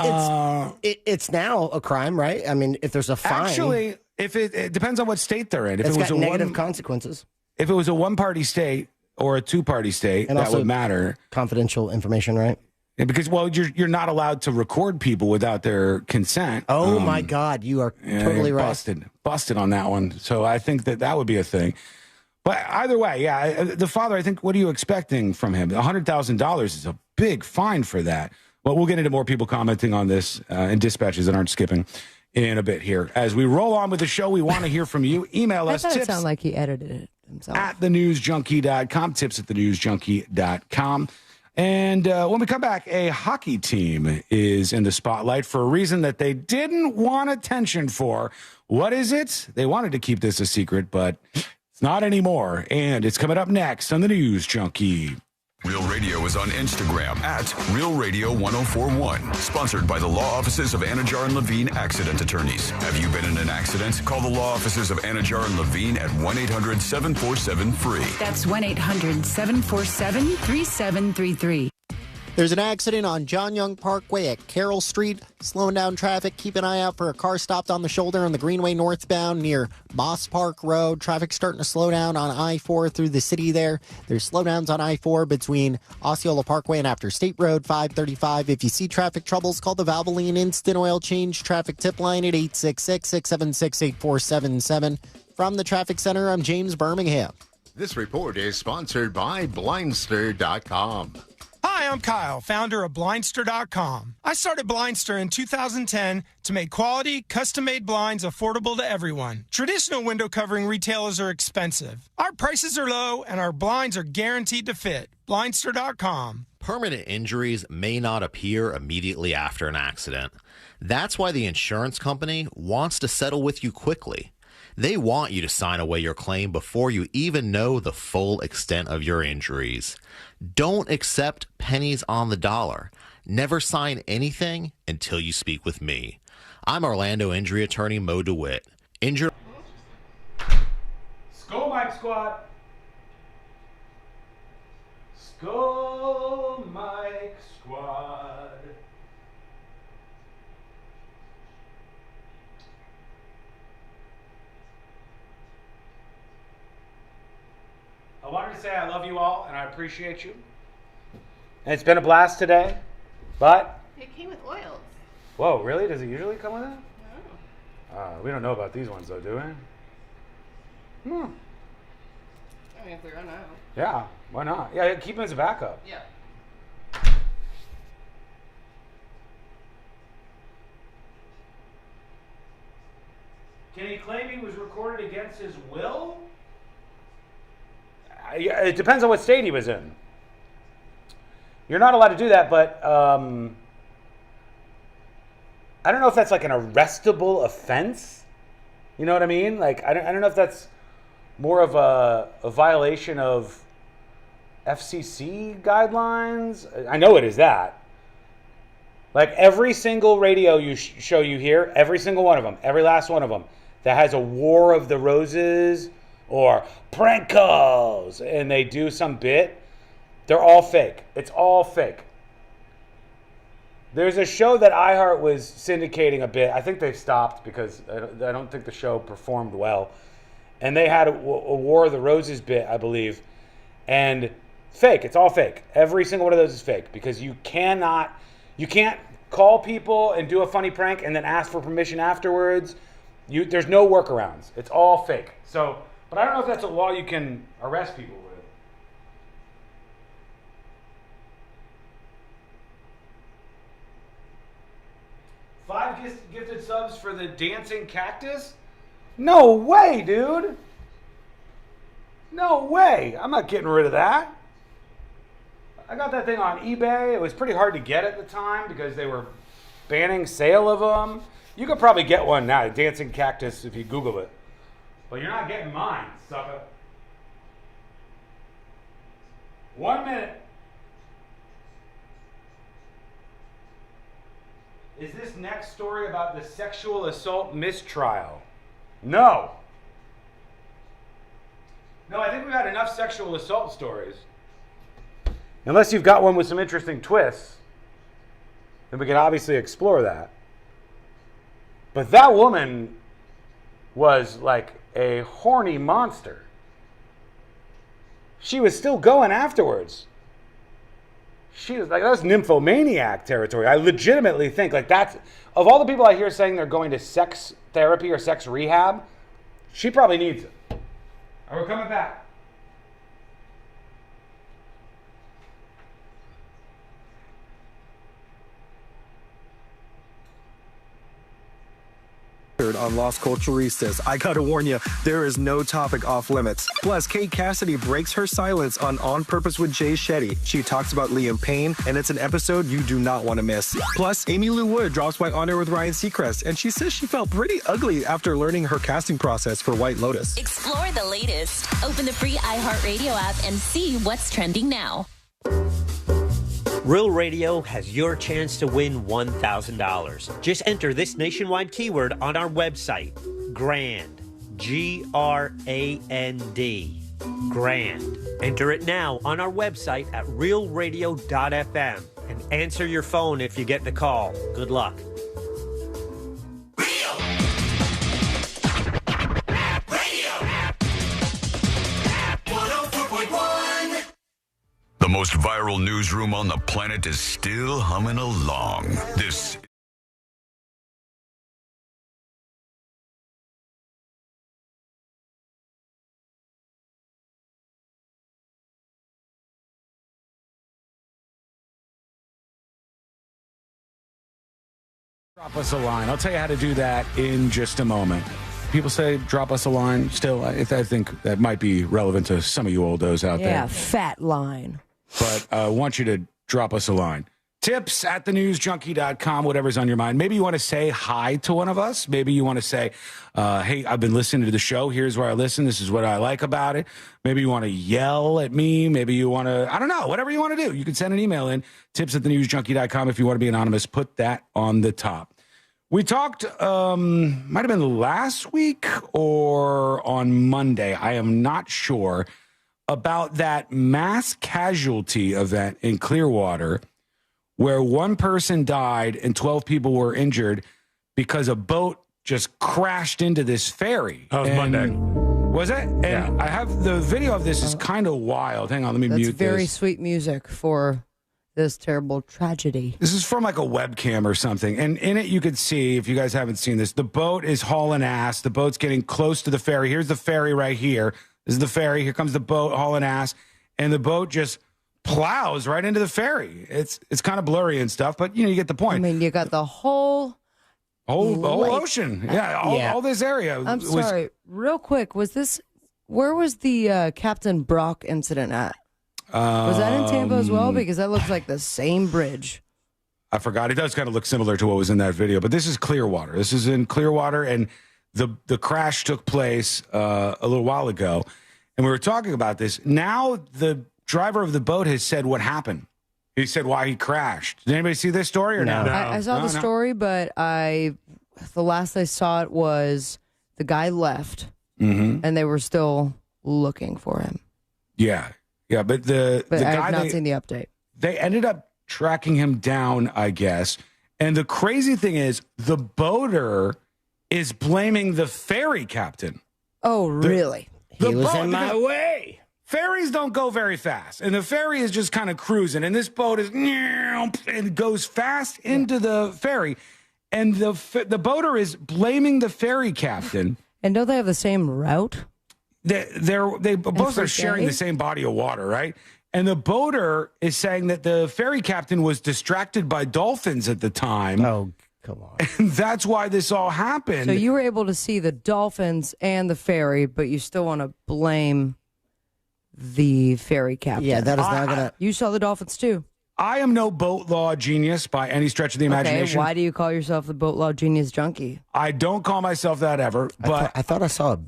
Speaker 1: it's now a crime, right? I mean, if there's a fine.
Speaker 17: Actually, if it depends on what state they're in. If
Speaker 1: it's
Speaker 17: it was
Speaker 1: got negative consequences.
Speaker 17: If it was a one-party state or a two-party state, and that would matter.
Speaker 1: Confidential information, right?
Speaker 17: Yeah, because, well, you're not allowed to record people without their consent.
Speaker 1: Oh, my God. You are totally right.
Speaker 17: Busted on that one. So I think that would be a thing. But either way, yeah, the father, I think, what are you expecting from him? $100,000 is a big fine for that. Well, we'll get into more people commenting on this and dispatches that aren't skipping in a bit here. As we roll on with the show, we want to hear from you. Email us
Speaker 18: tips.
Speaker 17: It
Speaker 18: sounded like he edited it himself.
Speaker 17: At thenewsjunkie.com, tips at thenewsjunkie.com. And when we come back, a hockey team is in the spotlight for a reason that they didn't want attention for. What is it? They wanted to keep this a secret, but it's not anymore. And it's coming up next on the News Junkie.
Speaker 15: Real Radio is on Instagram at Real Radio 1041. Sponsored by the law offices of Anajar and Levine Accident Attorneys. Have you been in an accident? Call the law offices of Anajar and Levine at 1-800-747-FREE.
Speaker 6: That's 1-800-747-3733. There's an accident on John Young Parkway at Carroll Street, slowing down traffic. Keep an eye out for a car stopped on the shoulder on the Greenway northbound near Moss Park Road. Traffic starting to slow down on I-4 through the city there. There's slowdowns on I-4 between Osceola Parkway and after State Road 535. If you see traffic troubles, call the Valvoline Instant Oil Change traffic tip line at 866-676-8477. From the Traffic Center, I'm James Birmingham.
Speaker 7: This report is sponsored by Blindster.com.
Speaker 14: Hi, I'm Kyle, founder of Blindster.com. I started Blindster in 2010 to make quality, custom-made blinds affordable to everyone. Traditional window covering retailers are expensive. Our prices are low, and our blinds are guaranteed to fit. Blindster.com.
Speaker 10: Permanent injuries may not appear immediately after an accident. That's why the insurance company wants to settle with you quickly. They want you to sign away your claim before you even know the full extent of your injuries. Don't accept pennies on the dollar. Never sign anything until you speak with me. I'm Orlando injury attorney Mo DeWitt.
Speaker 24: Skull Mike Squad. Skull Mike Squad. I wanted to say I love you all and I appreciate you. And it's been a blast today, but...
Speaker 25: It came with oils.
Speaker 24: Whoa, really? Does it usually come with it?
Speaker 25: No.
Speaker 24: We don't know about these ones though, do we?
Speaker 25: I mean, if we run out.
Speaker 24: Yeah, why not? Yeah, keep them as a backup.
Speaker 25: Yeah.
Speaker 24: Can he claim he was recorded against his will? Yeah, it depends on what state he was in. You're not allowed to do that, but I don't know if that's like an arrestable offense. You know what I mean? Like, I don't know if that's more of a violation of FCC guidelines. I know it is that. Like every single radio show you hear, every single one of them, every last one of them, that has a War of the Roses or prank calls, and they do some bit, they're all fake. It's all fake. There's a show that iHeart was syndicating a bit. I think they've stopped because I don't think the show performed well. And they had a War of the Roses bit, I believe. And fake. It's all fake. Every single one of those is fake because you can't call people and do a funny prank and then ask for permission afterwards. There's no workarounds. It's all fake. So, but I don't know if that's a law you can arrest people with. 5 gifted subs for the dancing cactus? No way, dude. No way. I'm not getting rid of that. I got that thing on eBay. It was pretty hard to get at the time because they were banning sale of them. You could probably get one now, a dancing cactus, if you Google it. But you're not getting mine, sucker. 1 minute. Is this next story about the sexual assault mistrial? No. No, I think we've had enough sexual assault stories. Unless you've got one with some interesting twists, then we can obviously explore that. But that woman was like a horny monster. She was still going afterwards. She was like, that's nymphomaniac territory. I legitimately think like that's, of all the people I hear saying they're going to sex therapy or sex rehab, she probably needs it. All right, we're coming back.
Speaker 26: On Las Culturistas. I gotta warn you, there is no topic off limits. Plus, Kate Cassidy breaks her silence on Purpose with Jay Shetty. She talks about Liam Payne, and it's an episode you do not want to miss. Plus, Amy Lou Wood drops by On Air with Ryan Seacrest, and she says she felt pretty ugly after learning her casting process for White Lotus.
Speaker 27: Explore the latest. Open the free iHeartRadio app and see what's trending now.
Speaker 23: Real Radio has your chance to win $1,000. Just enter this nationwide keyword on our website, GRAND, G-R-A-N-D, GRAND. Enter it now on our website at realradio.fm. And answer your phone if you get the call. Good luck.
Speaker 15: The most viral newsroom on the planet is still humming along. This
Speaker 17: Drop us a line. I'll tell you how to do that in just a moment. People say drop us a line. Still, I think that might be relevant to some of you oldos out there.
Speaker 18: Yeah, fat line.
Speaker 17: But I want you to drop us a line. Tips at thenewsjunkie.com, whatever's on your mind. Maybe you want to say hi to one of us. Maybe you want to say, hey, I've been listening to the show. Here's where I listen. This is what I like about it. Maybe you want to yell at me. Maybe you want to, I don't know, whatever you want to do. You can send an email in, tips at thenewsjunkie.com. If you want to be anonymous, put that on the top. We talked, might have been last week or on Monday, I am not sure, about that mass casualty event in Clearwater where one person died and 12 people were injured because a boat just crashed into this ferry.
Speaker 21: That was Monday.
Speaker 17: Was it? And yeah. I have the video of this is kind of wild. Hang on, let me mute this.
Speaker 18: That's very sweet music for this terrible tragedy.
Speaker 17: This is from like a webcam or something. And in it, you could see, if you guys haven't seen this, the boat is hauling ass. The boat's getting close to the ferry. Here's the ferry right here. This is the ferry. Here comes the boat hauling ass. And the boat just plows right into the ferry. It's kind of blurry and stuff, but you get the point.
Speaker 18: I mean, you got the whole
Speaker 17: ocean. Yeah, all this area.
Speaker 18: I'm sorry. Real quick, where was the Captain Brock incident at? Was that in Tampa as well? Because that looks like the same bridge.
Speaker 17: I forgot. It does kind of look similar to what was in that video, but this is Clearwater. This is in Clearwater, and the crash took place a little while ago, and we were talking about this. Now the driver of the boat has said what happened. He said why he crashed. Did anybody see this story or no?
Speaker 18: I saw the story, but the last I saw it was the guy left, and they were still looking for him.
Speaker 17: Yeah. Yeah, but the guy,
Speaker 18: I have not seen the update.
Speaker 17: They ended up tracking him down, I guess. And the crazy thing is, the boater is blaming the ferry captain.
Speaker 18: Oh, really?
Speaker 1: He was in my way.
Speaker 17: Ferries don't go very fast, and the ferry is just kind of cruising, and this boat is and goes fast into the ferry, and the boater is blaming the ferry captain.
Speaker 18: And don't they have the same route?
Speaker 17: They both are sharing the same body of water, right? And the boater is saying that the ferry captain was distracted by dolphins at the time.
Speaker 1: Oh, come on.
Speaker 17: And that's why this all happened.
Speaker 18: So you were able to see the dolphins and the ferry, but you still want to blame the ferry captain.
Speaker 1: Yeah, that is not going to...
Speaker 18: You saw the dolphins too.
Speaker 17: I am no boat law genius by any stretch of the imagination.
Speaker 18: Okay, why do you call yourself the boat law genius junkie?
Speaker 17: I don't call myself that ever, but...
Speaker 1: I thought I saw a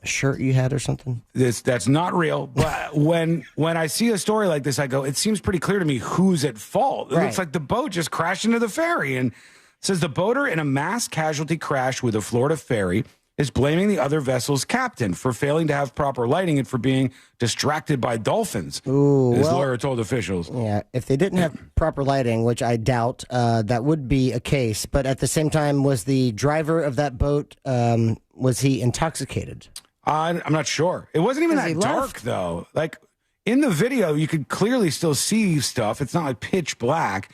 Speaker 1: shirt you had or something.
Speaker 17: That's not real. But when I see a story like this, I go, it seems pretty clear to me who's at fault. It looks like the boat just crashed into the ferry. And it says the boater in a mass casualty crash with a Florida ferry is blaming the other vessel's captain for failing to have proper lighting and for being distracted by dolphins.
Speaker 1: Ooh,
Speaker 17: his lawyer told officials.
Speaker 1: Yeah, if they didn't have proper lighting, which I doubt, that would be a case. But at the same time, was the driver of that boat, was he intoxicated?
Speaker 17: I'm not sure. It wasn't even that dark, though. Like, in the video, you could clearly still see stuff. It's not like pitch black.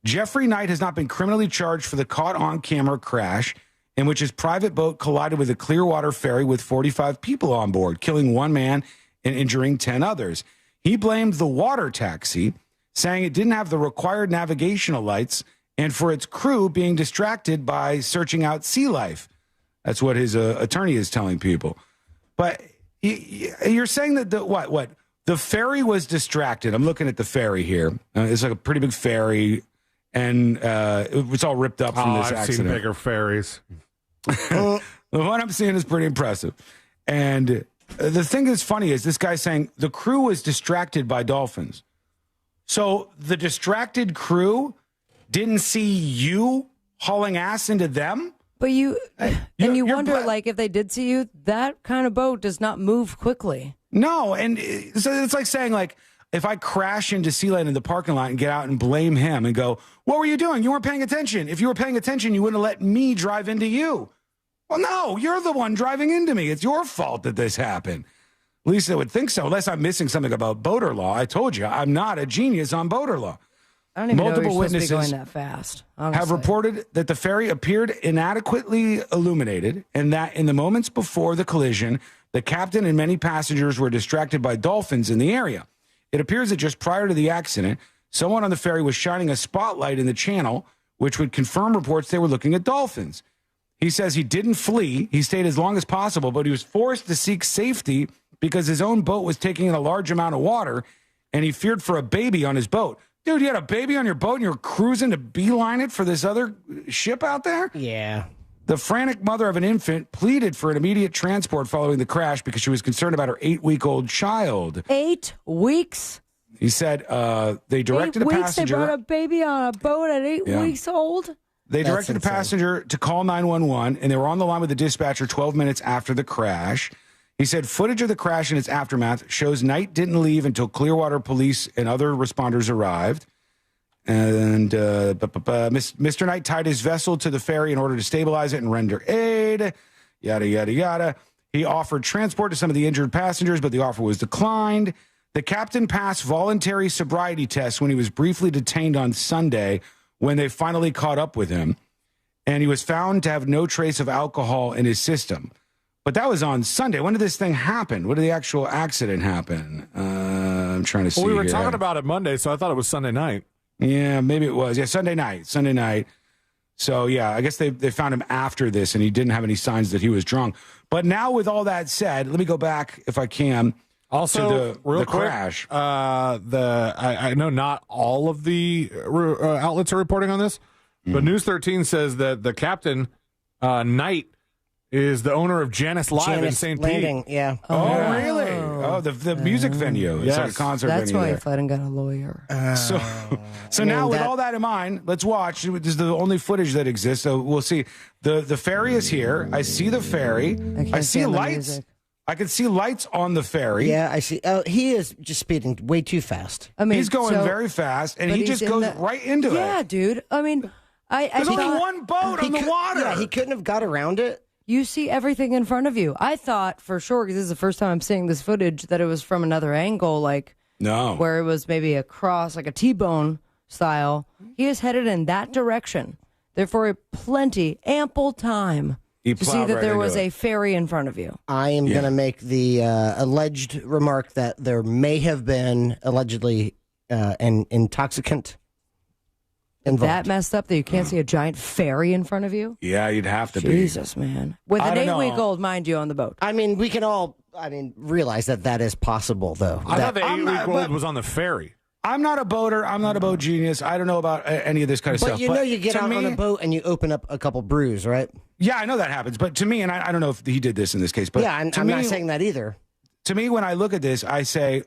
Speaker 17: Jeffrey Knight has not been criminally charged for the caught on-camera crash in which his private boat collided with a Clearwater ferry with 45 people on board, killing one man and injuring 10 others. He blamed the water taxi, saying it didn't have the required navigational lights and for its crew being distracted by searching out sea life. That's what his attorney is telling people. But you're saying that the ferry was distracted. I'm looking at the ferry here. It's like a pretty big ferry, and it was all ripped up from this accident.
Speaker 21: I've seen bigger ferries.
Speaker 17: The one I'm seeing is pretty impressive. And the thing that's funny is this guy's saying the crew was distracted by dolphins. So the distracted crew didn't see you hauling ass into them?
Speaker 18: But you wonder, like, if they did see you, that kind of boat does not move quickly.
Speaker 17: No, and so it's like saying, like, if I crash into Sealand in the parking lot and get out and blame him and go, what were you doing? You weren't paying attention. If you were paying attention, you wouldn't have let me drive into you. Well, no, you're the one driving into me. It's your fault that this happened. At least I would think so, unless I'm missing something about boater law. I told you, I'm not a genius on boater law.
Speaker 18: I don't even
Speaker 17: Multiple
Speaker 18: know you're supposed to be
Speaker 17: witnesses
Speaker 18: going that fast. Honestly.
Speaker 17: have reported that the ferry appeared inadequately illuminated and that in the moments before the collision, the captain and many passengers were distracted by dolphins in the area. It appears that just prior to the accident, someone on the ferry was shining a spotlight in the channel, which would confirm reports they were looking at dolphins. He says he didn't flee. He stayed as long as possible, but he was forced to seek safety because his own boat was taking in a large amount of water, and he feared for a baby on his boat. Dude, you had a baby on your boat and you were cruising to beeline it for this other ship out there?
Speaker 1: Yeah.
Speaker 17: The frantic mother of an infant pleaded for an immediate transport following the crash because she was concerned about her 8-week-old child.
Speaker 18: 8 weeks?
Speaker 17: He said they directed
Speaker 18: 8 weeks?
Speaker 17: a passenger.
Speaker 18: They brought a baby on a boat at 8 weeks old?
Speaker 17: They directed a passenger to call 911, and they were on the line with the dispatcher 12 minutes after the crash. He said footage of the crash and its aftermath shows Knight didn't leave until Clearwater police and other responders arrived. And Mr. Knight tied his vessel to the ferry in order to stabilize it and render aid, yada, yada, yada. He offered transport to some of the injured passengers, but the offer was declined. The captain passed voluntary sobriety tests when he was briefly detained on Sunday when they finally caught up with him. And he was found to have no trace of alcohol in his system. But that was on Sunday. When did this thing happen? When did the actual accident happen? I'm trying to see.
Speaker 21: Well, we were talking about it Monday, so I thought it was Sunday night.
Speaker 17: Yeah, maybe it was. Yeah, Sunday night. So, yeah, I guess they found him after this, and he didn't have any signs that he was drunk. But now with all that said, let me go back, if I can,
Speaker 21: also,
Speaker 17: to
Speaker 21: the
Speaker 17: quick, crash.
Speaker 21: I know not all of the outlets are reporting on this, but News 13 says that the captain, Knight, is the owner of Janice Live in St. Pete.
Speaker 1: Yeah.
Speaker 17: Oh, really? Oh, the music venue. It's like a concert
Speaker 18: That's
Speaker 17: venue.
Speaker 18: why
Speaker 17: there.
Speaker 18: he fled and got a lawyer.
Speaker 17: So now, with all that in mind, let's watch. This is the only footage that exists, so we'll see. The ferry is here. I see the ferry. I see lights. I can see lights on the ferry.
Speaker 1: Yeah, I see. Oh, he is just speeding way too fast.
Speaker 18: I mean,
Speaker 17: he's going very fast, and he just goes right into it.
Speaker 18: Yeah, dude. I mean,
Speaker 17: there's only one boat on the water.
Speaker 1: Yeah, he couldn't have got around it.
Speaker 18: You see everything in front of you. I thought for sure, because this is the first time I'm seeing this footage, that it was from another angle, like where it was maybe a cross, like a T-bone style. He is headed in that direction. Therefore, ample time to see that there was a ferry in front of you.
Speaker 1: I am going to make the alleged remark that there may have been allegedly an intoxicant involved.
Speaker 18: That messed up that you can't see a giant ferry in front of you?
Speaker 17: Yeah, you'd have to be.
Speaker 18: Jesus, man. With an 8-week-old, mind you, on the boat.
Speaker 1: I mean, we can all, realize that is possible, though.
Speaker 21: I thought the 8-week-old was on the ferry.
Speaker 17: I'm not a boater. I'm not a boat genius. I don't know about any of this kind of
Speaker 1: but
Speaker 17: stuff.
Speaker 1: You know you get out on a boat and you open up a couple brews, right?
Speaker 17: Yeah, I know that happens. But to me, and I don't know if he did this in this case, but
Speaker 1: yeah, I'm not saying that either.
Speaker 17: To me, when I look at this, I say,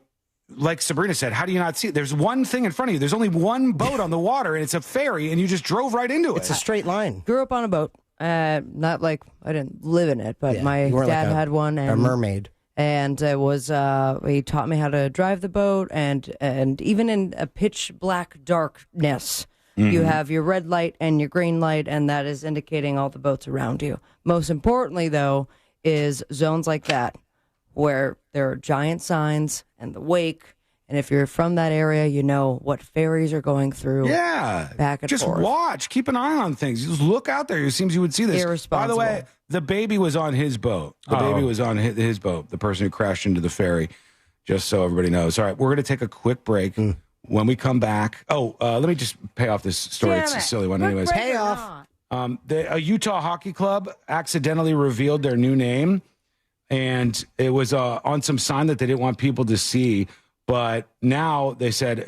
Speaker 17: like Sabrina said, how do you not see it? There's one thing in front of you. There's only one boat on the water, and it's a ferry, and you just drove right into it.
Speaker 1: It's a straight line.
Speaker 18: Grew up on a boat. Not like I didn't live in it, but my dad had one. And
Speaker 1: a mermaid.
Speaker 18: And it was he taught me how to drive the boat, and even in a pitch black darkness, you have your red light and your green light, and that is indicating all the boats around you. Most importantly, though, is zones like that where there are giant signs and the wake. And if you're from that area, you know what ferries are going through.
Speaker 17: Yeah.
Speaker 18: Back and
Speaker 17: forth. Just watch. Keep an eye on things. Just look out there. It seems you would see this.
Speaker 18: Irresponsible.
Speaker 17: By the way, the baby was on his boat. The baby was on his boat, the person who crashed into the ferry, just so everybody knows. All right, we're going to take a quick break. When we come back, let me just pay off this story. It's a silly one. Anyways.
Speaker 1: Pay off.
Speaker 17: A Utah hockey club accidentally revealed their new name, and it was on some sign that they didn't want people to see. But now they said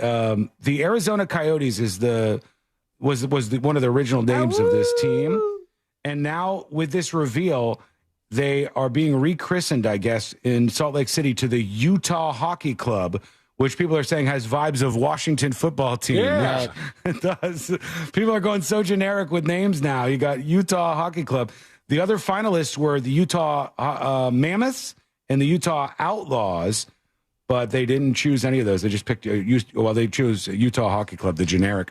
Speaker 17: the Arizona Coyotes was one of the original names of this team. And now with this reveal, they are being rechristened, I guess, in Salt Lake City to the Utah Hockey Club, which people are saying has vibes of Washington football team.
Speaker 21: Yeah.
Speaker 17: It does. People are going so generic with names now. You got Utah Hockey Club. The other finalists were the Utah Mammoths and the Utah Outlaws. but they didn't choose any of those. They just picked, they chose Utah Hockey Club, the generic.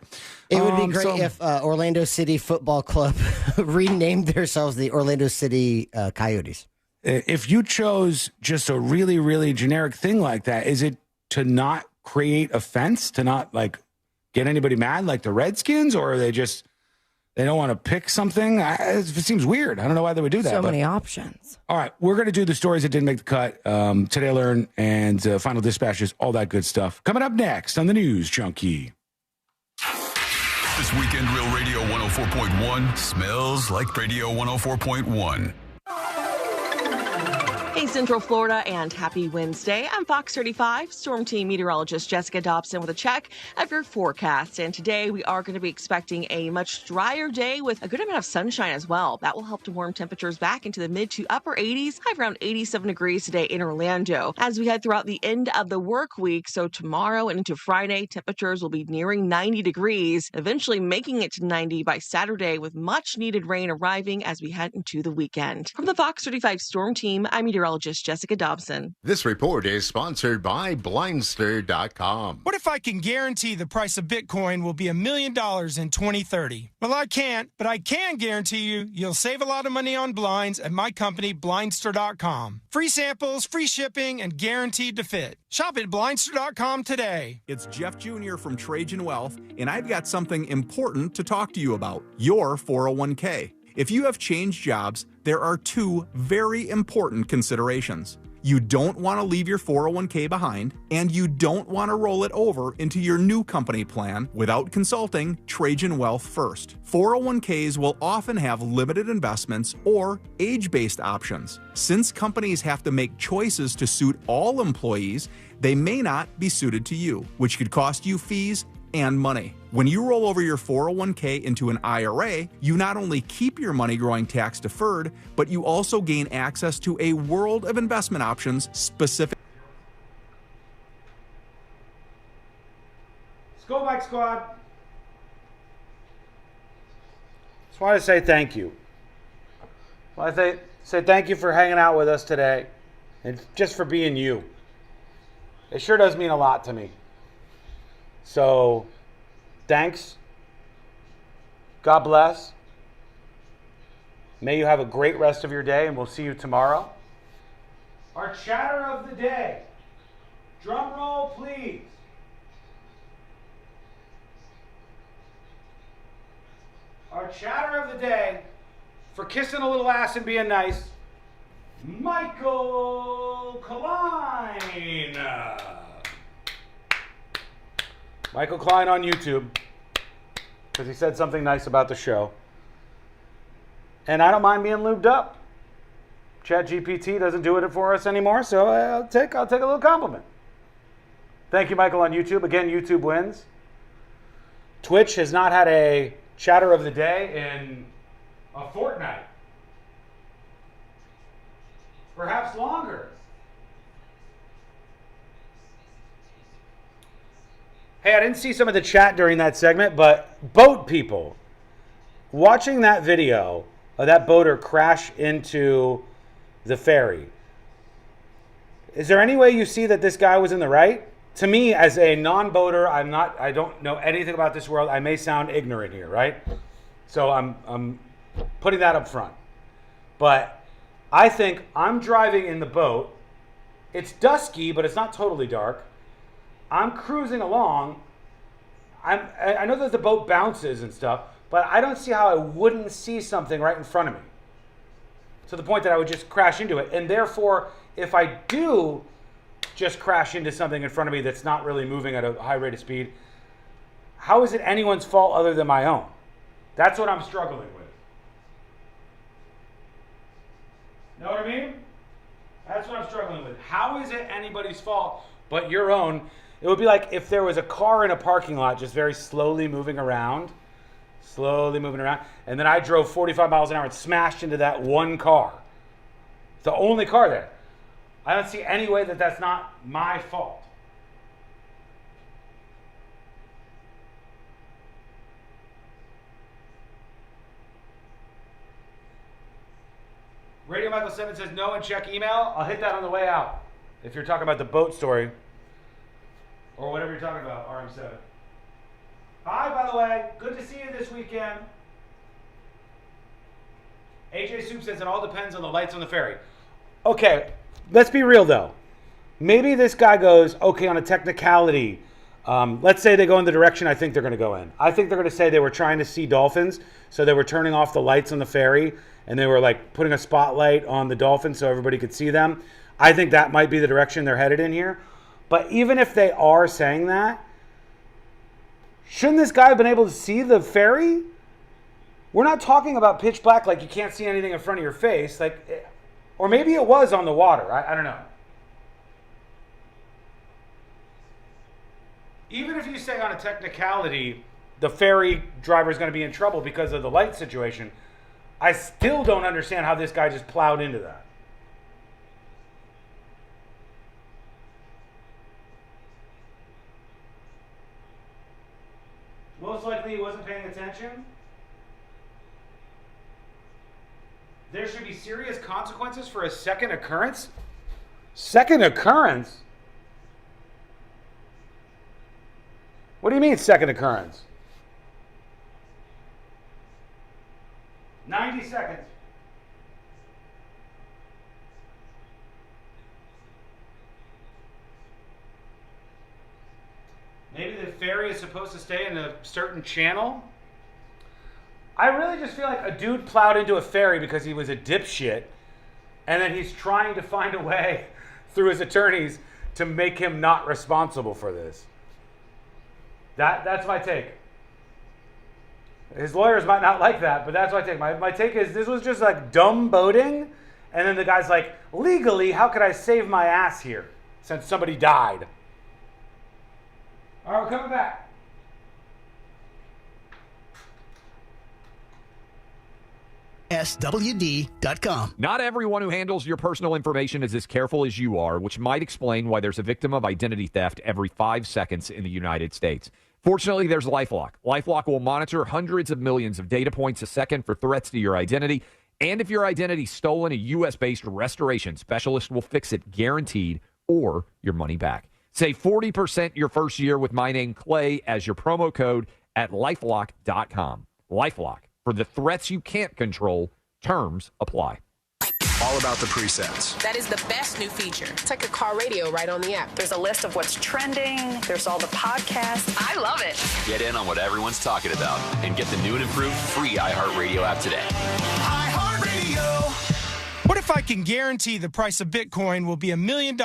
Speaker 1: It would be great if Orlando City Football Club renamed themselves the Orlando City Coyotes.
Speaker 17: If you chose just a really, really generic thing like that, is it to not create offense, to not like get anybody mad like the Redskins, or are they just, they don't want to pick something? It seems weird. I don't know why they would do that.
Speaker 18: So many options.
Speaker 17: All right, we're going to do the stories that didn't make the cut. Today I Learned and Final Dispatches, all that good stuff. Coming up next on the News Junkie.
Speaker 15: This weekend, Real Radio 104.1 smells like Radio 104.1.
Speaker 2: Hey, Central Florida, and happy Wednesday. I'm Fox 35 Storm Team Meteorologist Jessica Dobson with a check of your forecast. And today we are going to be expecting a much drier day with a good amount of sunshine as well. That will help to warm temperatures back into the mid to upper 80s, high around 87 degrees today in Orlando. As we head throughout the end of the work week, so tomorrow and into Friday, temperatures will be nearing 90 degrees, eventually making it to 90 by Saturday with much needed rain arriving as we head into the weekend. From the Fox 35 Storm Team, I'm meteorologist Jessica Dobson.
Speaker 7: This report is sponsored by Blindster.com.
Speaker 14: What if I can guarantee the price of Bitcoin will be $1 million in 2030? Well, I can't, but I can guarantee you'll save a lot of money on blinds at my company, Blindster.com. Free samples, free shipping, and guaranteed to fit. Shop at Blindster.com today.
Speaker 3: It's Jeff Jr. from Trajan Wealth, and I've got something important to talk to you about, your 401k. If you have changed jobs, there are two very important considerations. You don't want to leave your 401k behind, and you don't want to roll it over into your new company plan without consulting Trajan Wealth first. 401ks will often have limited investments or age-based options. Since companies have to make choices to suit all employees, they may not be suited to you, which could cost you fees and money. When you roll over your 401k into an IRA, you not only keep your money growing tax deferred, but you also gain access to a world of investment options specific.
Speaker 24: Let's go, Bike Squad. Just want to say thank you. I want to say thank you for hanging out with us today and just for being you. It sure does mean a lot to me. So, thanks. God bless. May you have a great rest of your day, and we'll see you tomorrow. Our chatter of the day. Drum roll, please. Our chatter of the day for kissing a little ass and being nice. Michael Klein. Michael Klein on YouTube, because he said something nice about the show. And I don't mind being lubed up. ChatGPT doesn't do it for us anymore, so I'll take a little compliment. Thank you, Michael, on YouTube. Again, YouTube wins. Twitch has not had a chatter of the day in a fortnight. Perhaps longer. Hey, I didn't see some of the chat during that segment, but boat people, watching that video of that boater crash into the ferry, is there any way you see that this guy was in the right? To me, as a non-boater, I don't know anything about this world. I may sound ignorant here, right? So I'm putting that up front. But I think I'm driving in the boat. It's dusky, but it's not totally dark. I'm cruising along. I know that the boat bounces and stuff, but I don't see how I wouldn't see something right in front of me, to the point that I would just crash into it. And therefore, if I do just crash into something in front of me that's not really moving at a high rate of speed, how is it anyone's fault other than my own? That's what I'm struggling with. Know what I mean? That's what I'm struggling with. How is it anybody's fault but your own? It would be like if there was a car in a parking lot just very slowly moving around, and then I drove 45 miles an hour and smashed into that one car. It's the only car there. I don't see any way that that's not my fault. Radio Michael 7 says no and check email. I'll hit that on the way out. If you're talking about the boat story, Or whatever you're talking about, RM7. Hi, by the way. Good to see you this weekend. AJ Soup says it all depends on the lights on the ferry. Okay, let's be real, though. Maybe this guy goes, okay, on a technicality, let's say they go in the direction I think they're going to go in. I think they're going to say they were trying to see dolphins, so they were turning off the lights on the ferry, and they were like putting a spotlight on the dolphins so everybody could see them. I think that might be the direction they're headed in here. But even if they are saying that, shouldn't this guy have been able to see the ferry? We're not talking about pitch black like you can't see anything in front of your face. Like, or maybe it was on the water. I don't know. Even if you say on a technicality, the ferry driver is going to be in trouble because of the light situation, I still don't understand how this guy just plowed into that. Most likely he wasn't paying attention. There should be serious consequences for a second occurrence? Second occurrence? What do you mean second occurrence? 90 seconds. Maybe the ferry is supposed to stay in a certain channel? I really just feel like a dude plowed into a ferry because he was a dipshit, and then he's trying to find a way through his attorneys to make him not responsible for this. That's my take. His lawyers might not like that, but that's my take. My take is this was just like dumb boating, and then the guy's like, legally, how could I save my ass here since somebody died? All right, we're coming back.
Speaker 5: SWD.com.
Speaker 8: Not everyone who handles your personal information is as careful as you are, which might explain why there's a victim of identity theft every 5 seconds in the United States. Fortunately, there's LifeLock. LifeLock will monitor hundreds of millions of data points a second for threats to your identity. And if your identity's stolen, a U.S.-based restoration specialist will fix it guaranteed or your money back. Save 40% your first year with my name, Clay, as your promo code at LifeLock.com. LifeLock. For the threats you can't control, terms apply.
Speaker 11: All about the presets.
Speaker 12: That is the best new feature. It's like a car radio right on the app. There's a list of what's trending. There's all the podcasts. I love it.
Speaker 13: Get in on what everyone's talking about and get the new and improved free iHeartRadio app today.
Speaker 14: iHeartRadio. What if I can guarantee the price of Bitcoin will be $1 million in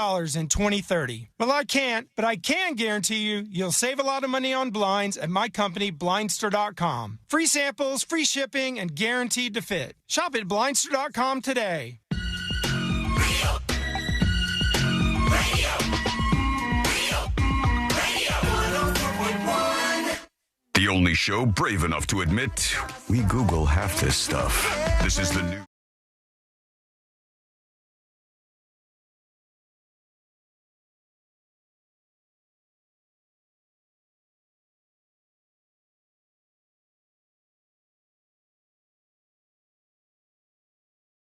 Speaker 14: 2030? Well, I can't, but I can guarantee you'll save a lot of money on blinds at my company, Blindster.com. Free samples, free shipping, and guaranteed to fit. Shop at Blindster.com today.
Speaker 15: The only show brave enough to admit we Google half this stuff. This is the new.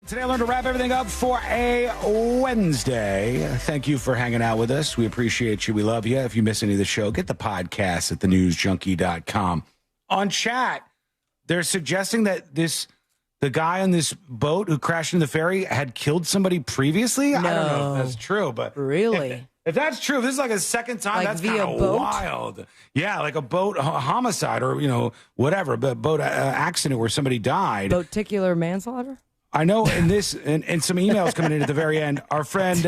Speaker 24: Today I learned to wrap everything up for a Wednesday. Thank you for hanging out with us. We appreciate you. We love you. If you miss any of the show, get the podcast at thenewsjunkie.com. On chat, they're suggesting that the guy on this boat who crashed into the ferry had killed somebody previously.
Speaker 18: No.
Speaker 24: I don't know if that's true, but
Speaker 18: really,
Speaker 24: if that's true, if this is like a second time,
Speaker 18: like
Speaker 24: that's
Speaker 18: via
Speaker 24: kind of
Speaker 18: boat?
Speaker 24: wild. Yeah, like a boat homicide or whatever, but boat accident where somebody died.
Speaker 18: Boaticular manslaughter.
Speaker 24: I know in this, and some emails coming in at the very end, our friend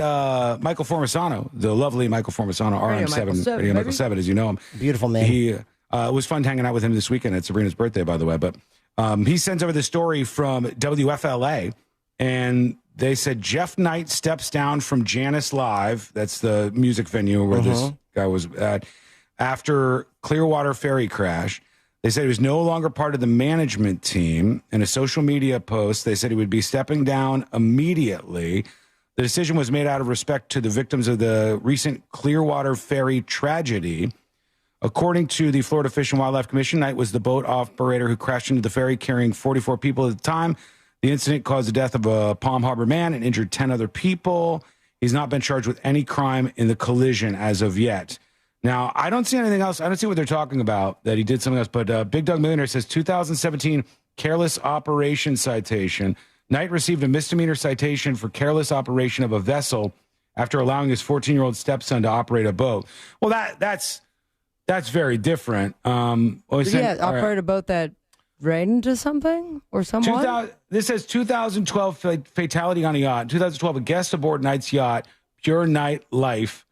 Speaker 24: Michael Formisano, the lovely Michael Formisano, RM7, Radio Michael 7, as you know him.
Speaker 1: Beautiful man.
Speaker 24: He was fun hanging out with him this weekend. It's Sabrina's birthday, by the way. But he sends over the story from WFLA, and they said Jeff Knight steps down from Janice Live. That's the music venue where this guy was at, after Clearwater ferry crash. They said he was no longer part of the management team. In a social media post, they said he would be stepping down immediately. The decision was made out of respect to the victims of the recent Clearwater ferry tragedy. According to the Florida Fish and Wildlife Commission, Knight was the boat operator who crashed into the ferry carrying 44 people at the time. The incident caused the death of a Palm Harbor man and injured 10 other people. He's not been charged with any crime in the collision as of yet.
Speaker 17: Now, I don't see anything else. I don't see what they're talking about, that he did something else. But Big Dog Millionaire says 2017 careless operation citation. Knight received a misdemeanor citation for careless operation of a vessel after allowing his 14-year-old stepson to operate a boat. Well, that's very different.
Speaker 18: Operate a boat that ran into something or someone?
Speaker 17: This says 2012 fatality on a yacht. 2012, a guest aboard Knight's yacht, Pure Knight Life,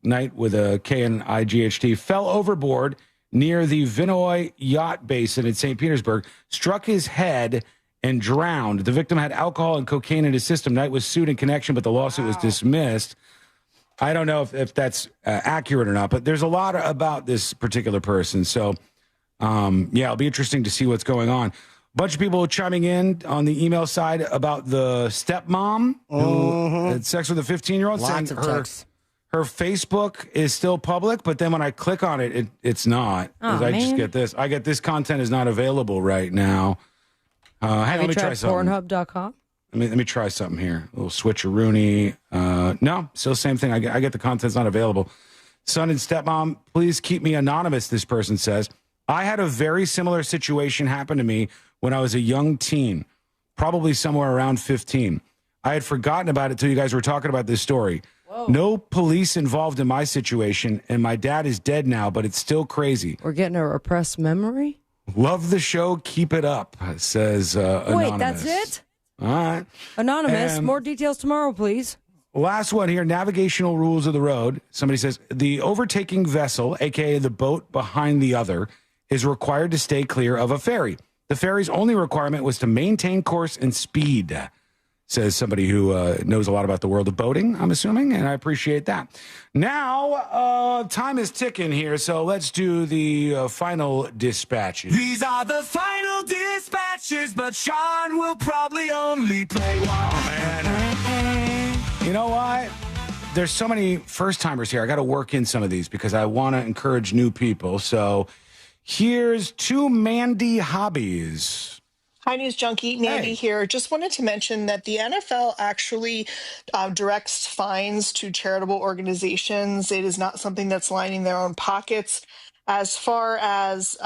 Speaker 17: Knight with a K-N-I-G-H-T, fell overboard near the Vinoy Yacht Basin in St. Petersburg, struck his head, and drowned. The victim had alcohol and cocaine in his system. Knight was sued in connection, but the lawsuit was dismissed. I don't know if that's accurate or not, but there's a lot about this particular person. So, it'll be interesting to see what's going on. A bunch of people chiming in on the email side about the stepmom who had sex with a 15-year-old.
Speaker 1: Lots of texts.
Speaker 17: Her Facebook is still public, but then when I click on it, it's not. Just get this. I get this content is not available right now. Let me try something.
Speaker 18: Pornhub.com?
Speaker 17: Let me try something here. A little switcheroony. No, still the same thing. I get the content's not available. Son and stepmom, please keep me anonymous, this person says. I had a very similar situation happen to me when I was a young teen, probably somewhere around 15. I had forgotten about it till you guys were talking about this story. Whoa. No police involved in my situation, and my dad is dead now, but it's still crazy.
Speaker 18: We're getting a repressed memory?
Speaker 17: Love the show. Keep it up, says Anonymous.
Speaker 18: Wait, that's it?
Speaker 17: All right.
Speaker 18: Anonymous, more details tomorrow, please.
Speaker 17: Last one here, navigational rules of the road. Somebody says, the overtaking vessel, a.k.a. the boat behind the other, is required to stay clear of a ferry. The ferry's only requirement was to maintain course and speed, says somebody who knows a lot about the world of boating, I'm assuming, and I appreciate that. Now, time is ticking here, so let's do the final dispatches.
Speaker 4: These are the final dispatches, but Sean will probably only play one.
Speaker 17: Oh, man. You know what? There's so many first-timers here. I got to work in some of these because I want to encourage new people. So here's two Mandy hobbies.
Speaker 5: Hi, News Junkie. Mandy here. Just wanted to mention that the NFL actually directs fines to charitable organizations. It is not something that's lining their own pockets. As far as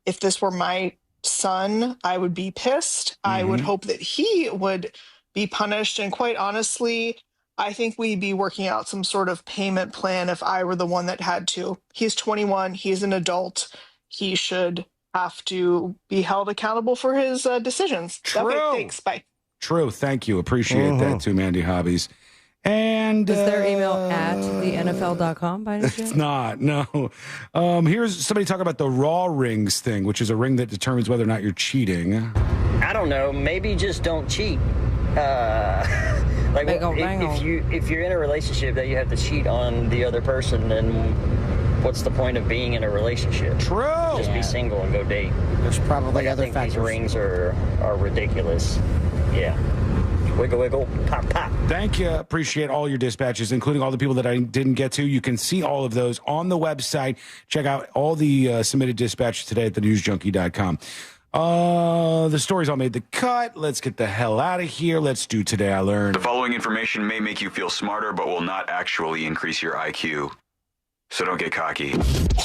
Speaker 5: if this were my son, I would be pissed. Mm-hmm. I would hope that he would be punished. And quite honestly, I think we'd be working out some sort of payment plan if I were the one that had to. He's 21. He's an adult. He should have to be held accountable for his decisions.
Speaker 17: True.
Speaker 5: Okay, thanks. Bye.
Speaker 17: True. Thank you. Appreciate that too, Mandy Hobbies. And
Speaker 18: is their email at thenfl.com by any chance?
Speaker 17: It's not. No. Here's somebody talking about the raw rings thing, which is a ring that determines whether or not you're cheating.
Speaker 9: I don't know. Maybe just don't cheat. If you're in a relationship that you have to cheat on the other person, then what's the point of being in a relationship?
Speaker 17: True.
Speaker 9: Just be single and go date.
Speaker 1: There's probably other
Speaker 9: I think
Speaker 1: factors.
Speaker 9: These rings are ridiculous. Yeah. Wiggle, wiggle, pop, pop.
Speaker 17: Thank you. Appreciate all your dispatches, including all the people that I didn't get to. You can see all of those on the website. Check out all the submitted dispatches today at thenewsjunkie.com. The stories all made the cut. Let's get the hell out of here. Let's do Today I Learned.
Speaker 11: The following information may make you feel smarter, but will not actually increase your IQ. So don't get cocky.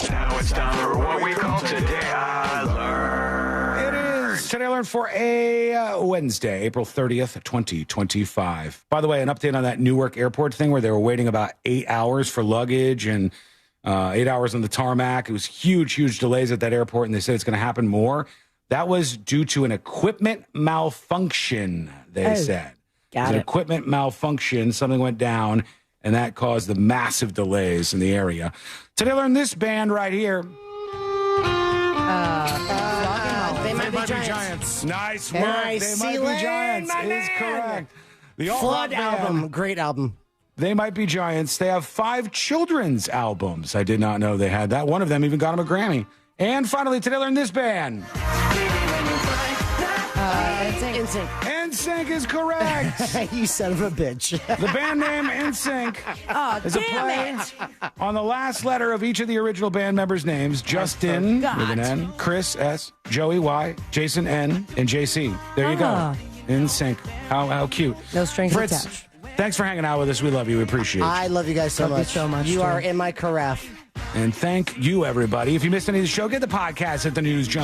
Speaker 11: Now it's time for what we call Today I Learned.
Speaker 17: It is Today I Learned for a Wednesday, April 30th, 2025. By the way, an update on that Newark airport thing where they were waiting about 8 hours for luggage and 8 hours on the tarmac. It was huge delays at that airport, and they said it's going to happen more. That was due to an equipment malfunction, they said. An equipment malfunction. Something went down. And that caused the massive delays in the area. Today I learned this band right here.
Speaker 1: They might be giants.
Speaker 17: Nice work. They might be giants. Is correct. The
Speaker 1: Flood album. Great album.
Speaker 17: They might be giants. They have 5 children's albums. I did not know they had that. One of them even got them a Grammy. And finally, today I learned this band.
Speaker 1: NSYNC.
Speaker 17: NSYNC is correct.
Speaker 1: You son of a bitch.
Speaker 17: The band name NSYNC is a play on the last letter of each of the original band members' names. Justin with an N, Chris S, Joey Y, Jason N, and JC. There you go. NSYNC. How cute.
Speaker 18: No strings attached.
Speaker 17: Thanks for hanging out with us. We love you. We appreciate you.
Speaker 1: I love you guys so
Speaker 18: Love you
Speaker 1: much.
Speaker 18: so much,
Speaker 1: You
Speaker 18: too.
Speaker 1: are in my carafe.
Speaker 17: And thank you, everybody. If you missed any of the show, get the podcast at the News Junkie.